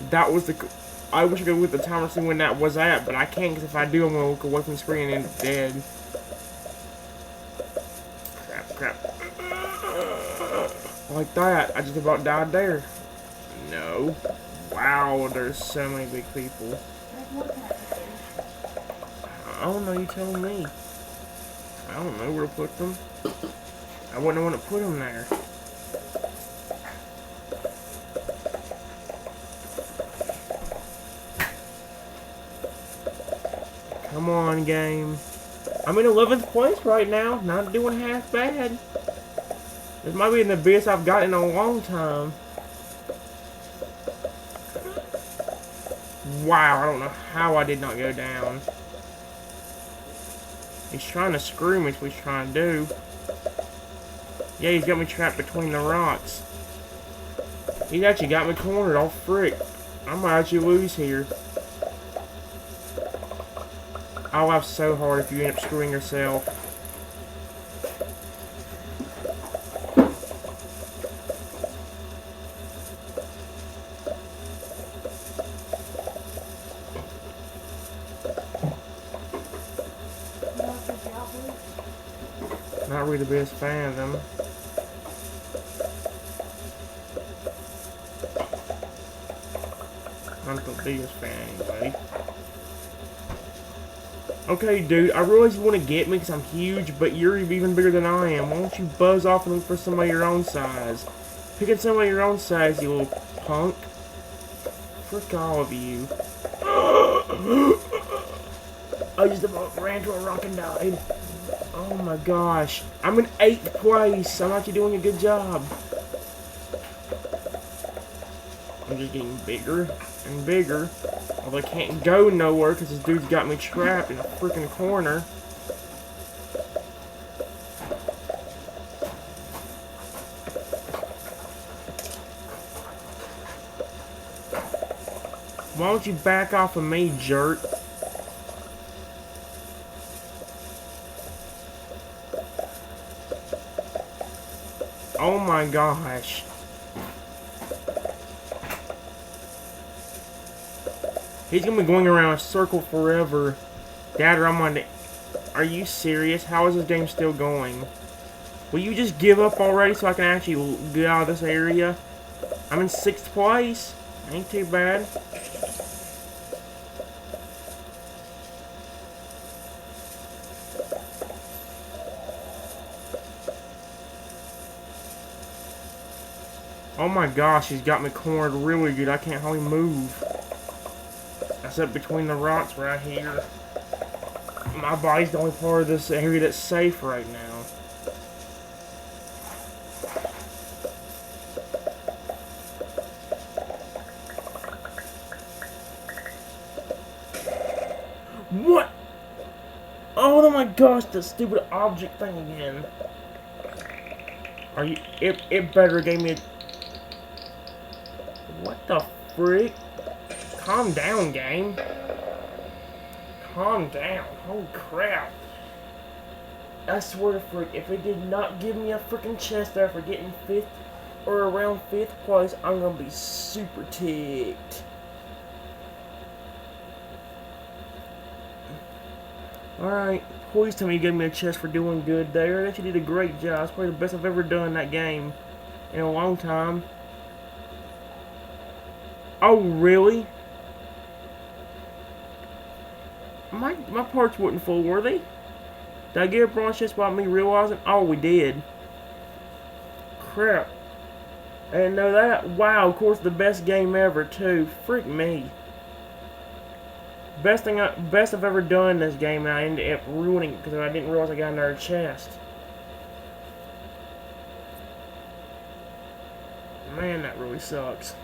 That was the. I wish I could look at the timer see when that was at, but I can't because if I do, I'm gonna look away from the screen and it's dead. Crap. Like that. I just about died there. No. Wow, there's so many big people. I don't know, you tell me. I don't know where to put them. I wouldn't want to put them there. Come on, game. I'm in 11th place right now, not doing half bad. This might be the best I've got in a long time. Wow, I don't know how I did not go down. He's trying to screw me, is what he's trying to do. Yeah, he's got me trapped between the rocks. He's actually got me cornered, all frick. I might actually lose here. I'll laugh so hard if you end up screwing yourself. Not really the best fan of them. I'm not the biggest fan anyway. Okay, dude, I realize you want to get me because I'm huge, but you're even bigger than I am. Why don't you buzz off and look for somebody your own size? Picking somebody your own size, you little punk. Frick all of you. I just about ran to a rock and died. Oh my gosh. I'm in 8th place. I'm actually doing a good job. I'm just getting bigger and bigger. Although I can't go nowhere because this dude's got me trapped in a freaking corner. Why don't you back off of me, jerk? Oh my gosh. He's gonna be going around a circle forever. Dad, I'm on the... Are you serious? How is this game still going? Will you just give up already so I can actually get out of this area? I'm in 6th place. Ain't too bad. Oh my gosh, he's got me cornered really good. I can't hardly move. That's up between the rocks right here. My body's the only part of this area that's safe right now. What? Oh my gosh, the stupid object thing again. Are you... It better gave me a... What the frick? Calm down, game. Calm down. Holy crap. I swear to frick, if it did not give me a freaking chest there for getting 5th or around 5th place, I'm gonna be super ticked. Alright, please tell me you gave me a chest for doing good there. That you did a great job. It's probably the best I've ever done in that game in a long time. Oh, really? My parts wasn't full, were they? Did I get a bronze chest without me realizing? Oh, we did. Crap. I didn't know that. Wow, of course, the best game ever, too. Freak me. Best I've ever done in this game, and I ended up ruining it because I didn't realize I got another chest. Man, that really sucks.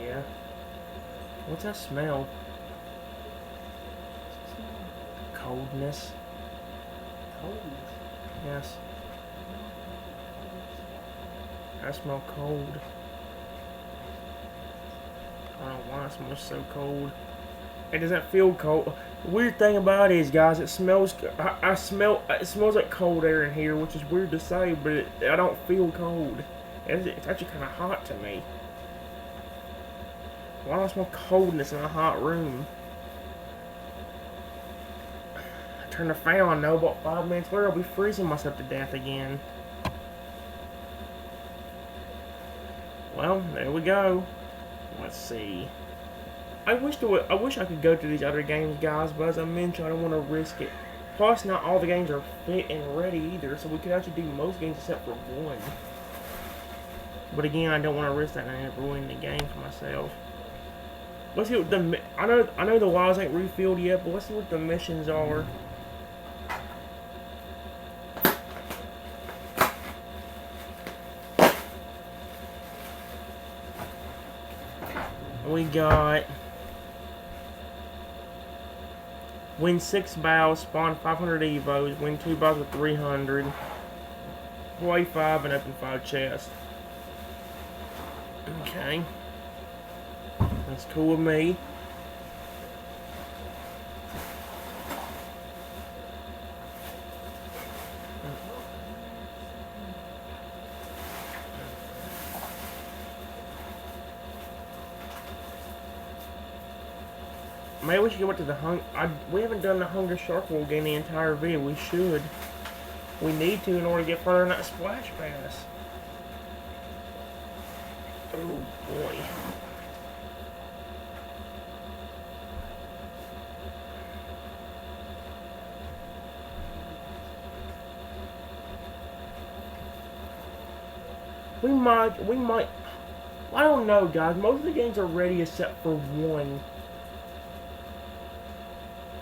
Yeah. What's that smell? Coldness. Coldness. Yes. I smell cold. I don't know why it smells so cold. It doesn't feel cold. The weird thing about it is, guys, it smells. It smells like cold air in here, which is weird to say, but I don't feel cold. It's actually kind of hot to me. Why do I smell coldness in a hot room? Turn the fan on, no, about 5 minutes later I'll be freezing myself to death again. Well, there we go. Let's see. I wish I could go to these other games, guys, but as I mentioned, I don't want to risk it. Plus, not all the games are fit and ready either, so we could actually do most games except for one. But again, I don't want to risk that and end up ruining the game for myself. Let's see what the... I know the walls ain't refilled yet, but let's see what the missions are. We got... Win 6 battles, spawn 500 Evos, win 2 battles with 300, play 5 and open 5 chests. Okay. That's cool with me. Maybe we should go to the we haven't done the Hunger Shark World game the entire video. We should. We need to in order to get further in that Splash Pass. Oh boy. We might, I don't know, guys. Most of the games are ready except for one.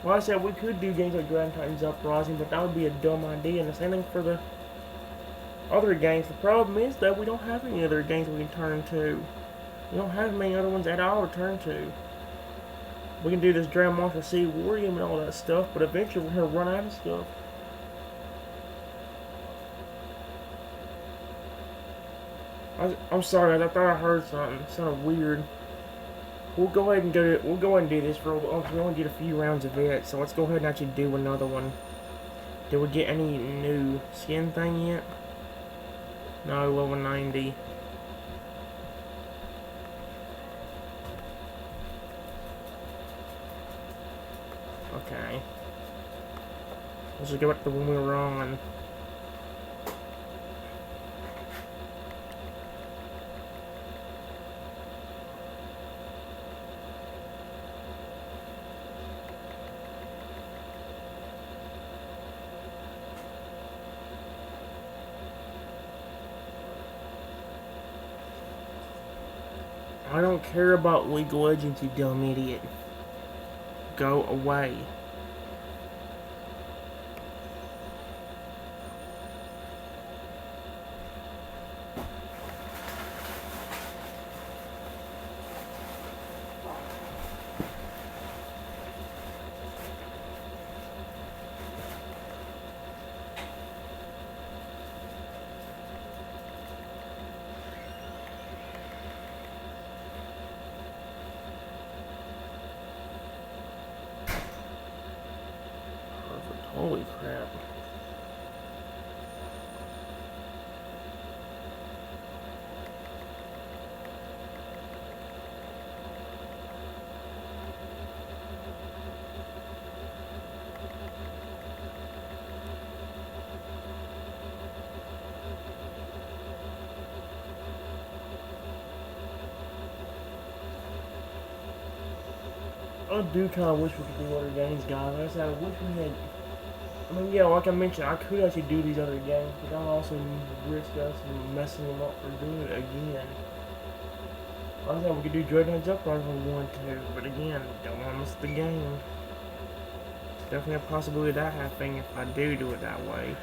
Well, I said we could do games like Grand Titans Uprising, but that would be a dumb idea. And the same thing for the other games. The problem is that we don't have any other games we can turn to. We don't have many other ones at all to turn to. We can do this Dragon Monster Sea War game and all that stuff, but eventually we're going to run out of stuff. I'm sorry, I thought I heard something. It sounded weird. We'll go ahead and do this for we only did a few rounds of it, so let's go ahead and actually do another one. Did we get any new skin thing yet? No, level 90. Let's just go back to when we were on. I don't care about League of Legends, you dumb idiot. Go away. Perfect. Holy crap. I do kind of wish we could do other games, guys. Like I said, I wish we had. I mean, yeah, like I mentioned, I could actually do these other games, but that would also risk us messing them up for doing it again. Like I said, we could do Dreadnoughts Uprising if we want to, but again, don't want to miss the game. Definitely a possibility of that happening if I do it that way.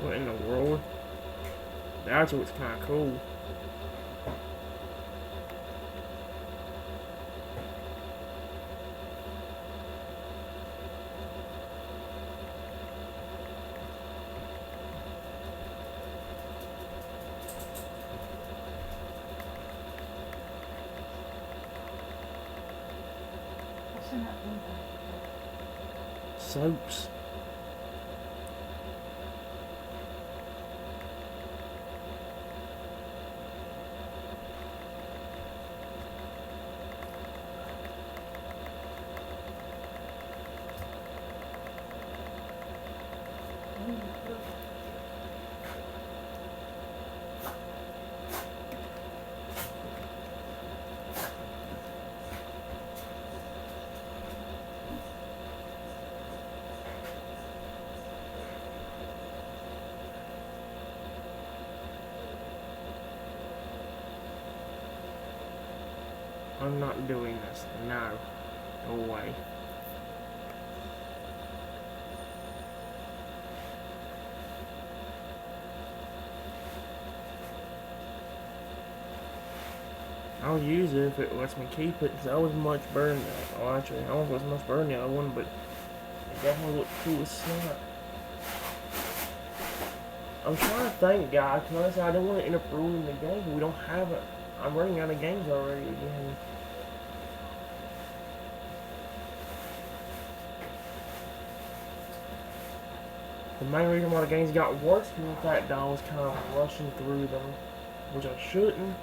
What in the world? That's what's kind of cool. What's in that window? Soaps. I'm not doing this. No. Go away. I'll use it if it lets me keep it, because I was much burned out. Oh, actually, I don't know if it was much burned out one, but it definitely looked cool as snot. I'm trying to think, guys, because I don't want to end up ruining the game, but we don't have it. I'm running out of games already again. The main reason why the games got worse was the fact that I was kind of rushing through them, which I shouldn't.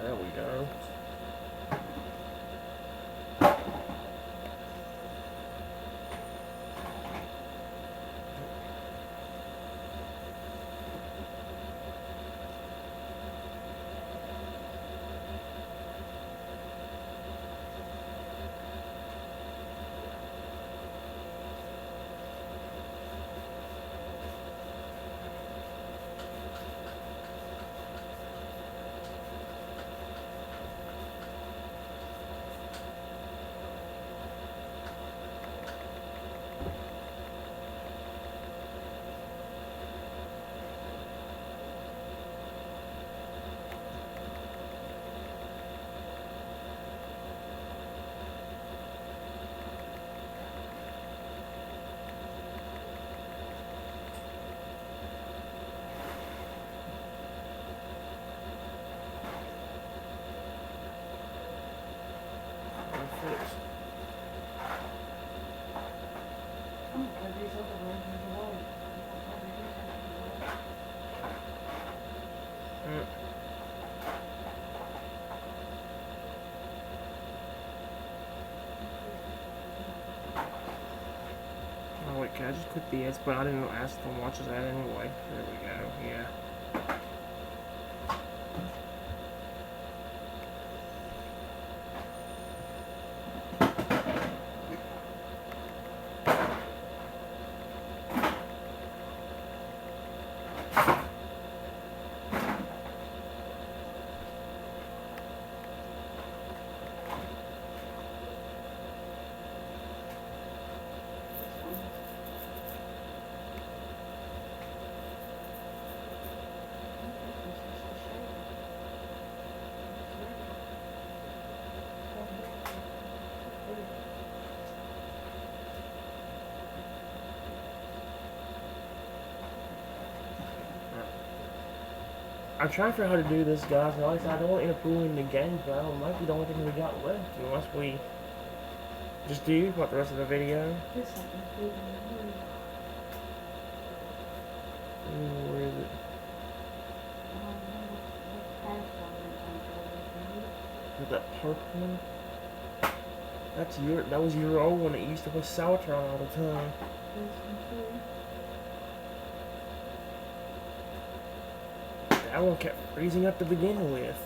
There we go. Netflix. I'm gonna do something like this alone. Mm. Oh wait, can I just click the ads? But I didn't ask them to watch that anyway. There we go. Yeah. I'm trying to figure out how to do this, guys. And like I said, I don't want to end up ruining the game, but that might be the only thing we got left. Unless we just do what the rest of the video. There's something good in the movie. Where is it? Is that purple one? That's your. That was your old one that you used to put Saltron all the time. That one kept freezing up to begin with.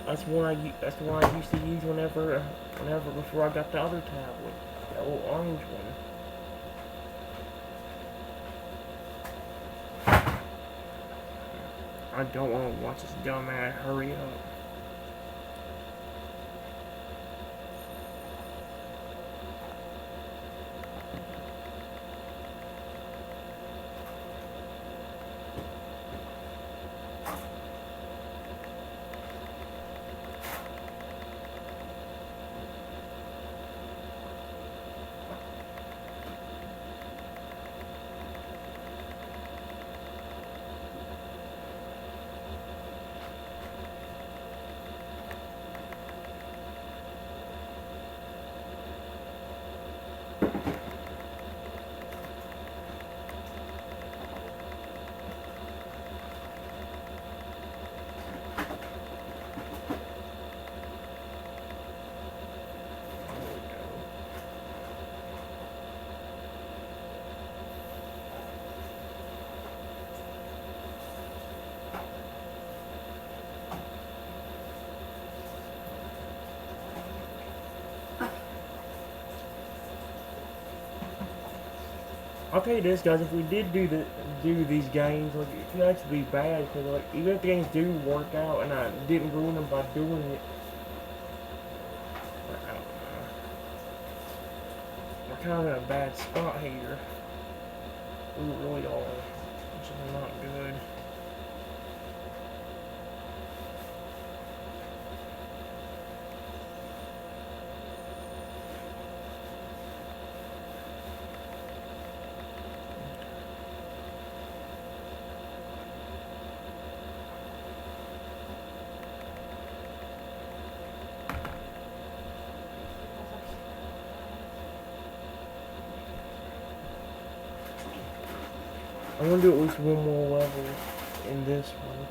That's one that's the one I used to use whenever before I got the other tablet, that little orange one. I don't want to watch this dumb ad. Hurry up. I'll tell you this, guys. If we did do these games, like it could actually be bad because, like, even if the games do work out and I didn't ruin them by doing it, I don't know. We're kind of in a bad spot here. We really are, which is not good. I'm gonna do at least one more level in this one.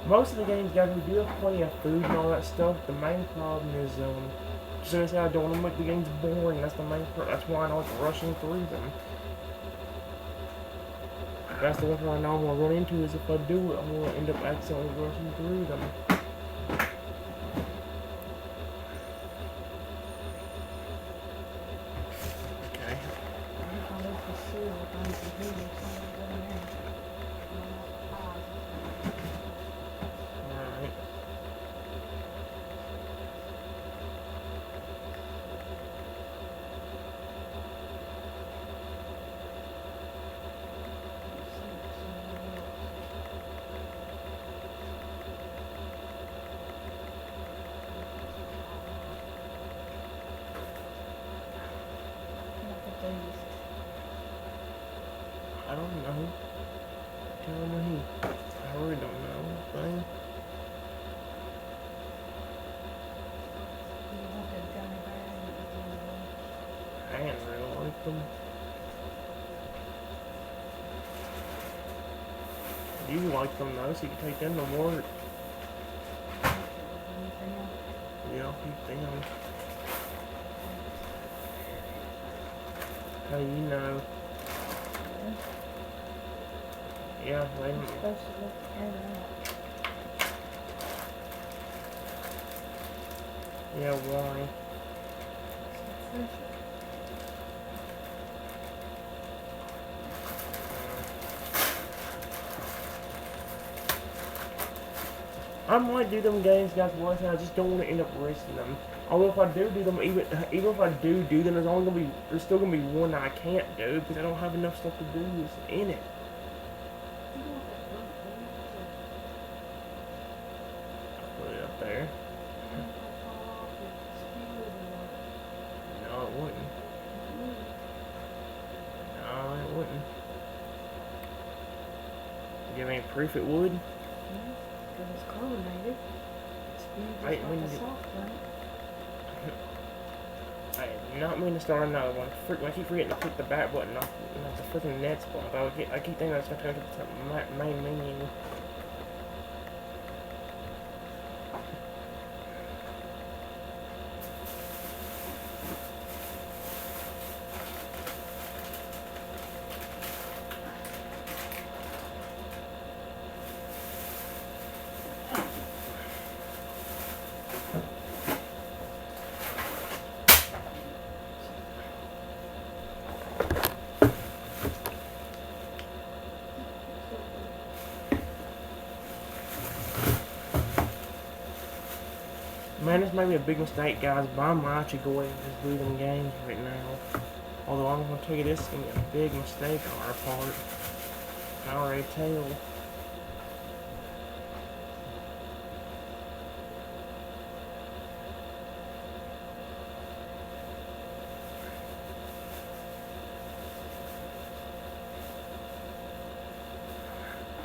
Most of the games, guys, we do have plenty of food and all that stuff. The main problem is, just like I said, I don't want to make the games boring. That's the main part. That's why I like rushing through them. That's the one thing I know I'm gonna run into is if I do it, I'm gonna end up accidentally rushing through them. Okay. Alright. anything. You want the gummy bear? I didn't really like them. You like them though, so you can take them to work. Yeah, I'll keep them. How do you know? Yeah, they You're supposed to look at it. Yeah, why? I might do them games, guys, once, and I just don't want to end up risking them. Although if I do them, even if I do them, there's still gonna be one that I can't do because I don't have enough stuff to do in it. Put it up there. No, it wouldn't. No, it wouldn't. You have any proof it would? Because it's carbonated. It's just Right, when like a you- soft drink. I did not mean to start another one. I keep forgetting to click the back button off the freaking net's blocked. I keep thinking that's going to take to the main menu. Man, this may be a big mistake, guys, but I might actually go ahead and just do them games right now. Although I'm going to tell you this is going to be a big mistake on our part. I can already tell.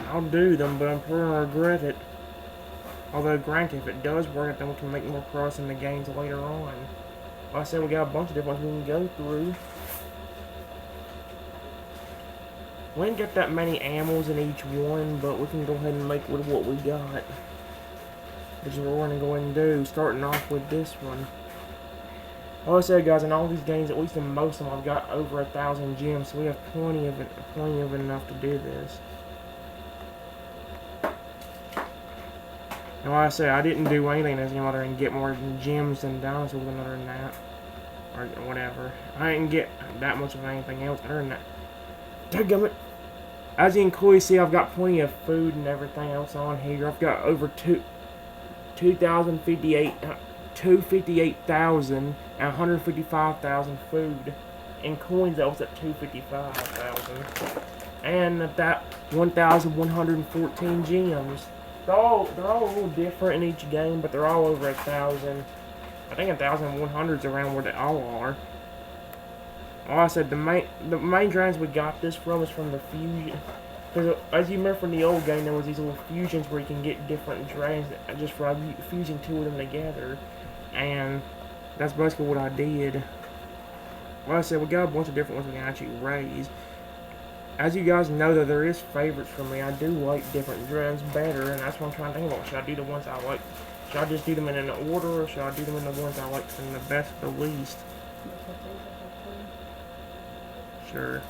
I'll do them, but I'm probably going to regret it. Although, granted, if it does work, then we can make more progress in the games later on. Like I said, we got a bunch of different ones we can go through. We didn't get that many ammos in each one, but we can go ahead and make with what we got. Which is what we're going to go ahead and do, starting off with this one. Like I said, guys, in all these games, at least in most of them, I've got over 1,000 gems, so we have plenty of enough to do this. And like I said, I didn't do anything as other than get more gems than dinosaurs other than that. Or whatever. I didn't get that much of anything else other than that. Dadgummit. As you can clearly see, I've got plenty of food and everything else on here. I've got over 258,000 and 155,000 food. And coins, that was at 255,000. And at that 1,114 gems. They're all a little different in each game, but they're all over 1,000. I think 1,100's around where they all are. Like I said, the main dragons we got this from is from the fusion. Because as you remember from the old game, there was these little fusions where you can get different dragons just for fusing two of them together. And that's basically what I did. Like I said, we got a bunch of different ones we can actually raise. As you guys know, that there is favorites for me. I do like different dragons better, and that's what I'm trying to think about. Should I do the ones I like? Should I just do them in an order, or should I do them in the ones I like from the best to the least? Sure.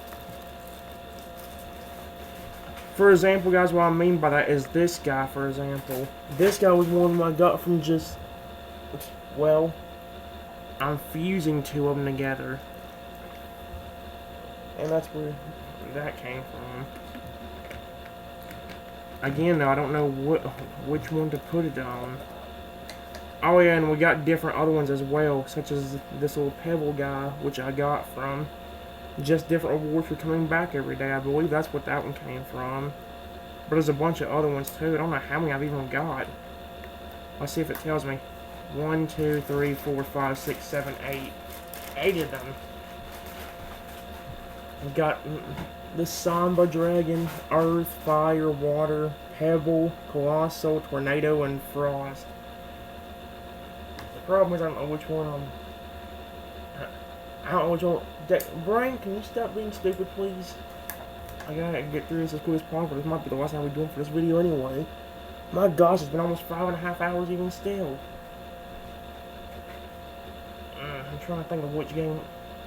For example, guys, what I mean by that is this guy, for example. This guy was one of them I got from just, well, I'm fusing two of them together. And that's where that came from. Again, though, I don't know which one to put it on. Oh yeah, and we got different other ones as well, such as this little pebble guy, which I got from just different rewards for coming back every day. I believe that's what that one came from. But there's a bunch of other ones too. I don't know how many I've even got. Let's see if it tells me. 1, 2, 3, 4, 5, 6, 7, 8. 8 of them. We've got the Samba Dragon, Earth, Fire, Water, Pebble, Colossal, Tornado, and Frost. The problem is I don't know which one I don't know which one. Brian, can you stop being stupid, please? I gotta get through this as quick as possible. This might be the last time we're doing for this video anyway. My gosh, it's been almost 5.5 hours even still. I'm trying to think of which game.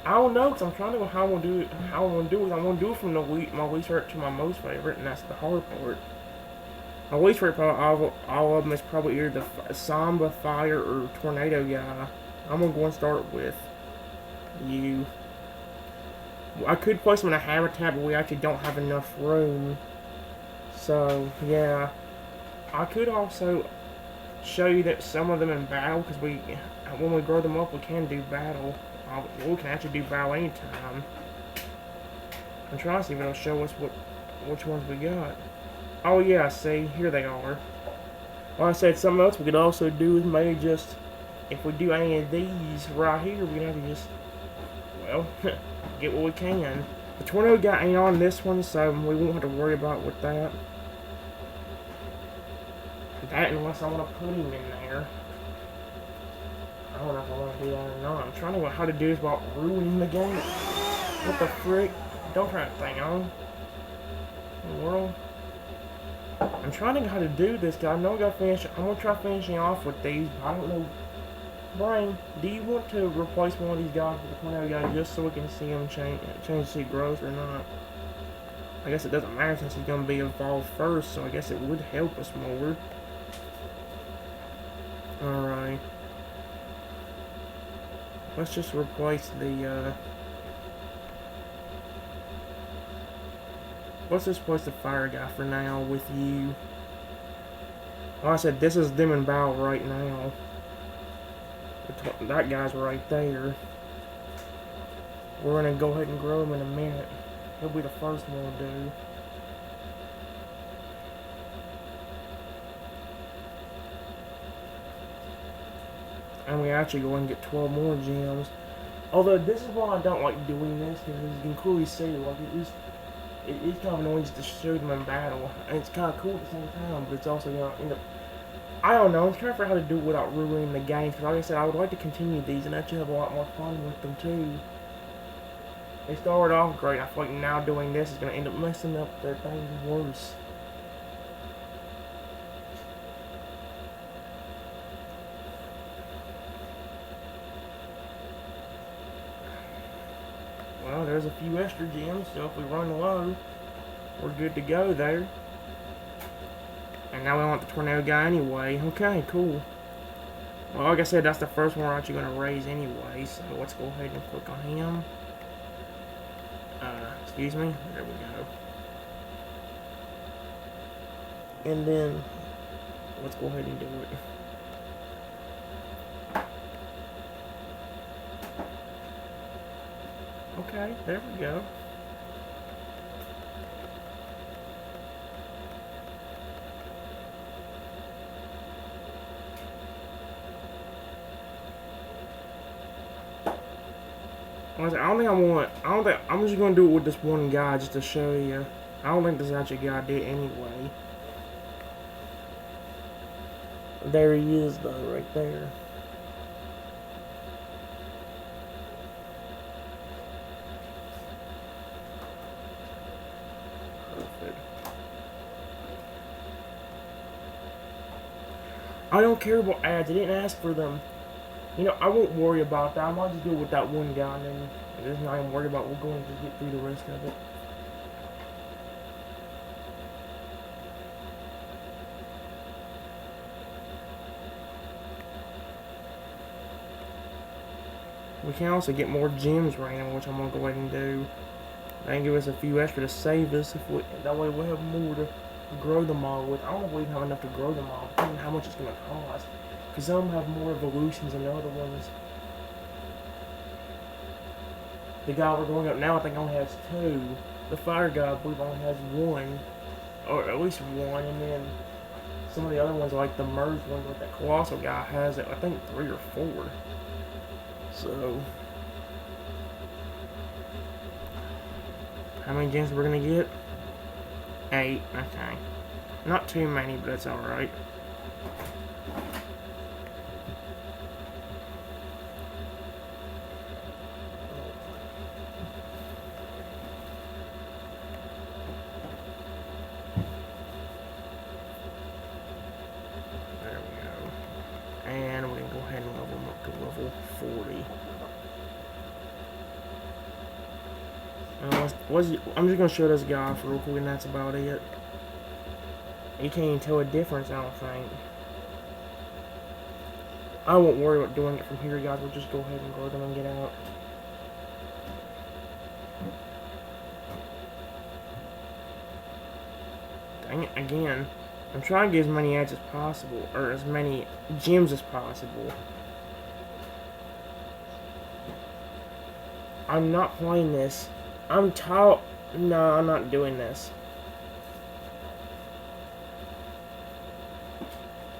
I don't know, because I'm trying to know how I'm going to do it. How I'm going to do it. I'm going to do it from my least favorite to my most favorite, and that's the hard part. My least favorite part all of them is probably either the Samba, Fire, or Tornado guy. I'm going to go and start with you. I could place them in a habitat, but we actually don't have enough room. So, yeah. I could also show you that some of them in battle, because when we grow them up, we can do battle. We can actually do battle anytime. I'm trying to see if it'll show us which ones we got. Oh yeah, see, here they are. Like I said, something else we could also do is maybe just, if we do any of these right here, we can have to just, well, get what we can. The Tornado guy ain't on this one, so we won't have to worry about with that. That unless I want to put him in there. I don't know if I want to do that or not. I'm trying to know how to do this without ruining the game. What the frick? Don't turn that thing on. In the world. I'm trying to know how to do this, because I know I gotta finish. I'm gonna try finishing off with these, but I don't know. Brian, do you want to replace one of these guys with the Tornado guy just so we can see him change to see growth or not? I guess it doesn't matter since he's gonna be evolved first, so I guess it would help us more. Alright. Let's just replace the, let's just replace the Fire guy for now with you. Like I said, this is them in battle right now. That guy's right there. We're gonna go ahead and grow him in a minute. He'll be the first one to do. And we actually go and get 12 more gems. Although this is why I don't like doing this, because you can clearly see, like, it is kind of annoying to show them in battle. And it's kind of cool at the same time, but it's also going to end up, I don't know, I'm trying to figure out how to do it without ruining the game. Because like I said, I would like to continue these and actually have a lot more fun with them too. They started off great. I feel like now doing this is going to end up messing up their things worse. Well, there's a few extra gems, so if we run low, we're good to go there. And now we want the Tornado guy anyway. Okay, cool. Well, like I said, that's the first one we're actually going to raise anyway, so let's go ahead and click on him. Excuse me. There we go. And then, let's go ahead and do it. Okay, there we go. I'm just gonna do it with this one guy just to show you. I don't think this is actually a good idea anyway. There he is though, right there. Perfect. I don't care about ads, I didn't ask for them. You know, I won't worry about that. I might just do it with that one guy, and then there's not even worried about. We're going to just get through the rest of it. We can also get more gems right now, which I'm going to go ahead and do. They can give us a few extra to save us. That way we'll have more to grow them all with. I don't know if we even have enough to grow them all, depending on how much it's going to cost. Because some have more evolutions than the other ones. The guy we're going up now, I think, only has 2. The Fire guy, I believe, only has 1. Or at least 1. And then some of the other ones, like the merged ones, like that Colossal guy, has, I think, 3 or 4. So, how many gems we're going to get? 8. Okay. Not too many, but that's alright. There we go. And we're going to go ahead and level them up to level 40. I'm just going to show this guy off real quick, and that's about it. You can't even tell a difference, I don't think. I won't worry about doing it from here, guys. We'll just go ahead and grow them and get out. Dang it, again. I'm trying to get as many ads as possible, or as many gems as possible. I'm not playing this. I'm taught. No, I'm not doing this.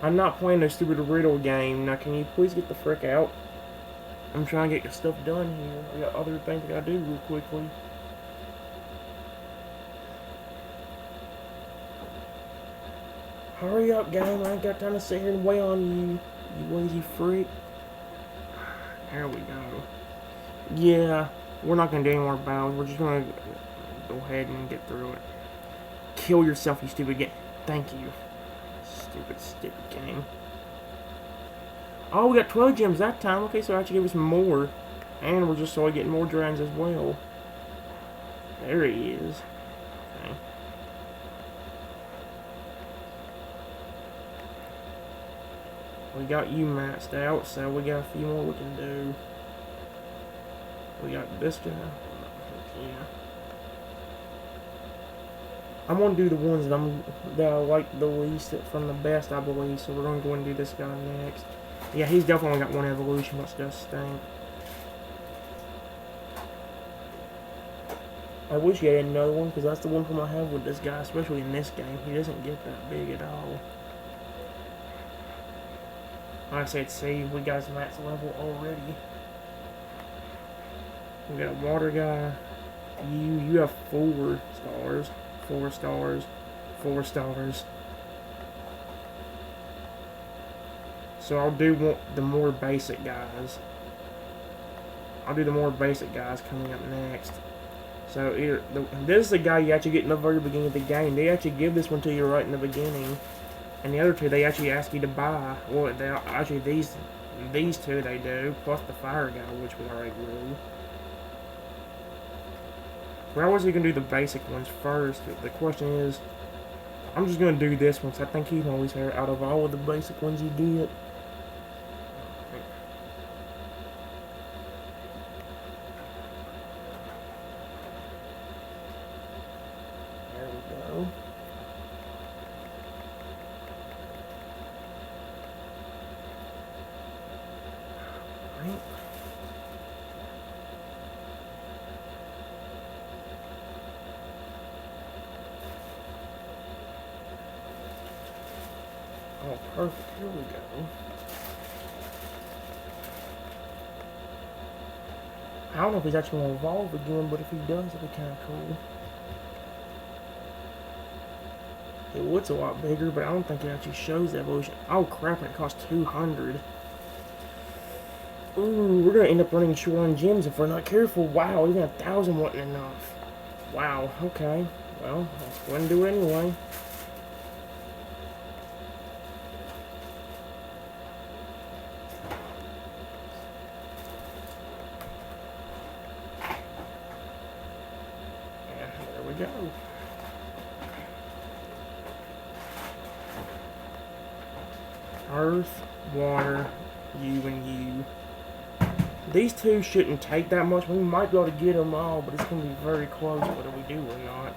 I'm not playing this stupid riddle game. Now, can you please get the frick out? I'm trying to get your stuff done here. I got other things I gotta do real quickly. Hurry up, game. I ain't got time to sit here and wait on you, you lazy freak. There we go. Yeah, we're not gonna do any more battles. We're just gonna go ahead and get through it. Kill yourself, you stupid game. Thank you. Stupid game. Oh, we got 12 gems that time. Okay, so it actually gave us more. And we're just getting more dragons as well. There he is. Okay. We got you maxed out, so we got a few more we can do. We got this guy. Yeah. I'm gonna do the ones that I like the least from the best, I believe. So we're gonna go and do this guy next. Yeah, he's definitely got one evolution, but does stink. I wish he had another one, because that's the one problem I have with this guy, especially in this game. He doesn't get that big at all. Like I said, see, we got his max level already. We got a water guy. You have 4 stars. 4 stars. 4 stars. So I'll do the more basic guys. I'll do the more basic guys coming up next. So this is the guy you actually get in the very beginning of the game. They actually give this one to you right in the beginning. And the other two they actually ask you to buy. Well, they actually these two they do, plus the fire guy, which we already grew. But I was going to do the basic ones first. The question is, I'm just going to do this one, so I think he's always here out of all of the basic ones you get. There we go. Right. Oh, perfect. Here we go. I don't know if he's actually going to evolve again, but if he does, it'll be kind of cool. It looks a lot bigger, but I don't think it actually shows the evolution. Oh, crap, and it costs 200. Ooh, we're going to end up running short on gems if we're not careful. Wow, even 1,000 wasn't enough. Wow, okay. Well, let's go ahead and do it anyway. There we go. Earth, water, you, and you. These two shouldn't take that much. We might be able to get them all, but it's going to be very close whether we do or not.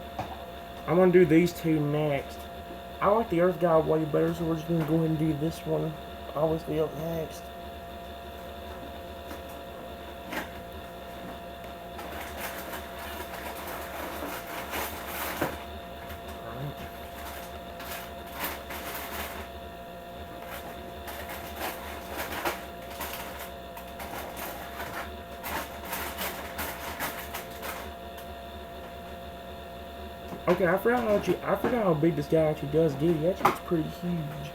I'm going to do these two next. I like the Earth guy way better, so we're just going to go ahead and do this one obviously up next. Okay, I forgot how big this guy actually does get. He actually gets pretty huge.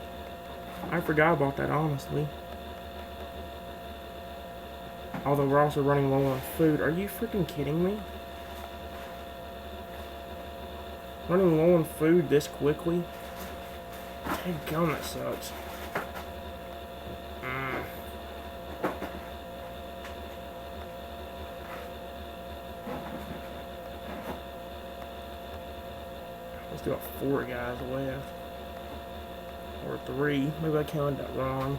I forgot about that, honestly. Although we're also running low on food. Are you freaking kidding me? Running low on food this quickly? Dadgum, that sucks. We still got 4 guys left. Or 3. Maybe I counted that wrong.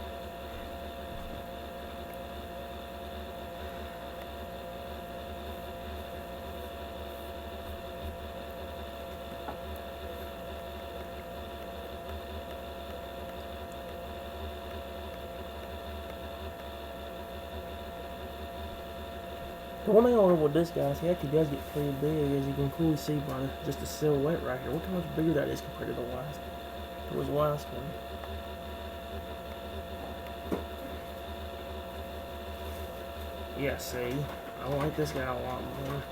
The one thing I love with this guy is he actually does get pretty big, as you can clearly see by just the silhouette right here. Look how much bigger that is compared to the last one. Yeah, see, I like this guy a lot more.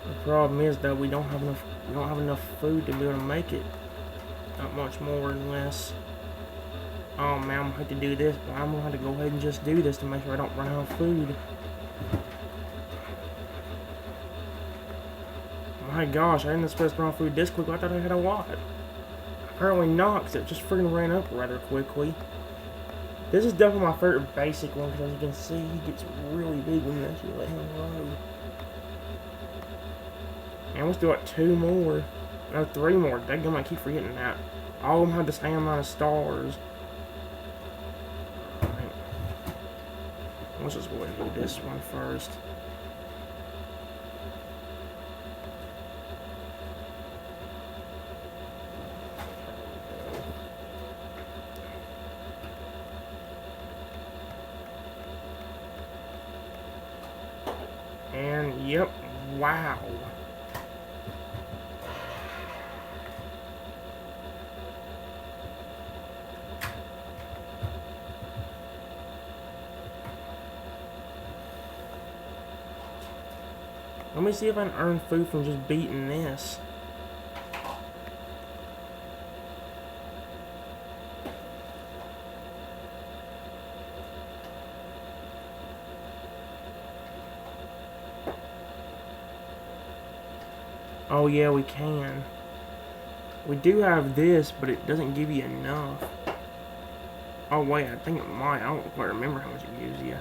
The problem is that we don't have enough food to be able to make it. Not much more unless. Oh man, I'm gonna have to do this, but I'm gonna have to go ahead and just do this to make sure I don't run out of food. My gosh, I didn't expect to run out of food this quick. I thought I had a lot. Apparently not, because it just freaking ran up rather quickly. This is definitely my favorite basic one, because as you can see, he gets really big when you actually let him grow. And we still got 2 more. No, 3 more. Daggum, I keep forgetting that. All of them have the same amount of stars. Let's just go ahead and do this one first. And yep, wow. Let me see if I can earn food from just beating this. Oh yeah, we can. We do have this, but it doesn't give you enough. Oh wait, I think it might. I don't quite remember how much it gives you.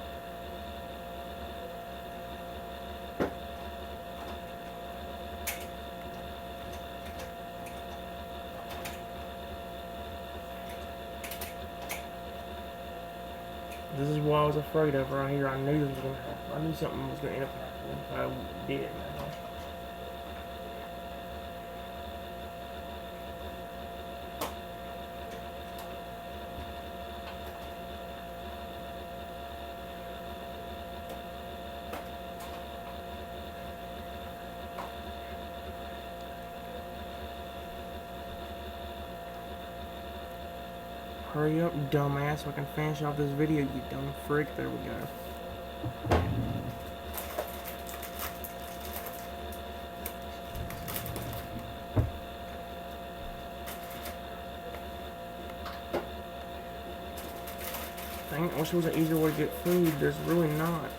This is what I was afraid of right here. I knew this was gonna happen. I knew something was gonna end up happening if I did it now. Hurry up, dumbass, so I can finish off this video, you dumb freak. There we go. Dang, I wish there was an easier way to get food. There's really not.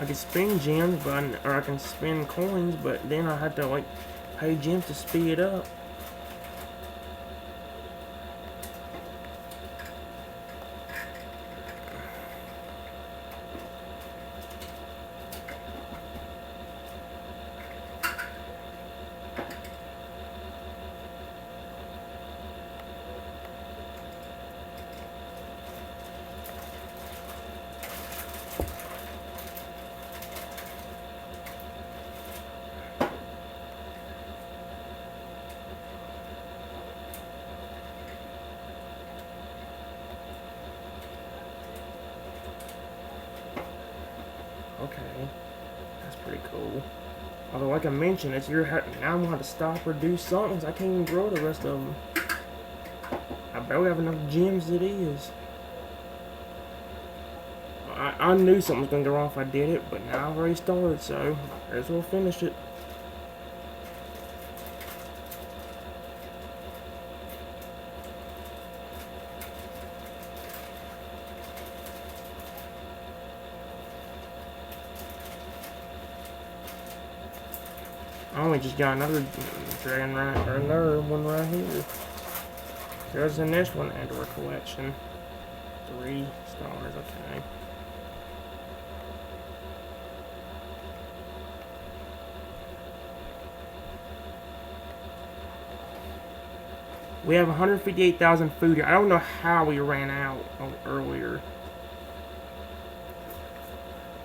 I could spend gems, or I can spend coins, but then I have to, like, pay gems to speed it up. Okay, that's pretty cool. Although, like I mentioned, it's now I'm gonna have to stop or do something. I can't even grow the rest of them. I barely have enough gems as it is. I knew something was going to go wrong if I did it, but now I've already started, so might as well finish it. I only just got another dragon right, or another one right here. There's the next one, Andor Collection. 3 stars, okay. We have 158,000 food here. I don't know how we ran out earlier.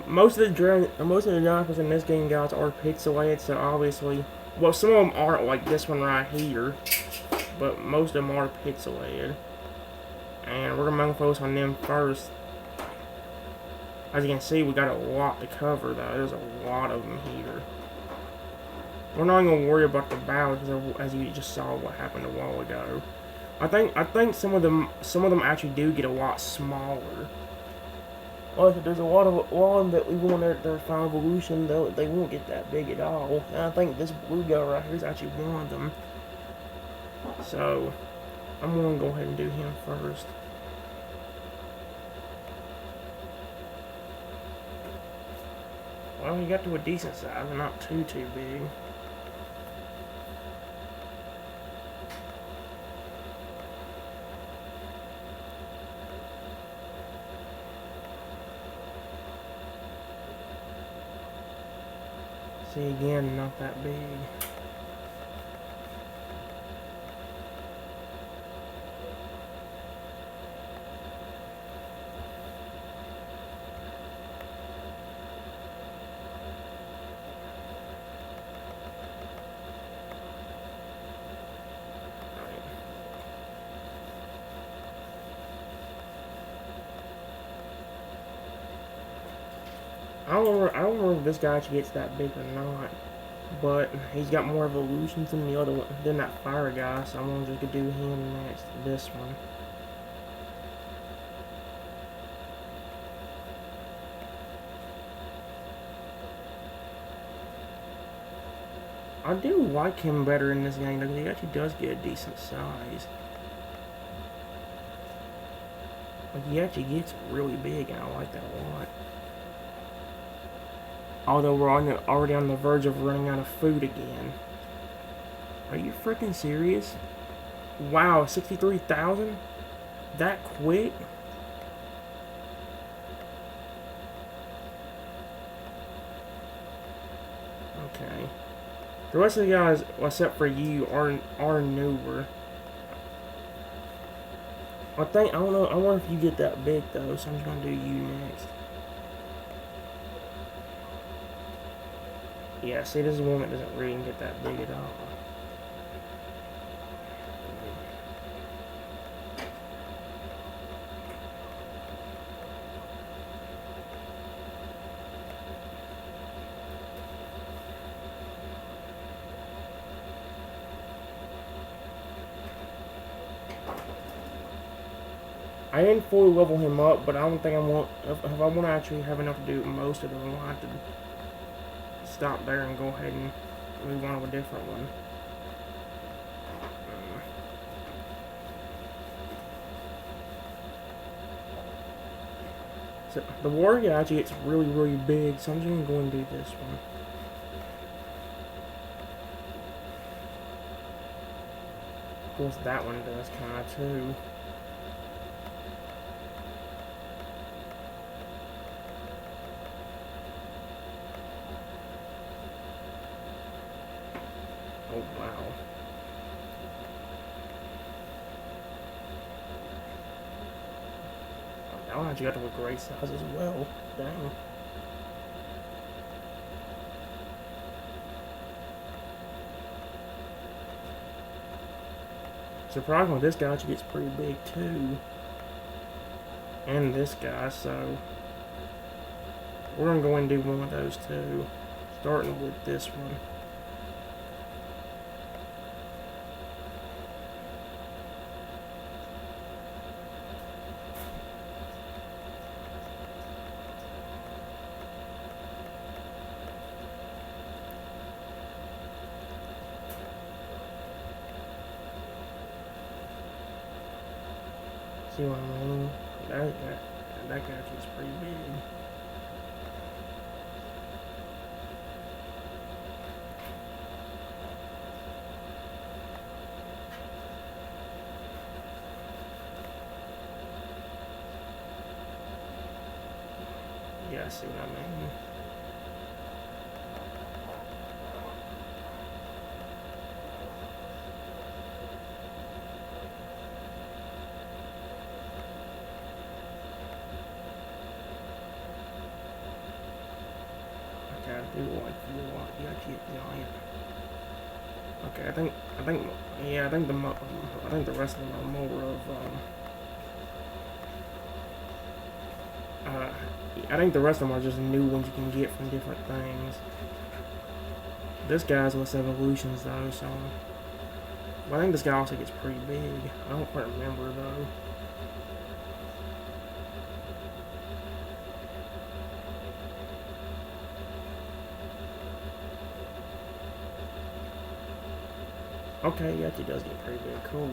Most of the dinosaurs in this game, guys, are pixelated, so obviously, well, some of them aren't like this one right here, but most of them are pixelated. And we're gonna focus on them first. As you can see, we got a lot to cover, though. There's a lot of them here. We're not gonna worry about the battles, as you just saw what happened a while ago. I think some of them actually do get a lot smaller. Like, there's a lot of them that even when they're final evolution, they won't get that big at all. And I think this blue guy right here is actually one of them. So, I'm gonna go ahead and do him first. Well, he got to a decent size, but not too big. See, again, not that big. I don't remember if this guy actually gets that big or not, but he's got more evolutions than the other one, than that fire guy, so I'm gonna just do him next, this one. I do like him better in this game, because he actually does get a decent size. Like, he actually gets really big, and I like that a lot. Although we're already on the verge of running out of food again. Are you freaking serious? Wow, 63,000? That quick? Okay. The rest of the guys, except for you, are newer. I don't know, I wonder if you get that big though, so I'm just gonna do you next. Yeah, see, this is one that doesn't really get that big at all. I didn't fully level him up, but I don't think if I want to actually have enough to do most of them, I'll have to stop there and go ahead and move on to a different one. So the warrior actually gets really big, so I'm just going to go and do this one. Of course, that one does kind of too. Oh, wow. That one actually got to a great size as well. Dang. Surprisingly, this guy actually gets pretty big too. And this guy, so we're going to go and do one of those too. Starting with this one. See what I mean? That character is pretty big. Yeah, I see what I mean. Okay, I do like you a lot. Yeah, keep giant. Okay, I think the rest of them are more of I think the rest of them are just new ones you can get from different things. This guy's less evolutions though, so well, I think this guy also gets pretty big. I don't quite remember though. Okay, yeah, he does get pretty big. Cool.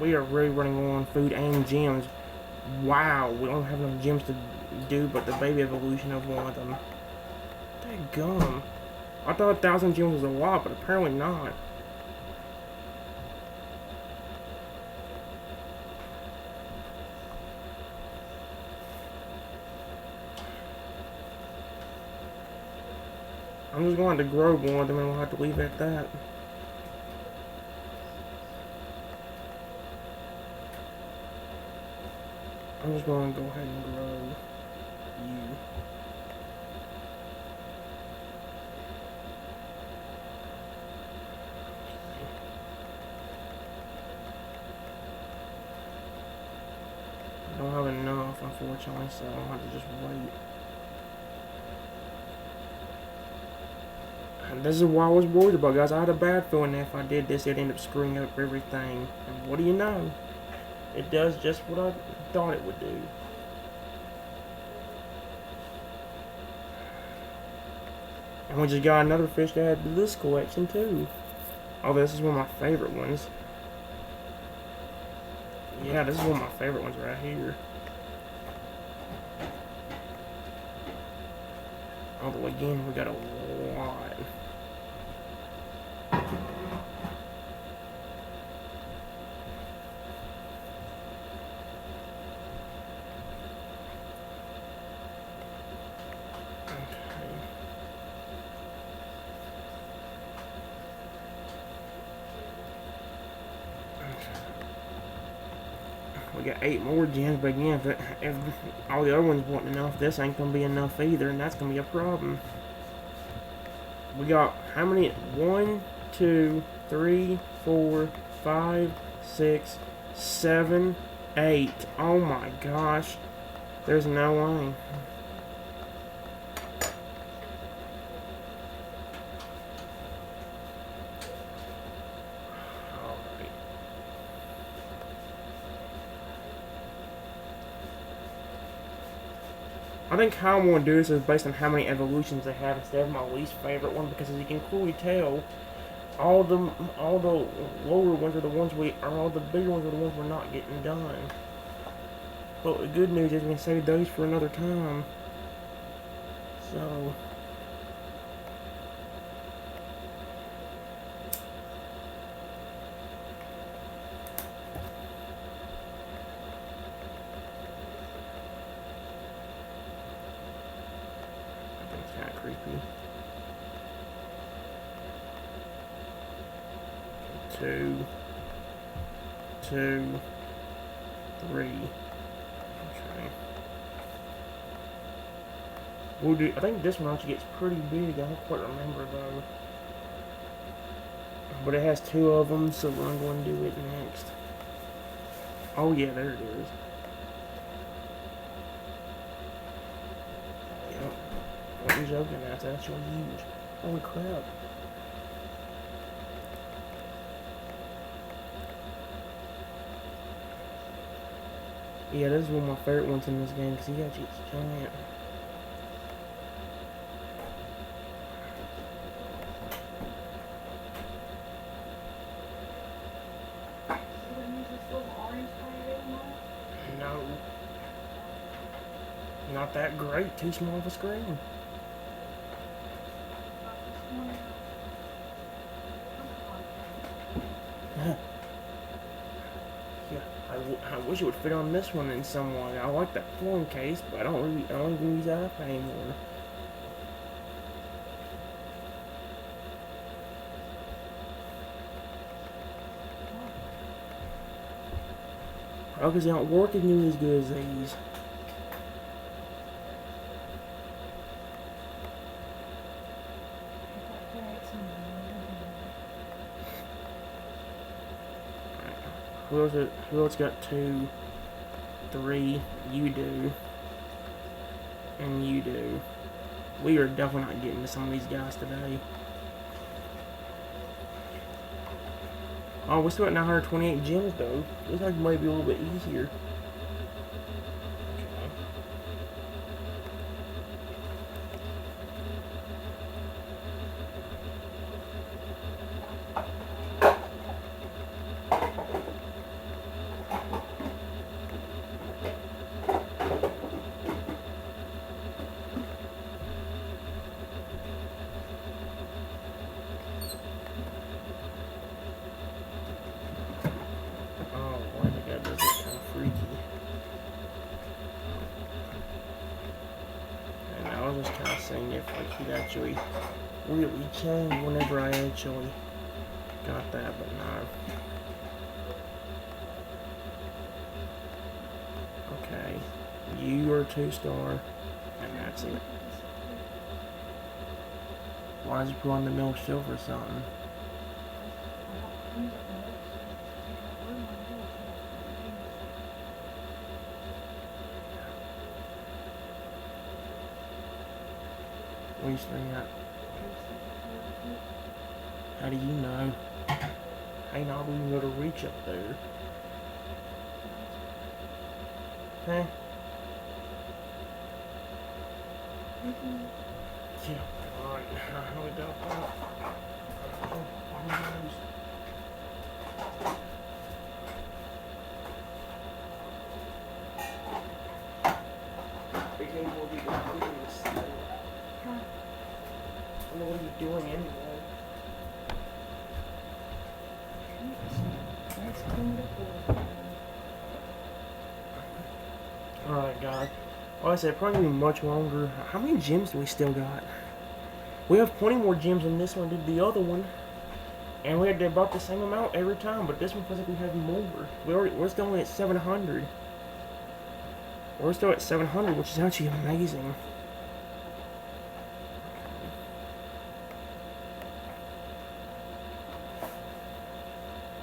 We are really running on food and gems. Wow, we don't have enough gems to do but the baby evolution of one of them. Dadgum. I thought 1,000 gems was a lot, but apparently not. I'm just going to grow one of them and we'll have to leave it at that. I'm just going to go ahead and grow you. I don't have enough, unfortunately, so I'll have to just wait. And this is what I was worried about, guys. I had a bad feeling that if I did this, it'd end up screwing up everything. And what do you know? It does just what I thought it would do. And we just got another fish to add to this collection, too. Oh, this is one of my favorite ones. Yeah, this is one of my favorite ones right here. Although, again, we got a lot. We got 8 more gems, but again, if all the other ones want enough, this ain't gonna be enough either, and that's gonna be a problem. We got how many? 1, 2, 3, 4, 5, 6, 7, 8. Oh my gosh. There's no way. I think how I'm going to do this is based on how many evolutions they have instead of my least favorite one, because as you can clearly tell, all the lower ones are the ones all the bigger ones are the ones we're not getting done. But the good news is we can save those for another time. So kind of creepy. 2, 2, 3. Okay. We'll do. I think this one actually gets pretty big. I don't quite remember though. But it has 2 of them, so we're going to do it next. Oh yeah, there it is. Yep. Wasn't joking. That's actually huge. Holy crap. Yeah, this is one of my favorite ones in this game because he actually gets giant. No. Not that great. Too small of a screen. Yeah, I wish it would fit on this one in some way. I like that phone case, but I don't even use that anymore. Oh, because they don't work as nearly as good as these. Who else got 2, 3? You do. And you do. We are definitely not getting to some of these guys today. Oh, we're still at 928 gems though. Looks like it might be a little bit easier. Seeing if like he'd actually really change whenever I actually got that, but no. Okay, you are 2-star, and that's it. Why did you put on the middle shelf or something? What are you staring at? How do you know? Ain't not even gonna reach up there. Huh? Yeah, alright. I really doubt that. I don't know what are you doing anyway. Alright, guys. Like I said, probably gonna be much longer. How many gems do we still got? We have plenty more gems than this one did the other one. And we had about the same amount every time, but this one feels like we have more. We're still only at 700. We're still at 700, which is actually amazing.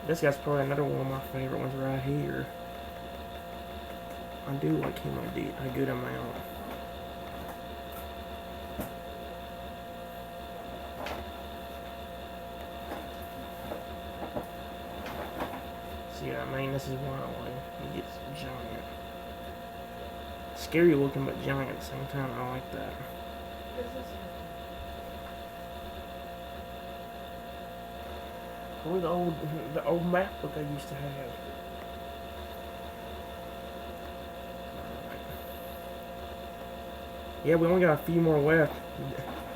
This guy's probably another one of my favorite ones right here. I do like him a good amount. See what I mean? This is why I like he gets giant. Scary looking, but giant at the same time. I like that. Or the old map book I used to have. Yeah, we only got a few more left,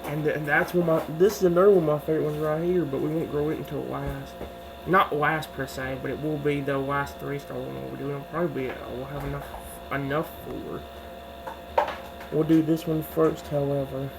and that's this is another one of my favorite ones right here. But we won't grow it until last, not last per se, but it will be the last 3-star one we'll do. It'll probably be we'll have enough for. We'll do this one first, however.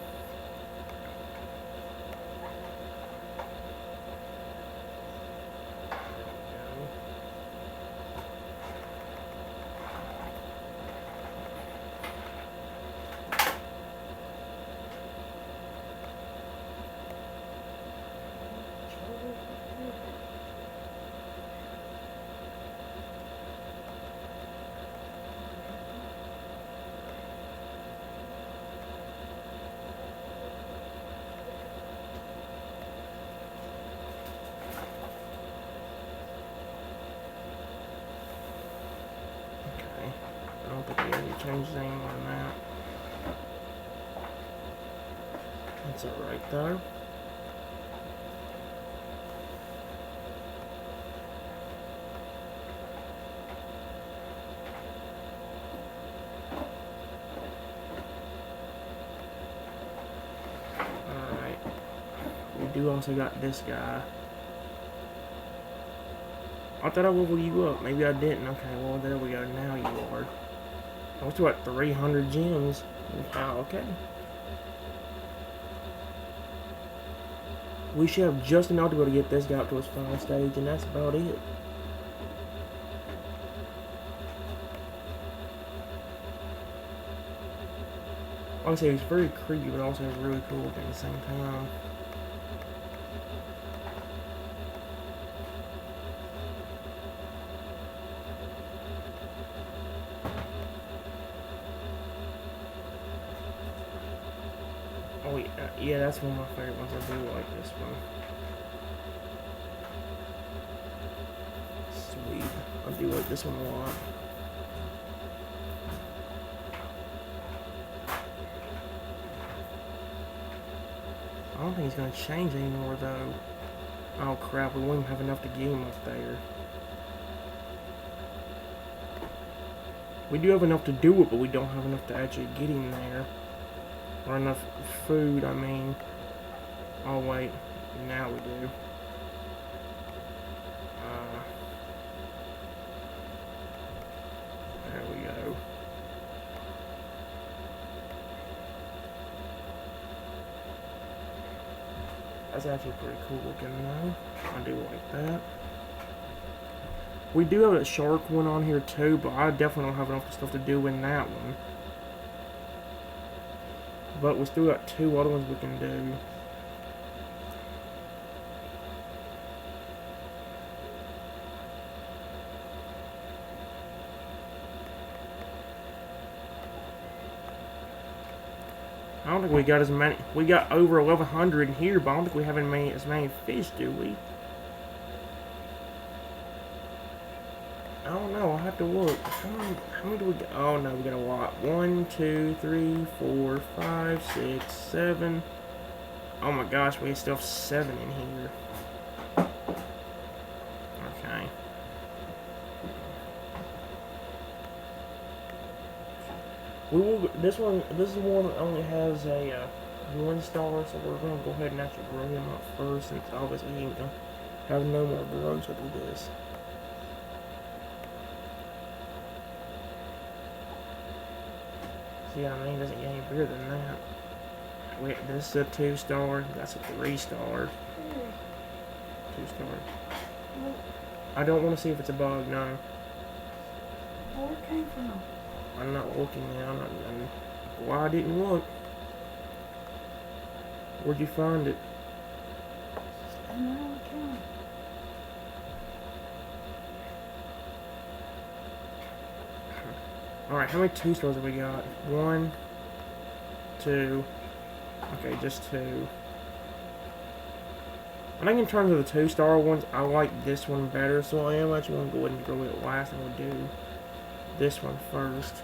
change the name on that. That's alright though. Alright. We do also got this guy. I thought I leveled you up. Maybe I didn't. Okay, well, there we go. Now you are. I was about 300 gems. Wow, okay. We should have just enough to be able to get this guy up to his final stage, and that's about it. Like I say, he's very creepy, but also really cool at the same time. Oh yeah, that's one of my favorite ones. I do like this one. Sweet. I do like this one a lot. I don't think he's gonna change anymore though. Oh crap, we won't even have enough to get him up there. We do have enough to do it, but we don't have enough to actually get him there. Or enough food, I mean. Oh wait, now we do. There we go. That's actually pretty cool looking though. I do like that. We do have a shark one on here too, but I definitely don't have enough stuff to do in that one. But we still got two other ones we can do. I don't think we got as many. We got over 1,100 in here, but I don't think we have as many fish, do we? I don't know. I'll have to look. How many do we got? Oh no, we got a lot. 1, 2, 3, 4, 5, 6, 7. Oh my gosh, we still have 7 in here. Okay. We will. This one. This is one that only has a 1 star, so we're gonna go ahead and actually grow him up first, since obviously he ain't gonna have no more growth with this. See what I mean? Doesn't get any bigger than that. Wait, this is a 2 star. That's a 3 star. 2 star. I don't want to see if it's a bug. No. Where it came from? I'm not looking now. Why I didn't look? Where'd you find it? And now it came. Alright, how many 2 stars have we got? 1, 2. Okay, just 2. I think in terms of the 2 star ones, I like this one better, so I am actually going to go ahead and grow it last, and we'll do this one first.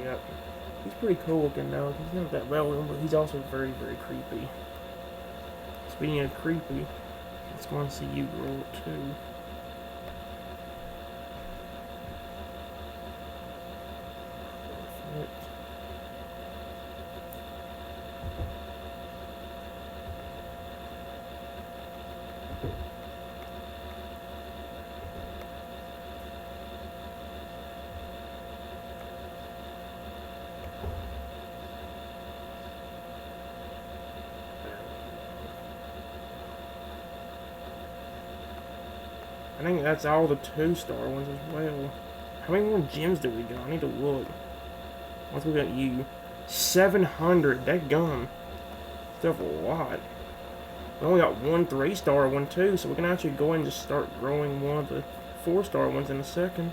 Yep. He's pretty cool looking though. He's not that well, but he's also very, very creepy. Speaking of creepy, let's go and see you grow up too. Perfect. I think that's all the 2 star ones as well. How many more gems do we got? I need to look. Once we got you. 700. That gum. Stuff a lot. We only got 1 3 star, 1 2, so we can actually go ahead and just start growing one of the 4-star ones in a second.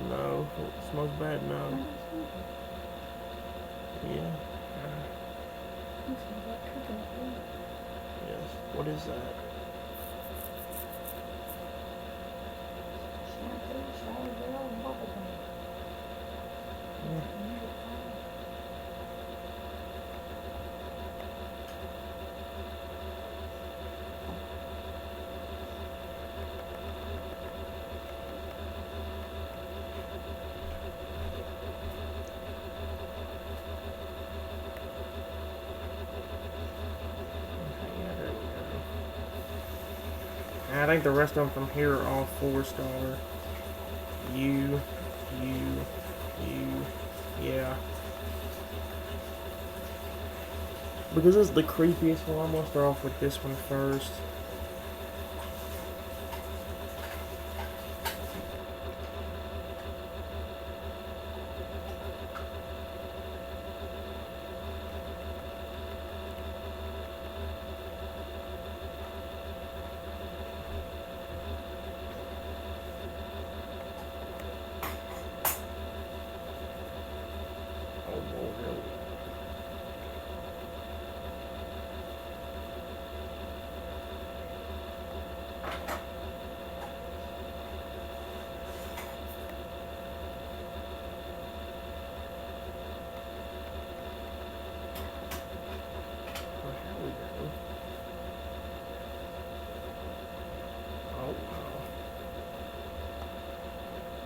No, it smells bad. No. Yeah. Yes. What is that? And I think the rest of them from here are all 4-star. You, yeah. Because this is the creepiest one, I'm gonna start off with this one first.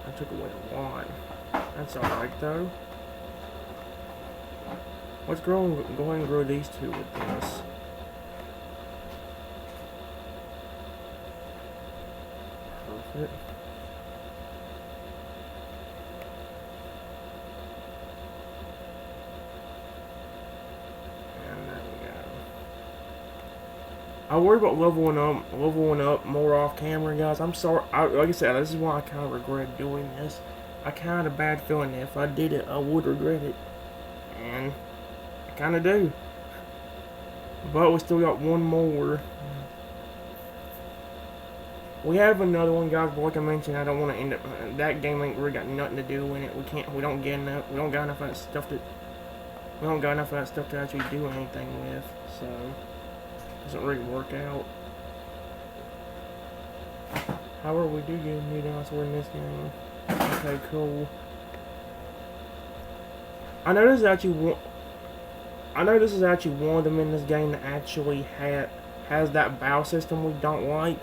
I took away the wine. That's alright though. Let's go ahead and grow these two with this. Perfect. And there we go. I worry about leveling up more off camera, guys. I'm sorry. Like I said, this is why I kind of regret doing this. I kind of had a bad feeling that if I did it, I would regret it. And I kind of do. But we still got one more. We have another one, guys, but like I mentioned, I don't want to end up. That game ain't really got nothing to do in it. We don't got enough of that stuff to actually do anything with. So doesn't really work out. However, we do get a new dinosaur in this game. Okay, cool. I know this is actually one of them in this game that actually has that bow system we don't like.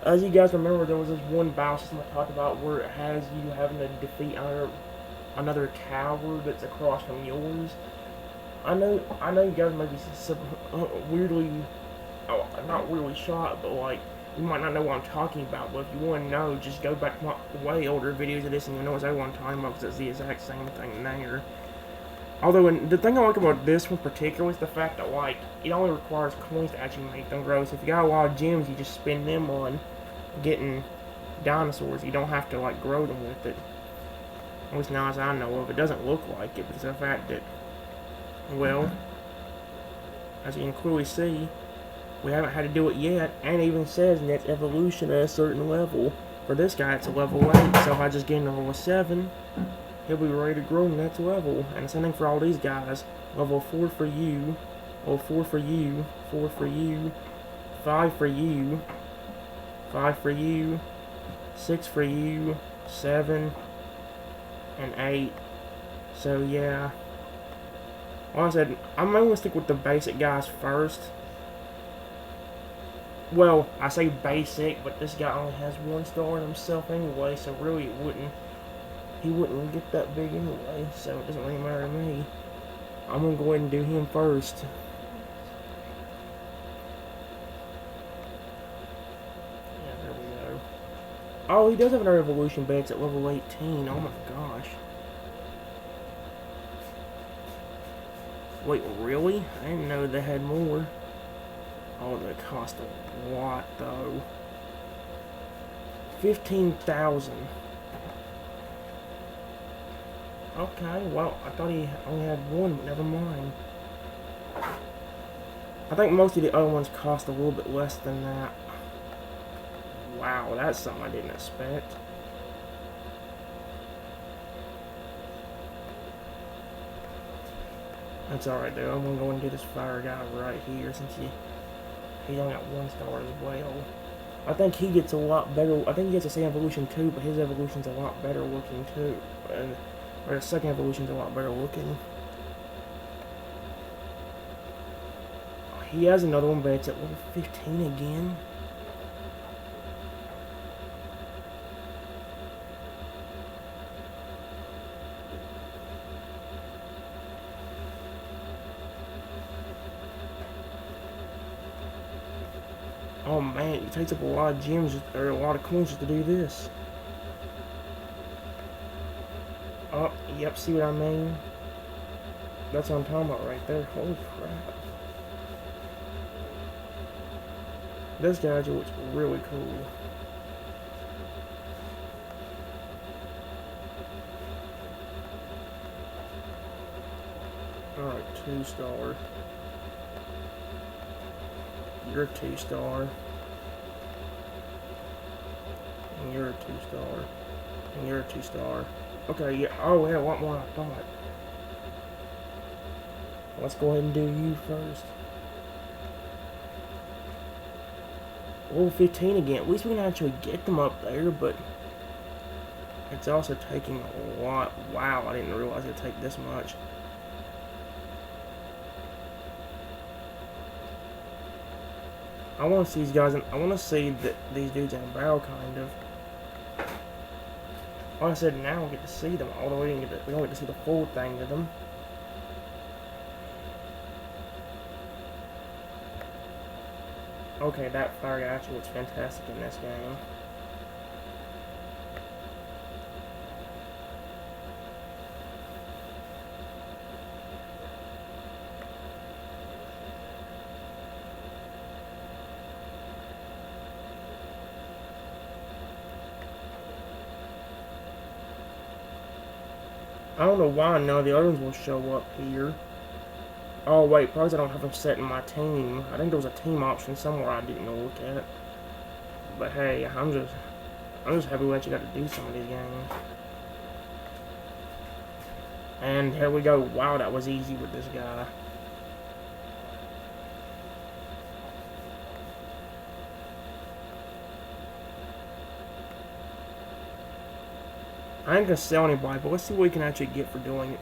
As you guys remember, there was this one bow system I talked about where it has you having to defeat another tower that's across from yours. I know you guys might be weirdly, not weirdly shocked, but like, you might not know what I'm talking about, but if you want to know, just go back to my way older videos of this and you'll know exactly what I'm talking about, because it's the exact same thing there. Although, the thing I like about this one particularly is the fact that, like, it only requires coins to actually make them grow, so if you got a lot of gems, you just spend them on getting dinosaurs. You don't have to, like, grow them with it. At least now as I know of. It doesn't look like it, but it's the fact that, well, as you can clearly see, we haven't had to do it yet, and it even says next evolution at a certain level. For this guy, it's a level 8, so if I just get him to level 7, he'll be ready to grow next level. And the same thing for all these guys. Level 4 for you, level 4 for you, 4 for you, 5 for you, 5 for you, 6 for you, 7, and 8. So yeah. Like I said, I'm going to stick with the basic guys first. Well, I say basic, but this guy only has 1 star in himself anyway, so really he wouldn't get that big anyway, so it doesn't really matter to me. I'm going to go ahead and do him first. Yeah, there we go. Oh, he does have another evolution, but it's at level 18. Oh my gosh. Wait, really? I didn't know they had more. Oh, they cost a lot, though. 15,000. Okay, well, I thought he only had one, but never mind. I think most of the other ones cost a little bit less than that. Wow, that's something I didn't expect. That's alright though, I'm gonna go and do this fire guy right here since he only got 1 star as well. I think he gets a lot better, I think he gets the same evolution too, but his evolution's a lot better looking too. Or the second evolution's a lot better looking. He has another one, but it's at level 15 again. Oh man, it takes up a lot of gems, or a lot of coins just to do this. Oh, yep, see what I mean? That's what I'm talking about right there. Holy crap. This gadget looks really cool. Alright, 2 star. You're a 2 star. And you're a 2 star. And you're a 2 star. Okay, yeah. Oh, yeah, a lot more than I thought. Let's go ahead and do you first. Level 15 again. At least we can actually get them up there, but it's also taking a lot. Wow, I didn't realize it'd take this much. I want to see these guys. I want to see these dudes in a battle, kind of. Like I said, now we get to see them. Although we don't get to see the full thing of them. Okay, that fire guy actually looks fantastic in this game. I don't know why none of the other ones will show up here. Oh wait, probably I don't have them set in my team. I think there was a team option somewhere I didn't look at. But hey, I'm just happy we actually got to do some of these games. And here we go. Wow, that was easy with this guy. I ain't gonna sell anybody, but let's see what we can actually get for doing it.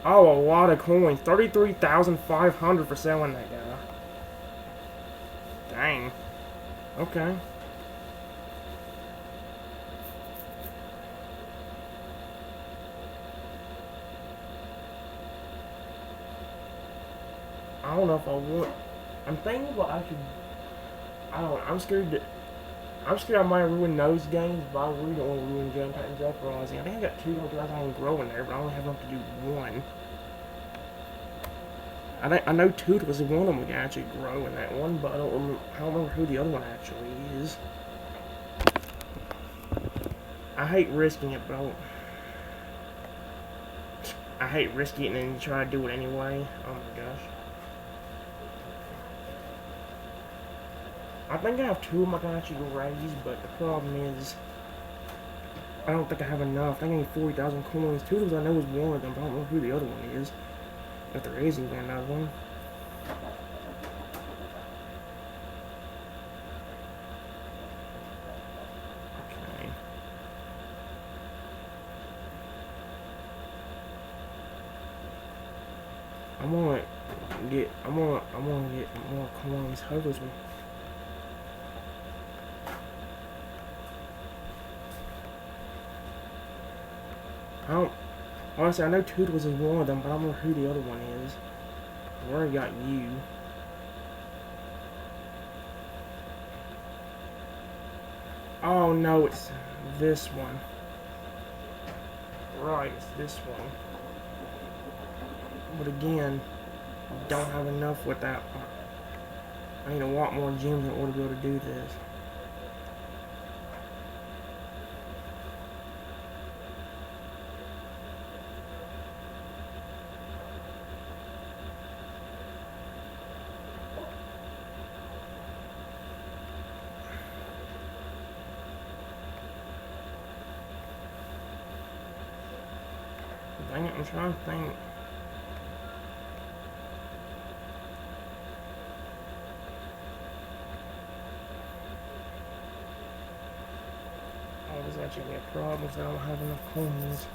Oh, a lot of coins. 33,500 for selling that guy. Dang. Okay. I don't know if I want... I'm thinking about actually... I don't know. I'm scared I might ruin those games, but I really don't want to ruin Gun Titans Uprising. I think I got 2 more guys I can grow in there, but I only have enough to do 1. I know Toot was one of them we can actually grow in that one, but I don't remember who the other one actually is. I hate risking it, but I hate risking it and then try to do it anyway. Oh my gosh. I think I have 2 of them I can actually raise, but the problem is I don't think I have enough. I think I need 40,000 coins. 2 of those I know is one of them, but I don't know who the other one is. If there is even another one. Okay. I'm gonna get more coins. Hopefully. Honestly, I know Tootles is one of them, but I don't know who the other one is. I already got you. Oh no, it's this one. Right, it's this one. But again, don't have enough with that one. I need a lot more gems in order to be able to do this. Dang it, I'm trying to think. Oh, there's actually a problem because I don't have enough coins.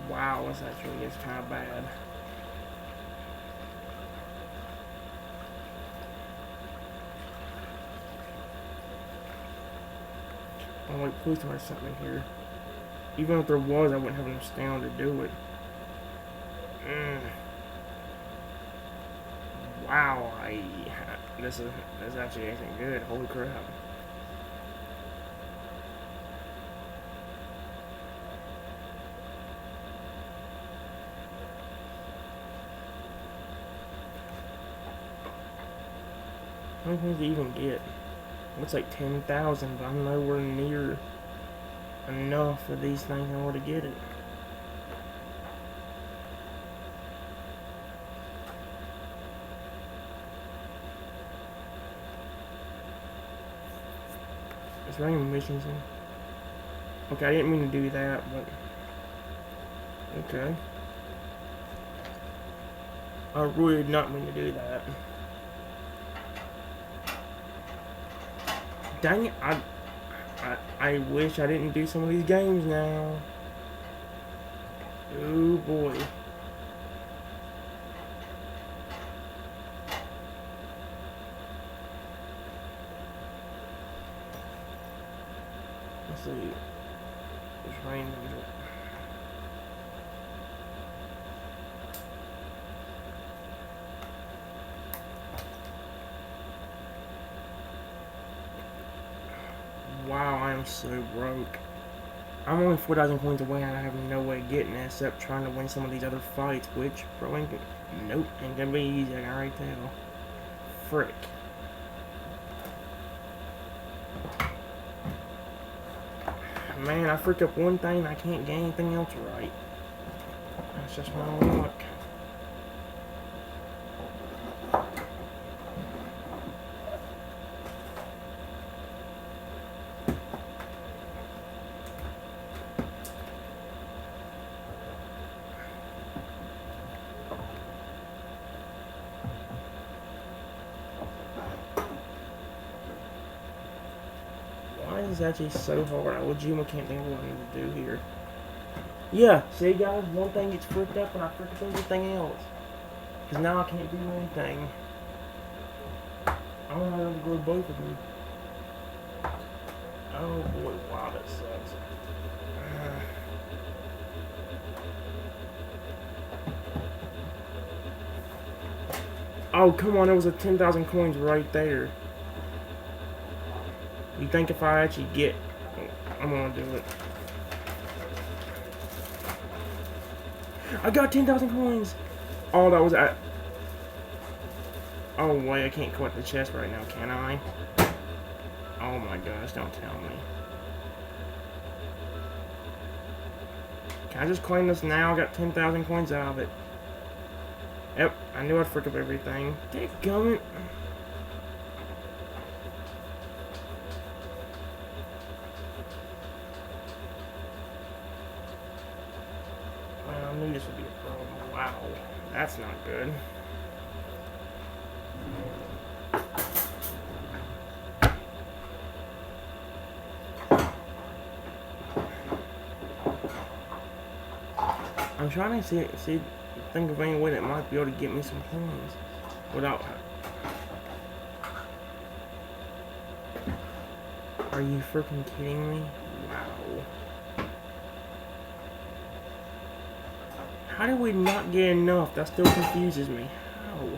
Wow, this actually is kind of bad. Oh wait, please tell me there's something here. Even if there was, I wouldn't have enough stamina to do it. Wow, this actually isn't good. Holy crap. How many coins do you even get? Looks like 10,000, but I'm nowhere near enough for these things in order to get it. Is there any missions in? Okay, I didn't mean to do that, but okay. I really did not mean to do that. Dang it, I wish I didn't do some of these games now. Oh boy. Let's see. It's raining. Wow, I am so broke. I'm only 4,000 coins away and I have no way of getting it except trying to win some of these other fights, which probably ain't, nope, ain't gonna be easy, I can already tell. Frick. Man, I freak up one thing, I can't get anything else right. That's just my luck. Why is this actually so hard? I legitimately can't think of what I need to do here. Yeah, see guys, one thing gets fricked up and I frick up everything else. Because now I can't do anything. I don't know how to grow both of them. Oh boy, wow, that sucks. Oh, come on, there was a 10,000 coins right there. You think if I actually get... I'm gonna do it. I got 10,000 coins! Oh, that was... Oh, wait, I can't collect the chest right now, can I? Oh my gosh, don't tell me. Can I just claim this now? I got 10,000 coins out of it. Yep, I knew I'd frick up everything. Dadgummit. Well, I knew this would be a problem. Wow, that's not good. I'm trying to think of any way that might be able to get me some coins without. Are you freaking kidding me? Wow. How did we not get enough? That still confuses me. How?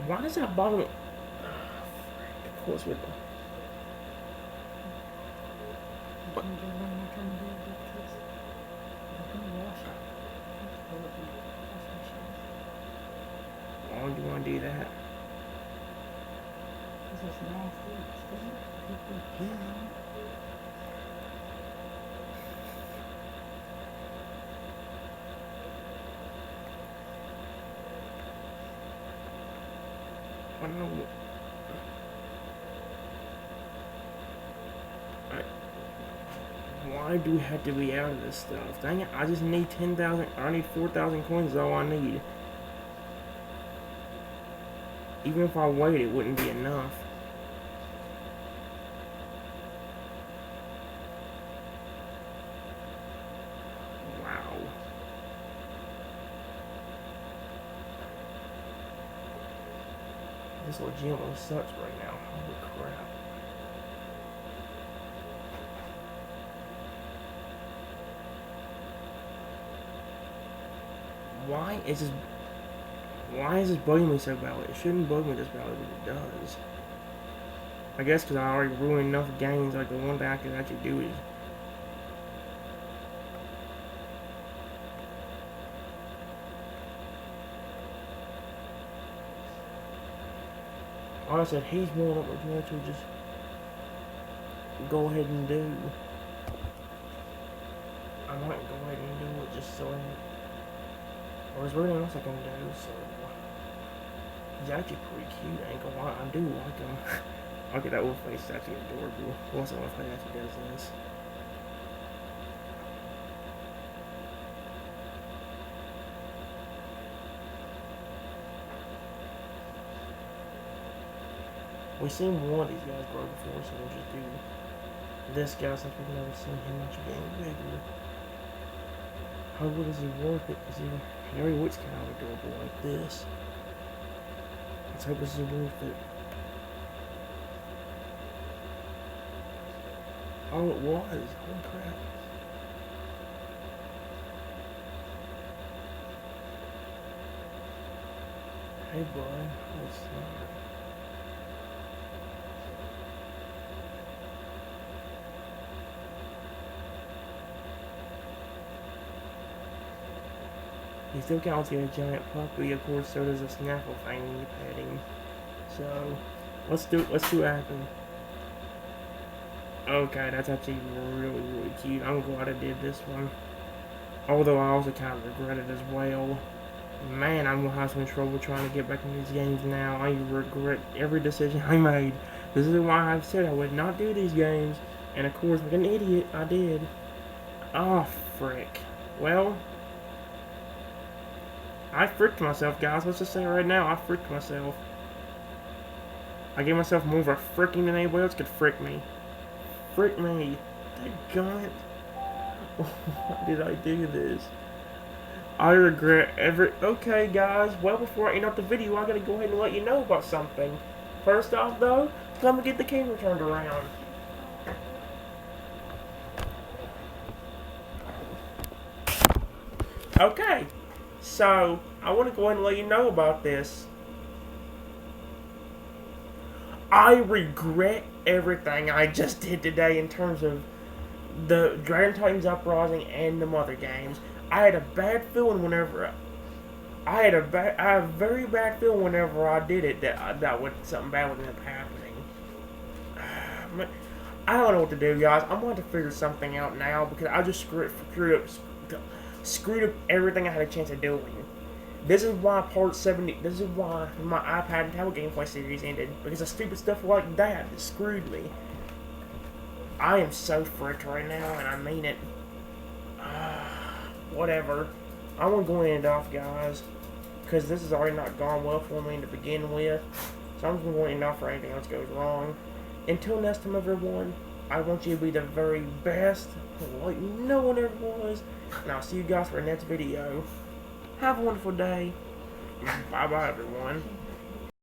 Why does that bottom... Of course we do. But... would you want to do that? This is nasty. I don't know. Why do we have to be out of this stuff? Dang it, I just need 10,000, I need 4,000 coins is all I need. Even if I wait, it wouldn't be enough. Wow. This legitimately sucks right now. Holy crap. Why is this bugging me so badly? It shouldn't bug me this badly, but it does. I guess because I already ruined enough games, like the one thing I can actually do is... Like I said, he's one up with me to just go ahead and do. I might go ahead and do it just so I... Or there's really nothing else I can do, so... He's actually pretty cute, I ain't gonna lie, I do like him. Okay, that wolf face is actually adorable. What's the wolf face actually does this? We've seen one of these guys grow before, so we'll just do this guy since we've never seen him much getting bigger. How good is he worth it? Because he already looks kind of adorable like this. Let's hope this is worth it. Oh, it was. Holy crap. Hey, boy. What's that? He still counts you a giant puppy, of course, so does a snaffle thing when you pet him. So, let's see what happens. Okay, that's actually really, really cute. I'm glad I did this one. Although I also kind of regret it as well. Man, I'm gonna have some trouble trying to get back into these games now. I regret every decision I made. This is why I've said I would not do these games. And of course, like an idiot, I did. Oh, frick. Well... I fricked myself, guys. Let's just say right now, I fricked myself. I gave myself more of a fricking than anybody else could frick me. Frick me. Daggone it. Why did I do this? I regret every... Okay, guys. Well, before I end up the video, I gotta go ahead and let you know about something. First off, though, let me get the camera turned around. Okay. So, I want to go ahead and let you know about this. I regret everything I just did today in terms of the Dragon Titans Uprising and the Mother games. I had a bad feeling whenever... I had a very bad feeling whenever I did it that something bad would end up happening. I don't know what to do, guys. I'm going to have to figure something out now because I just screwed up everything I had a chance of doing. This is why part 70, this is why my iPad and tablet gameplay series ended, because of stupid stuff like that screwed me. I am so fricked right now, and I mean it. Whatever. I'm going to go and end it off, guys, because this has already not gone well for me to begin with, so I'm just going to end it off for anything else goes wrong. Until next time, everyone, I want you to be the very best, like no one ever was. And I'll see you guys for the next video. Have a wonderful day. Bye-bye, everyone.